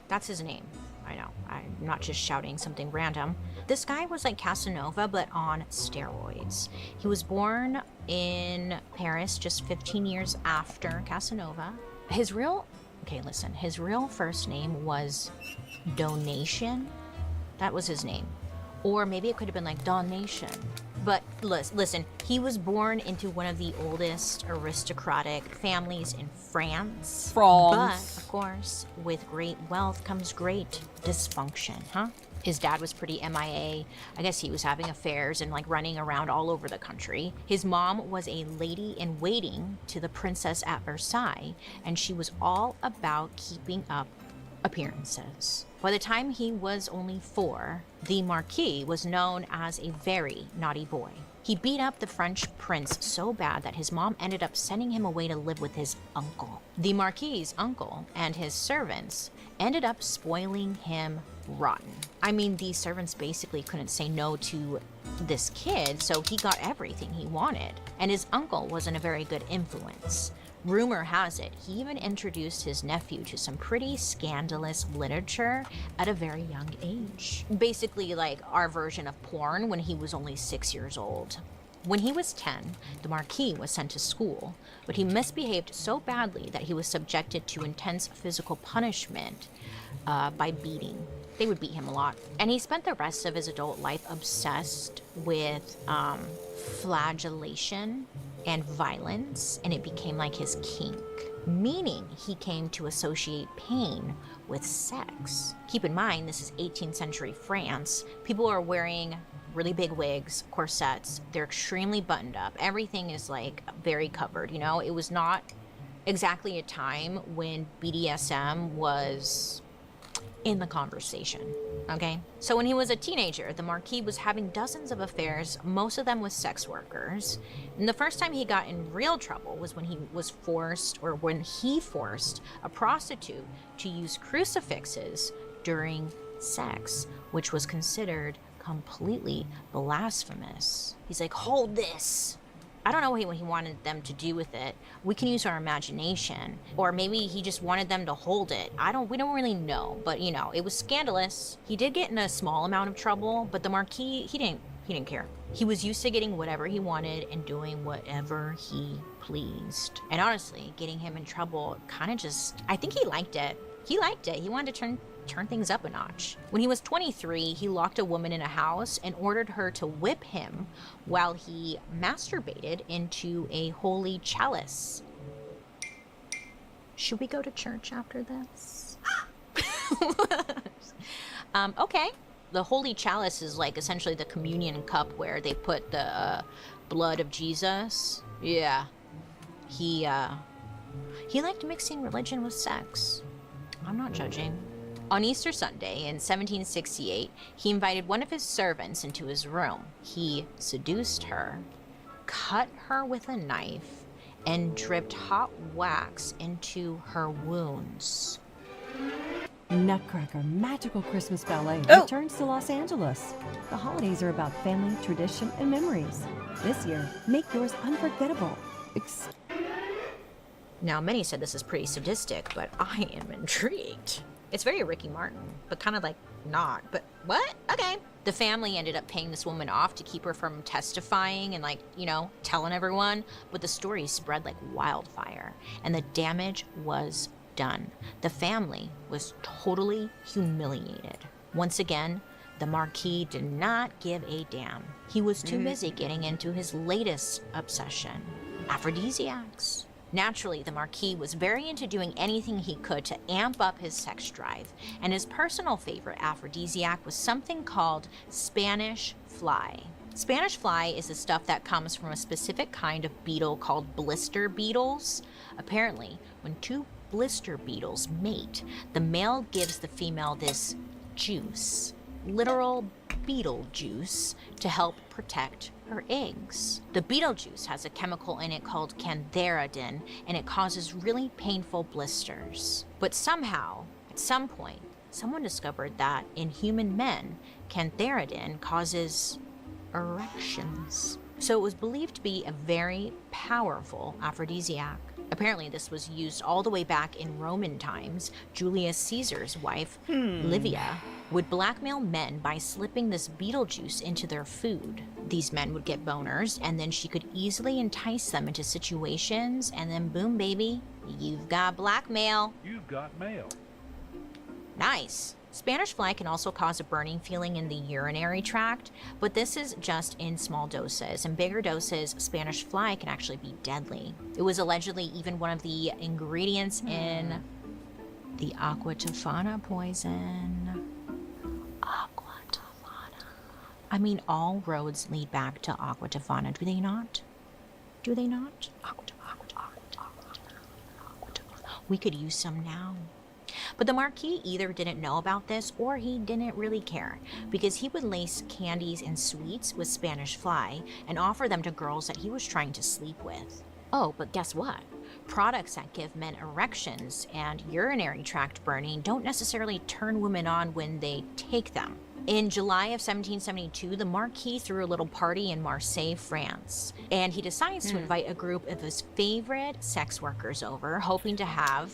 That's his name. I know. I'm not just shouting something random. This guy was like Casanova, but on steroids. He was born in Paris just 15 years after Casanova. His real first name was Donation. That was his name. Or maybe it could have been like Donation. But listen, he was born into one of the oldest aristocratic families in France. But, of course, with great wealth comes great dysfunction, huh? His dad was pretty MIA. I guess he was having affairs and like running around all over the country. His mom was a lady in waiting to the princess at Versailles, and she was all about keeping up appearances. By the time he was only 4, the Marquis was known as a very naughty boy. He beat up the French prince so bad that his mom ended up sending him away to live with his uncle. The Marquis's uncle and his servants ended up spoiling him rotten. I mean, these servants basically couldn't say no to this kid, so he got everything he wanted. And his uncle wasn't a very good influence. Rumor has it, he even introduced his nephew to some pretty scandalous literature at a very young age. Basically like our version of porn when he was only 6 years old. When he was 10, the Marquis was sent to school, but he misbehaved so badly that he was subjected to intense physical punishment by beating. They would beat him a lot. And he spent the rest of his adult life obsessed with flagellation and violence, and it became like his kink, meaning he came to associate pain with sex. Keep in mind, this is 18th century France. People are wearing really big wigs, corsets, they're extremely buttoned up. Everything is like very covered, you know? It was not exactly a time when BDSM was in the conversation, okay? So when he was a teenager, the Marquis was having dozens of affairs, most of them with sex workers. And the first time he got in real trouble was when he forced a prostitute to use crucifixes during sex, which was considered completely blasphemous. He's like, hold this. I don't know what he wanted them to do with it. We can use our imagination. Or maybe he just wanted them to hold it. We don't really know, but you know, it was scandalous. He did get in a small amount of trouble, but the Marquis, he didn't care. He was used to getting whatever he wanted and doing whatever he pleased. And honestly, getting him in trouble kind of I think he liked it. He liked it. He wanted to turn things up a notch. When he was 23, he locked a woman in a house and ordered her to whip him while he masturbated into a holy chalice. Should we go to church after this? Okay. The holy chalice is like essentially the communion cup where they put the blood of Jesus. Yeah. He liked mixing religion with sex. I'm not judging. On Easter Sunday in 1768, he invited one of his servants into his room. He seduced her, cut her with a knife, and dripped hot wax into her wounds. Nutcracker Magical Christmas Ballet returns to Los Angeles. The holidays are about family, tradition, and memories. This year, make yours unforgettable. Now, many said this is pretty sadistic, but I am intrigued. It's very Ricky Martin, but kind of like not. But what? Okay. The family ended up paying this woman off to keep her from testifying and, like, you know, telling everyone. But the story spread like wildfire, and the damage was done. The family was totally humiliated. Once again, the Marquis did not give a damn. He was too busy getting into his latest obsession, aphrodisiacs. Naturally, the Marquis was very into doing anything he could to amp up his sex drive, and his personal favorite aphrodisiac was something called Spanish fly. Spanish fly is the stuff that comes from a specific kind of beetle called blister beetles. Apparently, when two blister beetles mate, the male gives the female this juice, literal beetle juice, to help protect her eggs. The beetle juice has a chemical in it called cantheridin, and it causes really painful blisters. But somehow, at some point, someone discovered that in human men, cantheridin causes erections. So it was believed to be a very powerful aphrodisiac. Apparently, this was used all the way back in Roman times. Julius Caesar's wife, Livia, would blackmail men by slipping this beetle juice into their food. These men would get boners, and then she could easily entice them into situations, and then boom, baby, you've got blackmail. You've got mail. Nice. Spanish fly can also cause a burning feeling in the urinary tract, but this is just in small doses. In bigger doses, Spanish fly can actually be deadly. It was allegedly even one of the ingredients in the aqua tofana poison. Aqua tofana. I mean, all roads lead back to aqua tofana, do they not? Do they not? Aqua tofana. We could use some now. But the Marquis either didn't know about this or he didn't really care, because he would lace candies and sweets with Spanish fly and offer them to girls that he was trying to sleep with. Oh, but guess what? Products that give men erections and urinary tract burning don't necessarily turn women on when they take them. In July of 1772, the Marquis threw a little party in Marseille, France, and he decides to invite a group of his favorite sex workers over, hoping to have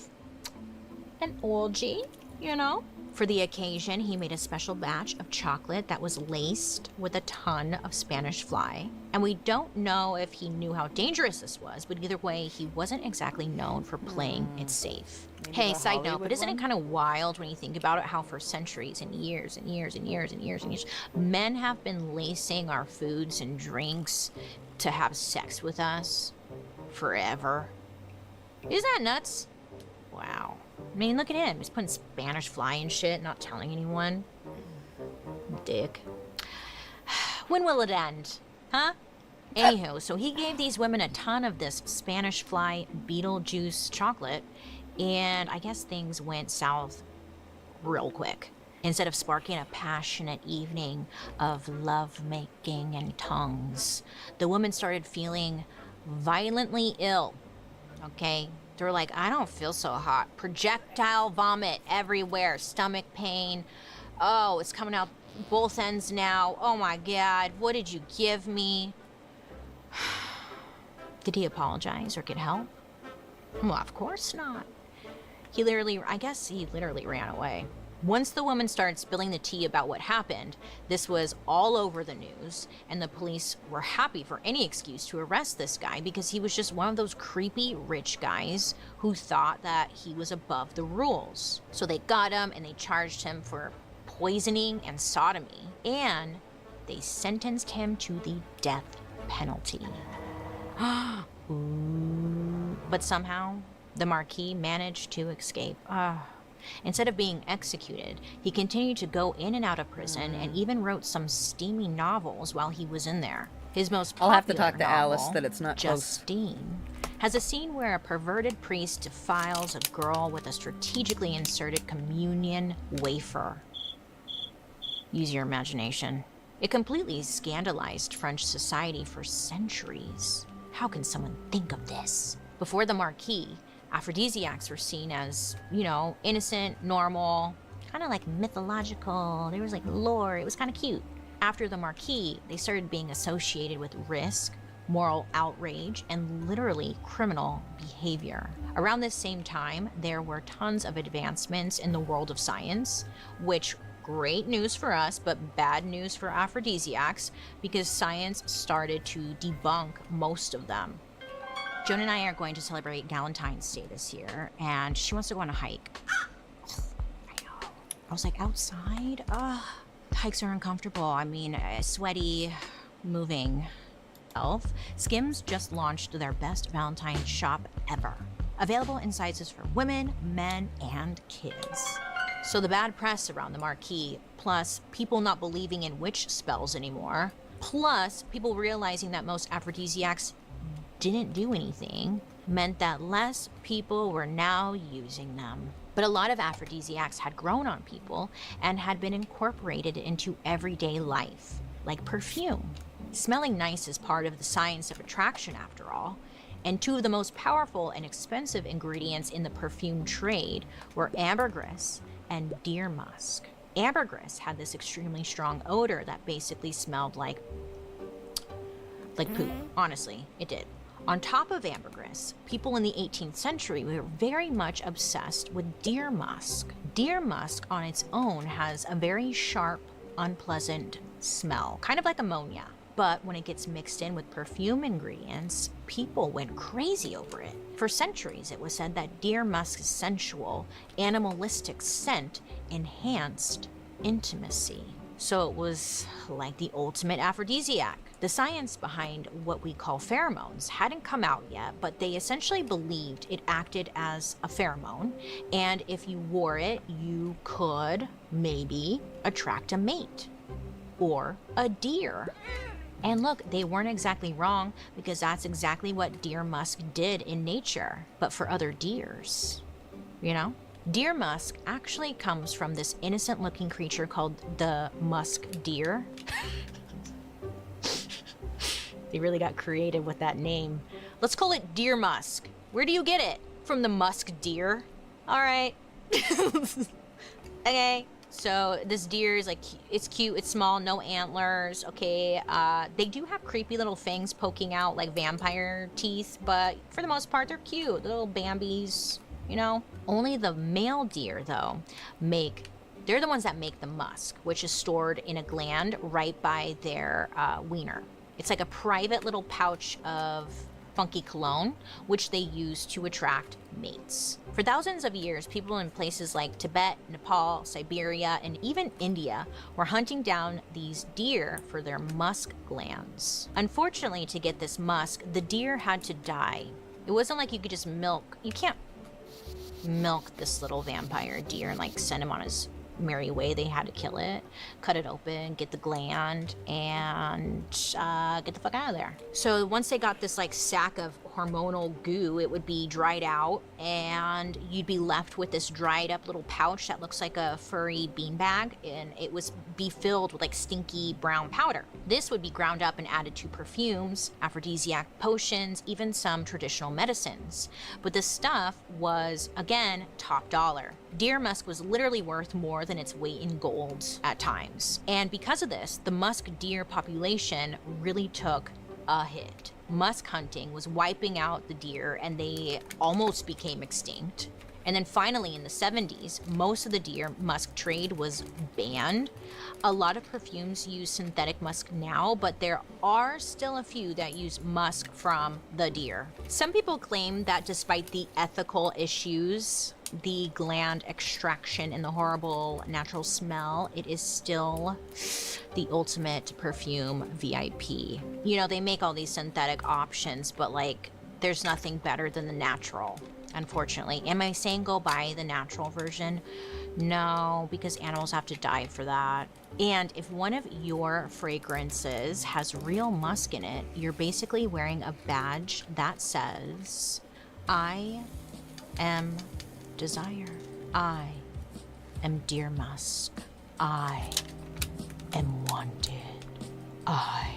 an orgy, you know? For the occasion, he made a special batch of chocolate that was laced with a ton of Spanish fly. And we don't know if he knew how dangerous this was, but either way, he wasn't exactly known for playing it safe. Maybe Hey, the side note, Hollywood but isn't one? it kind of wild when you think about it, how for centuries and years and years and years and years and years, men have been lacing our foods and drinks to have sex with us forever? Isn't that nuts? Wow. I mean, look at him. He's putting Spanish fly and shit, not telling anyone. Dick. When will it end? Huh? Anywho, so he gave these women a ton of this Spanish fly beetle juice chocolate, and I guess things went south real quick. Instead of sparking a passionate evening of love-making and tongues, the women started feeling violently ill. Okay? They're like, I don't feel so hot. Projectile vomit everywhere. Stomach pain. Oh, it's coming out both ends now. Oh my God, what did you give me? Did he apologize or get help? Well, of course not. I guess he literally ran away. Once the woman started spilling the tea about what happened, this was all over the news, and the police were happy for any excuse to arrest this guy because he was just one of those creepy rich guys who thought that he was above the rules. So they got him and they charged him for poisoning and sodomy, and they sentenced him to the death penalty. Ooh. But somehow, the Marquis managed to escape. Instead of being executed, he continued to go in and out of prison and even wrote some steamy novels while he was in there. His most popular I'll have to talk to novel, Alice that it's not close. Justine, has a scene where a perverted priest defiles a girl with a strategically inserted communion wafer. Use your imagination. It completely scandalized French society for centuries. How can someone think of this? Before the Marquis, aphrodisiacs were seen as, you know, innocent, normal, kind of like mythological. There was like lore. It was kind of cute. After the Marquis, they started being associated with risk, moral outrage, and literally criminal behavior. Around this same time, there were tons of advancements in the world of science, which great news for us, but bad news for aphrodisiacs because science started to debunk most of them. Joan and I are going to celebrate Valentine's Day this year, and she wants to go on a hike. I know. I was like, outside? The hikes are uncomfortable. I mean, sweaty, moving. Skims just launched their best Valentine's shop ever. Available in sizes for women, men, and kids. So the bad press around the marquee, plus people not believing in witch spells anymore, plus people realizing that most aphrodisiacs didn't do anything, meant that less people were now using them. But a lot of aphrodisiacs had grown on people and had been incorporated into everyday life, like perfume. Smelling nice is part of the science of attraction, after all, and two of the most powerful and expensive ingredients in the perfume trade were ambergris and deer musk. Ambergris had this extremely strong odor that basically smelled like poop. Honestly, it did. On top of ambergris, people in the 18th century were very much obsessed with deer musk. Deer musk on its own has a very sharp, unpleasant smell, kind of like ammonia. But when it gets mixed in with perfume ingredients, people went crazy over it. For centuries, it was said that deer musk's sensual, animalistic scent enhanced intimacy. So it was like the ultimate aphrodisiac. The science behind what we call pheromones hadn't come out yet, but they essentially believed it acted as a pheromone, and if you wore it, you could maybe attract a mate or a deer. And look, they weren't exactly wrong, because that's exactly what deer musk did in nature, but for other deers, you know? Deer musk actually comes from this innocent-looking creature called the musk deer. They really got creative with that name. Let's call it deer musk. Where do you get it? From the musk deer? All right. Okay. So this deer is like, it's cute, it's small, no antlers, okay? They do have creepy little fangs poking out like vampire teeth, but for the most part, they're cute. Little Bambis, you know? Only the male deer, though, they're the ones that make the musk, which is stored in a gland right by their wiener. It's like a private little pouch of funky cologne, which they use to attract mates. For thousands of years, people in places like Tibet, Nepal, Siberia, and even India were hunting down these deer for their musk glands. Unfortunately, to get this musk, the deer had to die. It wasn't like you could just you can't milk this little vampire deer and like send him on his merry way. They had to kill it, cut it open, get the gland, and get the fuck out of there. So once they got this like sack of hormonal goo, it would be dried out, and you'd be left with this dried up little pouch that looks like a furry beanbag, and it was be filled with like stinky brown powder. This would be ground up and added to perfumes, aphrodisiac potions, even some traditional medicines. But this stuff was, again, top dollar. Deer musk was literally worth more than its weight in gold at times. And because of this, the musk deer population really took a hit. Musk hunting was wiping out the deer, and they almost became extinct. And then finally in the 70s, most of the deer musk trade was banned. A lot of perfumes use synthetic musk now, but there are still a few that use musk from the deer. Some people claim that despite the ethical issues, the gland extraction and the horrible natural smell, it is still the ultimate perfume VIP. You know, they make all these synthetic options, but like, there's nothing better than the natural, unfortunately. Am I saying go buy the natural version? No, because animals have to die for that. And if one of your fragrances has real musk in it, you're basically wearing a badge that says, I am desire. I am deer musk. I am wanted. I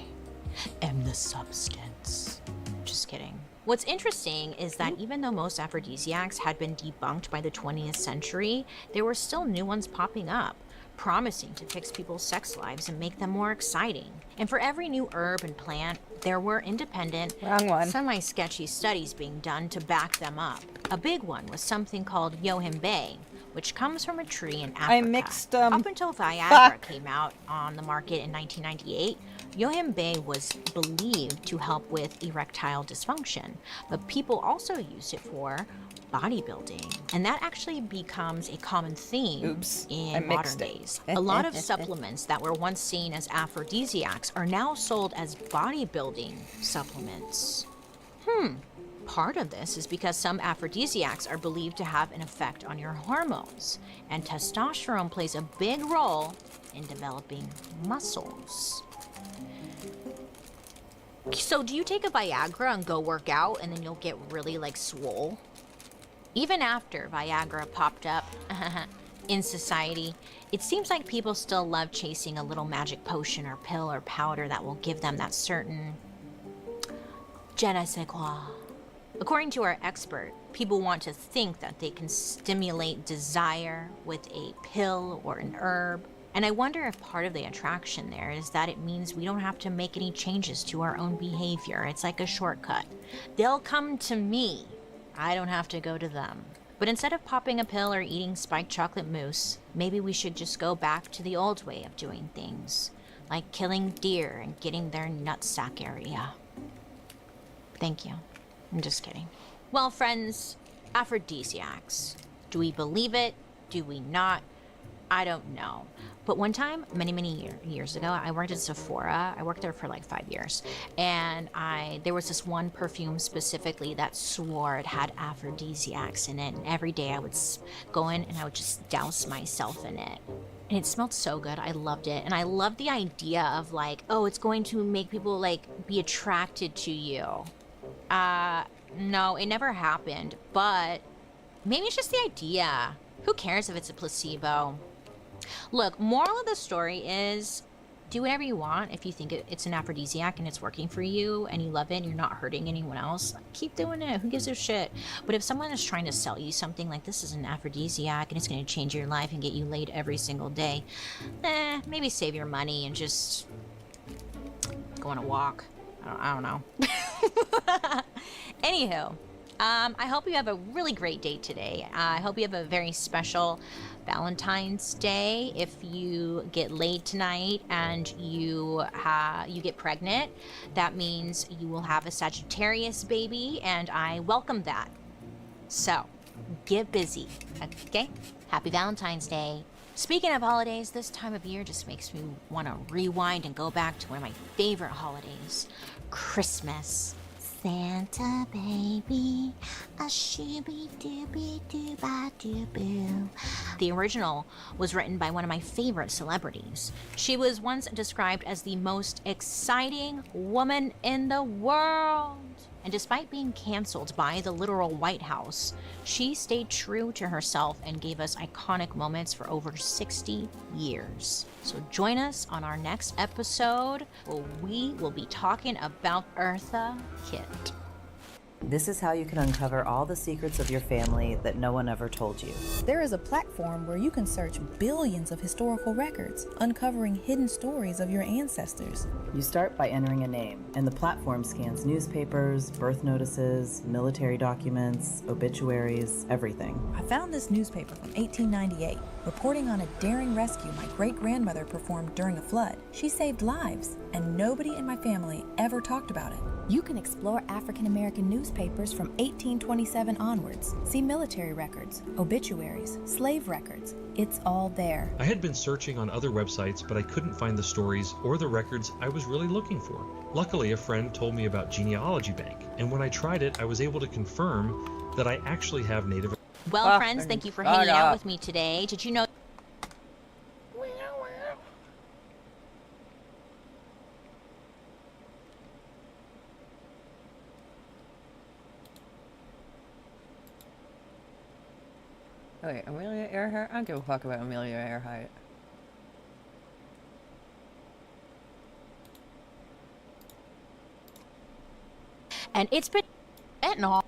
am the substance. Just kidding. What's interesting is that even though most aphrodisiacs had been debunked by the 20th century, there were still new ones popping up, promising to fix people's sex lives and make them more exciting. And for every new herb and plant, there were independent, semi-sketchy studies being done to back them up. A big one was something called yohimbay, which comes from a tree in Africa. I mixed Up until Viagra came out on the market in 1998, yohimbe was believed to help with erectile dysfunction, but people also used it for bodybuilding, and that actually becomes a common theme in modern days. A lot of supplements that were once seen as aphrodisiacs are now sold as bodybuilding supplements. Part of this is because some aphrodisiacs are believed to have an effect on your hormones, and testosterone plays a big role in developing muscles. So do you take a Viagra and go work out and then you'll get really like swole? Even after Viagra popped up in society, it seems like people still love chasing a little magic potion or pill or powder that will give them that certain je ne sais quoi. According to our expert, people want to think that they can stimulate desire with a pill or an herb. And I wonder if part of the attraction there is that it means we don't have to make any changes to our own behavior. It's like a shortcut. They'll come to me. I don't have to go to them. But instead of popping a pill or eating spiked chocolate mousse, maybe we should just go back to the old way of doing things, like killing deer and getting their nutsack area. Thank you. I'm just kidding. Well, friends, aphrodisiacs. Do we believe it? Do we not? I don't know. But one time, many years ago, I worked at Sephora. I worked there for like 5 years. And there was this one perfume specifically that swore it had aphrodisiacs in it. And every day I would go in and I would just douse myself in it. And it smelled so good. I loved it. And I loved the idea of like, oh, it's going to make people like be attracted to you. No, it never happened. But maybe it's just the idea. Who cares if it's a placebo? Look, moral of the story is do whatever you want. If you think it's an aphrodisiac and it's working for you and you love it and you're not hurting anyone else, keep doing it. Who gives a shit? But if someone is trying to sell you something like this is an aphrodisiac and it's going to change your life and get you laid every single day, maybe save your money and just go on a walk. I don't know. Anywho, I hope you have a really great day today. I hope you have a very special Valentine's Day. If you get laid tonight and you get pregnant, that means you will have a Sagittarius baby, and I welcome that. So, get busy, okay? Happy Valentine's Day. Speaking of holidays, this time of year just makes me want to rewind and go back to one of my favorite holidays, Christmas. Santa baby, a shooby dooby dooba doo boo. The original was written by one of my favorite celebrities. She was once described as the most exciting woman in the world. And despite being canceled by the literal White House, she stayed true to herself and gave us iconic moments for over 60 years. So join us on our next episode where we will be talking about Eartha Kitt. This is how you can uncover all the secrets of your family that no one ever told you. There is a platform where you can search billions of historical records, uncovering hidden stories of your ancestors. You start by entering a name, and the platform scans newspapers, birth notices, military documents, obituaries, everything. I found this newspaper from 1898, reporting on a daring rescue my great-grandmother performed during a flood. She saved lives, and nobody in my family ever talked about it. You can explore African American newspapers from 1827 onwards. See military records, obituaries, slave records. It's all there. I had been searching on other websites, but I couldn't find the stories or the records I was really looking for. Luckily, a friend told me about Genealogy Bank, and when I tried it, I was able to confirm that I actually have Native... Well, friends, thank you for hanging out with me today. Did you know... Okay, Amelia Earhart? I don't give a fuck about Amelia Earhart. And it's been fentanyl.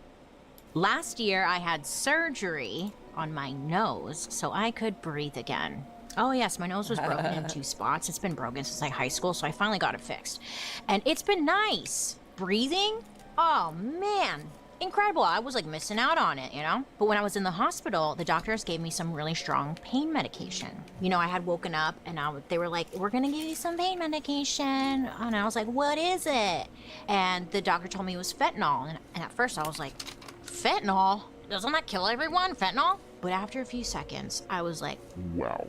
Last year, I had surgery on my nose so I could breathe again. Oh yes, my nose was broken in 2 spots. It's been broken since like high school, so I finally got it fixed. And it's been nice. Breathing? Oh man, incredible. I was like missing out on it, you know? But when I was in the hospital, the doctors gave me some really strong pain medication. You know, I had woken up and they were like, we're gonna give you some pain medication. And I was like, what is it? And the doctor told me it was fentanyl. And at first I was like, fentanyl? Doesn't that kill everyone, fentanyl? But after a few seconds, I was like, wow.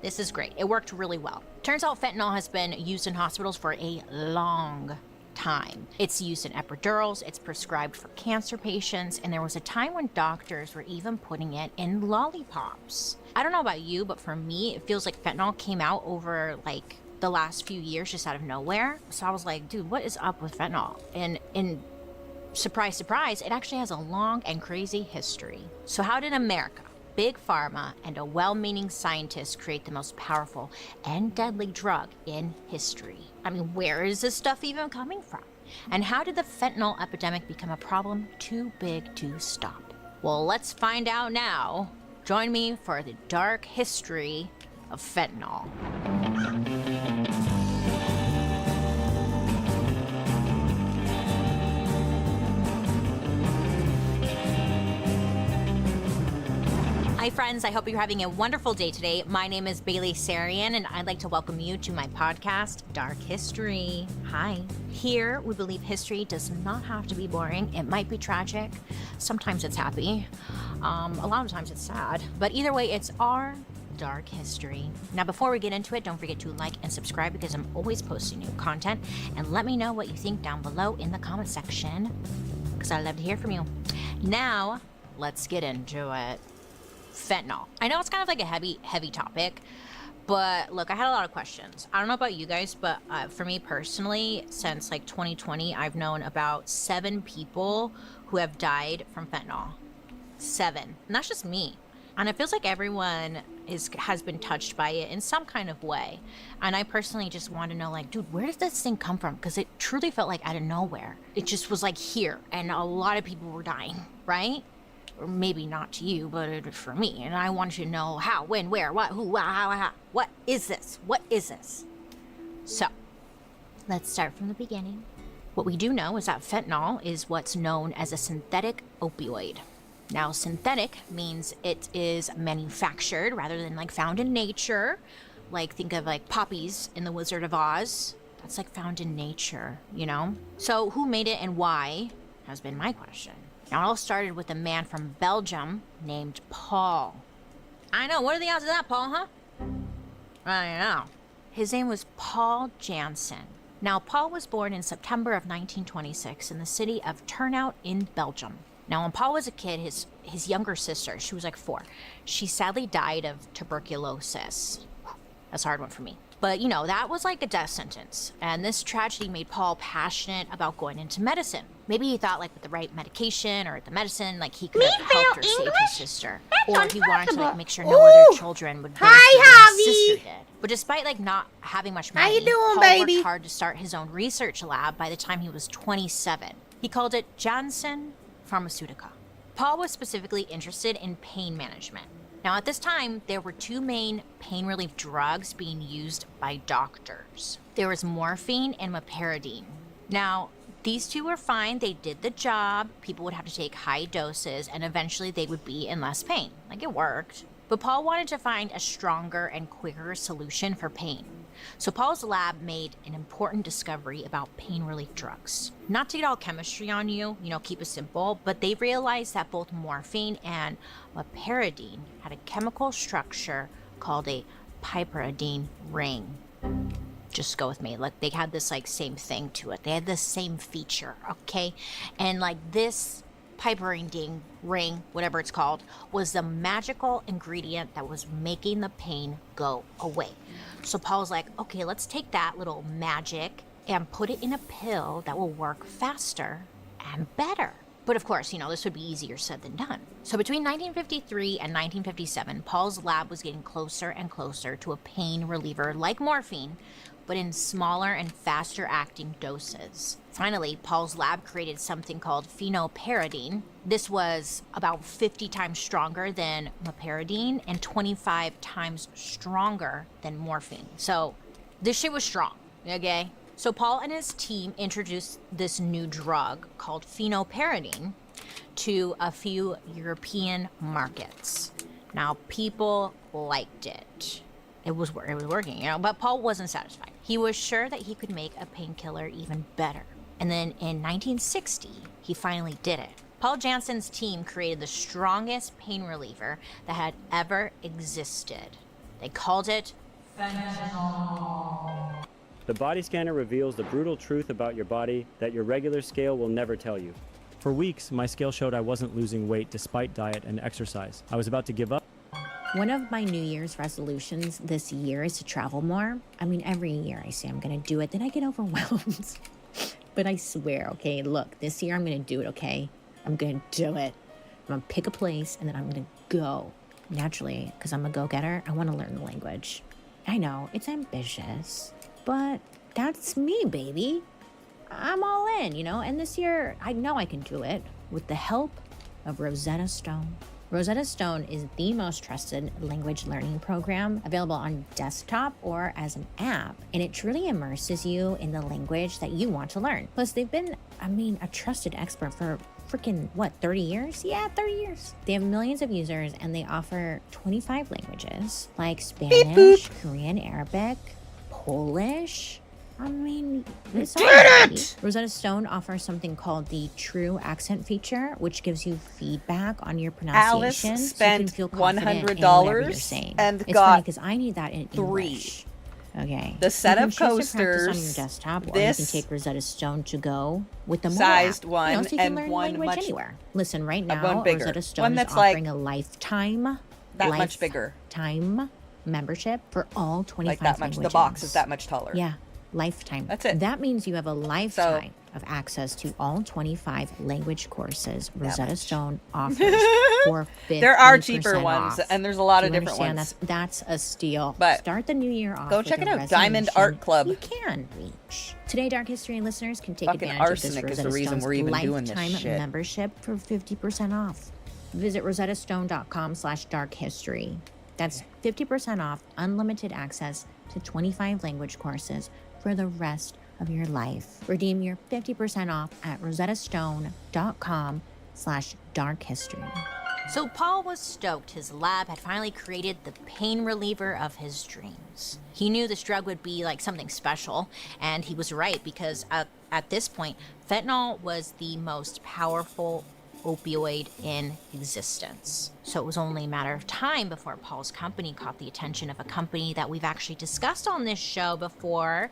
This is great. It worked really well. Turns out fentanyl has been used in hospitals for a long time. It's used in epidurals, it's prescribed for cancer patients, and there was a time when doctors were even putting it in lollipops. I don't know about you, but for me, it feels like fentanyl came out over like the last few years just out of nowhere. So I was like, dude, what is up with fentanyl? And surprise, surprise, it actually has a long and crazy history. So how did America, Big Pharma, and a well-meaning scientist create the most powerful and deadly drug in history? I mean, where is this stuff even coming from? And how did the fentanyl epidemic become a problem too big to stop? Well, let's find out now. Join me for the dark history of fentanyl. Hi friends, I hope you're having a wonderful day today. My name is Bailey Sarian and I'd like to welcome you to my podcast, Dark History. Hi. Here, we believe history does not have to be boring. It might be tragic. Sometimes it's happy. A lot of times it's sad. But either way, it's our dark history. Now, before we get into it, don't forget to like and subscribe because I'm always posting new content. And let me know what you think down below in the comment section because I'd love to hear from you. Now, let's get into it. Fentanyl. I know it's kind of like a heavy topic, but look, I had a lot of questions. I don't know about you guys, but for me personally, since like 2020, I've known about 7 people who have died from fentanyl. 7. And that's just me. And it feels like everyone has been touched by it in some kind of way. And I personally just want to know, like, dude, where does this thing come from? Because it truly felt like out of nowhere. It just was like here, and a lot of people were dying, right? Or maybe not to you, but for me. And I wanted to know how, when, where, what, who, how. What is this? What is this? So, let's start from the beginning. What we do know is that fentanyl is what's known as a synthetic opioid. Now, synthetic means it is manufactured rather than like found in nature. Like, think of like poppies in The Wizard of Oz. That's like found in nature, you know? So, who made it and why has been my question. Now, it all started with a man from Belgium named Paul. I know, what are the odds of that, Paul, huh? I know. His name was Paul Jansen. Now, Paul was born in September of 1926 in the city of Turnhout in Belgium. Now, when Paul was a kid, his younger sister, she was like 4, she sadly died of tuberculosis. That's a hard one for me. But, you know, that was like a death sentence. And this tragedy made Paul passionate about going into medicine. Maybe he thought, like, with the right medication or the medicine, like, he could have helped or saved his sister. Or he wanted to, like, make sure no other children would go through what his sister did. But despite, like, not having much money, Paul worked hard to start his own research lab by the time he was 27. He called it Janssen Pharmaceutica. Paul was specifically interested in pain management. Now, at this time, there were 2 main pain relief drugs being used by doctors. There was morphine and meperidine. Now, these 2 were fine. They did the job. People would have to take high doses, and eventually they would be in less pain. Like, it worked. But Paul wanted to find a stronger and quicker solution for pain. So Paul's lab made an important discovery about pain relief drugs. Not to get all chemistry on you, keep it simple, but they realized that both morphine and meperidine had a chemical structure called a piperidine ring. Just go with me. Like, they had this same thing to it. They had the same feature, okay? And this piperidine ring, whatever it's called, was the magical ingredient that was making the pain go away. So Paul's like, okay, let's take that little magic and put it in a pill that will work faster and better. But of course, this would be easier said than done. So between 1953 and 1957, Paul's lab was getting closer and closer to a pain reliever like morphine, but in smaller and faster acting doses. Finally, Paul's lab created something called phenoperidine. This was about 50 times stronger than meperidine and 25 times stronger than morphine. So this shit was strong, okay? So Paul and his team introduced this new drug called phenoparadine to a few European markets. Now, people liked it. It was working, you know, but Paul wasn't satisfied. He was sure that he could make a painkiller even better. And then in 1960, he finally did it. Paul Janssen's team created the strongest pain reliever that had ever existed. They called it fentanyl. The body scanner reveals the brutal truth about your body that your regular scale will never tell you. For weeks, my scale showed I wasn't losing weight despite diet and exercise. I was about to give up. One of my New Year's resolutions this year is to travel more. I mean, every year I say I'm gonna do it, then I get overwhelmed. But I swear, okay, look, this year I'm gonna do it, okay? I'm gonna do it. I'm gonna pick a place and then I'm gonna go. Naturally, because I'm a go-getter, I wanna learn the language. I know, it's ambitious, but that's me, baby. I'm all in, you know? And this year, I know I can do it with the help of Rosetta Stone. Rosetta Stone is the most trusted language learning program available on desktop or as an app, and it truly immerses you in the language that you want to learn. Plus, they've been, a trusted expert for freaking, 30 years? Yeah, 30 years. They have millions of users, and they offer 25 languages, like Spanish, Korean, Arabic, Polish. It's all right. Rosetta Stone offers something called the True Accent feature, which gives you feedback on your pronunciation. Alice so you can spent feel confident in whatever you're saying. and it's got funny because I need that in 3. English. Okay. The set you of can choose to practice coasters, on your desktop, or you this can take Rosetta Stone to go with the mobile sized app, one so you can and learn one language much anywhere. Listen, right one now, bigger. Rosetta Stone One is that's offering like a lifetime much bigger. Time membership for all 25 Like that much. languages. The box is that much taller. Yeah, lifetime. That's it. That means you have a lifetime of access to all 25 language courses Rosetta Stone offers for 50% There are cheaper ones, off. and there's a lot Do of you different understand? ones. That's a steal. But start the new year off. go with check a it out. Diamond resolution Art Club. You can reach. Today, Dark History listeners can take Fucking advantage of this arsenic is Rosetta the reason Stone's we're even doing this lifetime shit. membership for 50% off. Visit rosettastone.com/darkhistory. That's 50% off unlimited access to 25 language courses for the rest of your life. Redeem your 50% off at rosettastone.com/darkhistory. So Paul was stoked his lab had finally created the pain reliever of his dreams. He knew this drug would be like something special, and he was right because at this point, fentanyl was the most powerful opioid in existence. So it was only a matter of time before Paul's company caught the attention of a company that we've actually discussed on this show before,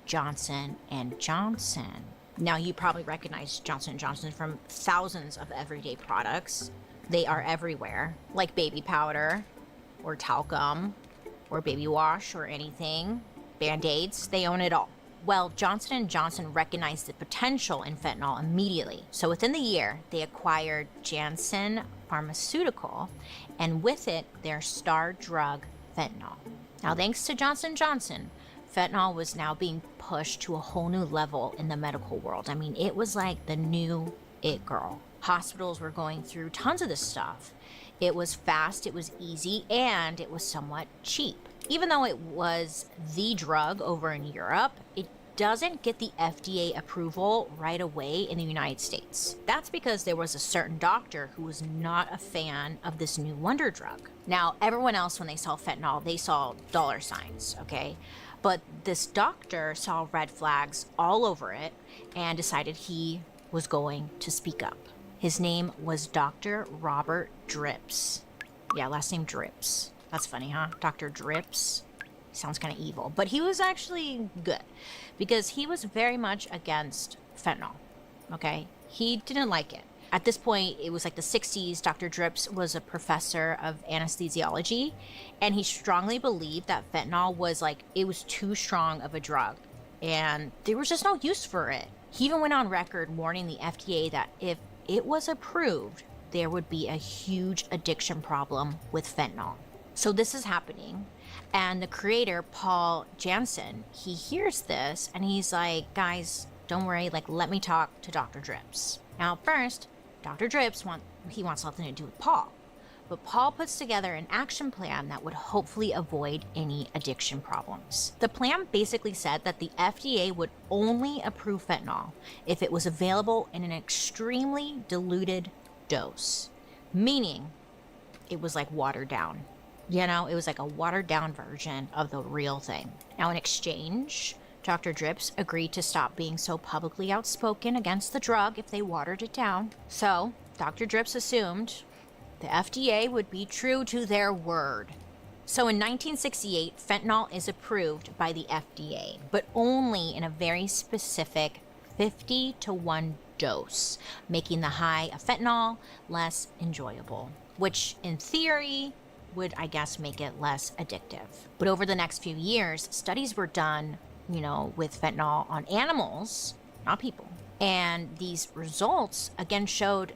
Johnson & Johnson. Now, you probably recognize Johnson & Johnson from thousands of everyday products. They are everywhere, like baby powder, or talcum, or baby wash, or anything. Band-Aids, they own it all. Well, Johnson & Johnson recognized the potential in fentanyl immediately. So within the year, they acquired Janssen Pharmaceutical, and with it, their star drug, fentanyl. Now, thanks to Johnson & Johnson, fentanyl was now being pushed to a whole new level in the medical world. I mean, it was like the new it girl. Hospitals were going through tons of this stuff. It was fast, it was easy, and it was somewhat cheap. Even though it was the drug over in Europe, it doesn't get the FDA approval right away in the United States. That's because there was a certain doctor who was not a fan of this new wonder drug. Now, everyone else, when they saw fentanyl, they saw dollar signs, okay? But this doctor saw red flags all over it and decided he was going to speak up. His name was Dr. Robert Drips. Yeah, last name Drips. That's funny, huh? Dr. Drips. Sounds kind of evil. But he was actually good because he was very much against fentanyl, okay? He didn't like it. At this point, it was like the 60s. Dr. Drips was a professor of anesthesiology, and he strongly believed that fentanyl was it was too strong of a drug, and there was just no use for it. He even went on record warning the FDA that if it was approved, there would be a huge addiction problem with fentanyl. So this is happening, and the creator, Paul Jansen, he hears this, and he's like, guys, don't worry, let me talk to Dr. Drips. Now, first, Dr. Drips wants nothing to do with Paul, but Paul puts together an action plan that would hopefully avoid any addiction problems. The plan basically said that the FDA would only approve fentanyl if it was available in an extremely diluted dose, meaning it was like watered down. You know, it was like a watered down version of the real thing. Now, in exchange, Dr. Drips agreed to stop being so publicly outspoken against the drug if they watered it down. So, Dr. Drips assumed the FDA would be true to their word. So in 1968, fentanyl is approved by the FDA, but only in a very specific 50 to 1 dose, making the high of fentanyl less enjoyable, which in theory would, I guess, make it less addictive. But over the next few years, studies were done, with fentanyl on animals, not people. And these results, again, showed,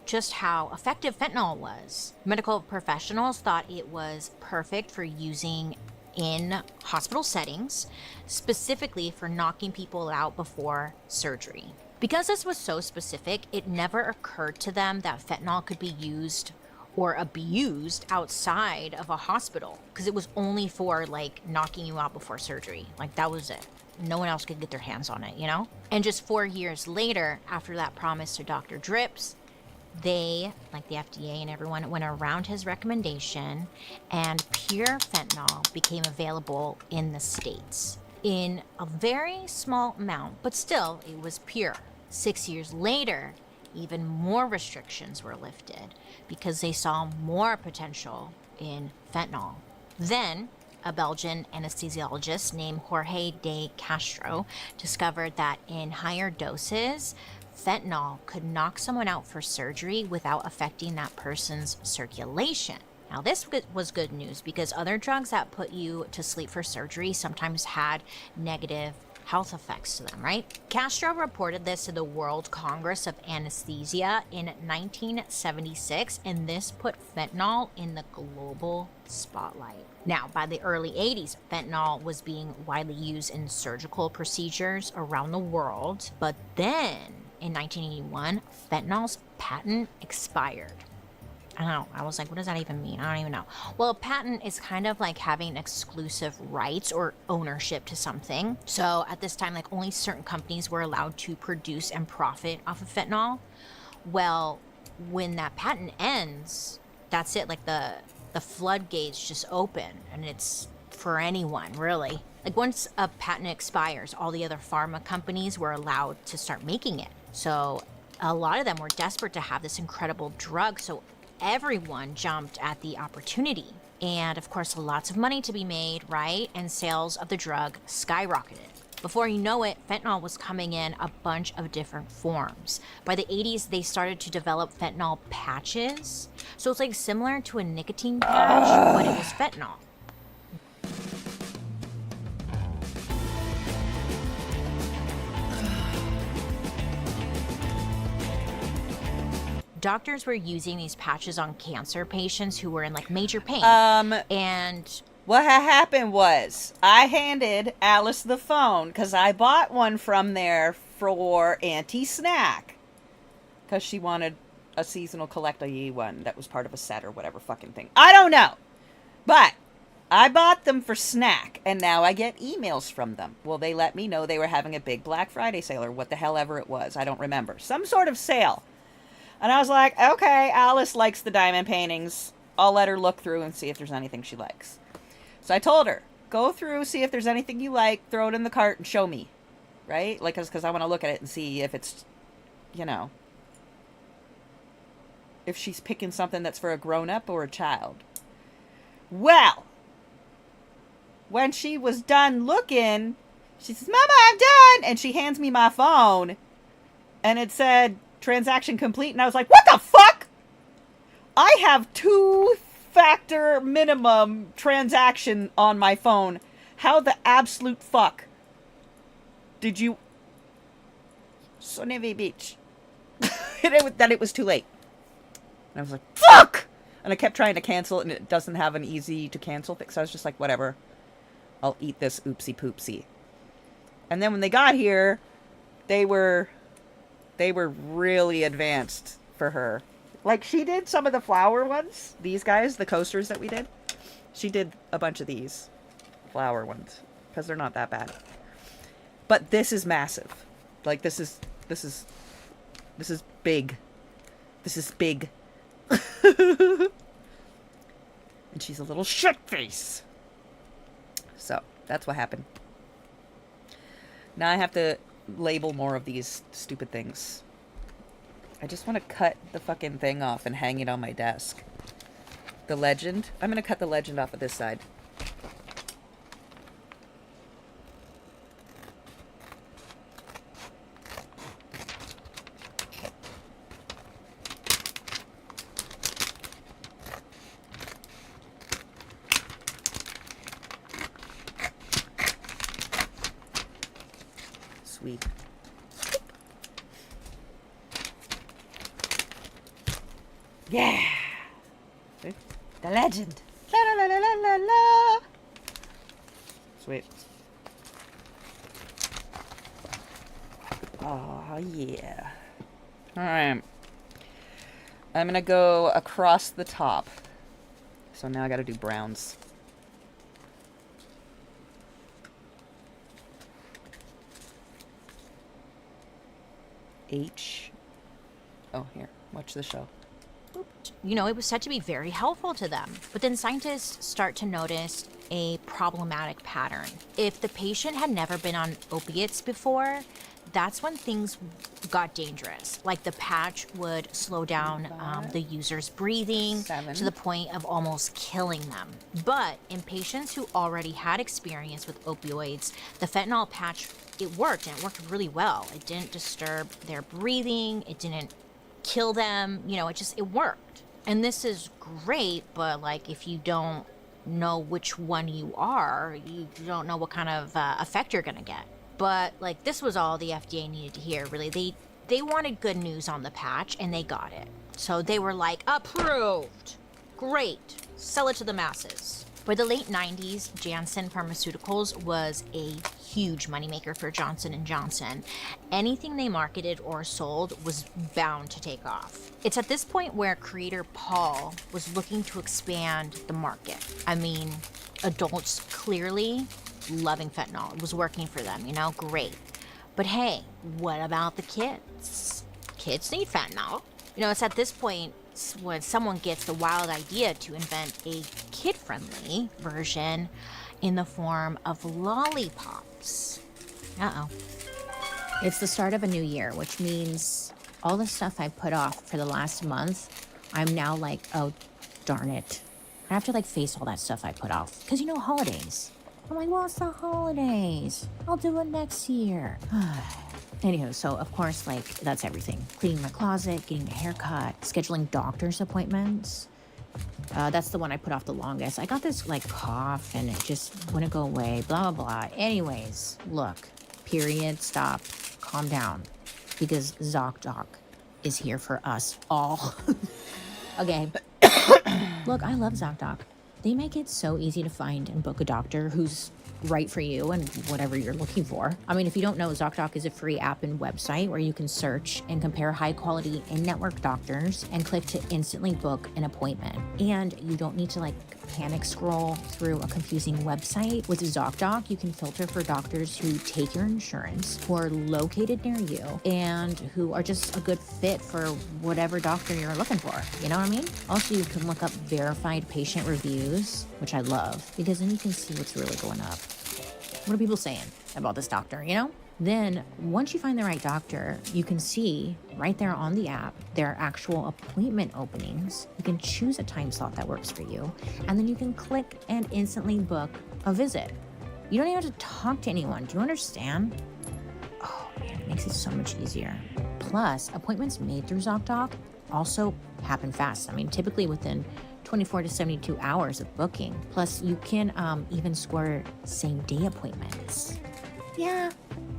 just how effective fentanyl was. Medical professionals thought it was perfect for using in hospital settings, specifically for knocking people out before surgery. Because this was so specific, it never occurred to them that fentanyl could be used or abused outside of a hospital, because it was only for knocking you out before surgery. That was it. No one else could get their hands on it, And just 4 years later, after that promise to Dr. Drips, they, like the FDA and everyone, went around his recommendation, and pure fentanyl became available in the States in a very small amount, but still, it was pure. 6 years later, even more restrictions were lifted because they saw more potential in fentanyl. Then, a Belgian anesthesiologist named Jorge de Castro discovered that in higher doses, fentanyl could knock someone out for surgery without affecting that person's circulation. Now, this was good news because other drugs that put you to sleep for surgery sometimes had negative health effects to them, right? Castro reported this to the World Congress of Anesthesia in 1976, and this put fentanyl in the global spotlight. Now, by the early 80s, fentanyl was being widely used in surgical procedures around the world, but then in 1981, fentanyl's patent expired. I don't know. I was like, what does that even mean? I don't even know. Well, a patent is kind of like having exclusive rights or ownership to something. So at this time, only certain companies were allowed to produce and profit off of fentanyl. Well, when that patent ends, that's it. The floodgates just open, and it's for anyone, really. Once a patent expires, all the other pharma companies were allowed to start making it. So a lot of them were desperate to have this incredible drug, so everyone jumped at the opportunity. And of course, lots of money to be made, right? And sales of the drug skyrocketed. Before you know it, fentanyl was coming in a bunch of different forms. By the 80s, they started to develop fentanyl patches. So it's similar to a nicotine patch, but it was fentanyl. Doctors were using these patches on cancer patients who were in major pain. And what happened was I handed Alice the phone because I bought one from there for Auntie Snack because she wanted a seasonal collectible one that was part of a set or whatever fucking thing. I don't know, but I bought them for Snack, and now I get emails from them. Well, they let me know they were having a big Black Friday sale or what the hell ever it was. I don't remember. Some sort of sale. And I was like, okay, Alice likes the diamond paintings. I'll let her look through and see if there's anything she likes. So I told her, go through, see if there's anything you like, throw it in the cart and show me. Right? Because I want to look at it and see if it's, if she's picking something that's for a grown-up or a child. Well, when she was done looking, she says, Mama, I'm done! And she hands me my phone, and it said, transaction complete, and I was like, what the fuck? I have 2-factor minimum transaction on my phone. How the absolute fuck did you... Son of a bitch. That it was too late. And I was like, fuck! And I kept trying to cancel it, and it doesn't have an easy to cancel fix. So I was just like, whatever. I'll eat this oopsie poopsie. And then when they got here, they were really advanced for her. Like, she did some of the flower ones. These guys, the coasters that we did. She did a bunch of these flower ones. Because they're not that bad. But this is massive. Like, this is big. This is big. And she's a little shit face. So, that's what happened. Now I have to label more of these stupid things. I just want to cut the fucking thing off and hang it on my desk. The legend. I'm going to cut the legend off of this side. Sweet. Yeah! See? The legend. La la la la la la. Sweet. Oh, yeah. Alright. I'm gonna go across the top. So now I gotta do browns. H. Oh, here. Watch the show. You know, it was said to be very helpful to them. But then scientists start to notice a problematic pattern. If the patient had never been on opiates before, that's when things got dangerous. Like the patch would slow down the user's breathing to the point of almost killing them. But in patients who already had experience with opioids, the fentanyl patch, it worked, and it worked really well. It didn't disturb their breathing. It didn't kill them. You know, it worked. And this is great, but like if you don't know which one you are, you don't know what kind of effect you're gonna get. But like this was all the FDA needed to hear, really. They wanted good news on the patch, and they got it. So they were like, approved. Great. Sell it to the masses. By the late 90s, Janssen Pharmaceuticals was a huge moneymaker for Johnson & Johnson. Anything they marketed or sold was bound to take off. It's at this point where creator Paul was looking to expand the market. I mean, adults clearly loving fentanyl. It was working for them, you know, great. But hey, what about the kids? Kids need fentanyl. You know, it's at this point when someone gets the wild idea to invent a kid-friendly version in the form of lollipops. Uh-oh. It's the start of a new year, which means all the stuff I put off for the last month, I'm now like, oh, darn it. I have to like face all that stuff I put off. Because, you know, holidays. I'm like, well, it's the holidays. I'll do it next year. Anywho, so of course, like, that's everything. Cleaning my closet, getting a haircut, scheduling doctor's appointments. That's the one I put off the longest. I got this, like, cough, and it just wouldn't go away, blah, blah, blah. Anyways, look, period, stop, calm down. Because ZocDoc is here for us all. Okay. Look, I love ZocDoc. They make it so easy to find and book a doctor who's right for you and whatever you're looking for. I mean, if you don't know, ZocDoc is a free app and website where you can search and compare high-quality in-network doctors and click to instantly book an appointment. And you don't need to, like, panic scroll through a confusing website. With ZocDoc, you can filter for doctors who take your insurance, who are located near you, and who are just a good fit for whatever doctor you're looking for. You know what I mean? Also, you can look up verified patient reviews, which I love, because then you can see what's really going up. What are people saying about this doctor, you know? Then, once you find the right doctor, you can see right there on the app their actual appointment openings. You can choose a time slot that works for you, and then you can click and instantly book a visit. You don't even have to talk to anyone. Do you understand? Oh man, it makes it so much easier. Plus, appointments made through ZocDoc also happen fast. I mean, typically within 24 to 72 hours of booking. Plus, you can even score same-day appointments. Yeah,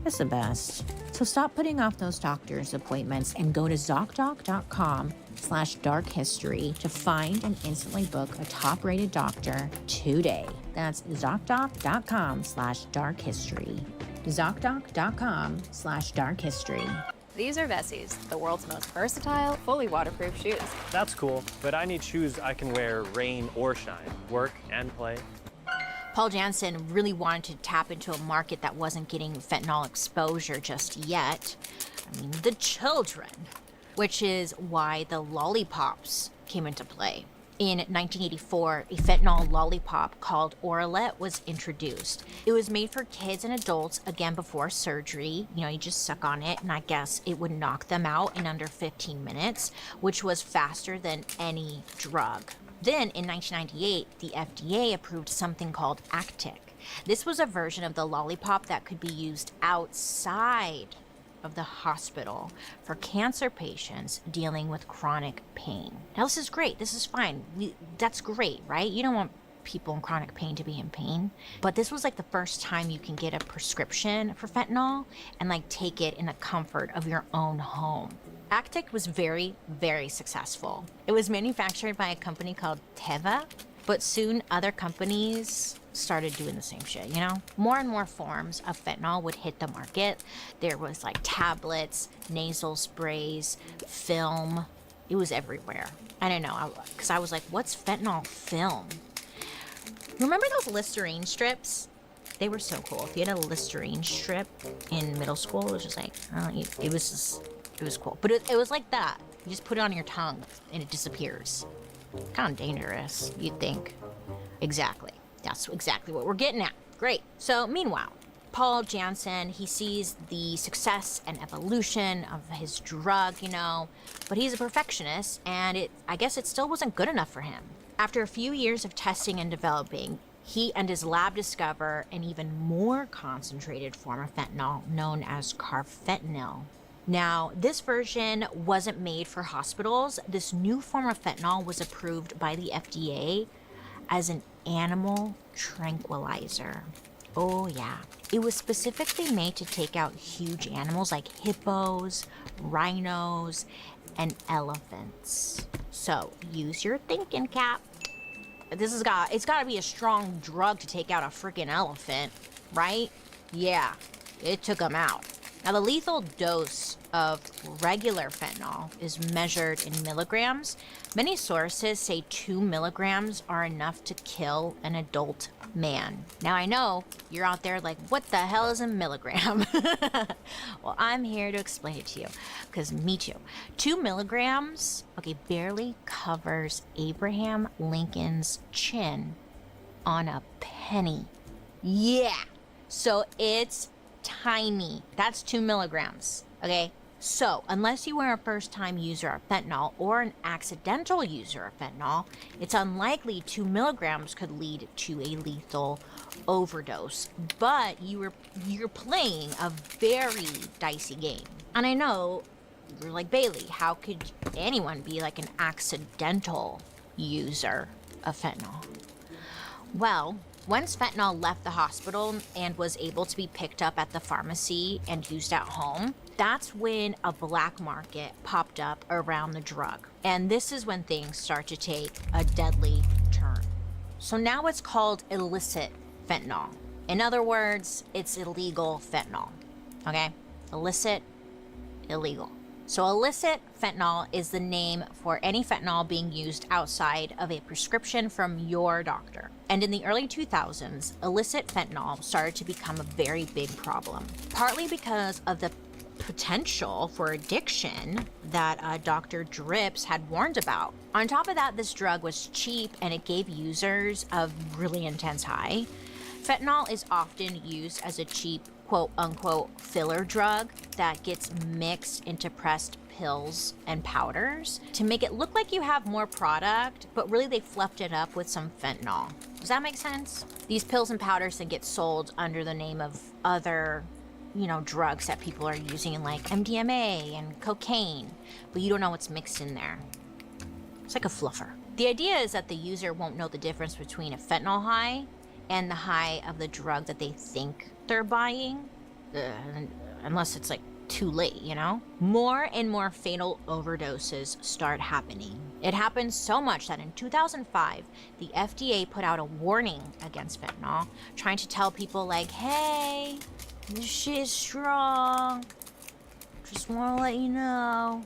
that's the best. So stop putting off those doctor's appointments and go to ZocDoc.com/darkhistory to find and instantly book a top-rated doctor today. That's ZocDoc.com/darkhistory. ZocDoc.com/darkhistory. These are Vessies, the world's most versatile, fully waterproof shoes. That's cool, but I need shoes I can wear rain or shine, work and play. Paul Jansen really wanted to tap into a market that wasn't getting fentanyl exposure just yet. I mean, the children, which is why the lollipops came into play. In 1984, a fentanyl lollipop called Orlet was introduced. It was made for kids and adults, again, before surgery. You know, you just suck on it, and I guess it would knock them out in under 15 minutes, which was faster than any drug. Then, in 1998, the FDA approved something called Actic. This was a version of the lollipop that could be used outside of the hospital for cancer patients dealing with chronic pain. Now, this is great. This is fine. That's great, right? You don't want people in chronic pain to be in pain. But this was like the first time you can get a prescription for fentanyl and like take it in the comfort of your own home. Actic was very, very successful. It was manufactured by a company called Teva, but soon other companies started doing the same shit, you know? More and more forms of fentanyl would hit the market. There was like tablets, nasal sprays, film. It was everywhere. I don't know, because I was like, what's fentanyl film? Remember those Listerine strips? They were so cool. If you had a Listerine strip in middle school, it was just like, it was cool. But it was like that. You just put it on your tongue and it disappears. Kind of dangerous, you'd think. Exactly. That's exactly what we're getting at. Great. So meanwhile, Paul Jansen, he sees the success and evolution of his drug, you know, but he's a perfectionist, and I guess it still wasn't good enough for him. After a few years of testing and developing, he and his lab discover an even more concentrated form of fentanyl known as carfentanil. Now, this version wasn't made for hospitals. This new form of fentanyl was approved by the FDA as an animal tranquilizer. Oh yeah. It was specifically made to take out huge animals like hippos, rhinos, and elephants. So use your thinking cap. It's gotta be a strong drug to take out a freaking elephant, right? Yeah, it took them out. Now, the lethal dose of regular fentanyl is measured in milligrams. Many sources say 2 milligrams are enough to kill an adult man. Now, I know you're out there like, what the hell is a milligram? Well, I'm here to explain it to you, because me too. 2 milligrams, barely covers Abraham Lincoln's chin on a penny. Yeah, so it's tiny. That's 2 milligrams, okay? So, unless you were a first-time user of fentanyl or an accidental user of fentanyl, it's unlikely 2 milligrams could lead to a lethal overdose. But you're playing a very dicey game. And I know, you're like, Bailey, how could anyone be like an accidental user of fentanyl? Well, once fentanyl left the hospital and was able to be picked up at the pharmacy and used at home, that's when a black market popped up around the drug. And this is when things start to take a deadly turn. So now it's called illicit fentanyl. In other words, it's illegal fentanyl, okay? Illicit, illegal. So illicit fentanyl is the name for any fentanyl being used outside of a prescription from your doctor. And in the early 2000s, illicit fentanyl started to become a very big problem, partly because of the potential for addiction that Dr. Drips had warned about. On top of that, this drug was cheap and it gave users a really intense high. Fentanyl is often used as a cheap quote-unquote filler drug that gets mixed into pressed pills and powders to make it look like you have more product, but really they fluffed it up with some fentanyl. Does that make sense? These pills and powders then get sold under the name of other, drugs that people are using, like MDMA and cocaine, but you don't know what's mixed in there. It's like a fluffer. The idea is that the user won't know the difference between a fentanyl high and the high of the drug that they think they're buying, unless it's like too late, More and more fatal overdoses start happening. It happened so much that in 2005, the FDA put out a warning against fentanyl, trying to tell people like, hey, this shit is strong. Just want to let you know.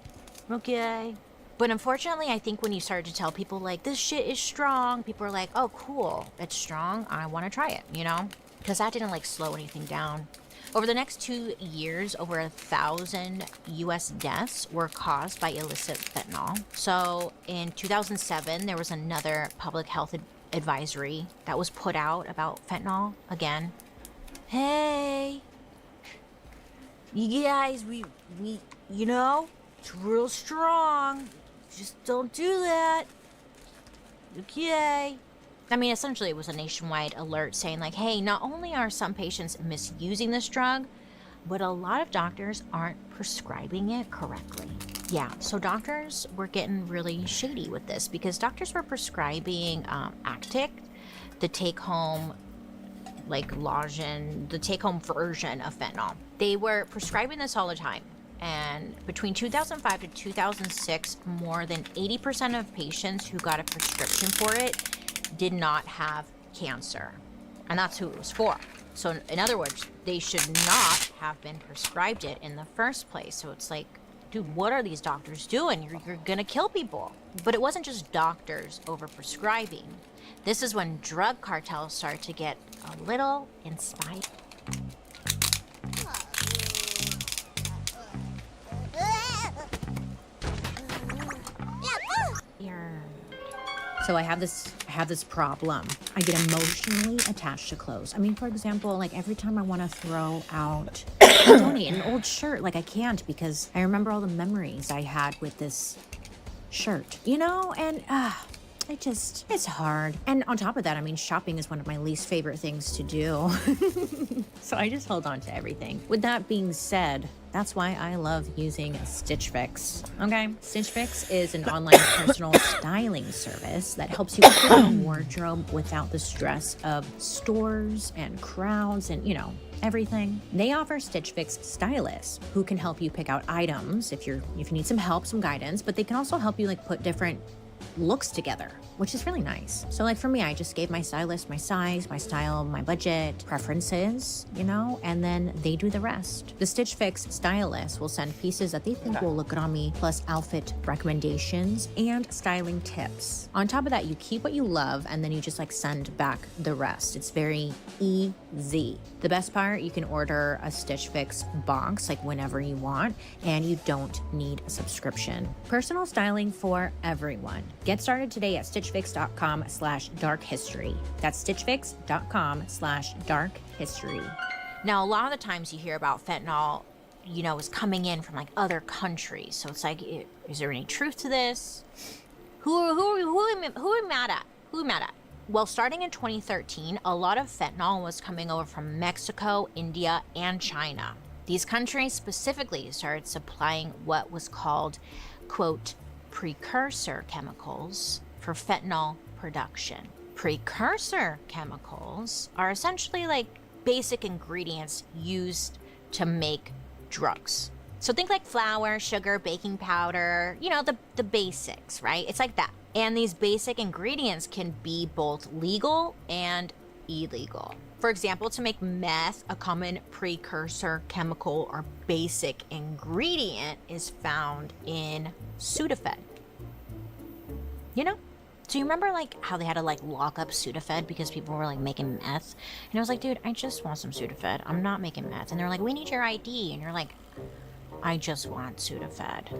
Okay. But unfortunately, I think when you start to tell people, like, this shit is strong, people are like, oh, cool, it's strong, I want to try it, you know? Because that didn't, like, slow anything down. Over the next 2 years, over 1,000 U.S. deaths were caused by illicit fentanyl. So in 2007, there was another public health advisory that was put out about fentanyl again. Hey, you guys, we, you know, it's real strong. Just don't do that. Okay. I mean, essentially, it was a nationwide alert saying, like, hey, not only are some patients misusing this drug, but a lot of doctors aren't prescribing it correctly. Yeah, so doctors were getting really shady with this because doctors were prescribing Actic, the take-home, like, lozenge, the take-home version of fentanyl. They were prescribing this all the time. And between 2005 to 2006, more than 80% of patients who got a prescription for it did not have cancer. And that's who it was for. So in other words, they should not have been prescribed it in the first place. So it's like, dude, what are these doctors doing? You're gonna kill people. But it wasn't just doctors overprescribing. This is when drug cartels start to get a little inspired. So I have this problem. I get emotionally attached to clothes. I mean, for example, like every time I want to throw out, donate an old shirt, like I can't because I remember all the memories I had with this shirt, you know? And it's hard. And on top of that, I mean, shopping is one of my least favorite things to do. So I just hold on to everything. With that being said, that's why I love using Stitch Fix. Okay? Stitch Fix is an online personal styling service that helps you create a wardrobe without the stress of stores and crowds and, you know, everything. They offer Stitch Fix stylists who can help you pick out items if you need some help, some guidance, but they can also help you like put different looks together, which is really nice. So like for me, I just gave my stylist my size, my style, my budget, preferences, you know, and then they do the rest. The Stitch Fix stylist will send pieces that they think will look good on me, plus outfit recommendations and styling tips. On top of that, you keep what you love and then you just like send back the rest. It's very easy. The best part, you can order a Stitch Fix box like whenever you want, and you don't need a subscription. Personal styling for everyone. Get started today at stitchfix.com/darkhistory. That's stitchfix.com/darkhistory. Now, a lot of the times you hear about fentanyl, you know, is coming in from like other countries. So it's like, is there any truth to this? Who are we mad at? Who are we mad at? Well, starting in 2013, a lot of fentanyl was coming over from Mexico, India, and China. These countries specifically started supplying what was called, quote, precursor chemicals for fentanyl production. Precursor chemicals are essentially like basic ingredients used to make drugs. So think like flour, sugar, baking powder, you know, the basics, right? It's like that. And these basic ingredients can be both legal and illegal. For example, to make meth, a common precursor chemical or basic ingredient is found in Sudafed. You know? So you remember like how they had to like lock up Sudafed because people were like making meth? And I was like, dude, I just want some Sudafed. I'm not making meth. And they're like, we need your ID. And you're like, I just want Sudafed.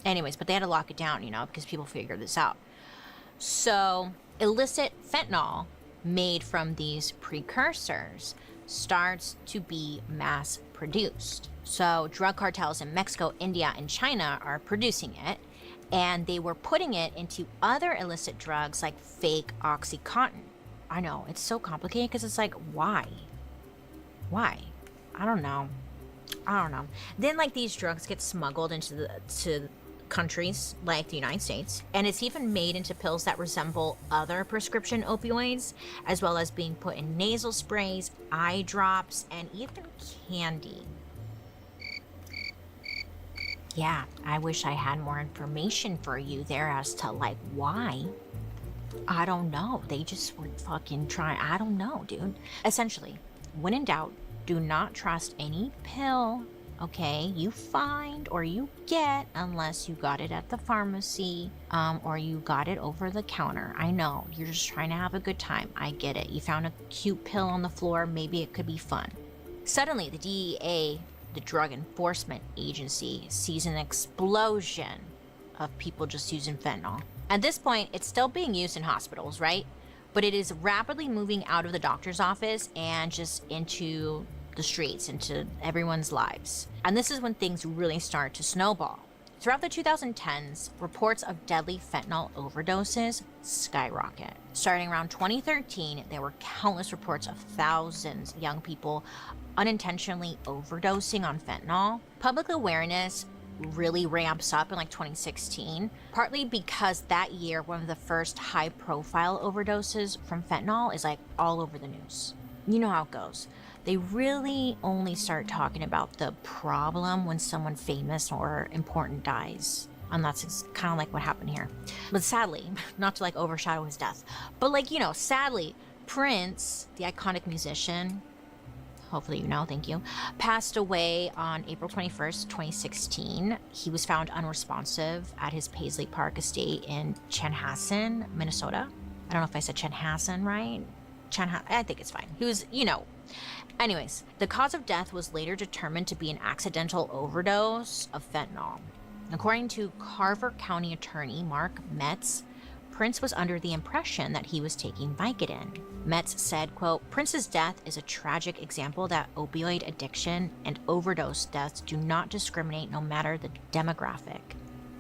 Anyways, but they had to lock it down, you know, because people figured this out. So illicit fentanyl made from these precursors starts to be mass produced. So drug cartels in Mexico, India, and China are producing it, and they were putting it into other illicit drugs like fake OxyContin. I know, it's so complicated because it's like, why? Why? I don't know. Then like these drugs get smuggled into countries like the United States, and it's even made into pills that resemble other prescription opioids, as well as being put in nasal sprays, eye drops, and even candy. Yeah, I wish I had more information for you there as to like why. I don't know. They just were fucking trying. I don't know, dude. Essentially, when in doubt, do not trust any pill Okay, you find or you get unless you got it at the pharmacy or you got it over the counter. I know, you're just trying to have a good time. I get it. You found a cute pill on the floor. Maybe it could be fun. Suddenly, the DEA, the Drug Enforcement Agency, sees an explosion of people just using fentanyl. At this point, it's still being used in hospitals, right? But it is rapidly moving out of the doctor's office and just into the streets, into everyone's lives. And this is when things really start to snowball. Throughout the 2010s, reports of deadly fentanyl overdoses skyrocket. Starting around 2013, there were countless reports of thousands of young people unintentionally overdosing on fentanyl. Public awareness really ramps up in like 2016, partly because that year one of the first high-profile overdoses from fentanyl is like all over the news. You know how it goes. They really only start talking about the problem when someone famous or important dies. And that's kind of like what happened here. But sadly, not to like overshadow his death, but like, you know, sadly, Prince, the iconic musician, hopefully you know, thank you, passed away on April 21st, 2016. He was found unresponsive at his Paisley Park estate in Chanhassen, Minnesota. I don't know if I said Chanhassen right. I think it's fine. He was, you know. Anyways, the cause of death was later determined to be an accidental overdose of fentanyl. According to Carver County Attorney Mark Metz, Prince was under the impression that he was taking Vicodin. Metz said, quote, "Prince's death is a tragic example that opioid addiction and overdose deaths do not discriminate no matter the demographic,"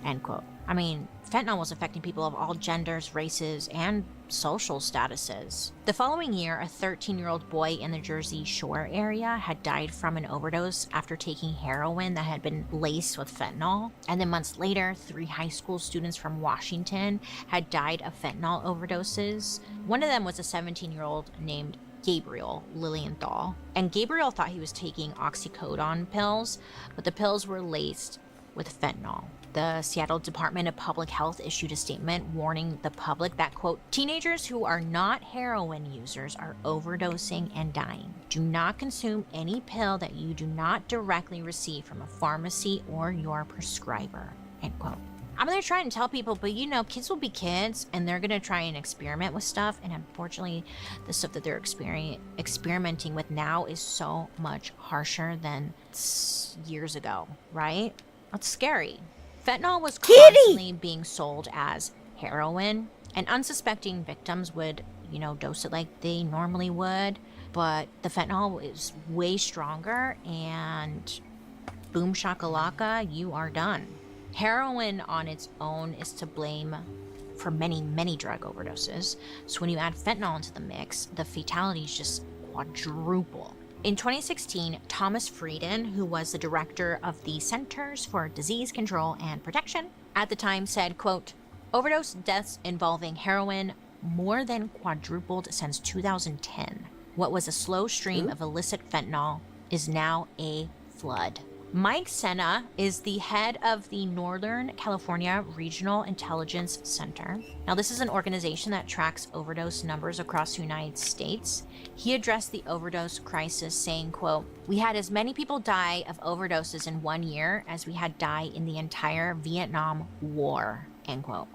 end quote. I mean, fentanyl was affecting people of all genders, races, and social statuses. The following year, a 13-year-old boy in the Jersey Shore area had died from an overdose after taking heroin that had been laced with fentanyl. And then months later, 3 high school students from Washington had died of fentanyl overdoses. One of them was a 17-year-old named Gabriel Lilienthal. And Gabriel thought he was taking oxycodone pills, but the pills were laced with fentanyl. The Seattle Department of Public Health issued a statement warning the public that, quote, "Teenagers who are not heroin users are overdosing and dying. Do not consume any pill that you do not directly receive from a pharmacy or your prescriber," end quote. I'm going to try and tell people, but you know, kids will be kids and they're going to try and experiment with stuff. And unfortunately, the stuff that they're experimenting with now is so much harsher than years ago, right? That's scary. Fentanyl was constantly being sold as heroin, and unsuspecting victims would, you know, dose it like they normally would. But the fentanyl is way stronger, and boom shakalaka, you are done. Heroin on its own is to blame for many, many drug overdoses. So when you add fentanyl into the mix, the fatalities just quadruple. In 2016, Thomas Frieden, who was the director of the Centers for Disease Control and Protection at the time, said, quote, "Overdose deaths involving heroin more than quadrupled since 2010. What was a slow stream of illicit fentanyl is now a flood." Mike Senna is the head of the Northern California Regional Intelligence Center. Now, this is an organization that tracks overdose numbers across the United States. He addressed the overdose crisis saying, quote, "We had as many people die of overdoses in 1 year as we had die in the entire Vietnam War," end quote.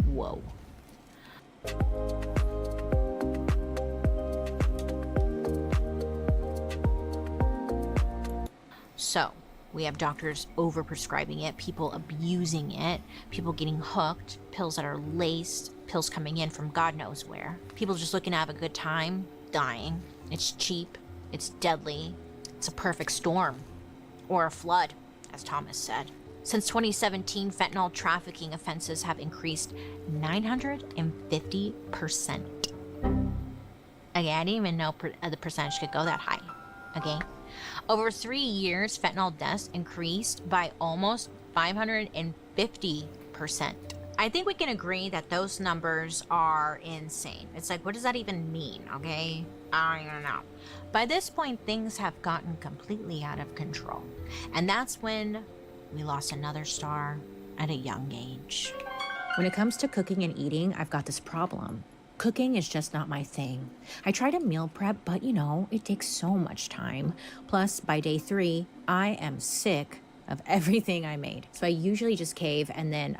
Whoa. So, we have doctors overprescribing it, people abusing it, people getting hooked, pills that are laced, pills coming in from God knows where. People just looking to have a good time, dying. It's cheap, it's deadly, it's a perfect storm. Or a flood, as Thomas said. Since 2017, fentanyl trafficking offenses have increased 950%. Okay, I didn't even know the percentage could go that high. Okay. Over 3 years, fentanyl deaths increased by almost 550%. I think we can agree that those numbers are insane. It's like, what does that even mean, okay? I don't even know. By this point, things have gotten completely out of control. And that's when we lost another star at a young age. When it comes to cooking and eating, I've got this problem. Cooking is just not my thing. I try to meal prep, but you know, it takes so much time. Plus, by day 3, I am sick of everything I made. So I usually just cave and then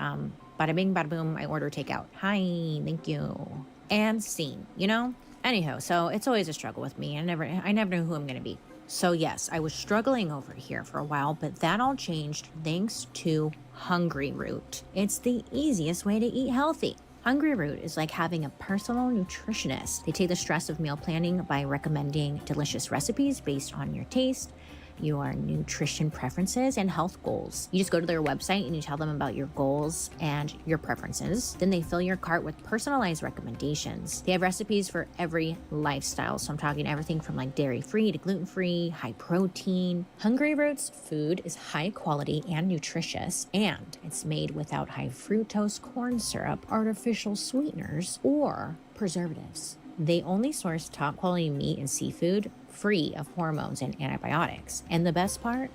bada bing, bada boom, I order takeout. Hi, thank you. And scene, you know? Anyhow, so it's always a struggle with me. I never know who I'm gonna be. So yes, I was struggling over here for a while, but that all changed thanks to Hungry Root. It's the easiest way to eat healthy. Hungry Root is like having a personal nutritionist. They take the stress of meal planning by recommending delicious recipes based on your taste, your nutrition preferences, and health goals. You just go to their website and you tell them about your goals and your preferences. Then they fill your cart with personalized recommendations. They have recipes for every lifestyle. So I'm talking everything from like dairy-free to gluten-free, high protein. Hungry Root's food is high quality and nutritious, and it's made without high fructose corn syrup, artificial sweeteners, or preservatives. They only source top quality meat and seafood free of hormones and antibiotics. And the best part,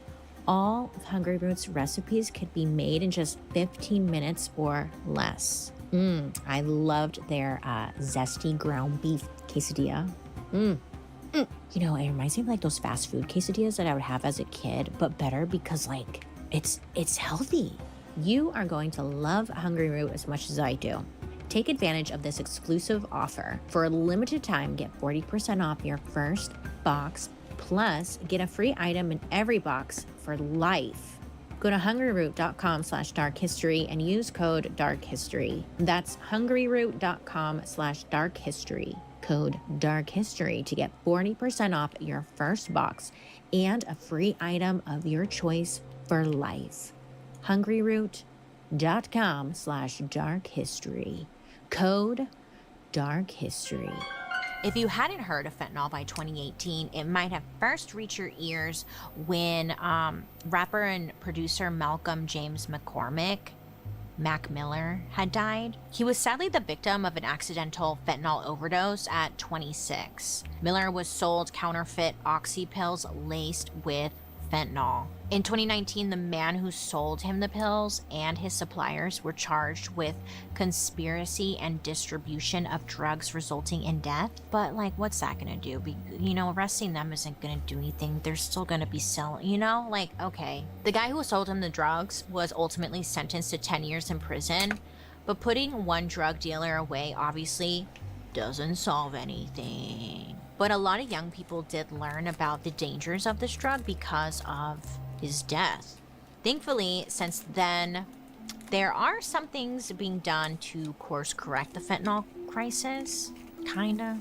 all of Hungry Root's recipes could be made in just 15 minutes or less. I loved their zesty ground beef quesadilla. You know, it reminds me of like those fast food quesadillas that I would have as a kid, but better because like it's healthy. You are going to love Hungry Root as much as I do. Take advantage of this exclusive offer. For a limited time, get 40% off your first box, plus get a free item in every box for life. Go to hungryroot.com/darkhistory and use code darkhistory. That's hungryroot.com/darkhistory. Code darkhistory to get 40% off your first box and a free item of your choice for life. hungryroot.com/darkhistory. Code darkhistory. If you hadn't heard of fentanyl by 2018, it might have first reached your ears when rapper and producer Malcolm James Mac Miller, had died. He was sadly the victim of an accidental fentanyl overdose at 26. Miller was sold counterfeit oxy pills laced with fentanyl. In 2019, the man who sold him the pills and his suppliers were charged with conspiracy and distribution of drugs resulting in death. But like, what's that gonna do? You know, arresting them isn't gonna do anything. They're still gonna be selling, you know? Like, okay. The guy who sold him the drugs was ultimately sentenced to 10 years in prison, but putting one drug dealer away obviously doesn't solve anything. But a lot of young people did learn about the dangers of this drug because of his death. Thankfully, since then, there are some things being done to course correct the fentanyl crisis. Kinda.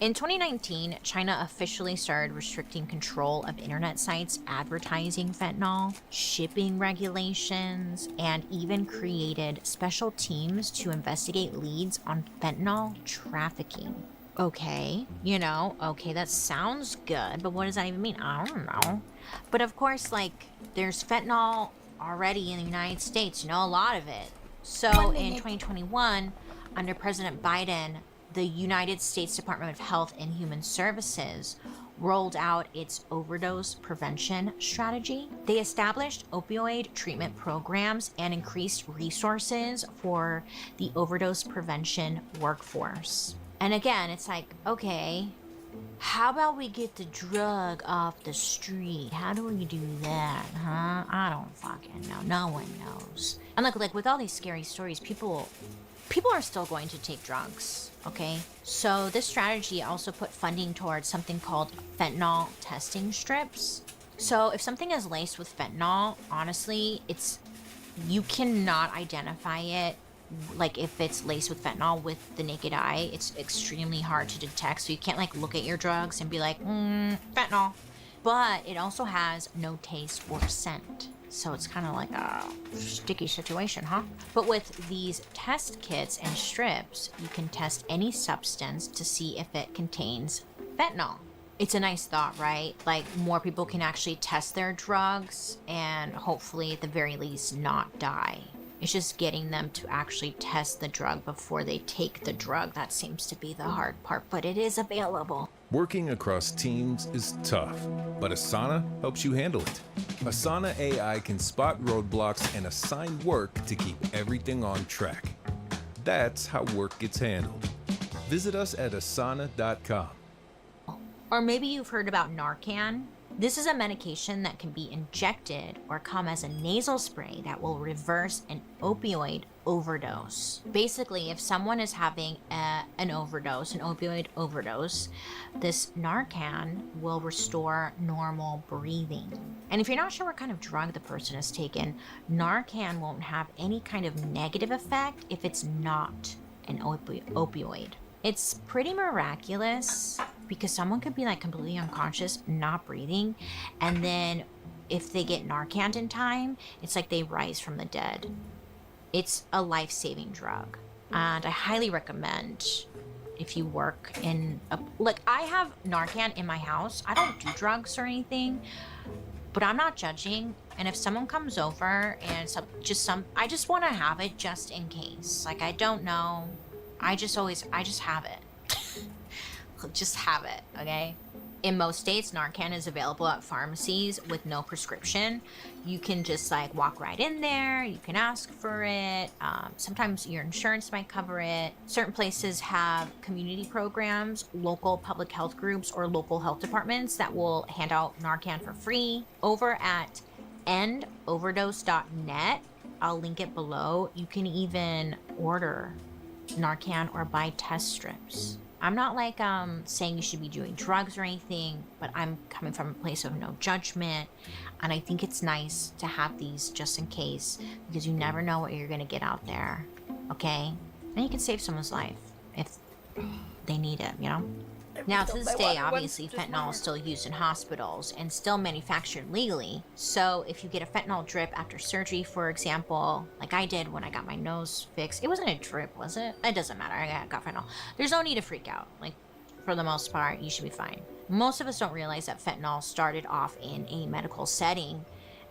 In 2019, China officially started restricting control of internet sites advertising fentanyl, shipping regulations, and even created special teams to investigate leads on fentanyl trafficking. Okay, you know, okay, that sounds good, but what does that even mean? I don't know. But of course, like, there's fentanyl already in the United States, you know, a lot of it. So in 2021, under President Biden, the United States Department of Health and Human Services rolled out its overdose prevention strategy. They established opioid treatment programs and increased resources for the overdose prevention workforce. And again, it's like, okay, how about we get the drug off the street? How do we do that, huh? I don't fucking know. No one knows. And look, like with all these scary stories, people are still going to take drugs, okay? So this strategy also put funding towards something called fentanyl testing strips. So if something is laced with fentanyl, honestly, you cannot identify it. Like if it's laced with fentanyl with the naked eye, it's extremely hard to detect. So you can't like look at your drugs and be like, fentanyl. But it also has no taste or scent. So it's kind of like a sticky situation, huh? But with these test kits and strips, you can test any substance to see if it contains fentanyl. It's a nice thought, right? Like more people can actually test their drugs and hopefully at the very least not die. It's just getting them to actually test the drug before they take the drug. That seems to be the hard part, but it is available. Working across teams is tough, but Asana helps you handle it. Asana AI can spot roadblocks and assign work to keep everything on track. That's how work gets handled. Visit us at asana.com. Or maybe you've heard about Narcan. This is a medication that can be injected or come as a nasal spray that will reverse an opioid overdose. Basically, if someone is having an opioid overdose, this Narcan will restore normal breathing. And if you're not sure what kind of drug the person has taken, Narcan won't have any kind of negative effect if it's not an opioid. It's pretty miraculous because someone could be like completely unconscious, not breathing, and then if they get Narcan in time, it's like they rise from the dead. It's a life-saving drug, and I highly recommend if you work in a, like, I have Narcan in my house. I don't do drugs or anything, but I'm not judging. And if someone comes over and I just want to have it just in case. Like, I don't know. I just have it. Just have it, okay? In most states, Narcan is available at pharmacies with no prescription. You can just like walk right in there. You can ask for it. Sometimes your insurance might cover it. Certain places have community programs, local public health groups, or local health departments that will hand out Narcan for free. Over at endoverdose.net, I'll link it below. You can even order Narcan or buy test strips. I'm not like saying you should be doing drugs or anything, but I'm coming from a place of no judgment, and I think it's nice to have these just in case, because you never know what you're gonna get out there, okay? And you can save someone's life if they need it, you know? Now, to this day, obviously, fentanyl is still used in hospitals and still manufactured legally. So if you get a fentanyl drip after surgery, for example, like I did when I got my nose fixed, it wasn't a drip, was it? It doesn't matter. I got fentanyl. There's no need to freak out. Like, for the most part, you should be fine. Most of us don't realize that fentanyl started off in a medical setting,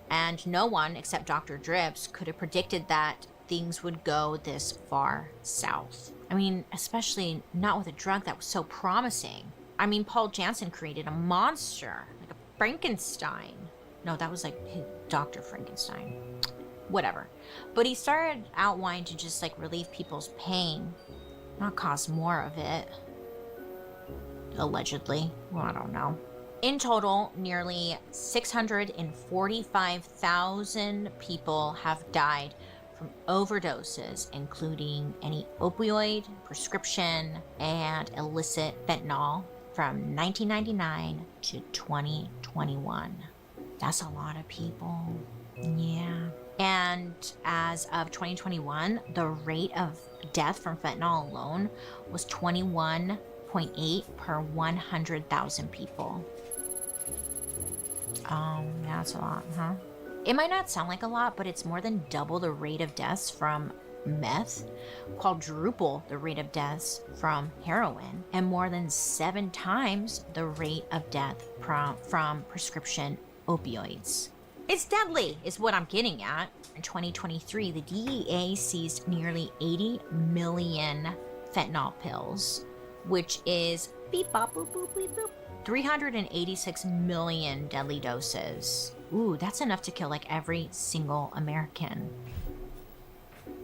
and no one except Dr. Drips could have predicted that things would go this far south. I mean, especially not with a drug that was so promising. I mean, Paul Jansen created a monster, like a Frankenstein. No, that was like Dr. Frankenstein. Whatever. But he started out wanting to just like relieve people's pain, not cause more of it. Allegedly. Well, I don't know. In total, nearly 645,000 people have died from overdoses, including any opioid, prescription, and illicit fentanyl from 1999 to 2021. That's a lot of people. Yeah. And as of 2021, the rate of death from fentanyl alone was 21.8 per 100,000 people. Yeah, that's a lot, huh? It might not sound like a lot, but it's more than double the rate of deaths from meth, quadruple the rate of deaths from heroin, and more than 7 times the rate of death from prescription opioids. It's deadly, is what I'm getting at. In 2023, the DEA seized nearly 80 million fentanyl pills, which is beep bop boop boop beep boop, 386 million deadly doses. Ooh, that's enough to kill like every single American.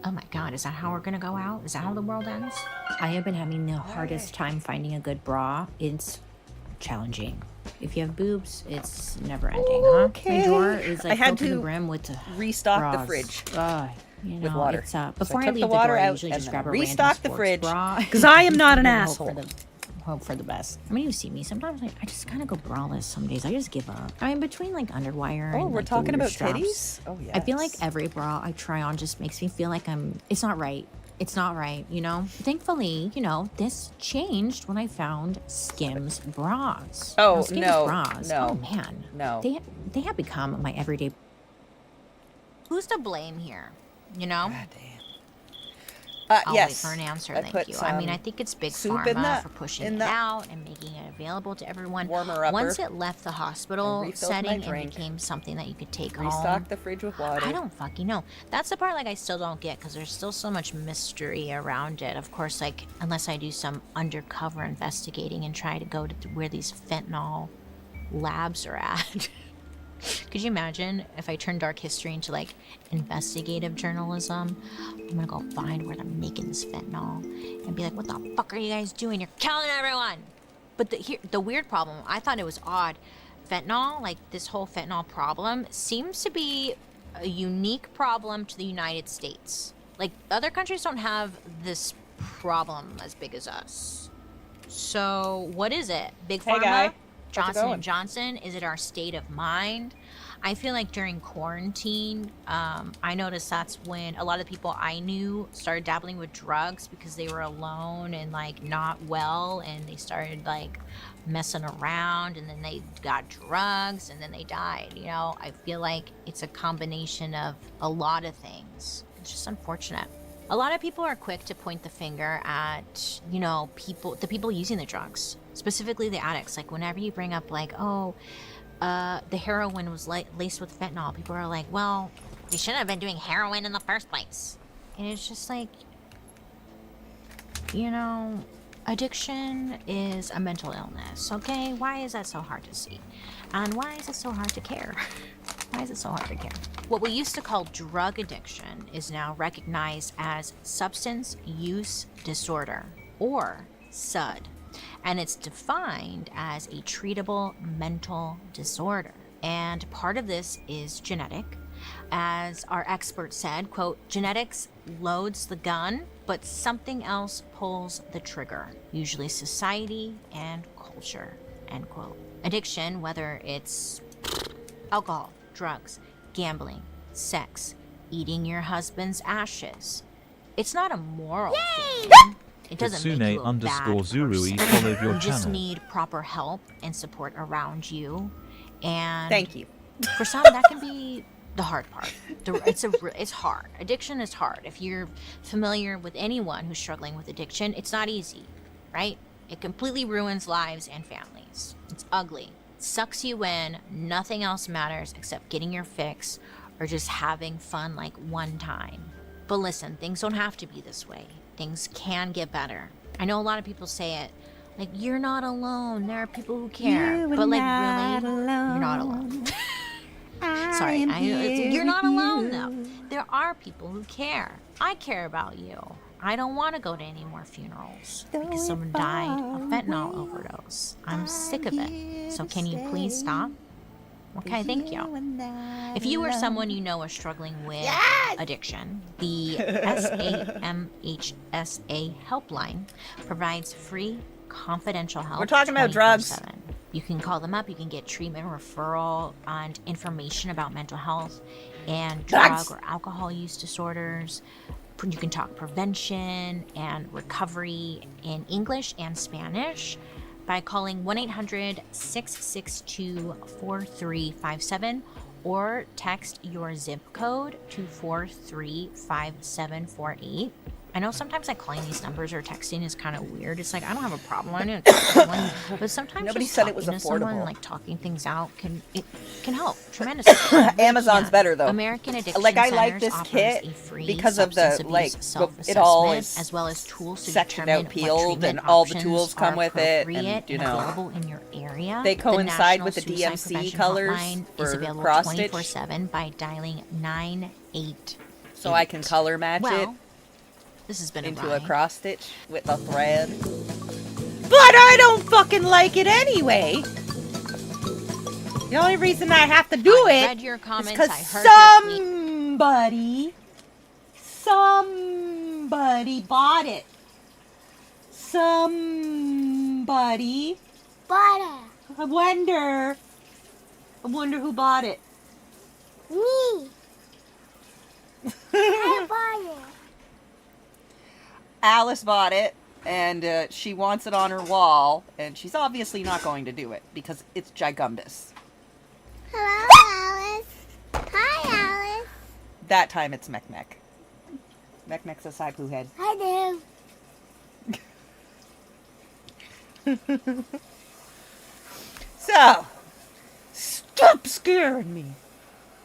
Oh my god, is that how we're gonna go out? Is that how the world ends? I have been having the hardest time finding a good bra. It's challenging. If you have boobs, it's never ending, huh? My drawer is like filled to the brim with restock bras. the fridge. You know, with water. It's, So before I I took leave the the water door, I out usually and just then grab a restock random the sports fridge, bra. 'cause I am not an and asshole. Hope for the best. I mean, you see me sometimes. Like, I just kind of go braless some days. I just give up. I mean, between like underwire and we're like, the talking weird about straps, titties? Oh, I feel yes. like every bra I try on just makes me feel like it's not right. It's not right, you know? Thankfully, you know, this changed when I found Skims bras. Oh, Now, Skims no, bras, no, oh man. no. They have become my everyday. Who's to blame here? You know? God damn. I'll yes. wait for an answer, I thank put you. I mean, some I think it's Big soup in Pharma that- for pushing in it that out and making it available to everyone. warmer-upper Once it left the hospital and refilled my setting and drink. became something that you could take home. Restock the fridge with water. I don't fucking know. That's the part like I still don't get because there's still so much mystery around it. Of course, like unless I do some undercover investigating and try to go to where these fentanyl labs are at. Could you imagine if I turned dark history into like investigative journalism? I'm gonna go find where they're making this fentanyl and be like, what the fuck are you guys doing? You're killing everyone. But the weird problem, I thought it was odd. Fentanyl, like this whole fentanyl problem, seems to be a unique problem to the United States. Like other countries don't have this problem as big as us. So what is it? Big Pharma? Hey, guy. Johnson & Johnson? Is it our state of mind? I feel like during quarantine, I noticed that's when a lot of people I knew started dabbling with drugs because they were alone and like not well, and they started like messing around, and then they got drugs and then they died. You know, I feel like it's a combination of a lot of things. It's just unfortunate. A lot of people are quick to point the finger at, you know, the people using the drugs, specifically the addicts. Like whenever you bring up like, oh, the heroin was laced with fentanyl, people are like, well, they shouldn't have been doing heroin in the first place. And it's just like, you know, addiction is a mental illness, okay? Why is that so hard to see? And why is it so hard to care? Why is it so hard to care? What we used to call drug addiction is now recognized as substance use disorder, or SUD. And it's defined as a treatable mental disorder. And part of this is genetic. As our expert said, quote, genetics loads the gun, but something else pulls the trigger, usually society and culture, end quote. Addiction, whether it's alcohol, drugs, gambling, sex, eating your husband's ashes, it's not a moral thing. It doesn't make you a bad Kitsune_Zurui person. followed your You just channel. need proper help and support around you. And thank you. For some, that can be the hard part. It's hard. Addiction is hard. If you're familiar with anyone who's struggling with addiction, it's not easy, right? It completely ruins lives and families. It's ugly. It sucks you in. Nothing else matters except getting your fix or just having fun like one time. But listen, things don't have to be this way. Things can get better. I know a lot of people say it, like, you're not alone. There are people who care. But like, really, you're not alone. Sorry, you're not alone though. There are people who care. I care about you. I don't want to go to any more funerals because someone died of fentanyl overdose. I'm sick of it. So can you please stop? Okay, thank you. If you or someone you know is struggling with addiction, the SAMHSA helpline provides free confidential help. We're talking about drugs. 24/7. You can call them up. You can get treatment referral and information about mental health and drug or alcohol use disorders. You can talk prevention and recovery in English and Spanish by calling 1-800-662-4357 or text your zip code to 435-748. I know sometimes like calling these numbers or texting is kind of weird. It's like, I don't have a problem. I didn't text someone. But sometimes Nobody just said it was talking to someone, affordable. like talking things out can help tremendously. Amazon's better though. American Addiction Like, I like Centers this offers kit a free because of the substance like abuse it all self-assessment, is as well as tools to sectioned determine out, peeled, what treatment and all the options tools come are with it, and appropriate you know available in your area. they The coincide National with the Suicide DMC Prevention colors Hotline is for available cross stitch, 24/7 by dialing 988. so I can color match it. This has been into a a ride. cross stitch with the thread. But I don't fucking like it anyway. The only reason I have to do I it read your comments, is because I heard your somebody bought it. Somebody bought it. I wonder who bought it. Me. I bought it. Alice bought it, and she wants it on her wall, and she's obviously not going to do it because it's gigundous. Hello, Alice. Hi, Alice. That time it's Mech. Mech's a Sai Poo head. I do. So, stop scaring me.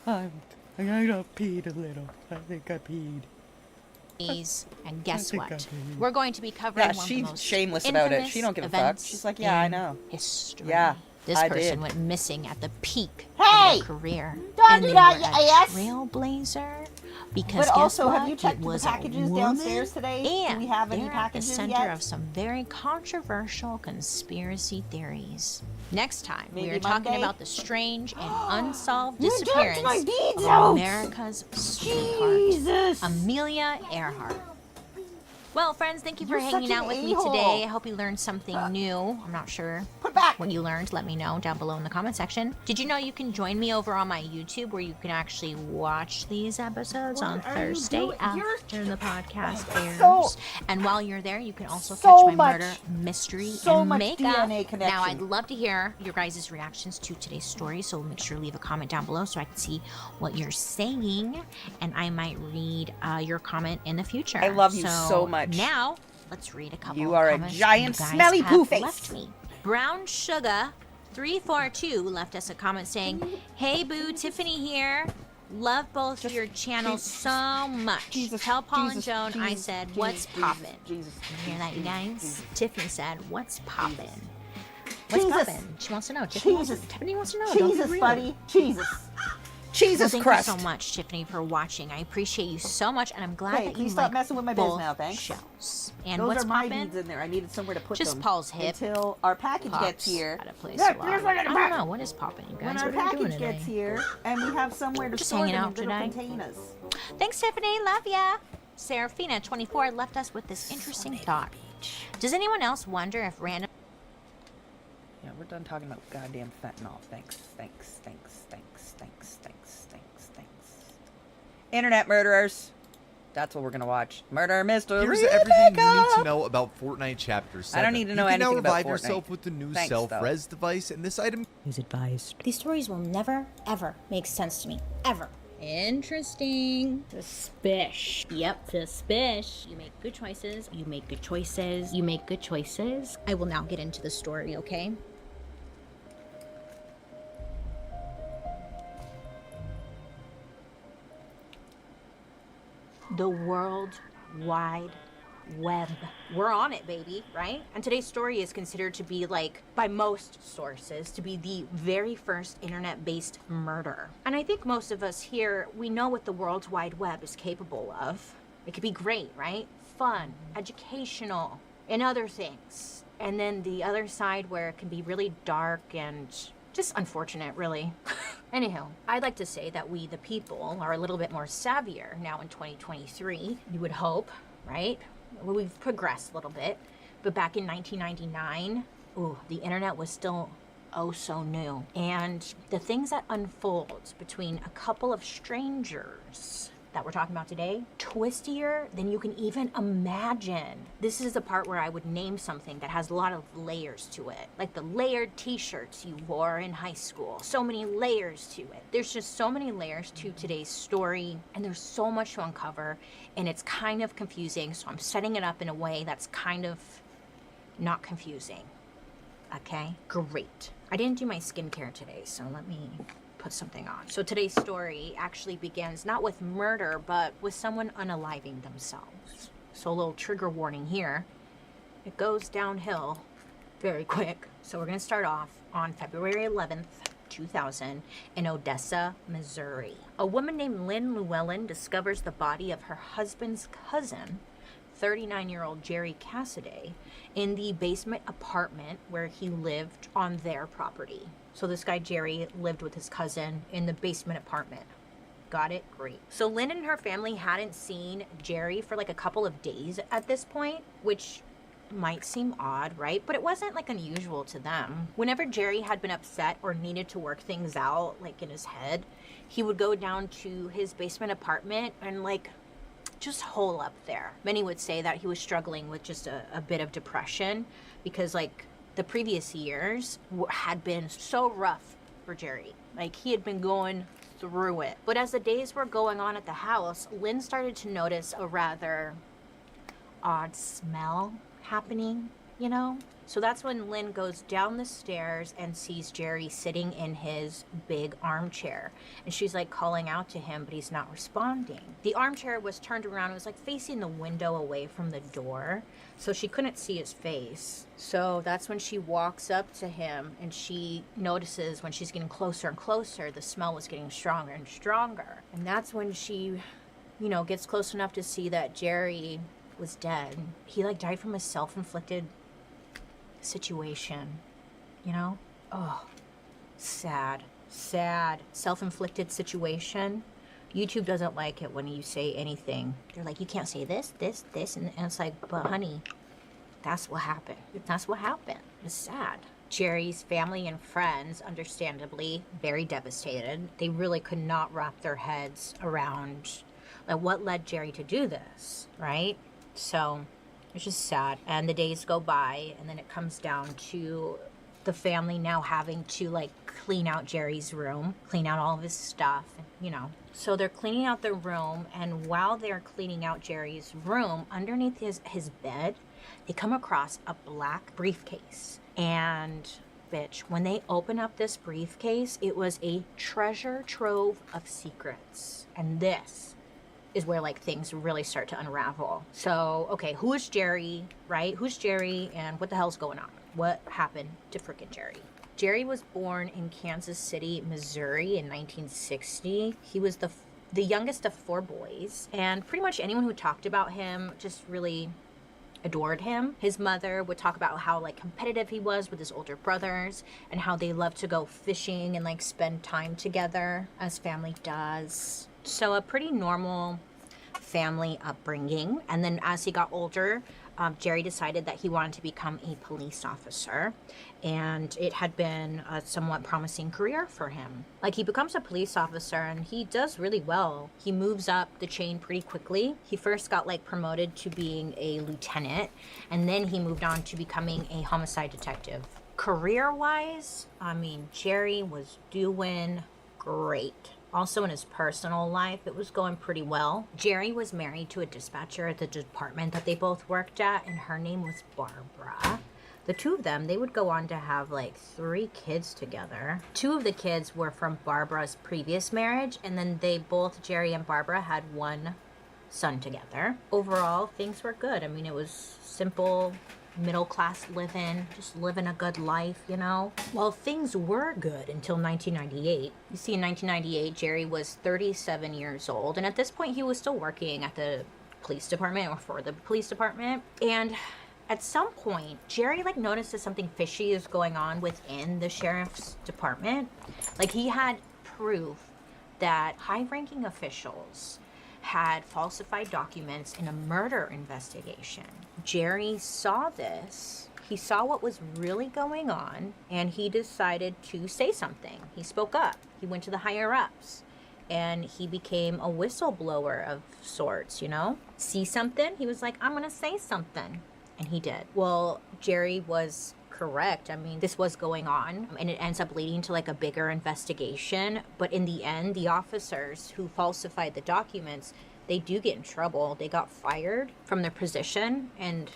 I got peed a little. I think I peed. And guess I think what? I peed. We're going to be covering Yeah, one of she's the most shameless about it. infamous She don't give a fuck. events She's like, yeah, I in know. History. Yeah. This I person did. went missing at the peak Hey! of their career. Don't and do they that, were you a ass! trailblazer. Because But guess also, what? have you checked It the was packages a downstairs woman, today? Do we have any they're at the packages center yet? of some very controversial conspiracy theories. Next time, we Maybe are talking Monday? about the strange and unsolved You jerked disappearance my beads of out! America's sweetheart, Jesus! Amelia Earhart. Well, friends, thank you for You're hanging such out an with me a-hole. today. I hope you learned something new. I'm not sure what you learned. Let me know down below in the comment section. Did you know you can join me over on my YouTube where you can actually watch these episodes on Thursday after the podcast airs? And while you're there, you can also catch my murder mystery and makeup. DNA connection. Now, I'd love to hear your guys' reactions to today's story, so make sure to leave a comment down below so I can see what you're saying, and I might read your comment in the future. I love you so much. Now, let's read a couple You of are a comments giant you guys smelly have poo face. left me. Brown Sugar 342 left us a comment saying, "Hey boo, Tiffany here. Love both your channels so much. Tell Paul and Joan I said, what's poppin'?" You hear that, you guys? Tiffany said, "What's poppin'?" What's Jesus. poppin'? She wants to know. Tiffany wants to know. Don't be Jesus, rude. buddy. Jesus. Jesus Well, Christ. thank you so much, Tiffany, for watching. I appreciate you so much, and I'm glad Hey, that please you stop like messing with my biz both now, thanks. shells. And Those what's are my poppin'? beads in there. I needed somewhere to put Just them. Paul's hip. Until our package Pops gets here. at a place a lot. I don't know. What is popping, you guys? When our What are you doing package today? gets here, and we have somewhere to Just store hanging them in out little today. containers. Thanks, Tiffany. Love ya. Serafina24 left us with this interesting thought. Does anyone else wonder if random... Yeah, we're done talking about goddamn fentanyl. Thanks, thanks, thanks, thanks, thanks, thanks, thanks, thanks. Internet murderers. That's what we're gonna watch. Murder mystery. Here's everything you need to know about Fortnite Chapter 7. I don't need to know you can anything now about revive Fortnite. yourself with the new Thanks, self-res device, and this item is advised. These stories will never, ever make sense to me. Ever. Interesting. Suspish. Yep, suspish. You make good choices. You make good choices. You make good choices. I will now get into the story, okay? The World Wide Web. We're on it, baby, right? And today's story is considered to be, like, by most sources, to be the very first internet-based murder. And I think most of us here, we know what the World Wide Web is capable of. It could be great, right? Fun, educational, and other things. And then the other side where it can be really dark and just unfortunate, really. Anyhow, I'd like to say that we, the people, are a little bit more savvier now in 2023. You would hope, right? Well, we've progressed a little bit. But back in 1999, ooh, the internet was still oh so new. And the things that unfold between a couple of strangers that we're talking about today, twistier than you can even imagine. This is the part where I would name something that has a lot of layers to it. Like the layered t-shirts you wore in high school. So many layers to it. There's just so many layers to today's story, and there's so much to uncover, and it's kind of confusing, so I'm setting it up in a way that's kind of not confusing. Okay? Great. I didn't do my skincare today, so let me put something on. So today's story actually begins not with murder, but with someone unaliving themselves. So a little trigger warning here. It goes downhill very quick. So we're gonna start off on February 11th, 2000 in Odessa, Missouri. A woman named Lynn Llewellyn discovers the body of her husband's cousin, 39-year-old Jerry Cassidy, in the basement apartment where he lived on their property. So this guy Jerry lived with his cousin in the basement apartment. Got it? Great. So Lynn and her family hadn't seen Jerry for like a couple of days at this point, which might seem odd, right? But it wasn't like unusual to them. Whenever Jerry had been upset or needed to work things out, like in his head, he would go down to his basement apartment and like just hole up there. Many would say that he was struggling with just a bit of depression because like the previous years had been so rough for Jerry. Like he had been going through it. But as the days were going on at the house, Lynn started to notice a rather odd smell happening you know? So that's when Lynn goes down the stairs and sees Jerry sitting in his big armchair. And she's like calling out to him, but he's not responding. The armchair was turned around. It was like facing the window away from the door. So she couldn't see his face. So that's when she walks up to him and she notices when she's getting closer and closer, the smell was getting stronger and stronger. And that's when she, you know, gets close enough to see that Jerry was dead. He like died from a self-inflicted situation, you know? Oh, sad. Self-inflicted situation. YouTube doesn't like it when you say anything. They're like, you can't say this, and it's like, but honey, that's what happened. That's what happened. It's sad. Jerry's family and friends, understandably, very devastated. They really could not wrap their heads around like what led Jerry to do this, right? So it's just sad. And the days go by, and then it comes down to the family now having to like clean out Jerry's room, clean out all of his stuff, you know. So they're cleaning out the room, and while they're cleaning out Jerry's room, underneath his bed, they come across a black briefcase. And bitch, when they open up this briefcase, it was a treasure trove of secrets. And this is where like things really start to unravel. So, okay, who is Jerry, right? Who's Jerry and what the hell's going on? What happened to frickin' Jerry? Jerry was born in Kansas City, Missouri in 1960. He was the youngest of 4 boys, and pretty much anyone who talked about him just really adored him. His mother would talk about how like competitive he was with his older brothers and how they loved to go fishing and like spend time together as family does. So a pretty normal family upbringing. And then as he got older, Jerry decided that he wanted to become a police officer, and it had been a somewhat promising career for him. Like, he becomes a police officer and he does really well. He moves up the chain pretty quickly. He first got like promoted to being a lieutenant, and then he moved on to becoming a homicide detective. Career-wise, I mean, Jerry was doing great. Also in his personal life, it was going pretty well. Jerry was married to a dispatcher at the department that they both worked at, and her name was Barbara. The two of them, they would go on to have like 3 kids together. 2 of the kids were from Barbara's previous marriage, and then they both, Jerry and Barbara, had 1 son together. Overall, things were good. I mean, it was simple, middle-class living, just living a good life, you know? Well, things were good until 1998. You see, in 1998, Jerry was 37 years old, and at this point, he was still working at the police department, or for the police department, and at some point, Jerry like notices something fishy is going on within the sheriff's department. Like, he had proof that high-ranking officials had falsified documents in a murder investigation. Jerry saw this. He saw what was really going on, and he decided to say something. He spoke up. He went to the higher-ups, and he became a whistleblower of sorts, you know? See something? He was like, I'm gonna say something. And he did. Well, Jerry was correct. I mean, this was going on, and it ends up leading to like a bigger investigation. But in the end, the officers who falsified the documents, they do get in trouble. They got fired from their position. And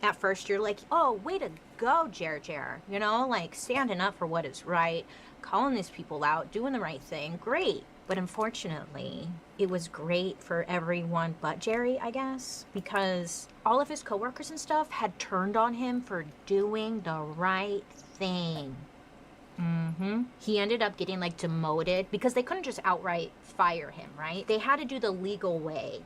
at first you're like, oh, way to go, Jer. You know, like standing up for what is right, calling these people out, doing the right thing. Great. But unfortunately, it was great for everyone but Jerry, I guess, because all of his coworkers and stuff had turned on him for doing the right thing. He ended up getting like demoted because they couldn't just outright fire him, right? They had to do the legal way,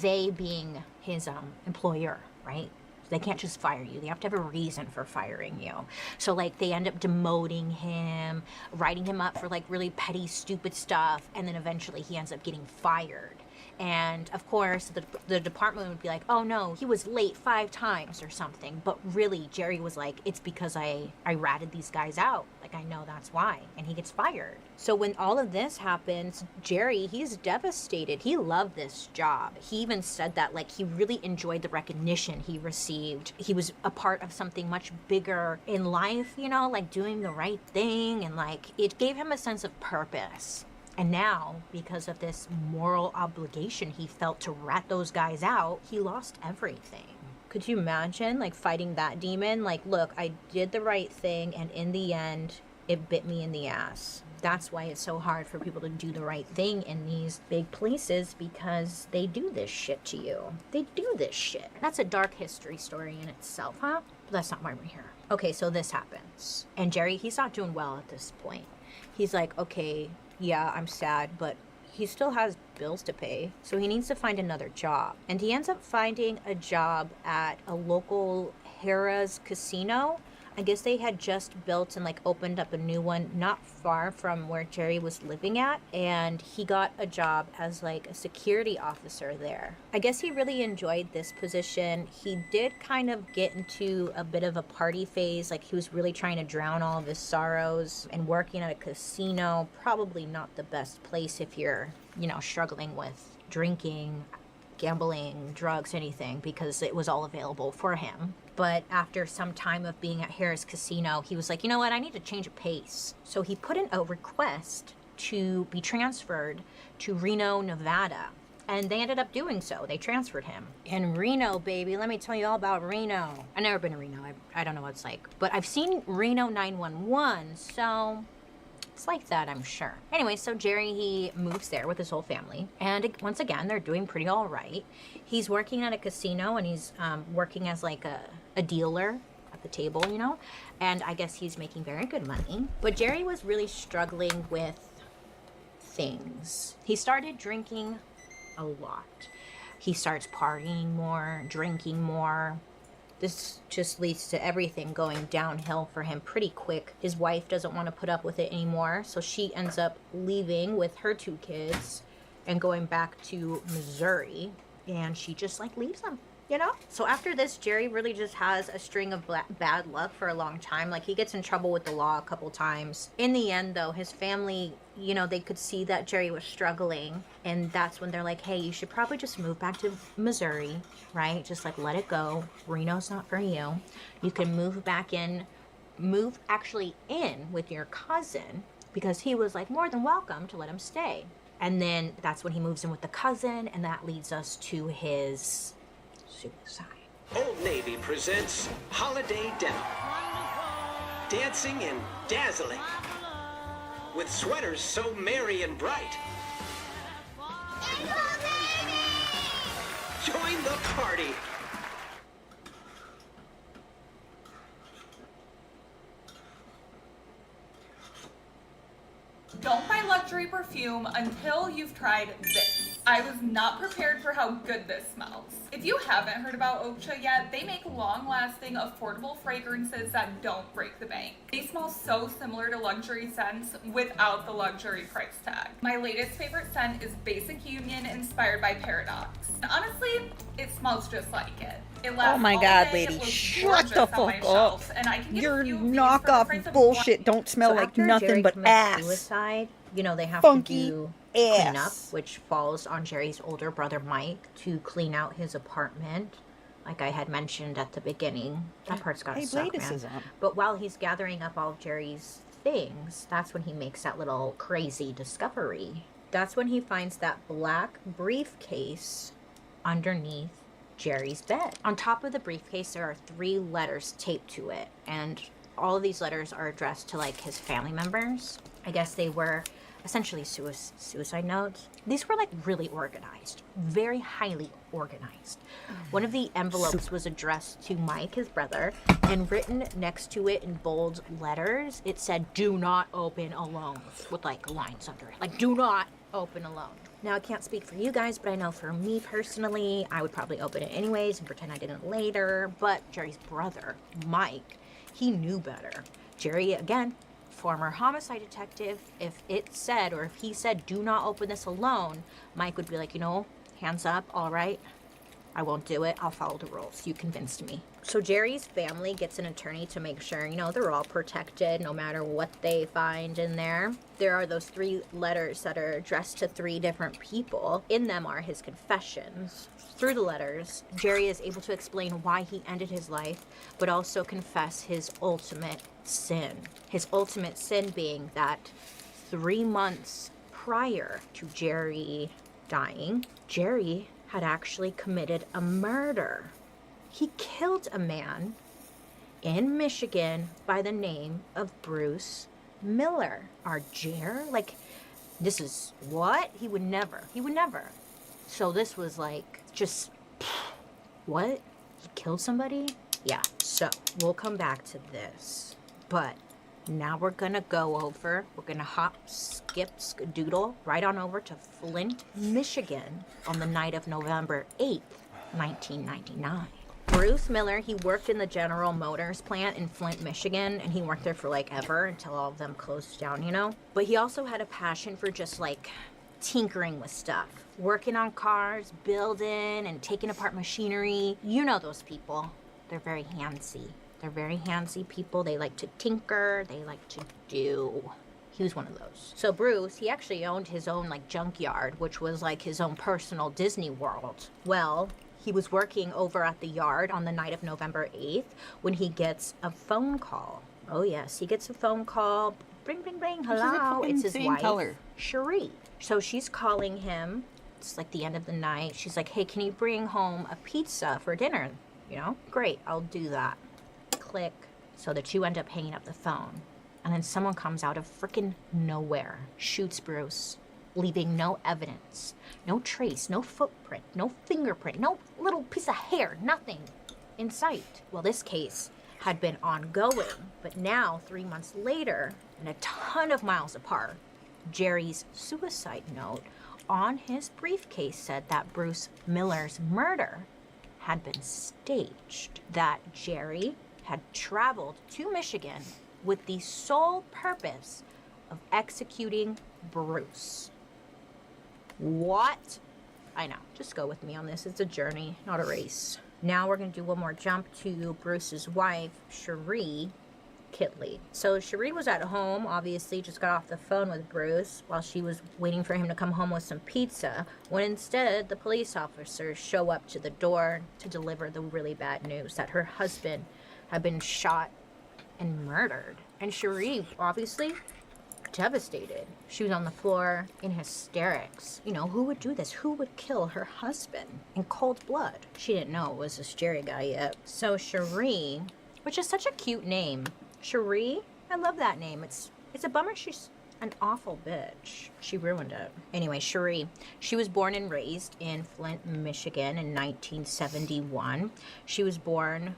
they being his employer, right? They can't just fire you. They have to have a reason for firing you. So like they end up demoting him, writing him up for like really petty, stupid stuff, and then eventually he ends up getting fired. And of course, the department would be like, oh no, he was late 5 times or something. But really, Jerry was like, it's because I ratted these guys out. Like, I know that's why. And he gets fired. So when all of this happens, Jerry, he's devastated. He loved this job. He even said that, like, he really enjoyed the recognition he received. He was a part of something much bigger in life, you know, like doing the right thing. And like, it gave him a sense of purpose. And now, because of this moral obligation he felt to rat those guys out, he lost everything. Could you imagine, like, fighting that demon? Like, look, I did the right thing, and in the end, it bit me in the ass. That's why it's so hard for people to do the right thing in these big places, because they do this shit to you. They do this shit. That's a dark history story in itself, huh? But that's not why we're here. Okay, so this happens. And Jerry, he's not doing well at this point. He's like, okay, yeah, I'm sad, but he still has bills to pay, so he needs to find another job. And he ends up finding a job at a local Harrah's casino. I guess they had just built and like opened up a new one not far from where Jerry was living at, and he got a job as like a security officer there. I guess he really enjoyed this position. He did kind of get into a bit of a party phase, like he was really trying to drown all of his sorrows, and working at a casino, probably not the best place if you're, you know, struggling with drinking, gambling, drugs, anything, because it was all available for him. But after some time of being at Harrah's Casino, he was like, you know what, I need to change of pace. So he put in a request to be transferred to Reno, Nevada. And they ended up doing so. They transferred him. And Reno, baby, let me tell you all about Reno. I've never been to Reno. I don't know what it's like. But I've seen Reno 911, so it's like that, I'm sure. Anyway, so Jerry, he moves there with his whole family. And once again, they're doing pretty all right. He's working at a casino, and he's working as like a dealer at the table, you know? And I guess he's making very good money. But Jerry was really struggling with things. He started drinking a lot. He starts partying more, drinking more. This just leads to everything going downhill for him pretty quick. His wife doesn't want to put up with it anymore, so she ends up leaving with her 2 kids and going back to Missouri, and she just like leaves them, you know? So after this, Jerry really just has a string of bad luck for a long time. Like, he gets in trouble with the law a couple times. In the end, though, his family, you know, they could see that Jerry was struggling, and that's when they're like, hey, you should probably just move back to Missouri, right? Just like let it go. Reno's not for you. You can move back in, move actually in with your cousin, because he was like more than welcome to let him stay. And then that's when he moves in with the cousin, and that leads us to his suicide. Old Navy presents Holiday Denim. Dancing and dazzling. With sweaters so merry and bright. Join the party. Don't buy luxury perfume until you've tried this. I was not prepared for how good this smells. If you haven't heard about Okja yet, they make long-lasting, affordable fragrances that don't break the bank. They smell so similar to luxury scents without the luxury price tag. My latest favorite scent is Basic Union, inspired by Paradox. And honestly, it smells just like it. It lasts Oh my all God, day, lady, it looks shut gorgeous the on my fuck shelf, up. and I can get Your a few of these for the knockoff price of bullshit don't smell So like after nothing Jerry but commits ass. suicide, you know, they have Funky to do cleanup, ass. which falls on Jerry's older brother Mike to clean out his apartment. Like I had mentioned at the beginning, that part's gotta Hey, suck, Bladis man. is on. But while he's gathering up all of Jerry's things, that's when he makes that little crazy discovery. That's when he finds that black briefcase underneath Jerry's bed. On top of the briefcase, there are 3 letters taped to it, and all of these letters are addressed to like his family members. I guess they were essentially suicide notes. These were like really organized, very highly organized. One of the envelopes was addressed to Mike, his brother, and written next to it in bold letters, it said, "Do not open alone," with like lines under it, like "Do not open alone." Now, I can't speak for you guys, but I know for me personally, I would probably open it anyways and pretend I didn't later. But Jerry's brother, Mike, he knew better. Jerry, again, former homicide detective, if it said, or if he said, "Do not open this alone," Mike would be like, you know, hands up, all right, I won't do it, I'll follow the rules, you convinced me. So Jerry's family gets an attorney to make sure, you know, they're all protected no matter what they find in there. There are those 3 letters that are addressed to 3 different people. In them are his confessions. Through the letters, Jerry is able to explain why he ended his life, but also confess his ultimate sin. His ultimate sin being that 3 months prior to Jerry dying, Jerry had actually committed a murder. He killed a man in Michigan by the name of Bruce Miller. Our Jer? Like, this is what? He would never. So this was like, just, what? He killed somebody? Yeah, so we'll come back to this. But now we're gonna hop, skip, doodle right on over to Flint, Michigan on the night of November 8th, 1999. Bruce Miller, he worked in the General Motors plant in Flint, Michigan, and he worked there for like ever until all of them closed down, you know? But he also had a passion for just like tinkering with stuff, working on cars, building and taking apart machinery. You know those people. They're very handsy. They're very handsy people. They like to tinker. They like to do. He was one of those. So Bruce, he actually owned his own like junkyard, which was like his own personal Disney World. Well, he was working over at the yard on the night of November 8th when he gets a phone call. Oh yes, he gets a phone call. Bring, bring, bring. Hello. It's his wife, Cherie. So she's calling him. It's like the end of the night. She's like, hey, can you bring home a pizza for dinner? You know? Great, I'll do that. Click. So that you end up hanging up the phone. And then someone comes out of frickin' nowhere, shoots Bruce, leaving no evidence, no trace, no footprint, no fingerprint, no little piece of hair, nothing in sight. Well, this case had been ongoing, but now, 3 months later, and a ton of miles apart, Jerry's suicide note on his briefcase said that Bruce Miller's murder had been staged, that Jerry had traveled to Michigan with the sole purpose of executing Bruce. What? I know. Just go with me on this. It's a journey, not a race. Now we're going to do one more jump to Bruce's wife, Cherie Kitley. So Cherie was at home, obviously, just got off the phone with Bruce while she was waiting for him to come home with some pizza, when instead the police officers show up to the door to deliver the really bad news that her husband had been shot and murdered. And Cherie, obviously, devastated. She was on the floor in hysterics. You know, who would do this? Who would kill her husband in cold blood? She didn't know it was this Jerry guy yet. So Cherie, which is such a cute name. Cherie, I love that name. It's a bummer she's an awful bitch. She ruined it. Anyway, Cherie, she was born and raised in Flint, Michigan in 1971. She was born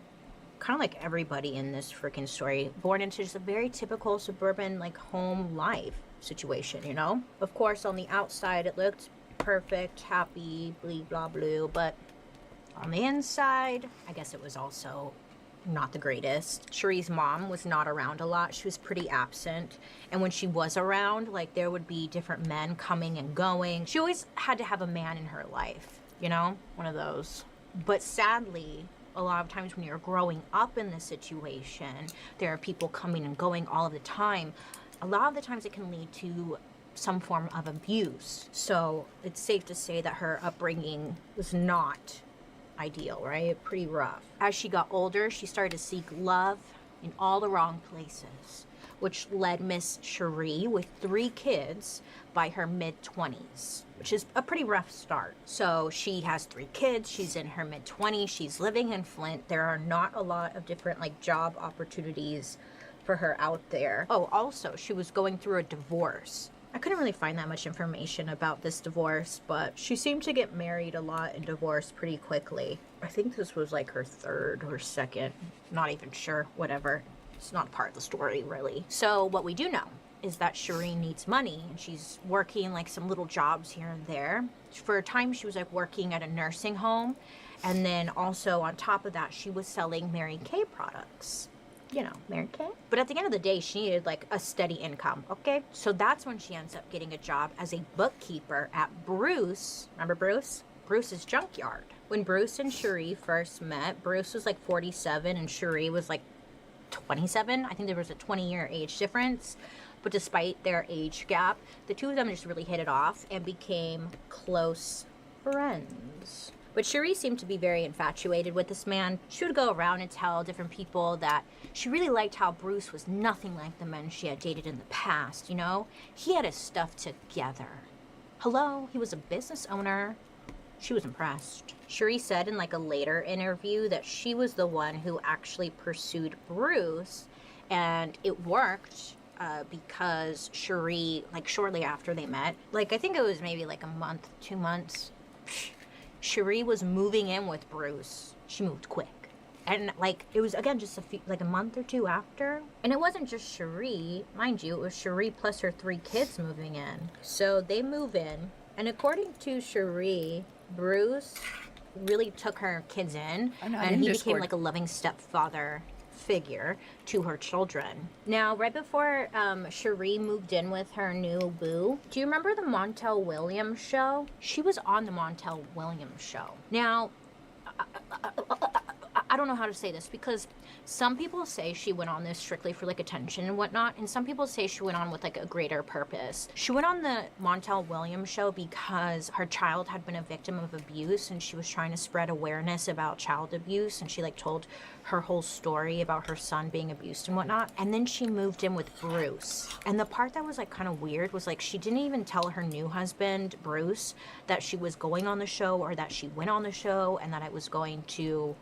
kind of like everybody in this freaking story, born into just a very typical suburban like home life situation, you know? Of course, on the outside it looked perfect, happy, blah blue, but on the inside, I guess it was also not the greatest. Cherie's mom was not around a lot. She was pretty absent, and when she was around, like, there would be different men coming and going. She always had to have a man in her life, you know? One of those. But sadly, a lot of times when you're growing up in this situation, there are people coming and going all of the time. A lot of the times it can lead to some form of abuse. So it's safe to say that her upbringing was not ideal, right? Pretty rough. As she got older, she started to seek love in all the wrong places, which led Miss Cherie with 3 kids by her mid-20s, which is a pretty rough start. So she has 3 kids, she's in her mid-20s, she's living in Flint. There are not a lot of different like job opportunities for her out there. Oh, also, she was going through a divorce. I couldn't really find that much information about this divorce, but she seemed to get married a lot and divorced pretty quickly. I think this was like her 3rd or 2nd, not even sure, whatever. It's not part of the story, really. So what we do know is that Cherie needs money, and she's working like some little jobs here and there. For a time, she was like working at a nursing home, and then also on top of that, she was selling Mary Kay products. You know, Mary Kay. But at the end of the day, she needed like a steady income, okay? So that's when she ends up getting a job as a bookkeeper at Bruce. Remember Bruce? Bruce's junkyard. When Bruce and Cherie first met, Bruce was like 47 and Cherie was like 27. I think there was a 20-year age difference. But despite their age gap, the two of them just really hit it off and became close friends. But Cherie seemed to be very infatuated with this man. She would go around and tell different people that she really liked how Bruce was nothing like the men she had dated in the past, you know? He had his stuff together. Hello, he was a business owner. she was impressed. Cherie said in like a later interview that she was the one who actually pursued Bruce, and it worked because Cherie, like shortly after they met, like I think it was maybe like a month, 2 months, Cherie was moving in with Bruce. She moved quick. And like it was again just like a month or two after. And it wasn't just Cherie, mind you, it was Cherie plus her 3 kids moving in. So they move in, and according to Cherie, Bruce really took her kids in, and he became like a loving stepfather figure to her children. Now, right before Cherie moved in with her new boo, do you remember the Montel Williams show? She was on the Montel Williams show. Now, I don't know how to say this, because some people say she went on this strictly for like attention and whatnot, and some people say she went on with like a greater purpose. She went on the Montel Williams show because her child had been a victim of abuse, and she was trying to spread awareness about child abuse, and she like told her whole story about her son being abused and whatnot. And then she moved in with Bruce, and the part that was like kind of weird was like she didn't even tell her new husband Bruce that she was going on the show, or that she went on the show, and that it was going to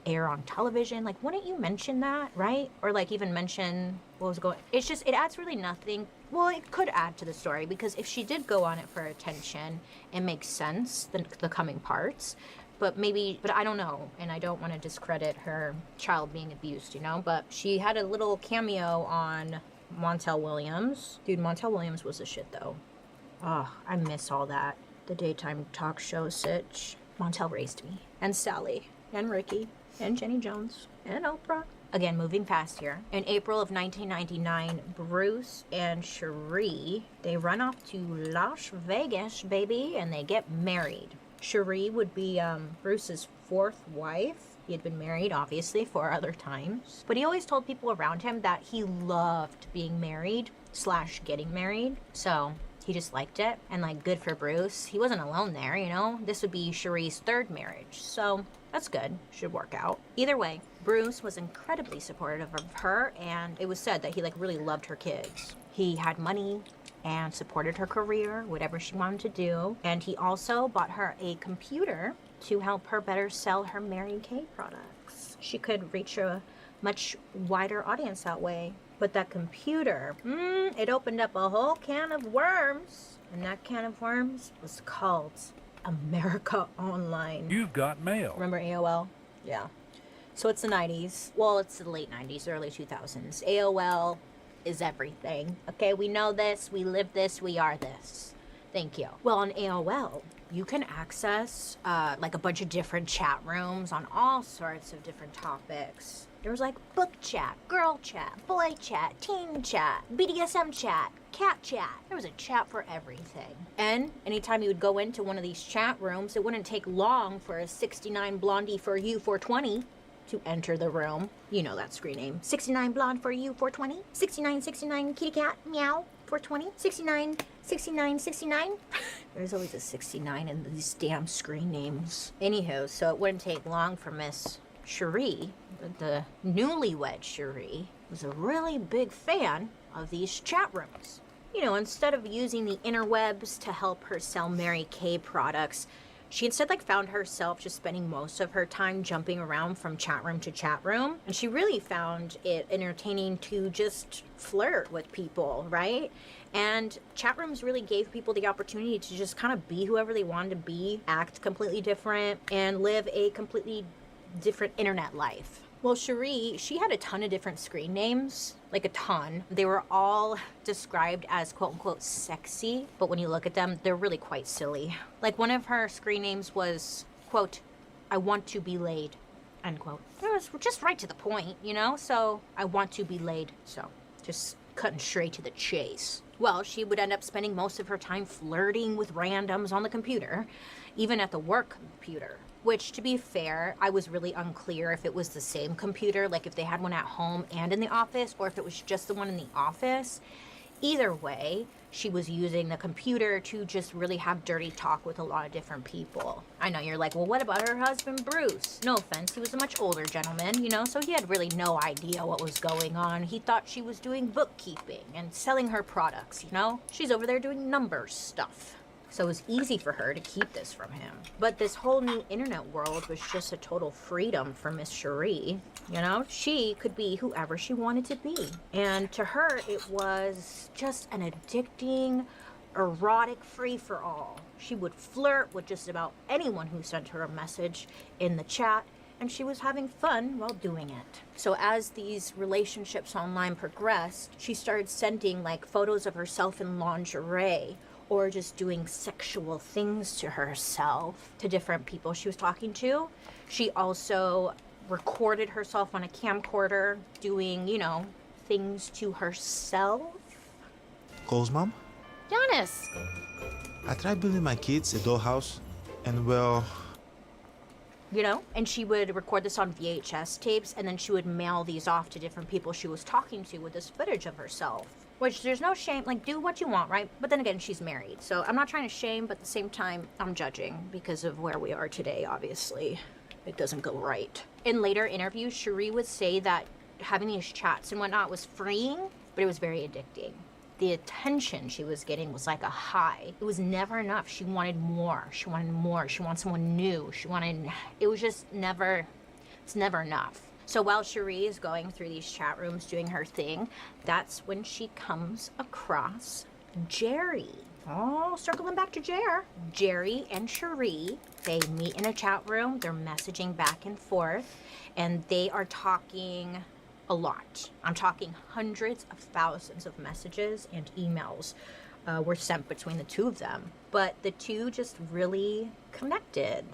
air on television. Like, wouldn't you mention that, right? Or like even mention what was going. It's just, it adds really nothing. Well, it could add to the story, because if she did go on it for attention, it makes sense, the coming parts. But I don't know, and I don't want to discredit her child being abused, you know? But she had a little cameo on Montel Williams. Dude, Montel Williams was the shit, though. Oh, I miss all that. The daytime talk show sitch. Montel raised me. And Sally. And Ricky. And Jenny Jones. And Oprah. Again, moving fast here. In April of 1999, Bruce and Cherie, they run off to Las Vegas, baby, and they get married. Cherie would be Bruce's 4th wife. He had been married, obviously, 4 other times. But he always told people around him that he loved being married / getting married. So he just liked it. And, like, good for Bruce. He wasn't alone there, you know? This would be Cherie's 3rd marriage. So that's good. Should work out. Either way, Bruce was incredibly supportive of her, and it was said that he, like, really loved her kids. He had money and supported her career, whatever she wanted to do. And he also bought her a computer to help her better sell her Mary Kay products. She could reach a much wider audience that way. But that computer, it opened up a whole can of worms. And that can of worms was called America Online. You've got mail. Remember AOL? Yeah. So it's the 90s. Well, it's the late 90s, early 2000s. AOL is everything. Okay, we know this, we live this, we are this. Thank you. Well, on AOL, you can access like a bunch of different chat rooms on all sorts of different topics. There was like book chat, girl chat, boy chat, teen chat, BDSM chat, cat chat. There was a chat for everything. And anytime you would go into one of these chat rooms, it wouldn't take long for a 69 blondie for you 420 to enter the room. You know that screen name. 69 blonde for you 420. 69 kitty cat meow 420. 69. There's always a 69 in these damn screen names. Anywho, so it wouldn't take long for Miss Cherie, the newlywed Cherie, was a really big fan of these chat rooms. You know, instead of using the interwebs to help her sell Mary Kay products, she instead found herself just spending most of her time jumping around from chat room to chat room. And she really found it entertaining to just flirt with people, right? And chat rooms really gave people the opportunity to just kind of be whoever they wanted to be, act completely different, and live a completely different internet life. Well, Cherie, she had a ton of different screen names, like a ton. They were all described as quote-unquote sexy, but when you look at them, they're really quite silly. Like one of her screen names was, quote, I want to be laid, end quote. It was just right to the point, you know? So, I want to be laid. So, just cutting straight to the chase. Well, she would end up spending most of her time flirting with randoms on the computer, even at the work computer. Which, to be fair, I was really unclear if it was the same computer, like if they had one at home and in the office, or if it was just the one in the office. Either way, she was using the computer to just really have dirty talk with a lot of different people. I know you're like, well, what about her husband, Bruce? No offense, he was a much older gentleman, you know, so he had really no idea what was going on. He thought she was doing bookkeeping and selling her products, you know? She's over there doing numbers stuff. So it was easy for her to keep this from him. But this whole new internet world was just a total freedom for Miss Cherie. You know, she could be whoever she wanted to be. And to her, it was just an addicting, erotic free-for-all. She would flirt with just about anyone who sent her a message in the chat, and she was having fun while doing it. So as these relationships online progressed, she started sending like photos of herself in lingerie or just doing sexual things to herself to different people she was talking to. She also recorded herself on a camcorder doing, you know, things to herself. Cole's mom? Giannis! I tried building my kids a dollhouse, and well... You know, and she would record this on VHS tapes, and then she would mail these off to different people she was talking to with this footage of herself. Which, there's no shame, like, do what you want, right? But then again, she's married, so I'm not trying to shame, but at the same time, I'm judging because of where we are today, obviously. It doesn't go right. In later interviews, Cherie would say that having these chats and whatnot was freeing, but it was very addicting. The attention she was getting was like a high. It was never enough. She wanted more. She wanted more. She wanted someone new. It was just it's never enough. So while Cherie is going through these chat rooms doing her thing, that's when she comes across Jerry. Oh, circling back to Jer. Jerry and Cherie, they meet in a chat room. They're messaging back and forth, and they are talking a lot. I'm talking hundreds of thousands of messages and emails were sent between the two of them. But the two just really connected.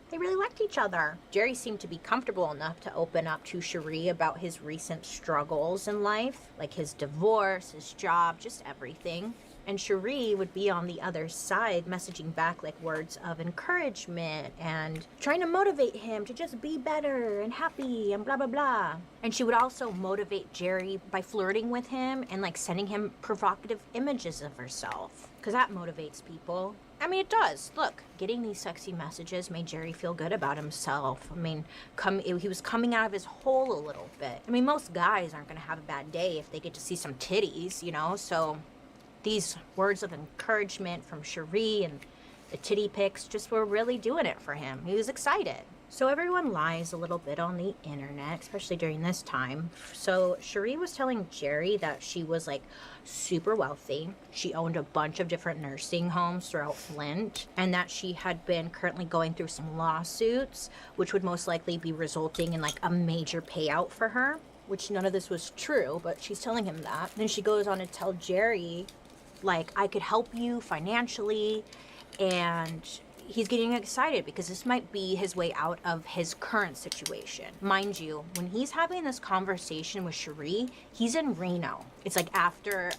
They really liked each other. Jerry seemed to be comfortable enough to open up to Cherie about his recent struggles in life, like his divorce, his job, just everything. And Cherie would be on the other side messaging back like words of encouragement and trying to motivate him to just be better and happy and blah, blah, blah. And she would also motivate Jerry by flirting with him and like sending him provocative images of herself. Because that motivates people. I mean, it does. Look, getting these sexy messages made Jerry feel good about himself. I mean, he was coming out of his hole a little bit. I mean, most guys aren't going to have a bad day if they get to see some titties, you know? So these words of encouragement from Cherie and the titty pics just were really doing it for him. He was excited. So everyone lies a little bit on the internet, especially during this time. So Cherie was telling Jerry that she was like super wealthy. She owned a bunch of different nursing homes throughout Flint, and that she had been currently going through some lawsuits, which would most likely be resulting in like a major payout for her, which none of this was true, but she's telling him that. Then she goes on to tell Jerry, like, I could help you financially, and he's getting excited because this might be his way out of his current situation. Mind you, when he's having this conversation with Cherie, he's in Reno. It's like after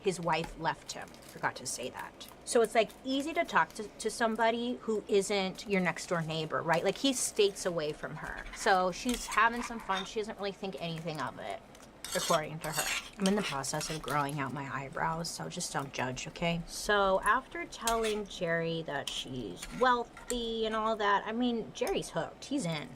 his wife left him. Forgot to say that. So it's like easy to talk to somebody who isn't your next door neighbor, right? Like he's states away from her. So she's having some fun. She doesn't really think anything of it, according to her. I'm in the process of growing out my eyebrows, so just don't judge, okay? So after telling Jerry that she's wealthy and all that, I mean, Jerry's hooked. He's in.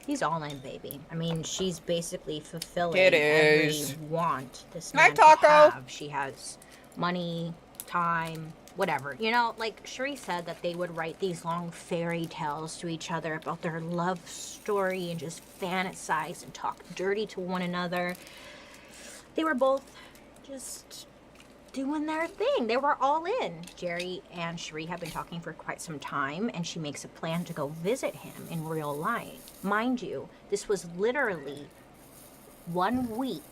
He's all in, baby. I mean, she's basically fulfilling every want this man to have. She has money, time, whatever. You know, like Cherie said that they would write these long fairy tales to each other about their love story and just fantasize and talk dirty to one another. They were both just doing their thing. They were all in. Jerry and Cherie have been talking for quite some time, and she makes a plan to go visit him in real life. Mind you, this was literally 1 week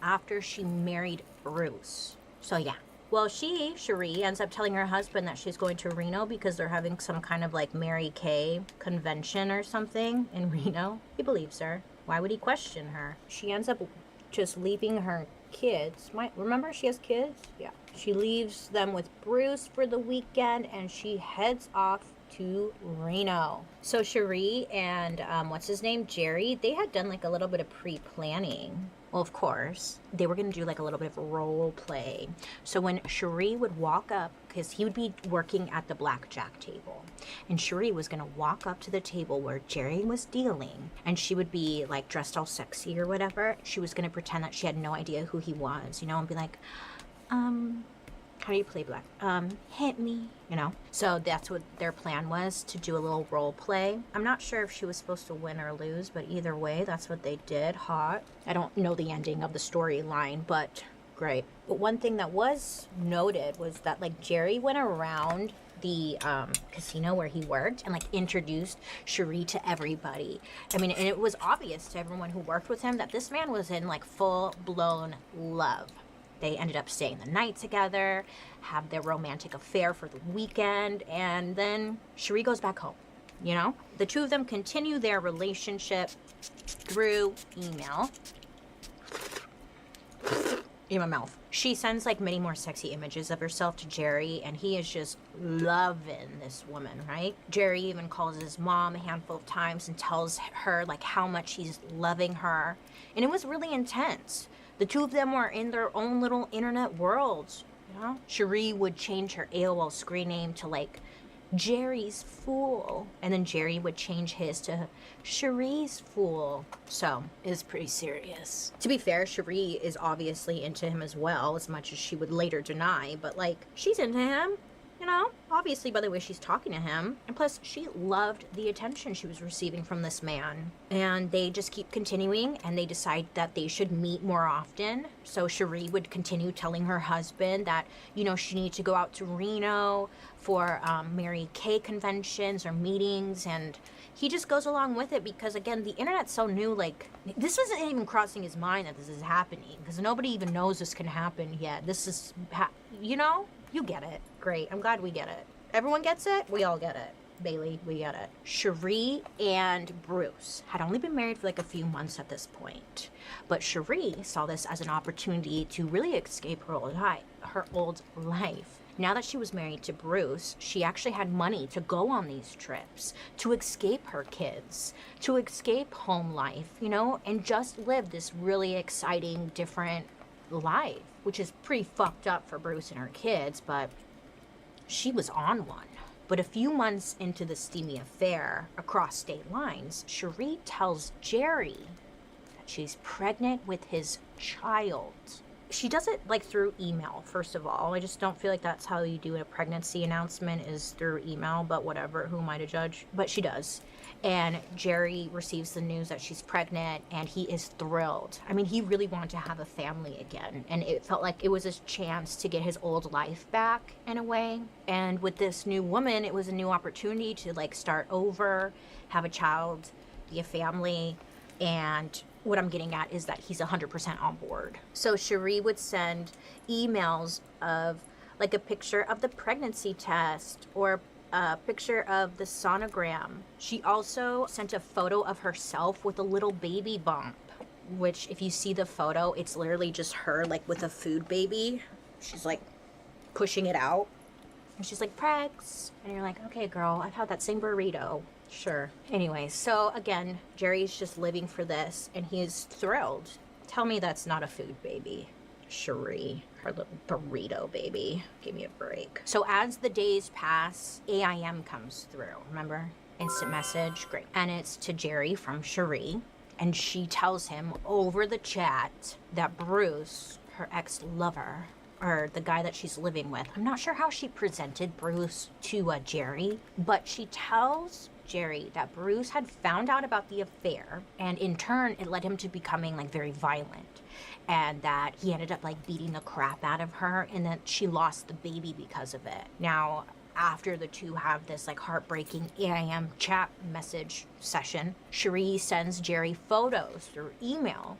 after she married Bruce. So yeah. Well, Cherie, ends up telling her husband that she's going to Reno because they're having some kind of like Mary Kay convention or something in Reno. He believes her. Why would he question her? She ends up just leaving her kids. Remember she has kids? Yeah. She leaves them with Bruce for the weekend and she heads off to Reno. So Cherie and what's his name, Jerry, they had done like a little bit of pre-planning. Well, of course, they were going to do like a little bit of role play. So when Cherie would walk up, because he would be working at the blackjack table, and Cherie was going to walk up to the table where Jerry was dealing, and she would be like dressed all sexy or whatever. She was going to pretend that she had no idea who he was, you know, and be like, how do you play black? Hit me, you know? So that's what their plan was, to do a little role play. I'm not sure if she was supposed to win or lose, but either way, that's what they did. Hot. I don't know the ending of the storyline, but great. But one thing that was noted was that, like, Jerry went around the casino where he worked and, like, introduced Cherie to everybody. I mean, and it was obvious to everyone who worked with him that this man was in, like, full-blown love. They ended up staying the night together, have their romantic affair for the weekend, and then Cherie goes back home, you know? The two of them continue their relationship through email. In my mouth. She sends, like, many more sexy images of herself to Jerry, and he is just loving this woman, right? Jerry even calls his mom a handful of times and tells her, like, how much he's loving her. And it was really intense. The two of them were in their own little internet worlds, you know? Cherie would change her AOL screen name to, like, Jerry's Fool. And then Jerry would change his to Cherie's Fool. So, it's pretty serious. To be fair, Cherie is obviously into him as well, as much as she would later deny. But, like, she's into him, you know? Obviously by the way she's talking to him. And plus, she loved the attention she was receiving from this man. And they just keep continuing, and they decide that they should meet more often. So Cherie would continue telling her husband that, you know, she needs to go out to Reno for Mary Kay conventions or meetings, and he just goes along with it because, again, the internet's so new. Like, this wasn't even crossing his mind that this is happening, because nobody even knows this can happen yet. This is, you know? You get it. Great. I'm glad we get it. Everyone gets it? We all get it. Bailey, we get it. Cherie and Bruce had only been married for like a few months at this point. But Cherie saw this as an opportunity to really escape her old life. Now that she was married to Bruce, she actually had money to go on these trips, to escape her kids, to escape home life, you know, and just live this really exciting, different life, which is pretty fucked up for Bruce and her kids, but she was on one. But a few months into the steamy affair across state lines, Cherie tells Jerry that she's pregnant with his child. She does it, like, through email, first of all. I just don't feel like that's how you do a pregnancy announcement, is through email, but whatever, who am I to judge? But she does. And Jerry receives the news that she's pregnant, and he is thrilled. I mean, he really wanted to have a family again, and it felt like it was a chance to get his old life back, in a way. And with this new woman, it was a new opportunity to, like, start over, have a child, be a family, and what I'm getting at is that he's 100% on board. So Cherie would send emails of, like, a picture of the pregnancy test or a picture of the sonogram. She also sent a photo of herself with a little baby bump, which, if you see the photo, it's literally just her, like, with a food baby. She's, like, pushing it out. And she's like, Pregs. And you're like, okay, girl, I've had that same burrito. Sure. Anyway, so again, Jerry's just living for this, and he's thrilled. Tell me that's not a food baby. Cherie, her little burrito baby. Give me a break. So as the days pass, AIM comes through. Remember? Instant message. Great. And it's to Jerry from Cherie. And she tells him over the chat that Bruce, her ex-lover, or the guy that she's living with, I'm not sure how she presented Bruce to Jerry, but she tells Jerry that Bruce had found out about the affair, and in turn it led him to becoming, like, very violent, and that he ended up, like, beating the crap out of her, and that she lost the baby because of it. Now, after the two have this, like, heartbreaking AIM chat message session, Cherie sends Jerry photos through email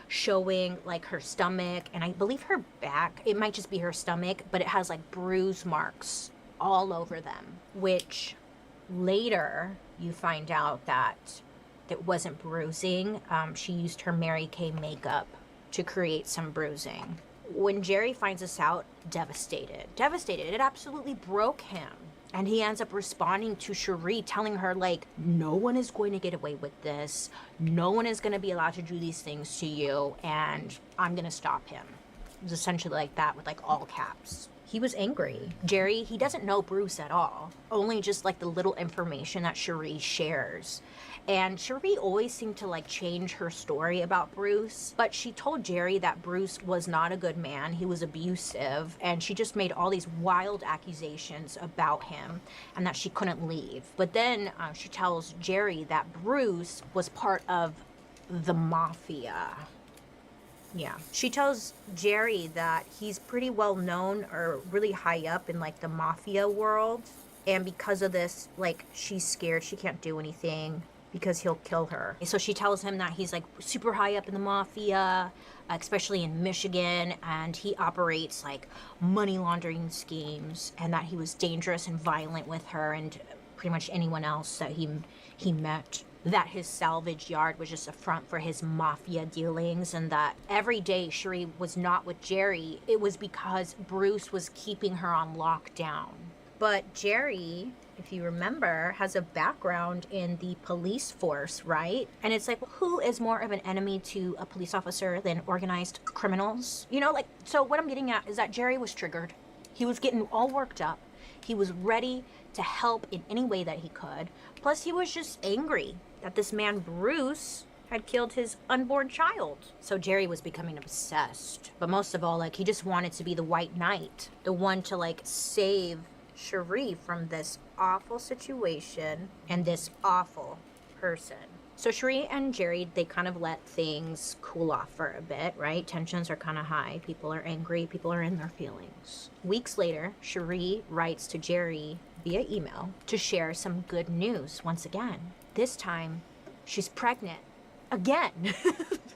showing, like, her stomach, and I believe her back. It might just be her stomach, but it has, like, bruise marks all over them, which later you find out that it wasn't bruising. She used her Mary Kay makeup to create some bruising. When Jerry finds this out, devastated, it absolutely broke him. And he ends up responding to Cherie, telling her, like, no one is going to get away with this. No one is going to be allowed to do these things to you, and I'm going to stop him. It was essentially like that, with, like, all caps. He was angry. Jerry, he doesn't know Bruce at all. Only just like the little information that Cherie shares. And Cherie always seemed to like change her story about Bruce, but she told Jerry that Bruce was not a good man, he was abusive, and she just made all these wild accusations about him and that she couldn't leave. But then she tells Jerry that Bruce was part of the mafia. Yeah. She tells Jerry that he's pretty well known or really high up in like the mafia world. And because of this, like, she's scared she can't do anything because he'll kill her. So she tells him that he's like super high up in the mafia, especially in Michigan, and he operates like money laundering schemes, and that he was dangerous and violent with her and pretty much anyone else that he met. That his salvage yard was just a front for his mafia dealings, and that every day Cherie was not with Jerry, it was because Bruce was keeping her on lockdown. But Jerry, if you remember, has a background in the police force, right? And it's like, who is more of an enemy to a police officer than organized criminals? You know, like, so what I'm getting at is that Jerry was triggered. He was getting all worked up. He was ready to help in any way that he could. Plus, he was just angry that this man, Bruce, had killed his unborn child. So Jerry was becoming obsessed. But most of all, like, he just wanted to be the white knight, the one to, like, save Cherie from this awful situation and this awful person. So Cherie and Jerry, they kind of let things cool off for a bit, right? Tensions are kind of high. People are angry. People are in their feelings. Weeks later, Cherie writes to Jerry via email to share some good news once again. This time, she's pregnant. Again.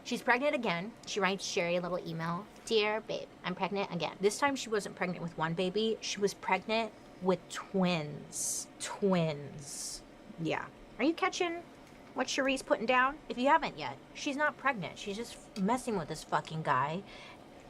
She's pregnant again. She writes Sherry a little email. Dear babe, I'm pregnant again. This time she wasn't pregnant with one baby. She was pregnant with twins. Twins. Yeah. Are you catching what Cherie's putting down? If you haven't yet, she's not pregnant. She's just messing with this fucking guy.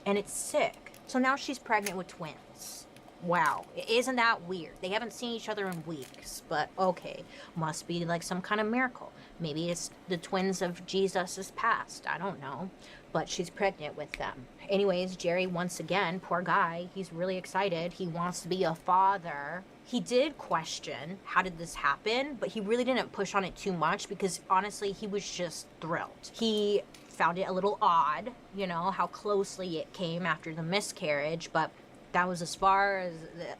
And it's sick. So now she's pregnant with twins. Wow. Isn't that weird? They haven't seen each other in weeks, but okay. Must be like some kind of miracle. Maybe it's the twins of Jesus' past. I don't know. But she's pregnant with them. Anyways, Jerry, once again, poor guy, he's really excited. He wants to be a father. He did question, how did this happen? But he really didn't push on it too much because honestly, he was just thrilled. He found it a little odd, you know, how closely it came after the miscarriage, but that was as far as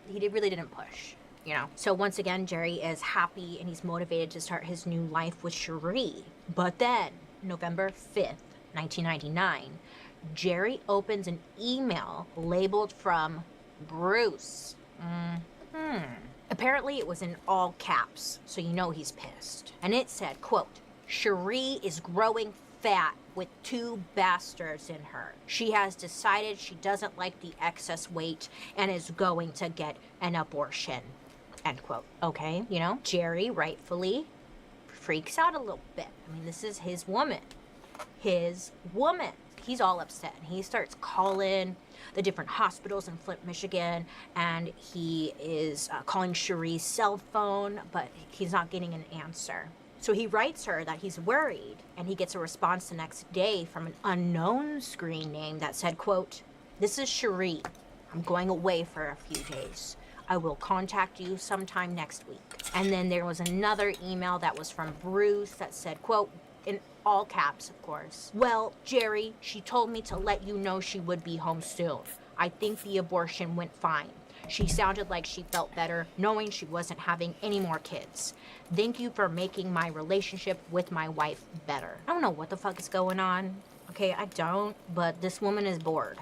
he really didn't push, you know. So once again, Jerry is happy and he's motivated to start his new life with Cherie. But then, November 5th, 1999, Jerry opens an email labeled from Bruce. Apparently it was in all caps, so you know he's pissed. And it said, quote, Cherie is growing fat with 2 bastards in her. She has decided she doesn't like the excess weight and is going to get an abortion. End quote. Okay, you know, Jerry rightfully freaks out a little bit. I mean, this is his woman. His woman. He's all upset and he starts calling the different hospitals in Flint, Michigan, and he is calling Cherie's cell phone, but he's not getting an answer. So he writes her that he's worried, and he gets a response the next day from an unknown screen name that said, quote, this is Cherie. I'm going away for a few days. I will contact you sometime next week. And then there was another email that was from Bruce that said, quote, in all caps, of course. Well, Jerry, she told me to let you know she would be home soon. I think the abortion went fine. She sounded like she felt better knowing she wasn't having any more kids. Thank you for making my relationship with my wife better. I don't know what the fuck is going on. Okay, I don't, but this woman is bored.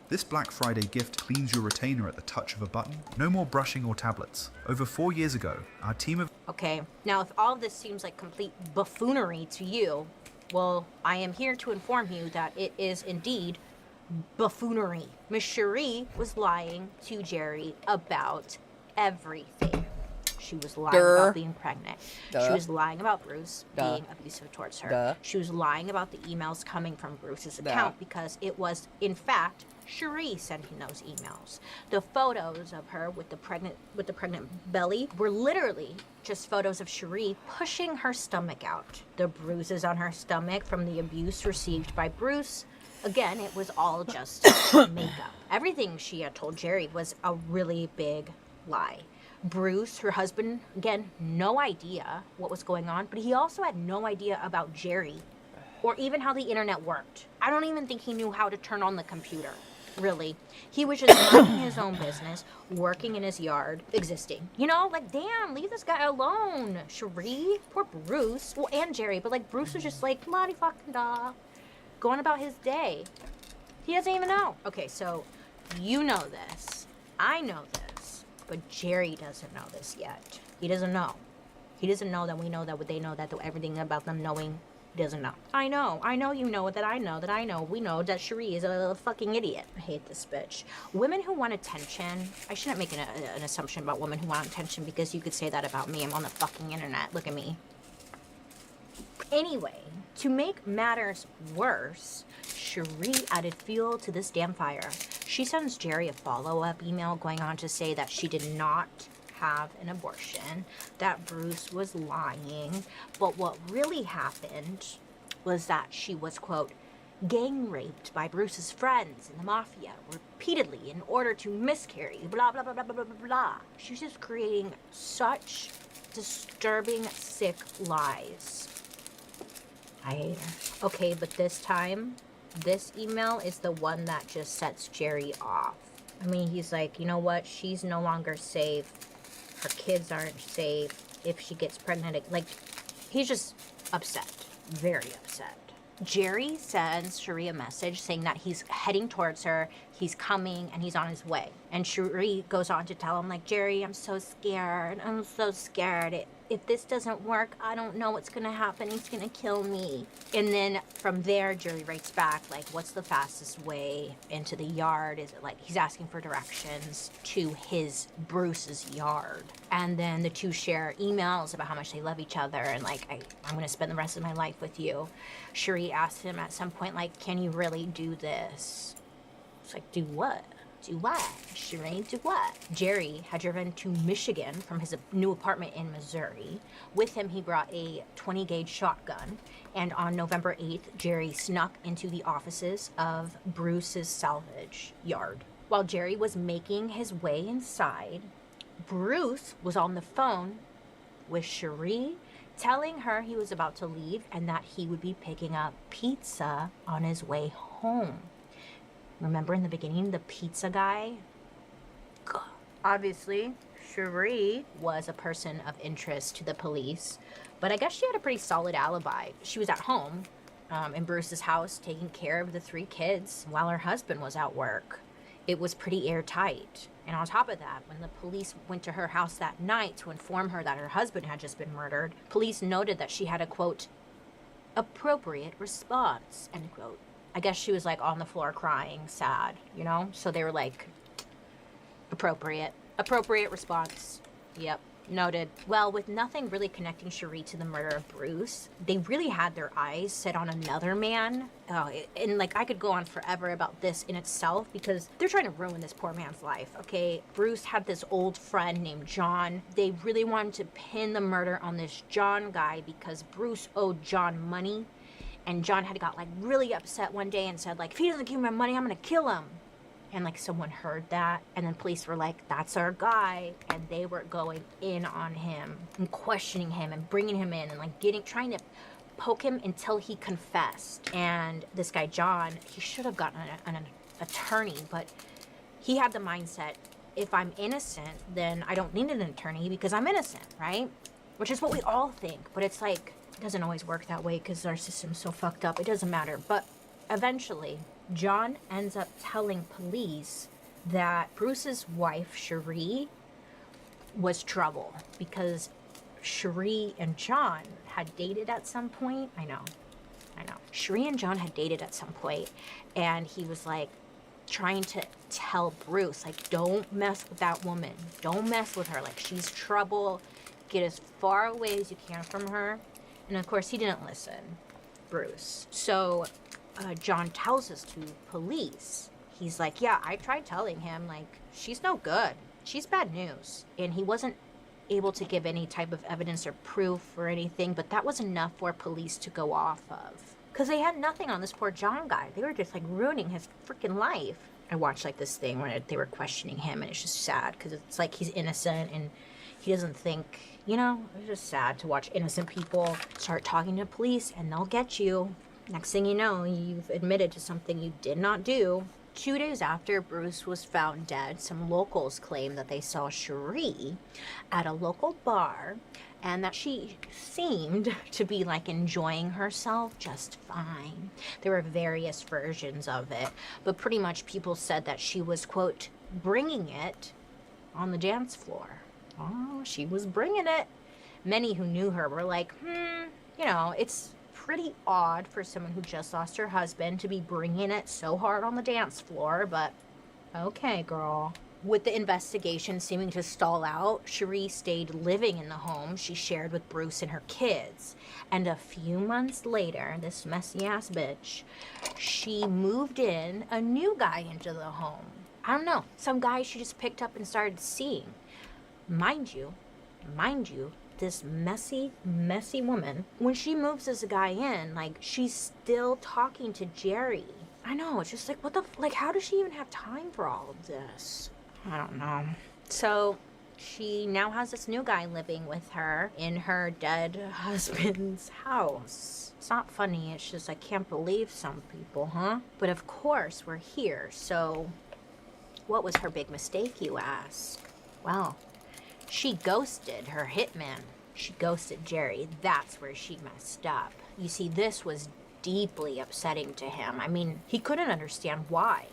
This Black Friday gift cleans your retainer at the touch of a button. No more brushing or tablets. Over 4 years ago, our team of... Okay, now if all of this seems like complete buffoonery to you, well, I am here to inform you that it is indeed buffoonery. Miss Cherie was lying to Jerry about everything. She was lying about being pregnant. She was lying about Bruce being abusive towards her. She was lying about the emails coming from Bruce's account because it was, in fact, Cherie sending those emails. The photos of her with the pregnant belly were literally just photos of Cherie pushing her stomach out. The bruises on her stomach from the abuse received by Bruce, Again, it was all just makeup. Everything she had told Jerry was a really big lie. Bruce, her husband, again, no idea what was going on, but he also had no idea about Jerry or even how the internet worked. I don't even think he knew how to turn on the computer, really. He was just minding his own business, working in his yard, existing. You know, like, damn, leave this guy alone, Cherie. Poor Bruce. Well, and Jerry, but, like, Bruce was just like, la fucking da, going about his day. He doesn't even know. Okay, so you know this. I know this. But Jerry doesn't know this yet. He doesn't know. He doesn't know that we know that they know that everything about them knowing. He doesn't know. I know you know that I know. We know that Cherie is a fucking idiot. I hate this bitch. Women who want attention. I shouldn't make an assumption about women who want attention because you could say that about me. I'm on the fucking internet. Look at me. Anyway, to make matters worse, Cherie added fuel to this damn fire. She sends Jerry a follow-up email going on to say that she did not have an abortion, that Bruce was lying, but what really happened was that she was, quote, gang raped by Bruce's friends in the mafia repeatedly in order to miscarry, blah, blah, blah, blah, blah, blah, blah. She was just creating such disturbing, sick lies. I hate her. Okay, but this time, this email is the one that just sets Jerry off. I mean, he's like, you know what? She's no longer safe. Her kids aren't safe. If she gets pregnant, like, he's just upset. Very upset. Jerry sends Cherie a message saying that he's heading towards her, he's coming, and he's on his way. And Cherie goes on to tell him, like, Jerry, I'm so scared. I'm so scared. If this doesn't work, I don't know what's gonna happen. He's gonna kill me. And then from there, Jerry writes back, like, what's the fastest way into the yard? Is it like, he's asking for directions to Bruce's yard. And then the two share emails about how much they love each other and, like, I'm gonna spend the rest of my life with you. Cherie asked him at some point, like, can you really do this? It's like, do what? Do what? Cherie, do what? Jerry had driven to Michigan from his new apartment in Missouri. With him, he brought a 20-gauge shotgun. And on November 8th, Jerry snuck into the offices of Bruce's salvage yard. While Jerry was making his way inside, Bruce was on the phone with Cherie, telling her he was about to leave and that he would be picking up pizza on his way home. Remember in the beginning, the pizza guy? Obviously, Cherie was a person of interest to the police, but I guess she had a pretty solid alibi. She was at home in Bruce's house taking care of the 3 kids while her husband was at work. It was pretty airtight. And on top of that, when the police went to her house that night to inform her that her husband had just been murdered, police noted that she had a, quote, appropriate response, end quote. I guess she was, like, on the floor crying, sad, you know? So they were like, appropriate response. Yep, noted. Well, with nothing really connecting Cherie to the murder of Bruce, they really had their eyes set on another man. And, like, I could go on forever about this in itself because they're trying to ruin this poor man's life, okay? Bruce had this old friend named John. They really wanted to pin the murder on this John guy because Bruce owed John money. And John had got, like, really upset one day and said, like, if he doesn't give me my money, I'm gonna kill him. And, like, someone heard that. And then police were like, that's our guy. And they were going in on him and questioning him and bringing him in and, like, trying to poke him until he confessed. And this guy, John, he should have gotten an attorney, but he had the mindset, if I'm innocent, then I don't need an attorney because I'm innocent, right? Which is what we all think. But it's like, it doesn't always work that way because our system's so fucked up. It doesn't matter. But eventually, John ends up telling police that Bruce's wife, Cherie, was trouble because Cherie and John had dated at some point. I know. Cherie and John had dated at some point, and he was, like, trying to tell Bruce, like, don't mess with that woman. Don't mess with her. Like, she's trouble. Get as far away as you can from her. And of course, he didn't listen, Bruce. So John tells us to police. He's like, yeah, I tried telling him, like, she's no good. She's bad news. And he wasn't able to give any type of evidence or proof or anything, but that was enough for police to go off of. Because they had nothing on this poor John guy. They were just like ruining his freaking life. I watched like this thing where they were questioning him, and it's just sad because it's like he's innocent and he doesn't think, you know, it's just sad to watch innocent people start talking to police and they'll get you. Next thing you know, you've admitted to something you did not do. 2 days after Bruce was found dead, some locals claimed that they saw Cherie at a local bar and that she seemed to be like enjoying herself just fine. There were various versions of it, but pretty much people said that she was, quote, bringing it on the dance floor. Oh, she was bringing it. Many who knew her were like, you know, it's pretty odd for someone who just lost her husband to be bringing it so hard on the dance floor, but okay, girl. With the investigation seeming to stall out, Cherie stayed living in the home she shared with Bruce and her kids. And a few months later, this messy-ass bitch, she moved in a new guy into the home. I don't know, some guy she just picked up and started seeing. Mind you, this messy woman, when she moves this guy in, like, she's still talking to Jerry. I know, it's just like, what the, like, how does she even have time for all of this? I don't know. So, she now has this new guy living with her in her dead husband's house. It's not funny, it's just, I can't believe some people, huh? But of course, we're here, so what was her big mistake, you ask? Well, she ghosted her hitman. She ghosted Jerry. That's where she messed up. You see, this was deeply upsetting to him. I mean, he couldn't understand why.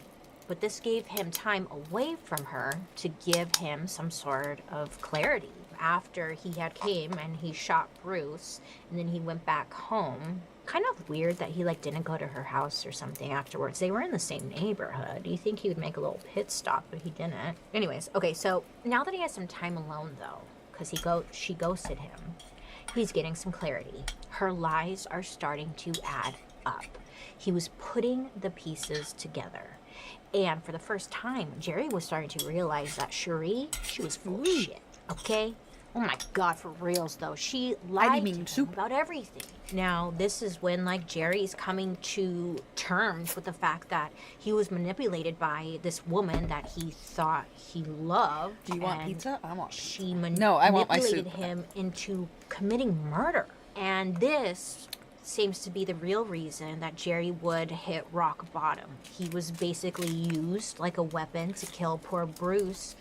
But this gave him time away from her to give him some sort of clarity. After he had came and he shot Bruce, and then he went back home. Kind of weird that he like didn't go to her house or something afterwards. They were in the same neighborhood. You think he would make a little pit stop, but he didn't. Anyways, okay, so now that he has some time alone though, because she ghosted him, he's getting some clarity. Her lies are starting to add up. He was putting the pieces together. And for the first time, Jerry was starting to realize that Cherie, she was full of shit, okay? Oh my God, for reals though. She lied to him about everything. Now, this is when, like, Jerry's coming to terms with the fact that he was manipulated by this woman that he thought he loved. Do you want pizza? I want She No, I want my soup. manipulated him into committing murder. And this seems to be the real reason that Jerry would hit rock bottom. He was basically used like a weapon to kill poor Bruce.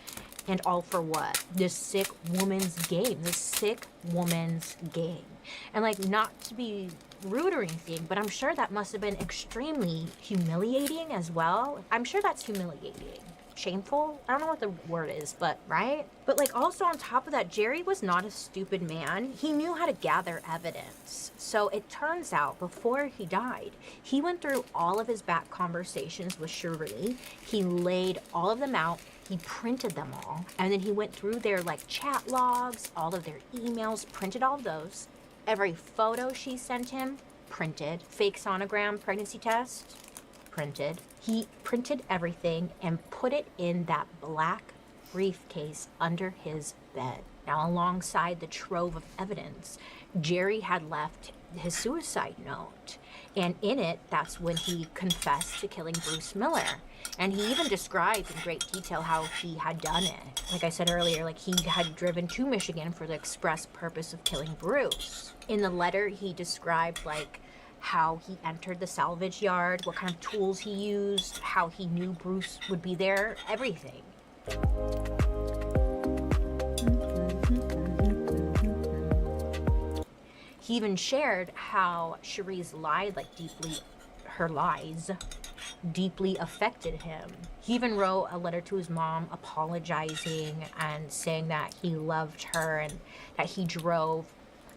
And all for what? This sick woman's game. This sick woman's game. And like, not to be rude or anything, but I'm sure that must have been extremely humiliating as well. I'm sure that's humiliating. Shameful? I don't know what the word is, but right? But like, also on top of that, Jerry was not a stupid man. He knew how to gather evidence. So it turns out before he died, he went through all of his back conversations with Cherie. He laid all of them out. He printed them all. And then he went through their like chat logs, all of their emails, printed all of those. Every photo she sent him, printed. Fake sonogram pregnancy test, printed. He printed everything and put it in that black briefcase under his bed. Now, alongside the trove of evidence, Jerry had left his suicide note. And in it, that's when he confessed to killing Bruce Miller. And he even described in great detail how he had done it. Like I said earlier, like he had driven to Michigan for the express purpose of killing Bruce. In the letter, he described like how he entered the salvage yard, what kind of tools he used, how he knew Bruce would be there, everything. He even shared how Cherie's lies deeply affected him. He even wrote a letter to his mom apologizing and saying that he loved her and that he drove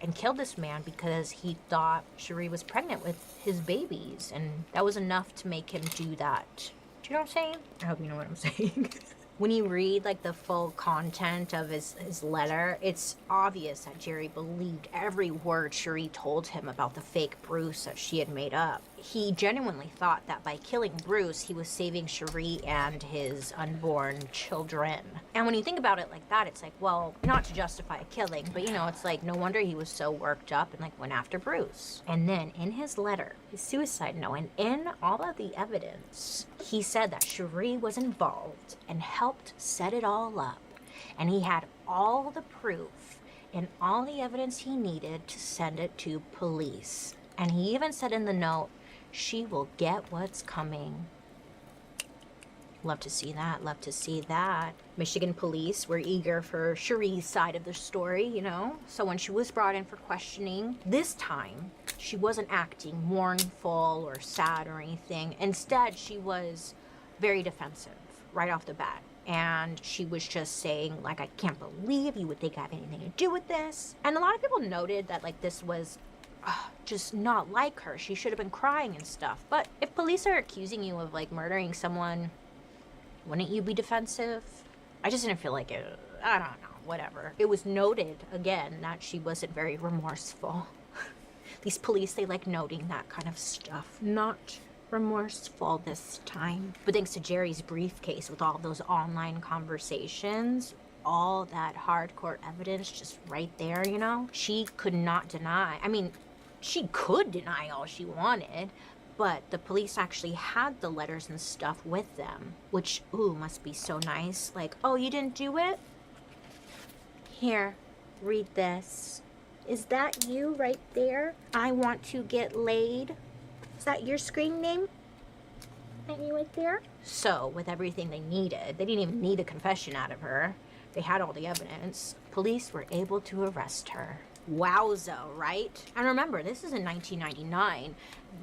and killed this man because he thought Cherie was pregnant with his babies, and that was enough to make him do that. Do you know what I'm saying? I hope you know what I'm saying. When you read like the full content of his letter, it's obvious that Jerry believed every word Cherie told him about the fake Bruce that she had made up. he genuinely thought that by killing Bruce, he was saving Cherie and his unborn children. And when you think about it like that, it's like, well, not to justify a killing, but you know, it's like, no wonder he was so worked up and like went after Bruce. And then in his letter, his suicide note, and in all of the evidence, he said that Cherie was involved and helped set it all up. And he had all the proof and all the evidence he needed to send it to police. And he even said in the note, she will get what's coming. Love to see that, love to see that. Michigan police were eager for Cherie's side of the story, you know? So when she was brought in for questioning, this time, she wasn't acting mournful or sad or anything. Instead, she was very defensive right off the bat. And she was just saying, like, I can't believe you would think I have anything to do with this. And a lot of people noted that, like, this was just not like her. She should have been crying and stuff. But if police are accusing you of, like, murdering someone, wouldn't you be defensive? I just didn't feel like it. I don't know, whatever. It was noted, again, that she wasn't very remorseful. These police, they like noting that kind of stuff. Not remorseful this time. But thanks to Jerry's briefcase with all those online conversations, all that hardcore evidence just right there, you know, she could not deny. I mean, she could deny all she wanted, but the police actually had the letters and stuff with them, which, ooh, must be so nice. Like, oh, you didn't do it? Here, read this. Is that you right there? I want to get laid. Is that your screen name? That you right there? So, with everything they needed, they didn't even need a confession out of her. They had all the evidence. Police were able to arrest her. Wowza, right? And remember, this is in 1999.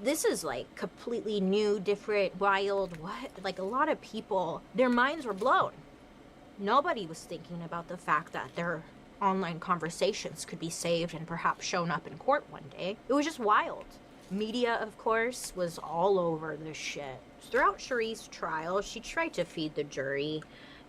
This is like completely new, different, wild, what? Like a lot of people, their minds were blown. Nobody was thinking about the fact that their online conversations could be saved and perhaps shown up in court one day. It was just wild. Media, of course, was all over this shit. Throughout Cherie's trial, she tried to feed the jury,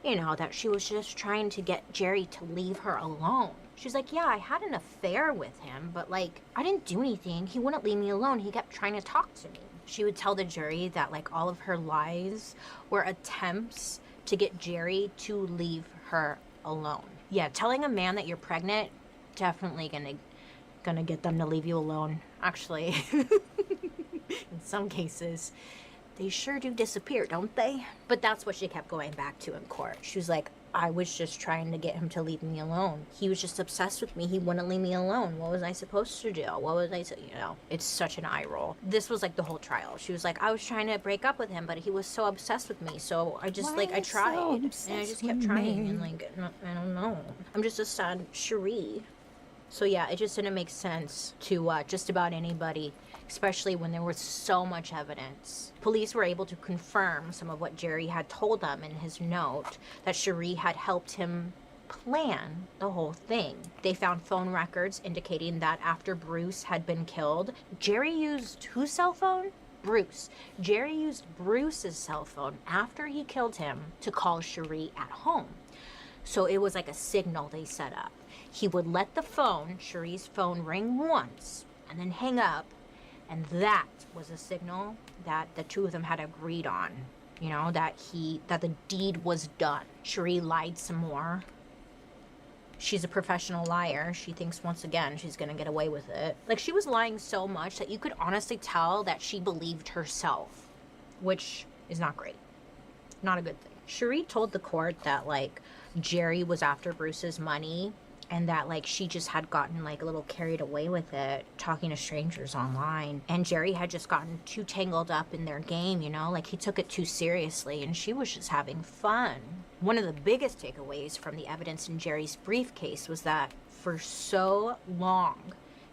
you know, that she was just trying to get Jerry to leave her alone. She's like, yeah, I had an affair with him, but like, I didn't do anything. He wouldn't leave me alone. He kept trying to talk to me. She would tell the jury that like all of her lies were attempts to get Jerry to leave her alone. Yeah, telling a man that you're pregnant, definitely gonna get them to leave you alone. Actually, in some cases, they sure do disappear, don't they? But that's what she kept going back to in court. She was like, I was just trying to get him to leave me alone. He was just obsessed with me. He wouldn't leave me alone. What was I supposed to do? What was I, you know, it's such an eye roll. This was like the whole trial. She was like, I was trying to break up with him, but he was so obsessed with me. So I just, like, I tried. And I just kept trying. And like, I don't know. I'm just a sad Cherie. So yeah, it just didn't make sense to just about anybody, especially when there was so much evidence. Police were able to confirm some of what Jerry had told them in his note, that Cherie had helped him plan the whole thing. They found phone records indicating that after Bruce had been killed, Jerry used whose cell phone? Bruce. Jerry used Bruce's cell phone after he killed him to call Cherie at home. So it was like a signal they set up. He would let the phone, Cherie's phone, ring once and then hang up. And that was a signal that the two of them had agreed on. You know, that the deed was done. Cherie lied some more. She's a professional liar. She thinks once again she's gonna get away with it. Like, she was lying so much that you could honestly tell that she believed herself, which is not great. Not a good thing. Cherie told the court that, like, Jerry was after Bruce's money and that, like, she just had gotten, like, a little carried away with it, talking to strangers online. And Jerry had just gotten too tangled up in their game, you know? Like, he took it too seriously, and she was just having fun. One of the biggest takeaways from the evidence in Jerry's briefcase was that for so long,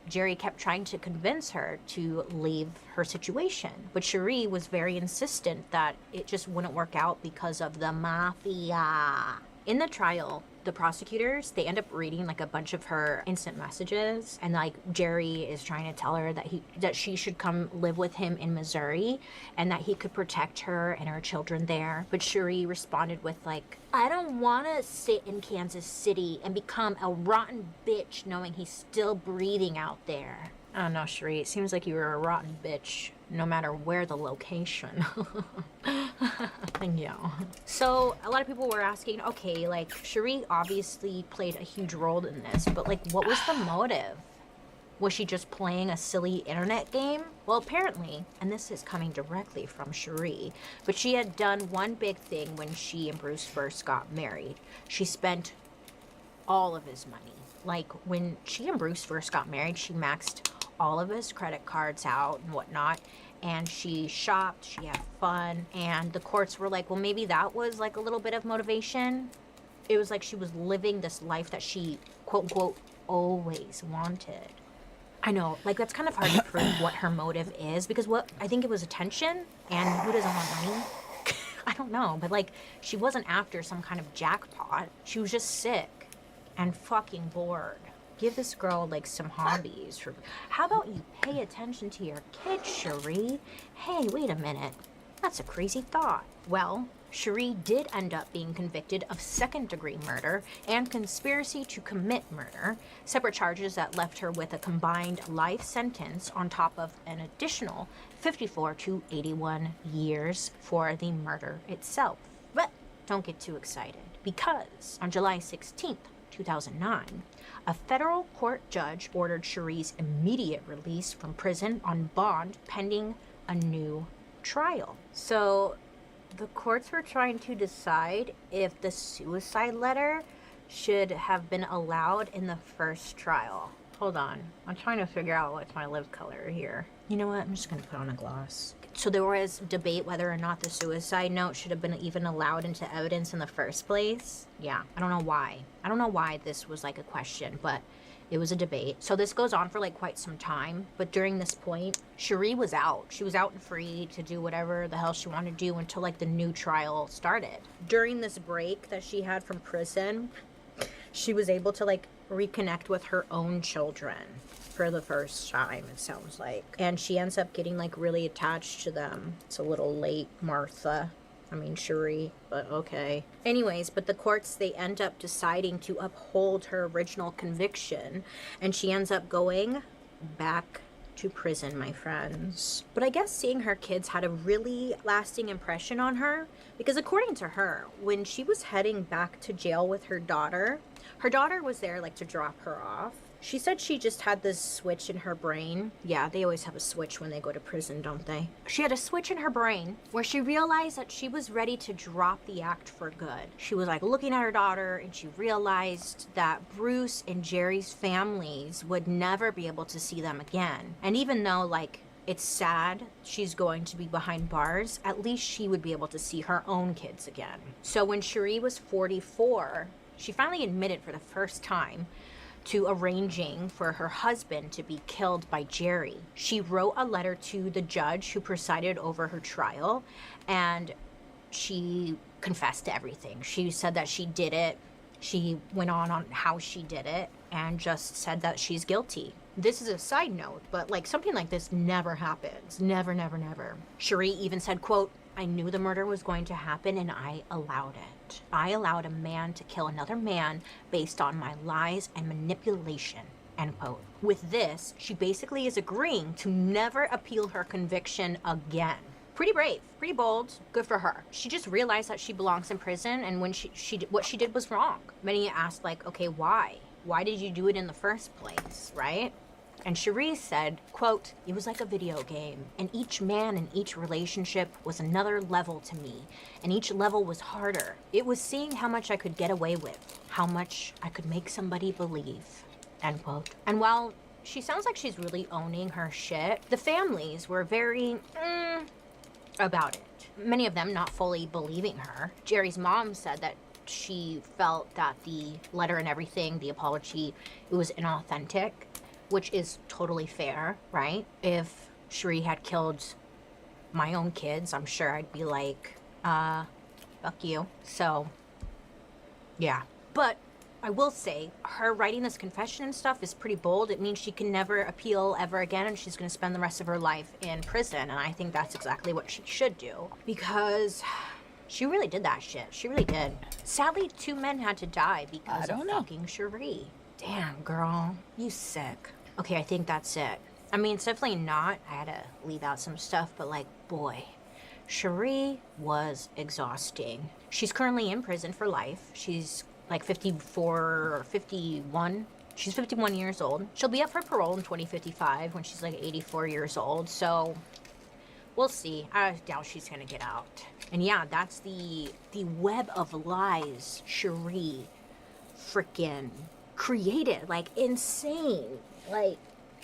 Jerry kept trying to convince her to leave her situation. But Cherie was very insistent that it just wouldn't work out because of the mafia. In the trial, the prosecutors, they end up reading like a bunch of her instant messages, and like Jerry is trying to tell her that she should come live with him in Missouri and that he could protect her and her children there. But Cherie responded with like, I don't want to sit in Kansas City and become a rotten bitch knowing he's still breathing out there. I don't know, Cherie, it seems like you were a rotten bitch no matter where the location. Yeah. So a lot of people were asking, okay, like Cherie obviously played a huge role in this, but like what was the motive? Was she just playing a silly internet game? Well, apparently, and this is coming directly from Cherie, but she had done one big thing when she and Bruce first got married. She spent all of his money. Like when she and Bruce first got married, she maxed all of his credit cards out and whatnot, and she shopped, she had fun, and the courts were like, well, maybe that was like a little bit of motivation. It was like she was living this life that she, quote unquote, always wanted. I know, like that's kind of hard to prove what her motive is, because what I think it was attention, and who doesn't want money? I don't know, but like she wasn't after some kind of jackpot. She was just sick and fucking bored. Give this girl like some hobbies. How about you pay attention to your kids, Cherie? Hey, wait a minute. That's a crazy thought. Well, Cherie did end up being convicted of second-degree murder and conspiracy to commit murder, separate charges that left her with a combined life sentence on top of an additional 54 to 81 years for the murder itself. But don't get too excited, because on July 16th, 2009, a federal court judge ordered Cherie's immediate release from prison on bond pending a new trial. So the courts were trying to decide if the suicide letter should have been allowed in the first trial. Hold on. I'm trying to figure out what's my lip color here. You know what? I'm just going to put on a gloss. So there was debate whether or not the suicide note should have been even allowed into evidence in the first place. Yeah, I don't know why. I don't know why this was like a question, but it was a debate. So this goes on for like quite some time. But during this point, Cherie was out. She was out and free to do whatever the hell she wanted to do until like the new trial started. During this break that she had from prison, she was able to like reconnect with her own children for the first time, it sounds like. And she ends up getting like really attached to them. It's a little late, Martha. I mean, Cherie, but okay. Anyways, but the courts, they end up deciding to uphold her original conviction, and she ends up going back to prison, my friends. But I guess seeing her kids had a really lasting impression on her, because according to her, when she was heading back to jail with her daughter was there like to drop her off. She said she just had this switch in her brain. Yeah, they always have a switch when they go to prison, don't they? She had a switch in her brain where she realized that she was ready to drop the act for good. She was like looking at her daughter, and she realized that Bruce and Jerry's families would never be able to see them again. And even though like it's sad she's going to be behind bars, at least she would be able to see her own kids again. So when Cherie was 44, she finally admitted for the first time to arranging for her husband to be killed by Jerry. She wrote a letter to the judge who presided over her trial, and she confessed to everything. She said that she did it. She went on how she did it and just said that she's guilty. This is a side note, but like something like this never happens. Never, never, never. Cherie even said, quote, "I knew the murder was going to happen and I allowed it. I allowed a man to kill another man based on my lies and manipulation," end quote. With this, she basically is agreeing to never appeal her conviction again. Pretty brave, pretty bold, good for her. She just realized that she belongs in prison, and when what she did was wrong. Many asked like, okay, why? Why did you do it in the first place, right? And Cherie said, quote, "It was like a video game, and each man in each relationship was another level to me, and each level was harder. It was seeing how much I could get away with, how much I could make somebody believe," end quote. And while she sounds like she's really owning her shit, the families were very, about it. Many of them not fully believing her. Jerry's mom said that she felt that the letter and everything, the apology, it was inauthentic, which is totally fair, right? If Cherie had killed my own kids, I'm sure I'd be like, fuck you. So, yeah. But I will say, her writing this confession and stuff is pretty bold. It means she can never appeal ever again, and she's going to spend the rest of her life in prison. And I think that's exactly what she should do, because she really did that shit. She really did. Sadly, 2 men had to die because of fucking Cherie. Damn, girl. You sick. Okay, I think that's it. I mean, it's definitely not. I had to leave out some stuff, but like, boy, Cherie was exhausting. She's currently in prison for life. She's like 54 or 51. She's 51 years old. She'll be up for parole in 2055 when she's like 84 years old. So we'll see. I doubt she's gonna get out. And yeah, that's the web of lies Cherie freaking created. Like, insane. Like,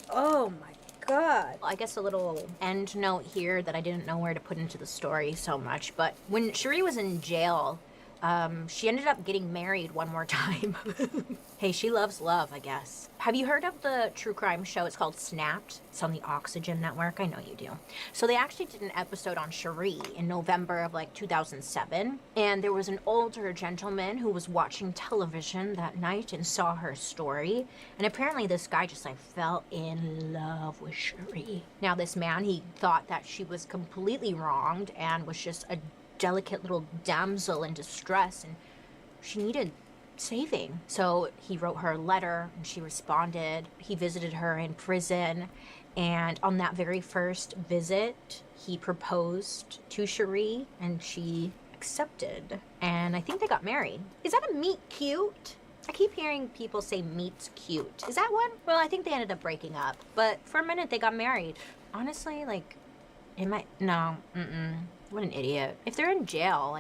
oh my God. I guess a little end note here that I didn't know where to put into the story so much, but when Cherie was in jail, she ended up getting married one more time. Hey, she loves love, I guess. Have you heard of the true crime show? It's called Snapped. It's on the Oxygen Network. I know you do. So they actually did an episode on Cherie in November of like 2007. And there was an older gentleman who was watching television that night and saw her story. And apparently this guy just like fell in love with Cherie. Now this man, he thought that she was completely wronged and was just a delicate little damsel in distress, and she needed saving. So he wrote her a letter and she responded. He visited her in prison, and on that very first visit he proposed to Cherie and she accepted, and I think they got married. Is that a meet cute? I keep hearing people say meet's cute. Is that one? Well, I think they ended up breaking up, but for a minute they got married. Honestly, like, it might, no, what an idiot. If they're in jail,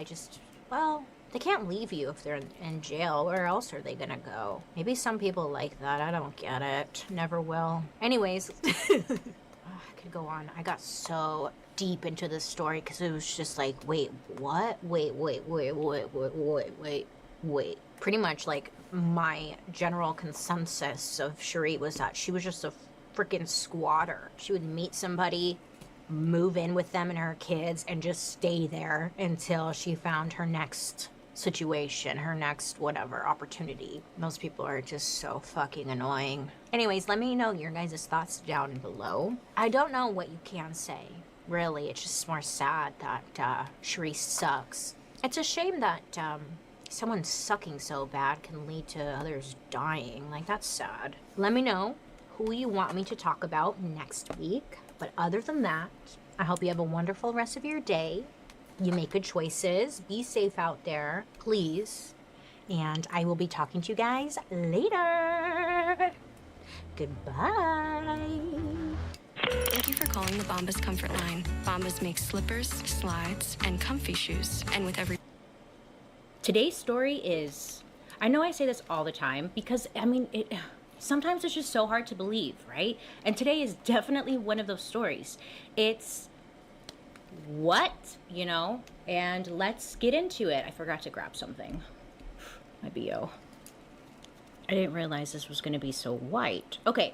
well, they can't leave you if they're in jail. Where else are they gonna go? Maybe some people like that. I don't get it. Never will. Anyways, I could go on. I got so deep into this story because it was just like, wait, what? Wait. Pretty much like my general consensus of Cherie was that she was just a freaking squatter. She would meet somebody, move in with them and her kids, and just stay there until she found her next situation, her next whatever opportunity. Most people are just so fucking annoying. Anyways, let me know your guys' thoughts down below. I don't know what you can say, really. It's just more sad that Cherie sucks. It's a shame that someone sucking so bad can lead to others dying. Like, that's sad. Let me know who you want me to talk about next week. But other than that, I hope you have a wonderful rest of your day. You make good choices. Be safe out there, please. And I will be talking to you guys later. Goodbye. Thank you for calling the Bombas Comfort Line. Bombas makes slippers, slides, and comfy shoes. And with every... Today's story is, I know I say this all the time because, I mean, sometimes it's just so hard to believe, right? And today is definitely one of those stories. It's what, you know? And let's get into it. I forgot to grab something. My BO. I didn't realize this was going to be so white. Okay.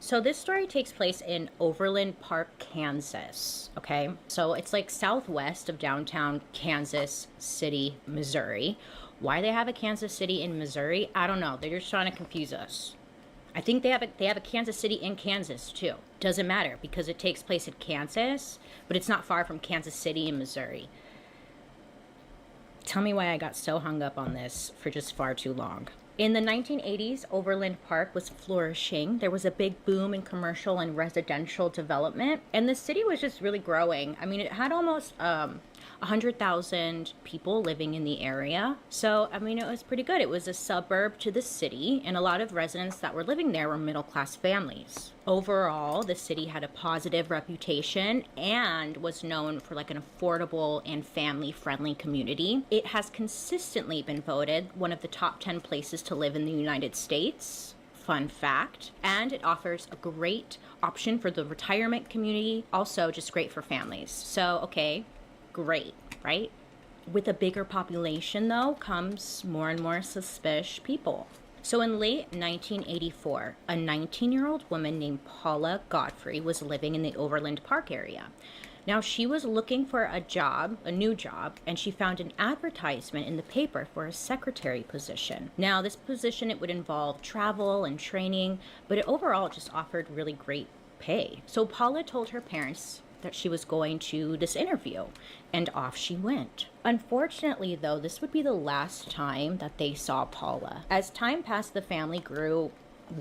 So this story takes place in Overland Park, Kansas, okay? So it's like southwest of downtown Kansas City, Missouri. Why they have a Kansas City in Missouri, I don't know. They're just trying to confuse us. I think they have a Kansas City in Kansas too. Doesn't matter because it takes place in Kansas, but it's not far from Kansas City in Missouri. Tell me why I got so hung up on this for just far too long. In the 1980s, Overland Park was flourishing. There was a big boom in commercial and residential development, and the city was just really growing. I mean, it had almost 100,000 people living in the area. So, I mean, it was pretty good. It was a suburb to the city, and a lot of residents that were living there were middle-class families. Overall, the city had a positive reputation and was known for like an affordable and family-friendly community. It has consistently been voted one of the top 10 places to live in the United States. Fun fact. And it offers a great option for the retirement community. Also, just great for families. So, okay, great, right? With a bigger population, though, comes more and more suspicious people. So in late 1984, a 19-year-old woman named Paula Godfrey was living in the Overland Park area. Now, she was looking for a job, a new job, and she found an advertisement in the paper for a secretary position. Now, this position, it would involve travel and training, but it overall just offered really great pay. So Paula told her parents that she was going to this interview, and off she went. Unfortunately, though, this would be the last time that they saw Paula. As time passed, the family grew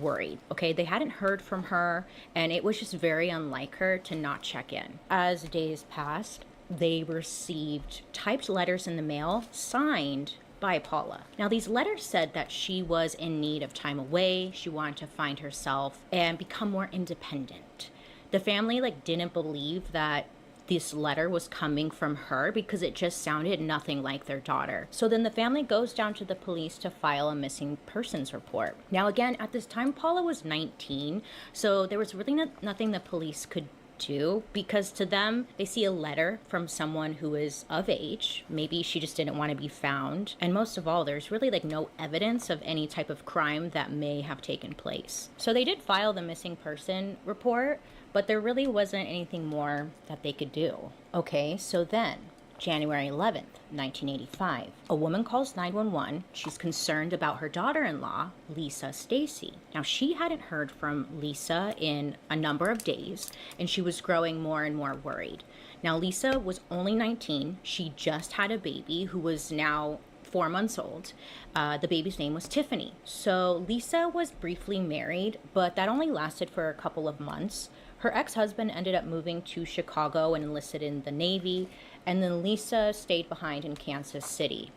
worried, okay? They hadn't heard from her, and it was just very unlike her to not check in. As days passed, they received typed letters in the mail signed by Paula. Now, these letters said that she was in need of time away. She wanted to find herself and become more independent. The family didn't believe that this letter was coming from her because it just sounded nothing like their daughter. So then the family goes down to the police to file a missing persons report. Now, again, at this time, Paula was 19, so there was really nothing the police could do, because to them, they see a letter from someone who is of age. Maybe she just didn't want to be found. And most of all, there's really no evidence of any type of crime that may have taken place. So they did file the missing person report, but there really wasn't anything more that they could do. Okay, so then January 11th, 1985. A woman calls 911. She's concerned about her daughter-in-law, Lisa Stacy. Now, she hadn't heard from Lisa in a number of days, and she was growing more and more worried. Now, Lisa was only 19. She just had a baby who was now 4 months old. The baby's name was Tiffany. So Lisa was briefly married, but that only lasted for a couple of months. Her ex-husband ended up moving to Chicago and enlisted in the Navy, and then Lisa stayed behind in Kansas City.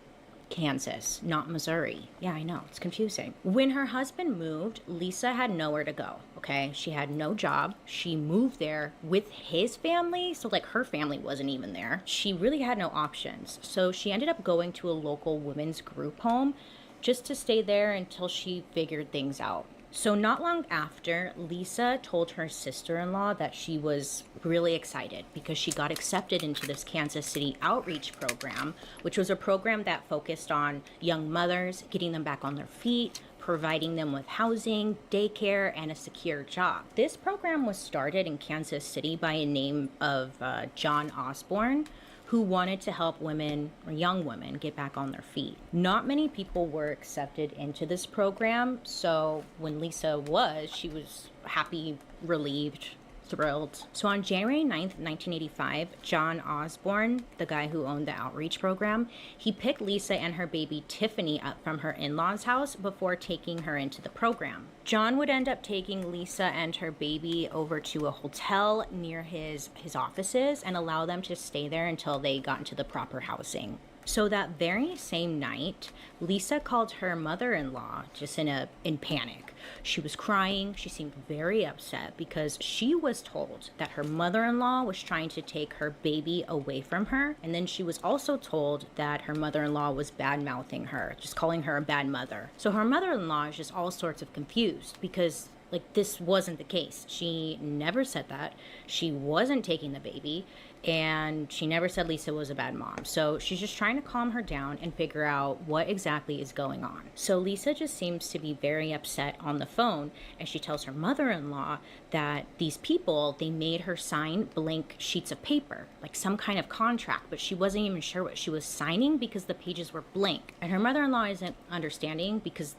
Kansas, not Missouri. Yeah, I know, it's confusing. When her husband moved, Lisa had nowhere to go, okay? She had no job. She moved there with his family, so her family wasn't even there. She really had no options. So she ended up going to a local women's group home just to stay there until she figured things out. So not long after, Lisa told her sister-in-law that she was really excited because she got accepted into this Kansas City outreach program, which was a program that focused on young mothers, getting them back on their feet, providing them with housing, daycare, and a secure job. This program was started in Kansas City by a name of John Osborne, who wanted to help women, or young women, get back on their feet. Not many people were accepted into this program, so when Lisa was, she was happy, relieved, thrilled. So on January 9th, 1985, John Osborne, the guy who owned the outreach program, he picked Lisa and her baby Tiffany up from her in-laws' house before taking her into the program. John would end up taking Lisa and her baby over to a hotel near his offices and allow them to stay there until they got into the proper housing. So that very same night, Lisa called her mother-in-law just in panic. She was crying. She seemed very upset because she was told that her mother-in-law was trying to take her baby away from her. And then she was also told that her mother-in-law was bad-mouthing her, just calling her a bad mother. So her mother-in-law is just all sorts of confused because this wasn't the case. She never said that. She wasn't taking the baby, and she never said Lisa was a bad mom. So she's just trying to calm her down and figure out what exactly is going on. So Lisa just seems to be very upset on the phone, and she tells her mother-in-law that these people, they made her sign blank sheets of paper, some kind of contract, but she wasn't even sure what she was signing because the pages were blank. And her mother-in-law isn't understanding because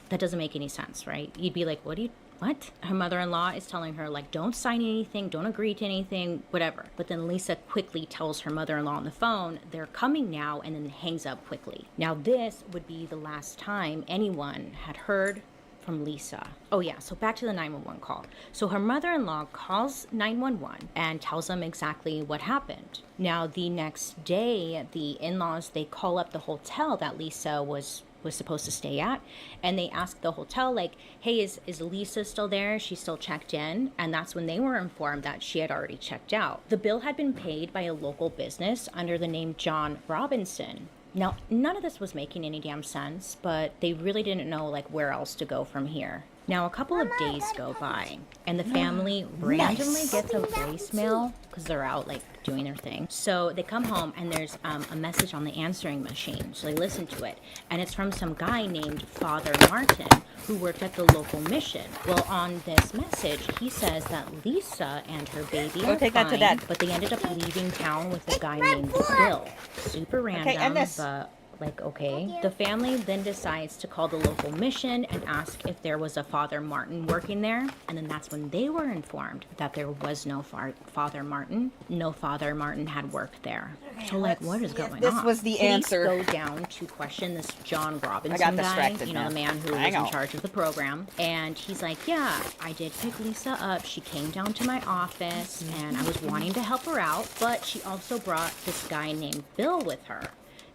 that doesn't make any sense, right? You'd be like, what? Her mother-in-law is telling her, don't sign anything, don't agree to anything, whatever. But then Lisa quickly tells her mother-in-law on the phone, they're coming now, and then hangs up quickly. Now, this would be the last time anyone had heard from Lisa. Oh yeah, so back to the 911 call. So her mother-in-law calls 911 and tells them exactly what happened. Now, the next day, the in-laws, they call up the hotel that Lisa was supposed to stay at, and they ask the hotel, hey, is Lisa still there? She's still checked in? And that's when they were informed that she had already checked out. The bill had been paid by a local business under the name John Robinson. Now, none of this was making any damn sense, but they really didn't know where else to go from here. Now, a couple of days go by, and the family randomly gets a voicemail because they're out doing their thing. So they come home, and there's a message on the answering machine. So they listen to it, and it's from some guy named Father Martin who worked at the local mission. Well, on this message, he says that Lisa and her baby are take that to Dad. but they ended up leaving town with a guy named Bill. Super random, and this. but Like, okay. The family then decides to call the local mission and ask if there was a Father Martin working there. And then that's when they were informed that there was no Father Martin. No Father Martin had worked there. So, like, what is going on? This was the answer. Police go down to question this John Robinson I got guy, distracted you know, now. the man who was Hang in on. charge of the program. And he's like, yeah, I did pick Lisa up. She came down to my office and I was wanting to help her out, but she also brought this guy named Bill with her.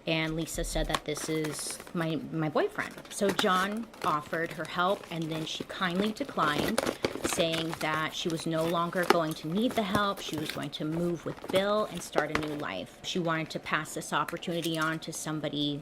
And Lisa said that this is my boyfriend. So John offered her help, and then she kindly declined, saying that she was no longer going to need the help. She was going to move with Bill and start a new life. She wanted to pass this opportunity on to somebody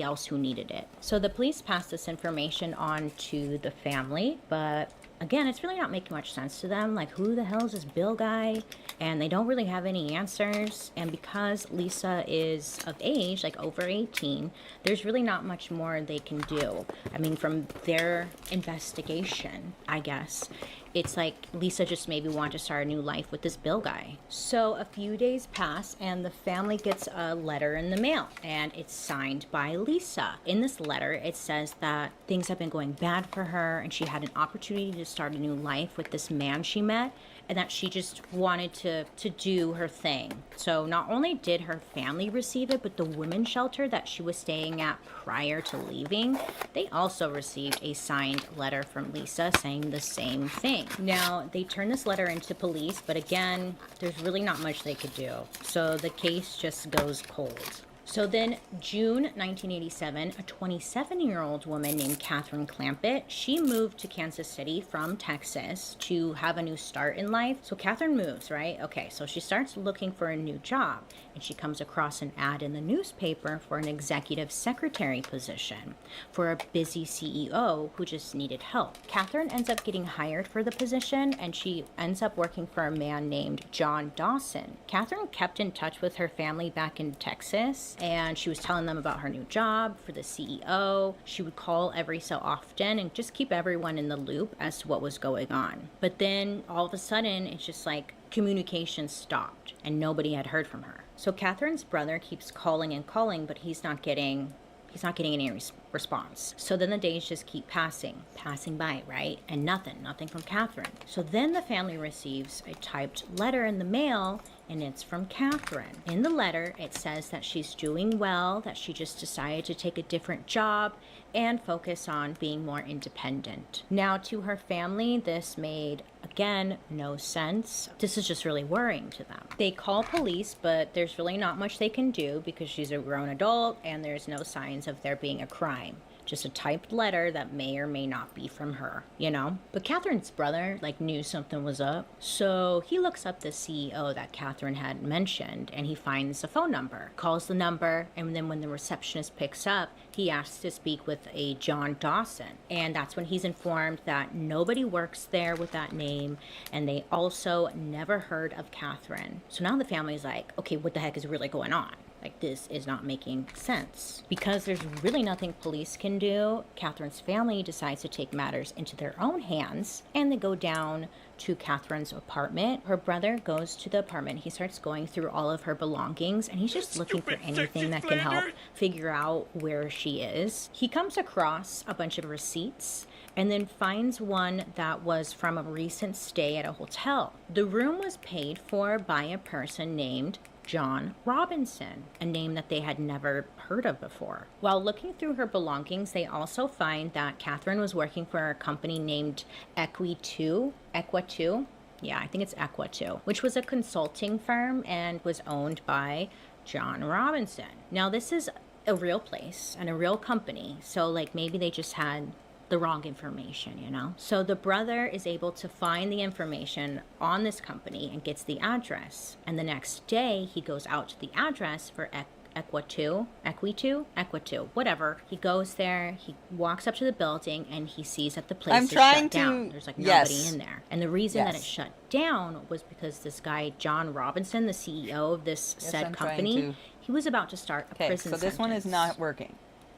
else who needed it. So the police passed this information on to the family, but again, it's really not making much sense to them. Like, who the hell is this Bill guy? And they don't really have any answers. And because Lisa is of age, like over 18, there's really not much more they can do. I mean, from their investigation, I guess, it's like Lisa just maybe wanted to start a new life with this Bill guy. So a few days pass and the family gets a letter in the mail, and it's signed by Lisa. In this letter, it says that things have been going bad for her and she had an opportunity to start a new life with this man she met, and that she just wanted to do her thing. So not only did her family receive it, but the women's shelter that she was staying at prior to leaving, they also received a signed letter from Lisa saying the same thing. Now, they turned this letter into police, but again, there's really not much they could do. So the case just goes cold. So then, June 1987, a 27-year-old woman named Catherine Clampett, she moved to Kansas City from Texas to have a new start in life. So Catherine moves, right? Okay, so she starts looking for a new job, and she comes across an ad in the newspaper for an executive secretary position for a busy CEO who just needed help. Catherine ends up getting hired for the position, and she ends up working for a man named John Dawson. Catherine kept in touch with her family back in Texas, and she was telling them about her new job for the CEO. She would call every so often and just keep everyone in the loop as to what was going on. But then all of a sudden, it's just like communication stopped and nobody had heard from her. So Catherine's brother keeps calling and calling, but he's not getting any response. So then the days just keep passing by, right? And nothing from Catherine. So then the family receives a typed letter in the mail, and it's from Catherine. In the letter, it says that she's doing well, that she just decided to take a different job and focus on being more independent. Now, to her family, this made, again, no sense. This is just really worrying to them. They call police, but there's really not much they can do because she's a grown adult and there's no signs of there being a crime. Just a typed letter that may or may not be from her, you know? But Catherine's brother, knew something was up. So he looks up the CEO that Catherine had mentioned, and he finds a phone number, calls the number, and then when the receptionist picks up, he asks to speak with a John Dawson. And that's when he's informed that nobody works there with that name, and they also never heard of Catherine. So now the family's like, okay, what the heck is really going on? This is not making sense. Because there's really nothing police can do, Catherine's family decides to take matters into their own hands, and they go down to Catherine's apartment. Her brother goes to the apartment. He starts going through all of her belongings, and he's just looking for anything that can help figure out where she is. He comes across a bunch of receipts and then finds one that was from a recent stay at a hotel. The room was paid for by a person named John Robinson, a name that they had never heard of before. While looking through her belongings, they also find that Catherine was working for a company named Equa2. Yeah, I think it's Equa2, which was a consulting firm and was owned by John Robinson. Now, this is a real place and a real company, so maybe they just had the wrong information, you know? So the brother is able to find the information on this company and gets the address. And the next day, he goes out to the address for Equa2, whatever. He goes there, he walks up to the building, and he sees that the place is shut down. There's nobody in there. And the reason that it shut down was because this guy, John Robinson, the CEO of this said company, he was about to start a prison so this one is not working.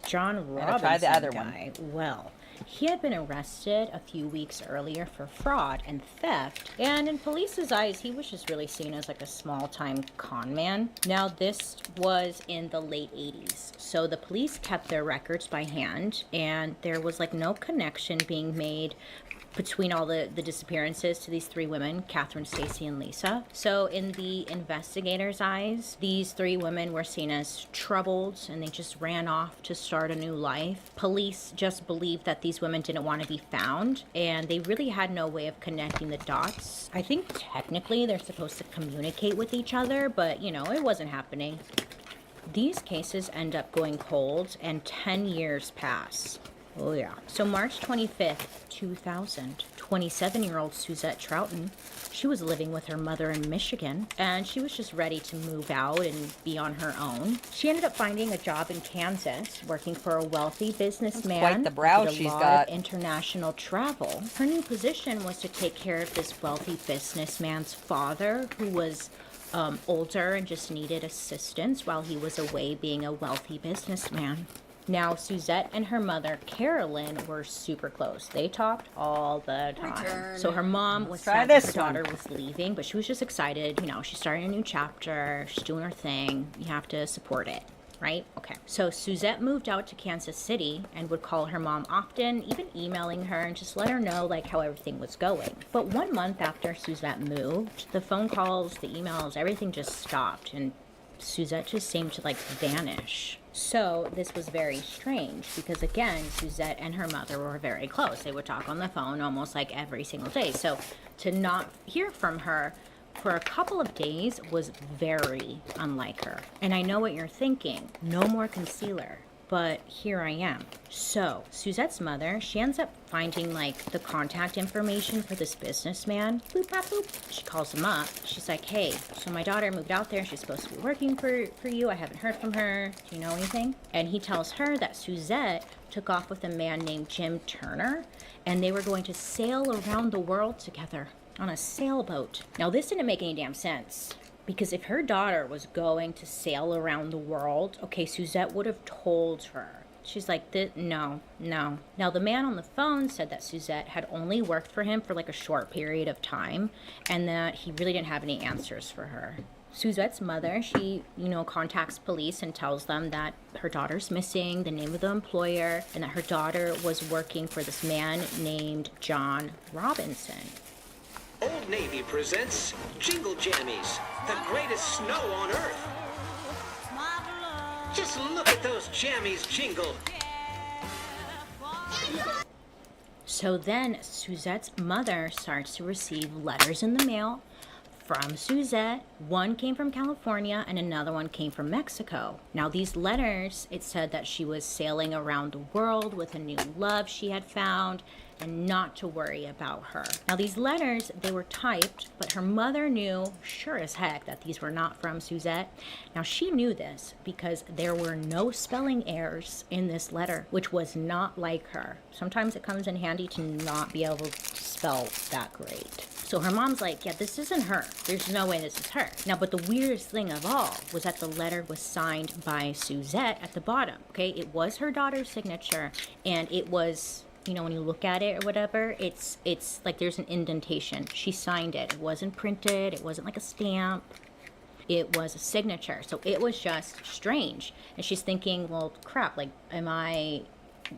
John Robinson try the other guy, well, he had been arrested a few weeks earlier for fraud and theft, and in police's eyes, he was just really seen as a small-time con man. Now, this was in the late 80s, So the police kept their records by hand, and there was like no connection being made between all the disappearances to these three women, Catherine, Stacy, and Lisa. So in the investigators' eyes, these three women were seen as troubled, and they just ran off to start a new life. Police just believed that these women didn't want to be found, and they really had no way of connecting the dots. I think technically they're supposed to communicate with each other, but you know, it wasn't happening. These cases end up going cold, and 10 years pass. Oh yeah. So March 25th, 2000, 27-year-old Suzette Troughton, she was living with her mother in Michigan, and she was just ready to move out and be on her own. She ended up finding a job in Kansas, working for a wealthy businessman. Quite the brow with a she's lot got. of international travel. Her new position was to take care of this wealthy businessman's father, who was older and just needed assistance while he was away being a wealthy businessman. Now, Suzette and her mother, Carolyn, were super close. They talked all the time. So her mom was sad that her daughter was leaving, but she was just excited. You know, she's starting a new chapter. She's doing her thing. You have to support it, right? Okay. So Suzette moved out to Kansas City and would call her mom often, even emailing her and just let her know, like, how everything was going. But 1 month after Suzette moved, the phone calls, the emails, everything just stopped, and Suzette just seemed to, like, vanish. So this was very strange because, again, Suzette and her mother were very close. They would talk on the phone almost like every single day. So to not hear from her for a couple of days was very unlike her. And I know what you're thinking. No more concealer. But here I am. So Suzette's mother, she ends up finding like the contact information for this businessman. Boop, bop, boop. She calls him up. She's like, hey, so my daughter moved out there. She's supposed to be working for you. I haven't heard from her. Do you know anything? And he tells her that Suzette took off with a man named Jim Turner, and they were going to sail around the world together on a sailboat. Now, this didn't make any damn sense. Because if her daughter was going to sail around the world, okay, Suzette would have told her. She's like, no. Now, the man on the phone said that Suzette had only worked for him for like a short period of time and that he really didn't have any answers for her. Suzette's mother, she, contacts police and tells them that her daughter's missing, the name of the employer, and that her daughter was working for this man named John Robinson. Old Navy presents Jingle Jammies, the greatest snow on Earth. Just look at those jammies jingle. So then Suzette's mother starts to receive letters in the mail from Suzette. One came from California and another one came from Mexico. Now these letters, it said that she was sailing around the world with a new love she had found and not to worry about her. Now these letters, they were typed, but her mother knew sure as heck that these were not from Suzette. Now she knew this because there were no spelling errors in this letter, which was not like her. Sometimes it comes in handy to not be able to spell that great. So her mom's like, yeah, this isn't her. There's no way this is her. Now, but the weirdest thing of all was that the letter was signed by Suzette at the bottom, okay? It was her daughter's signature, and it was, when you look at it or whatever, it's like there's an indentation. She signed it. It wasn't printed. It wasn't like a stamp. It was a signature. So it was just strange. And she's thinking, well, crap, like, am I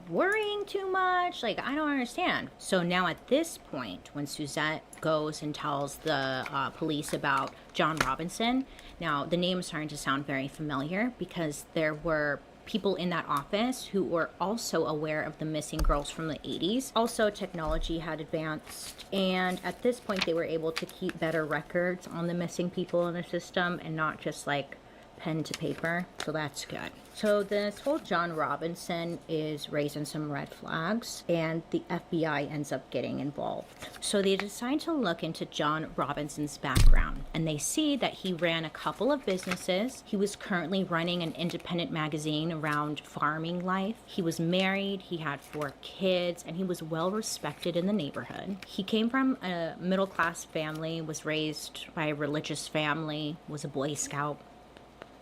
worrying too much? Like, I don't understand. So now at this point, when Suzette goes and tells the police about John Robinson, now the name is starting to sound very familiar because there were people in that office who were also aware of the missing girls from the 80s. Also, technology had advanced, and at this point they were able to keep better records on the missing people in the system and not just like pen to paper, so that's good. So this whole John Robinson is raising some red flags, and the FBI ends up getting involved. So they decide to look into John Robinson's background, and they see that he ran a couple of businesses. He was currently running an independent magazine around farming life. He was married, he had 4 kids, and he was well respected in the neighborhood. He came from a middle-class family, was raised by a religious family, was a Boy Scout,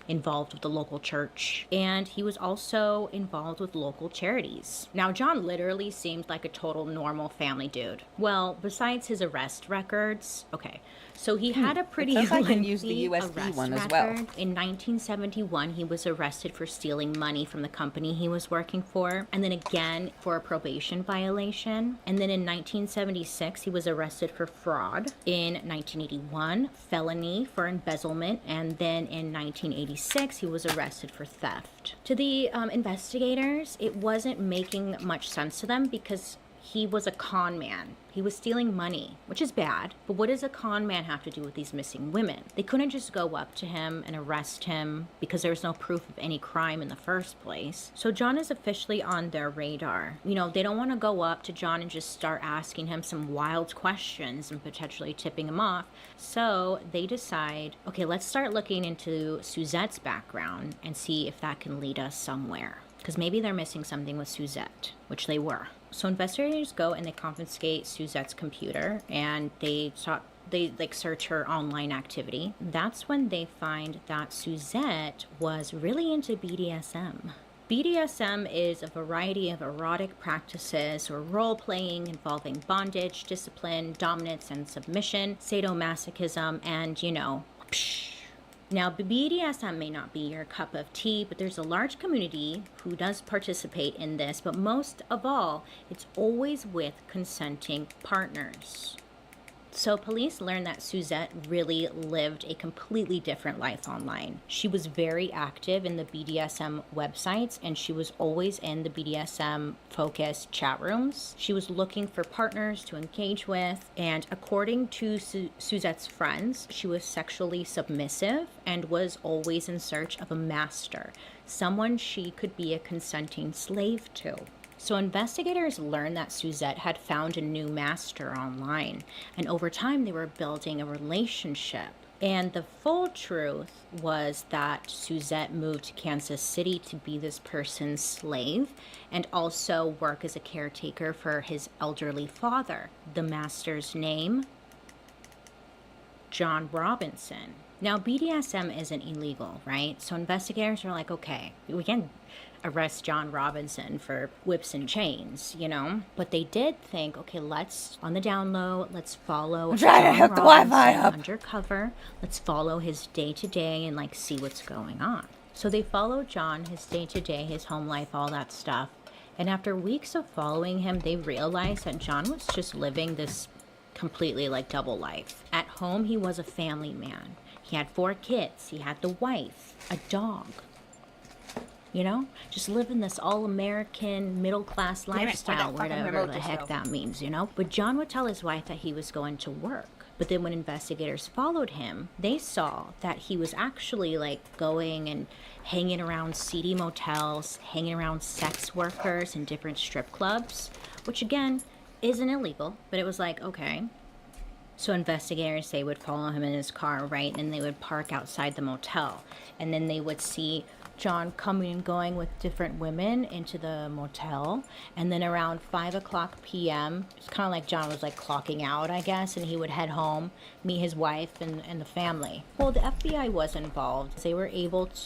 involved with the local church, and he was also involved with local charities. Now, John literally seemed like a total normal family dude. Well, besides his arrest records, okay, So he had a pretty It says I can lengthy use the USB arrest one as well. record. In 1971, he was arrested for stealing money from the company he was working for, and then again for a probation violation. And then in 1976, he was arrested for fraud. In 1981, felony for embezzlement, and then in 1986, he was arrested for theft. To the investigators, it wasn't making much sense to them because he was a con man. He was stealing money, which is bad. But what does a con man have to do with these missing women? They couldn't just go up to him and arrest him because there was no proof of any crime in the first place. So John is officially on their radar. You know, they don't want to go up to John and just start asking him some wild questions and potentially tipping him off. So they decide, okay, let's start looking into Suzette's background and see if that can lead us somewhere. Because maybe they're missing something with Suzette, which they were. So investigators go and they confiscate Suzette's computer and they search her online activity. That's when they find that Suzette was really into BDSM. BDSM is a variety of erotic practices or role-playing involving bondage, discipline, dominance and submission, sadomasochism, and, you know, psh. Now, BDSM may not be your cup of tea, but there's a large community who does participate in this, but most of all, it's always with consenting partners. So police learned that Suzette really lived a completely different life online. She was very active in the BDSM websites, and she was always in the BDSM-focused chat rooms. She was looking for partners to engage with, and according to Suzette's friends, she was sexually submissive and was always in search of a master, someone she could be a consenting slave to. So investigators learned that Suzette had found a new master online, and over time they were building a relationship. And the full truth was that Suzette moved to Kansas City to be this person's slave and also work as a caretaker for his elderly father. The master's name? John Robinson. Now, BDSM isn't illegal, right? So investigators are like, okay, we can arrest John Robinson for whips and chains, you know? But they did think, okay, let's, on the down low, let's follow I'm trying to hook the Wi-Fi up. Undercover. Let's follow his day-to-day and, like, see what's going on. So they followed John, his day-to-day, his home life, all that stuff. And after weeks of following him, they realized that John was just living this completely, like, double life. At home, he was a family man. He had 4 kids. He had the wife, a dog. You know, just living this all-American middle-class lifestyle, whatever the heck that means, you know. But John would tell his wife that he was going to work. But then when investigators followed him, they saw that he was actually, like, going and hanging around seedy motels, hanging around sex workers and different strip clubs, which, again, isn't illegal. But it was like, okay. So investigators, they would follow him in his car, right? And they would park outside the motel. And then they would see John coming and going with different women into the motel. And then around 5 o'clock p.m., it's kind of like John was like clocking out, I guess, and he would head home, meet his wife and the family. Well, the FBI was involved. They were able to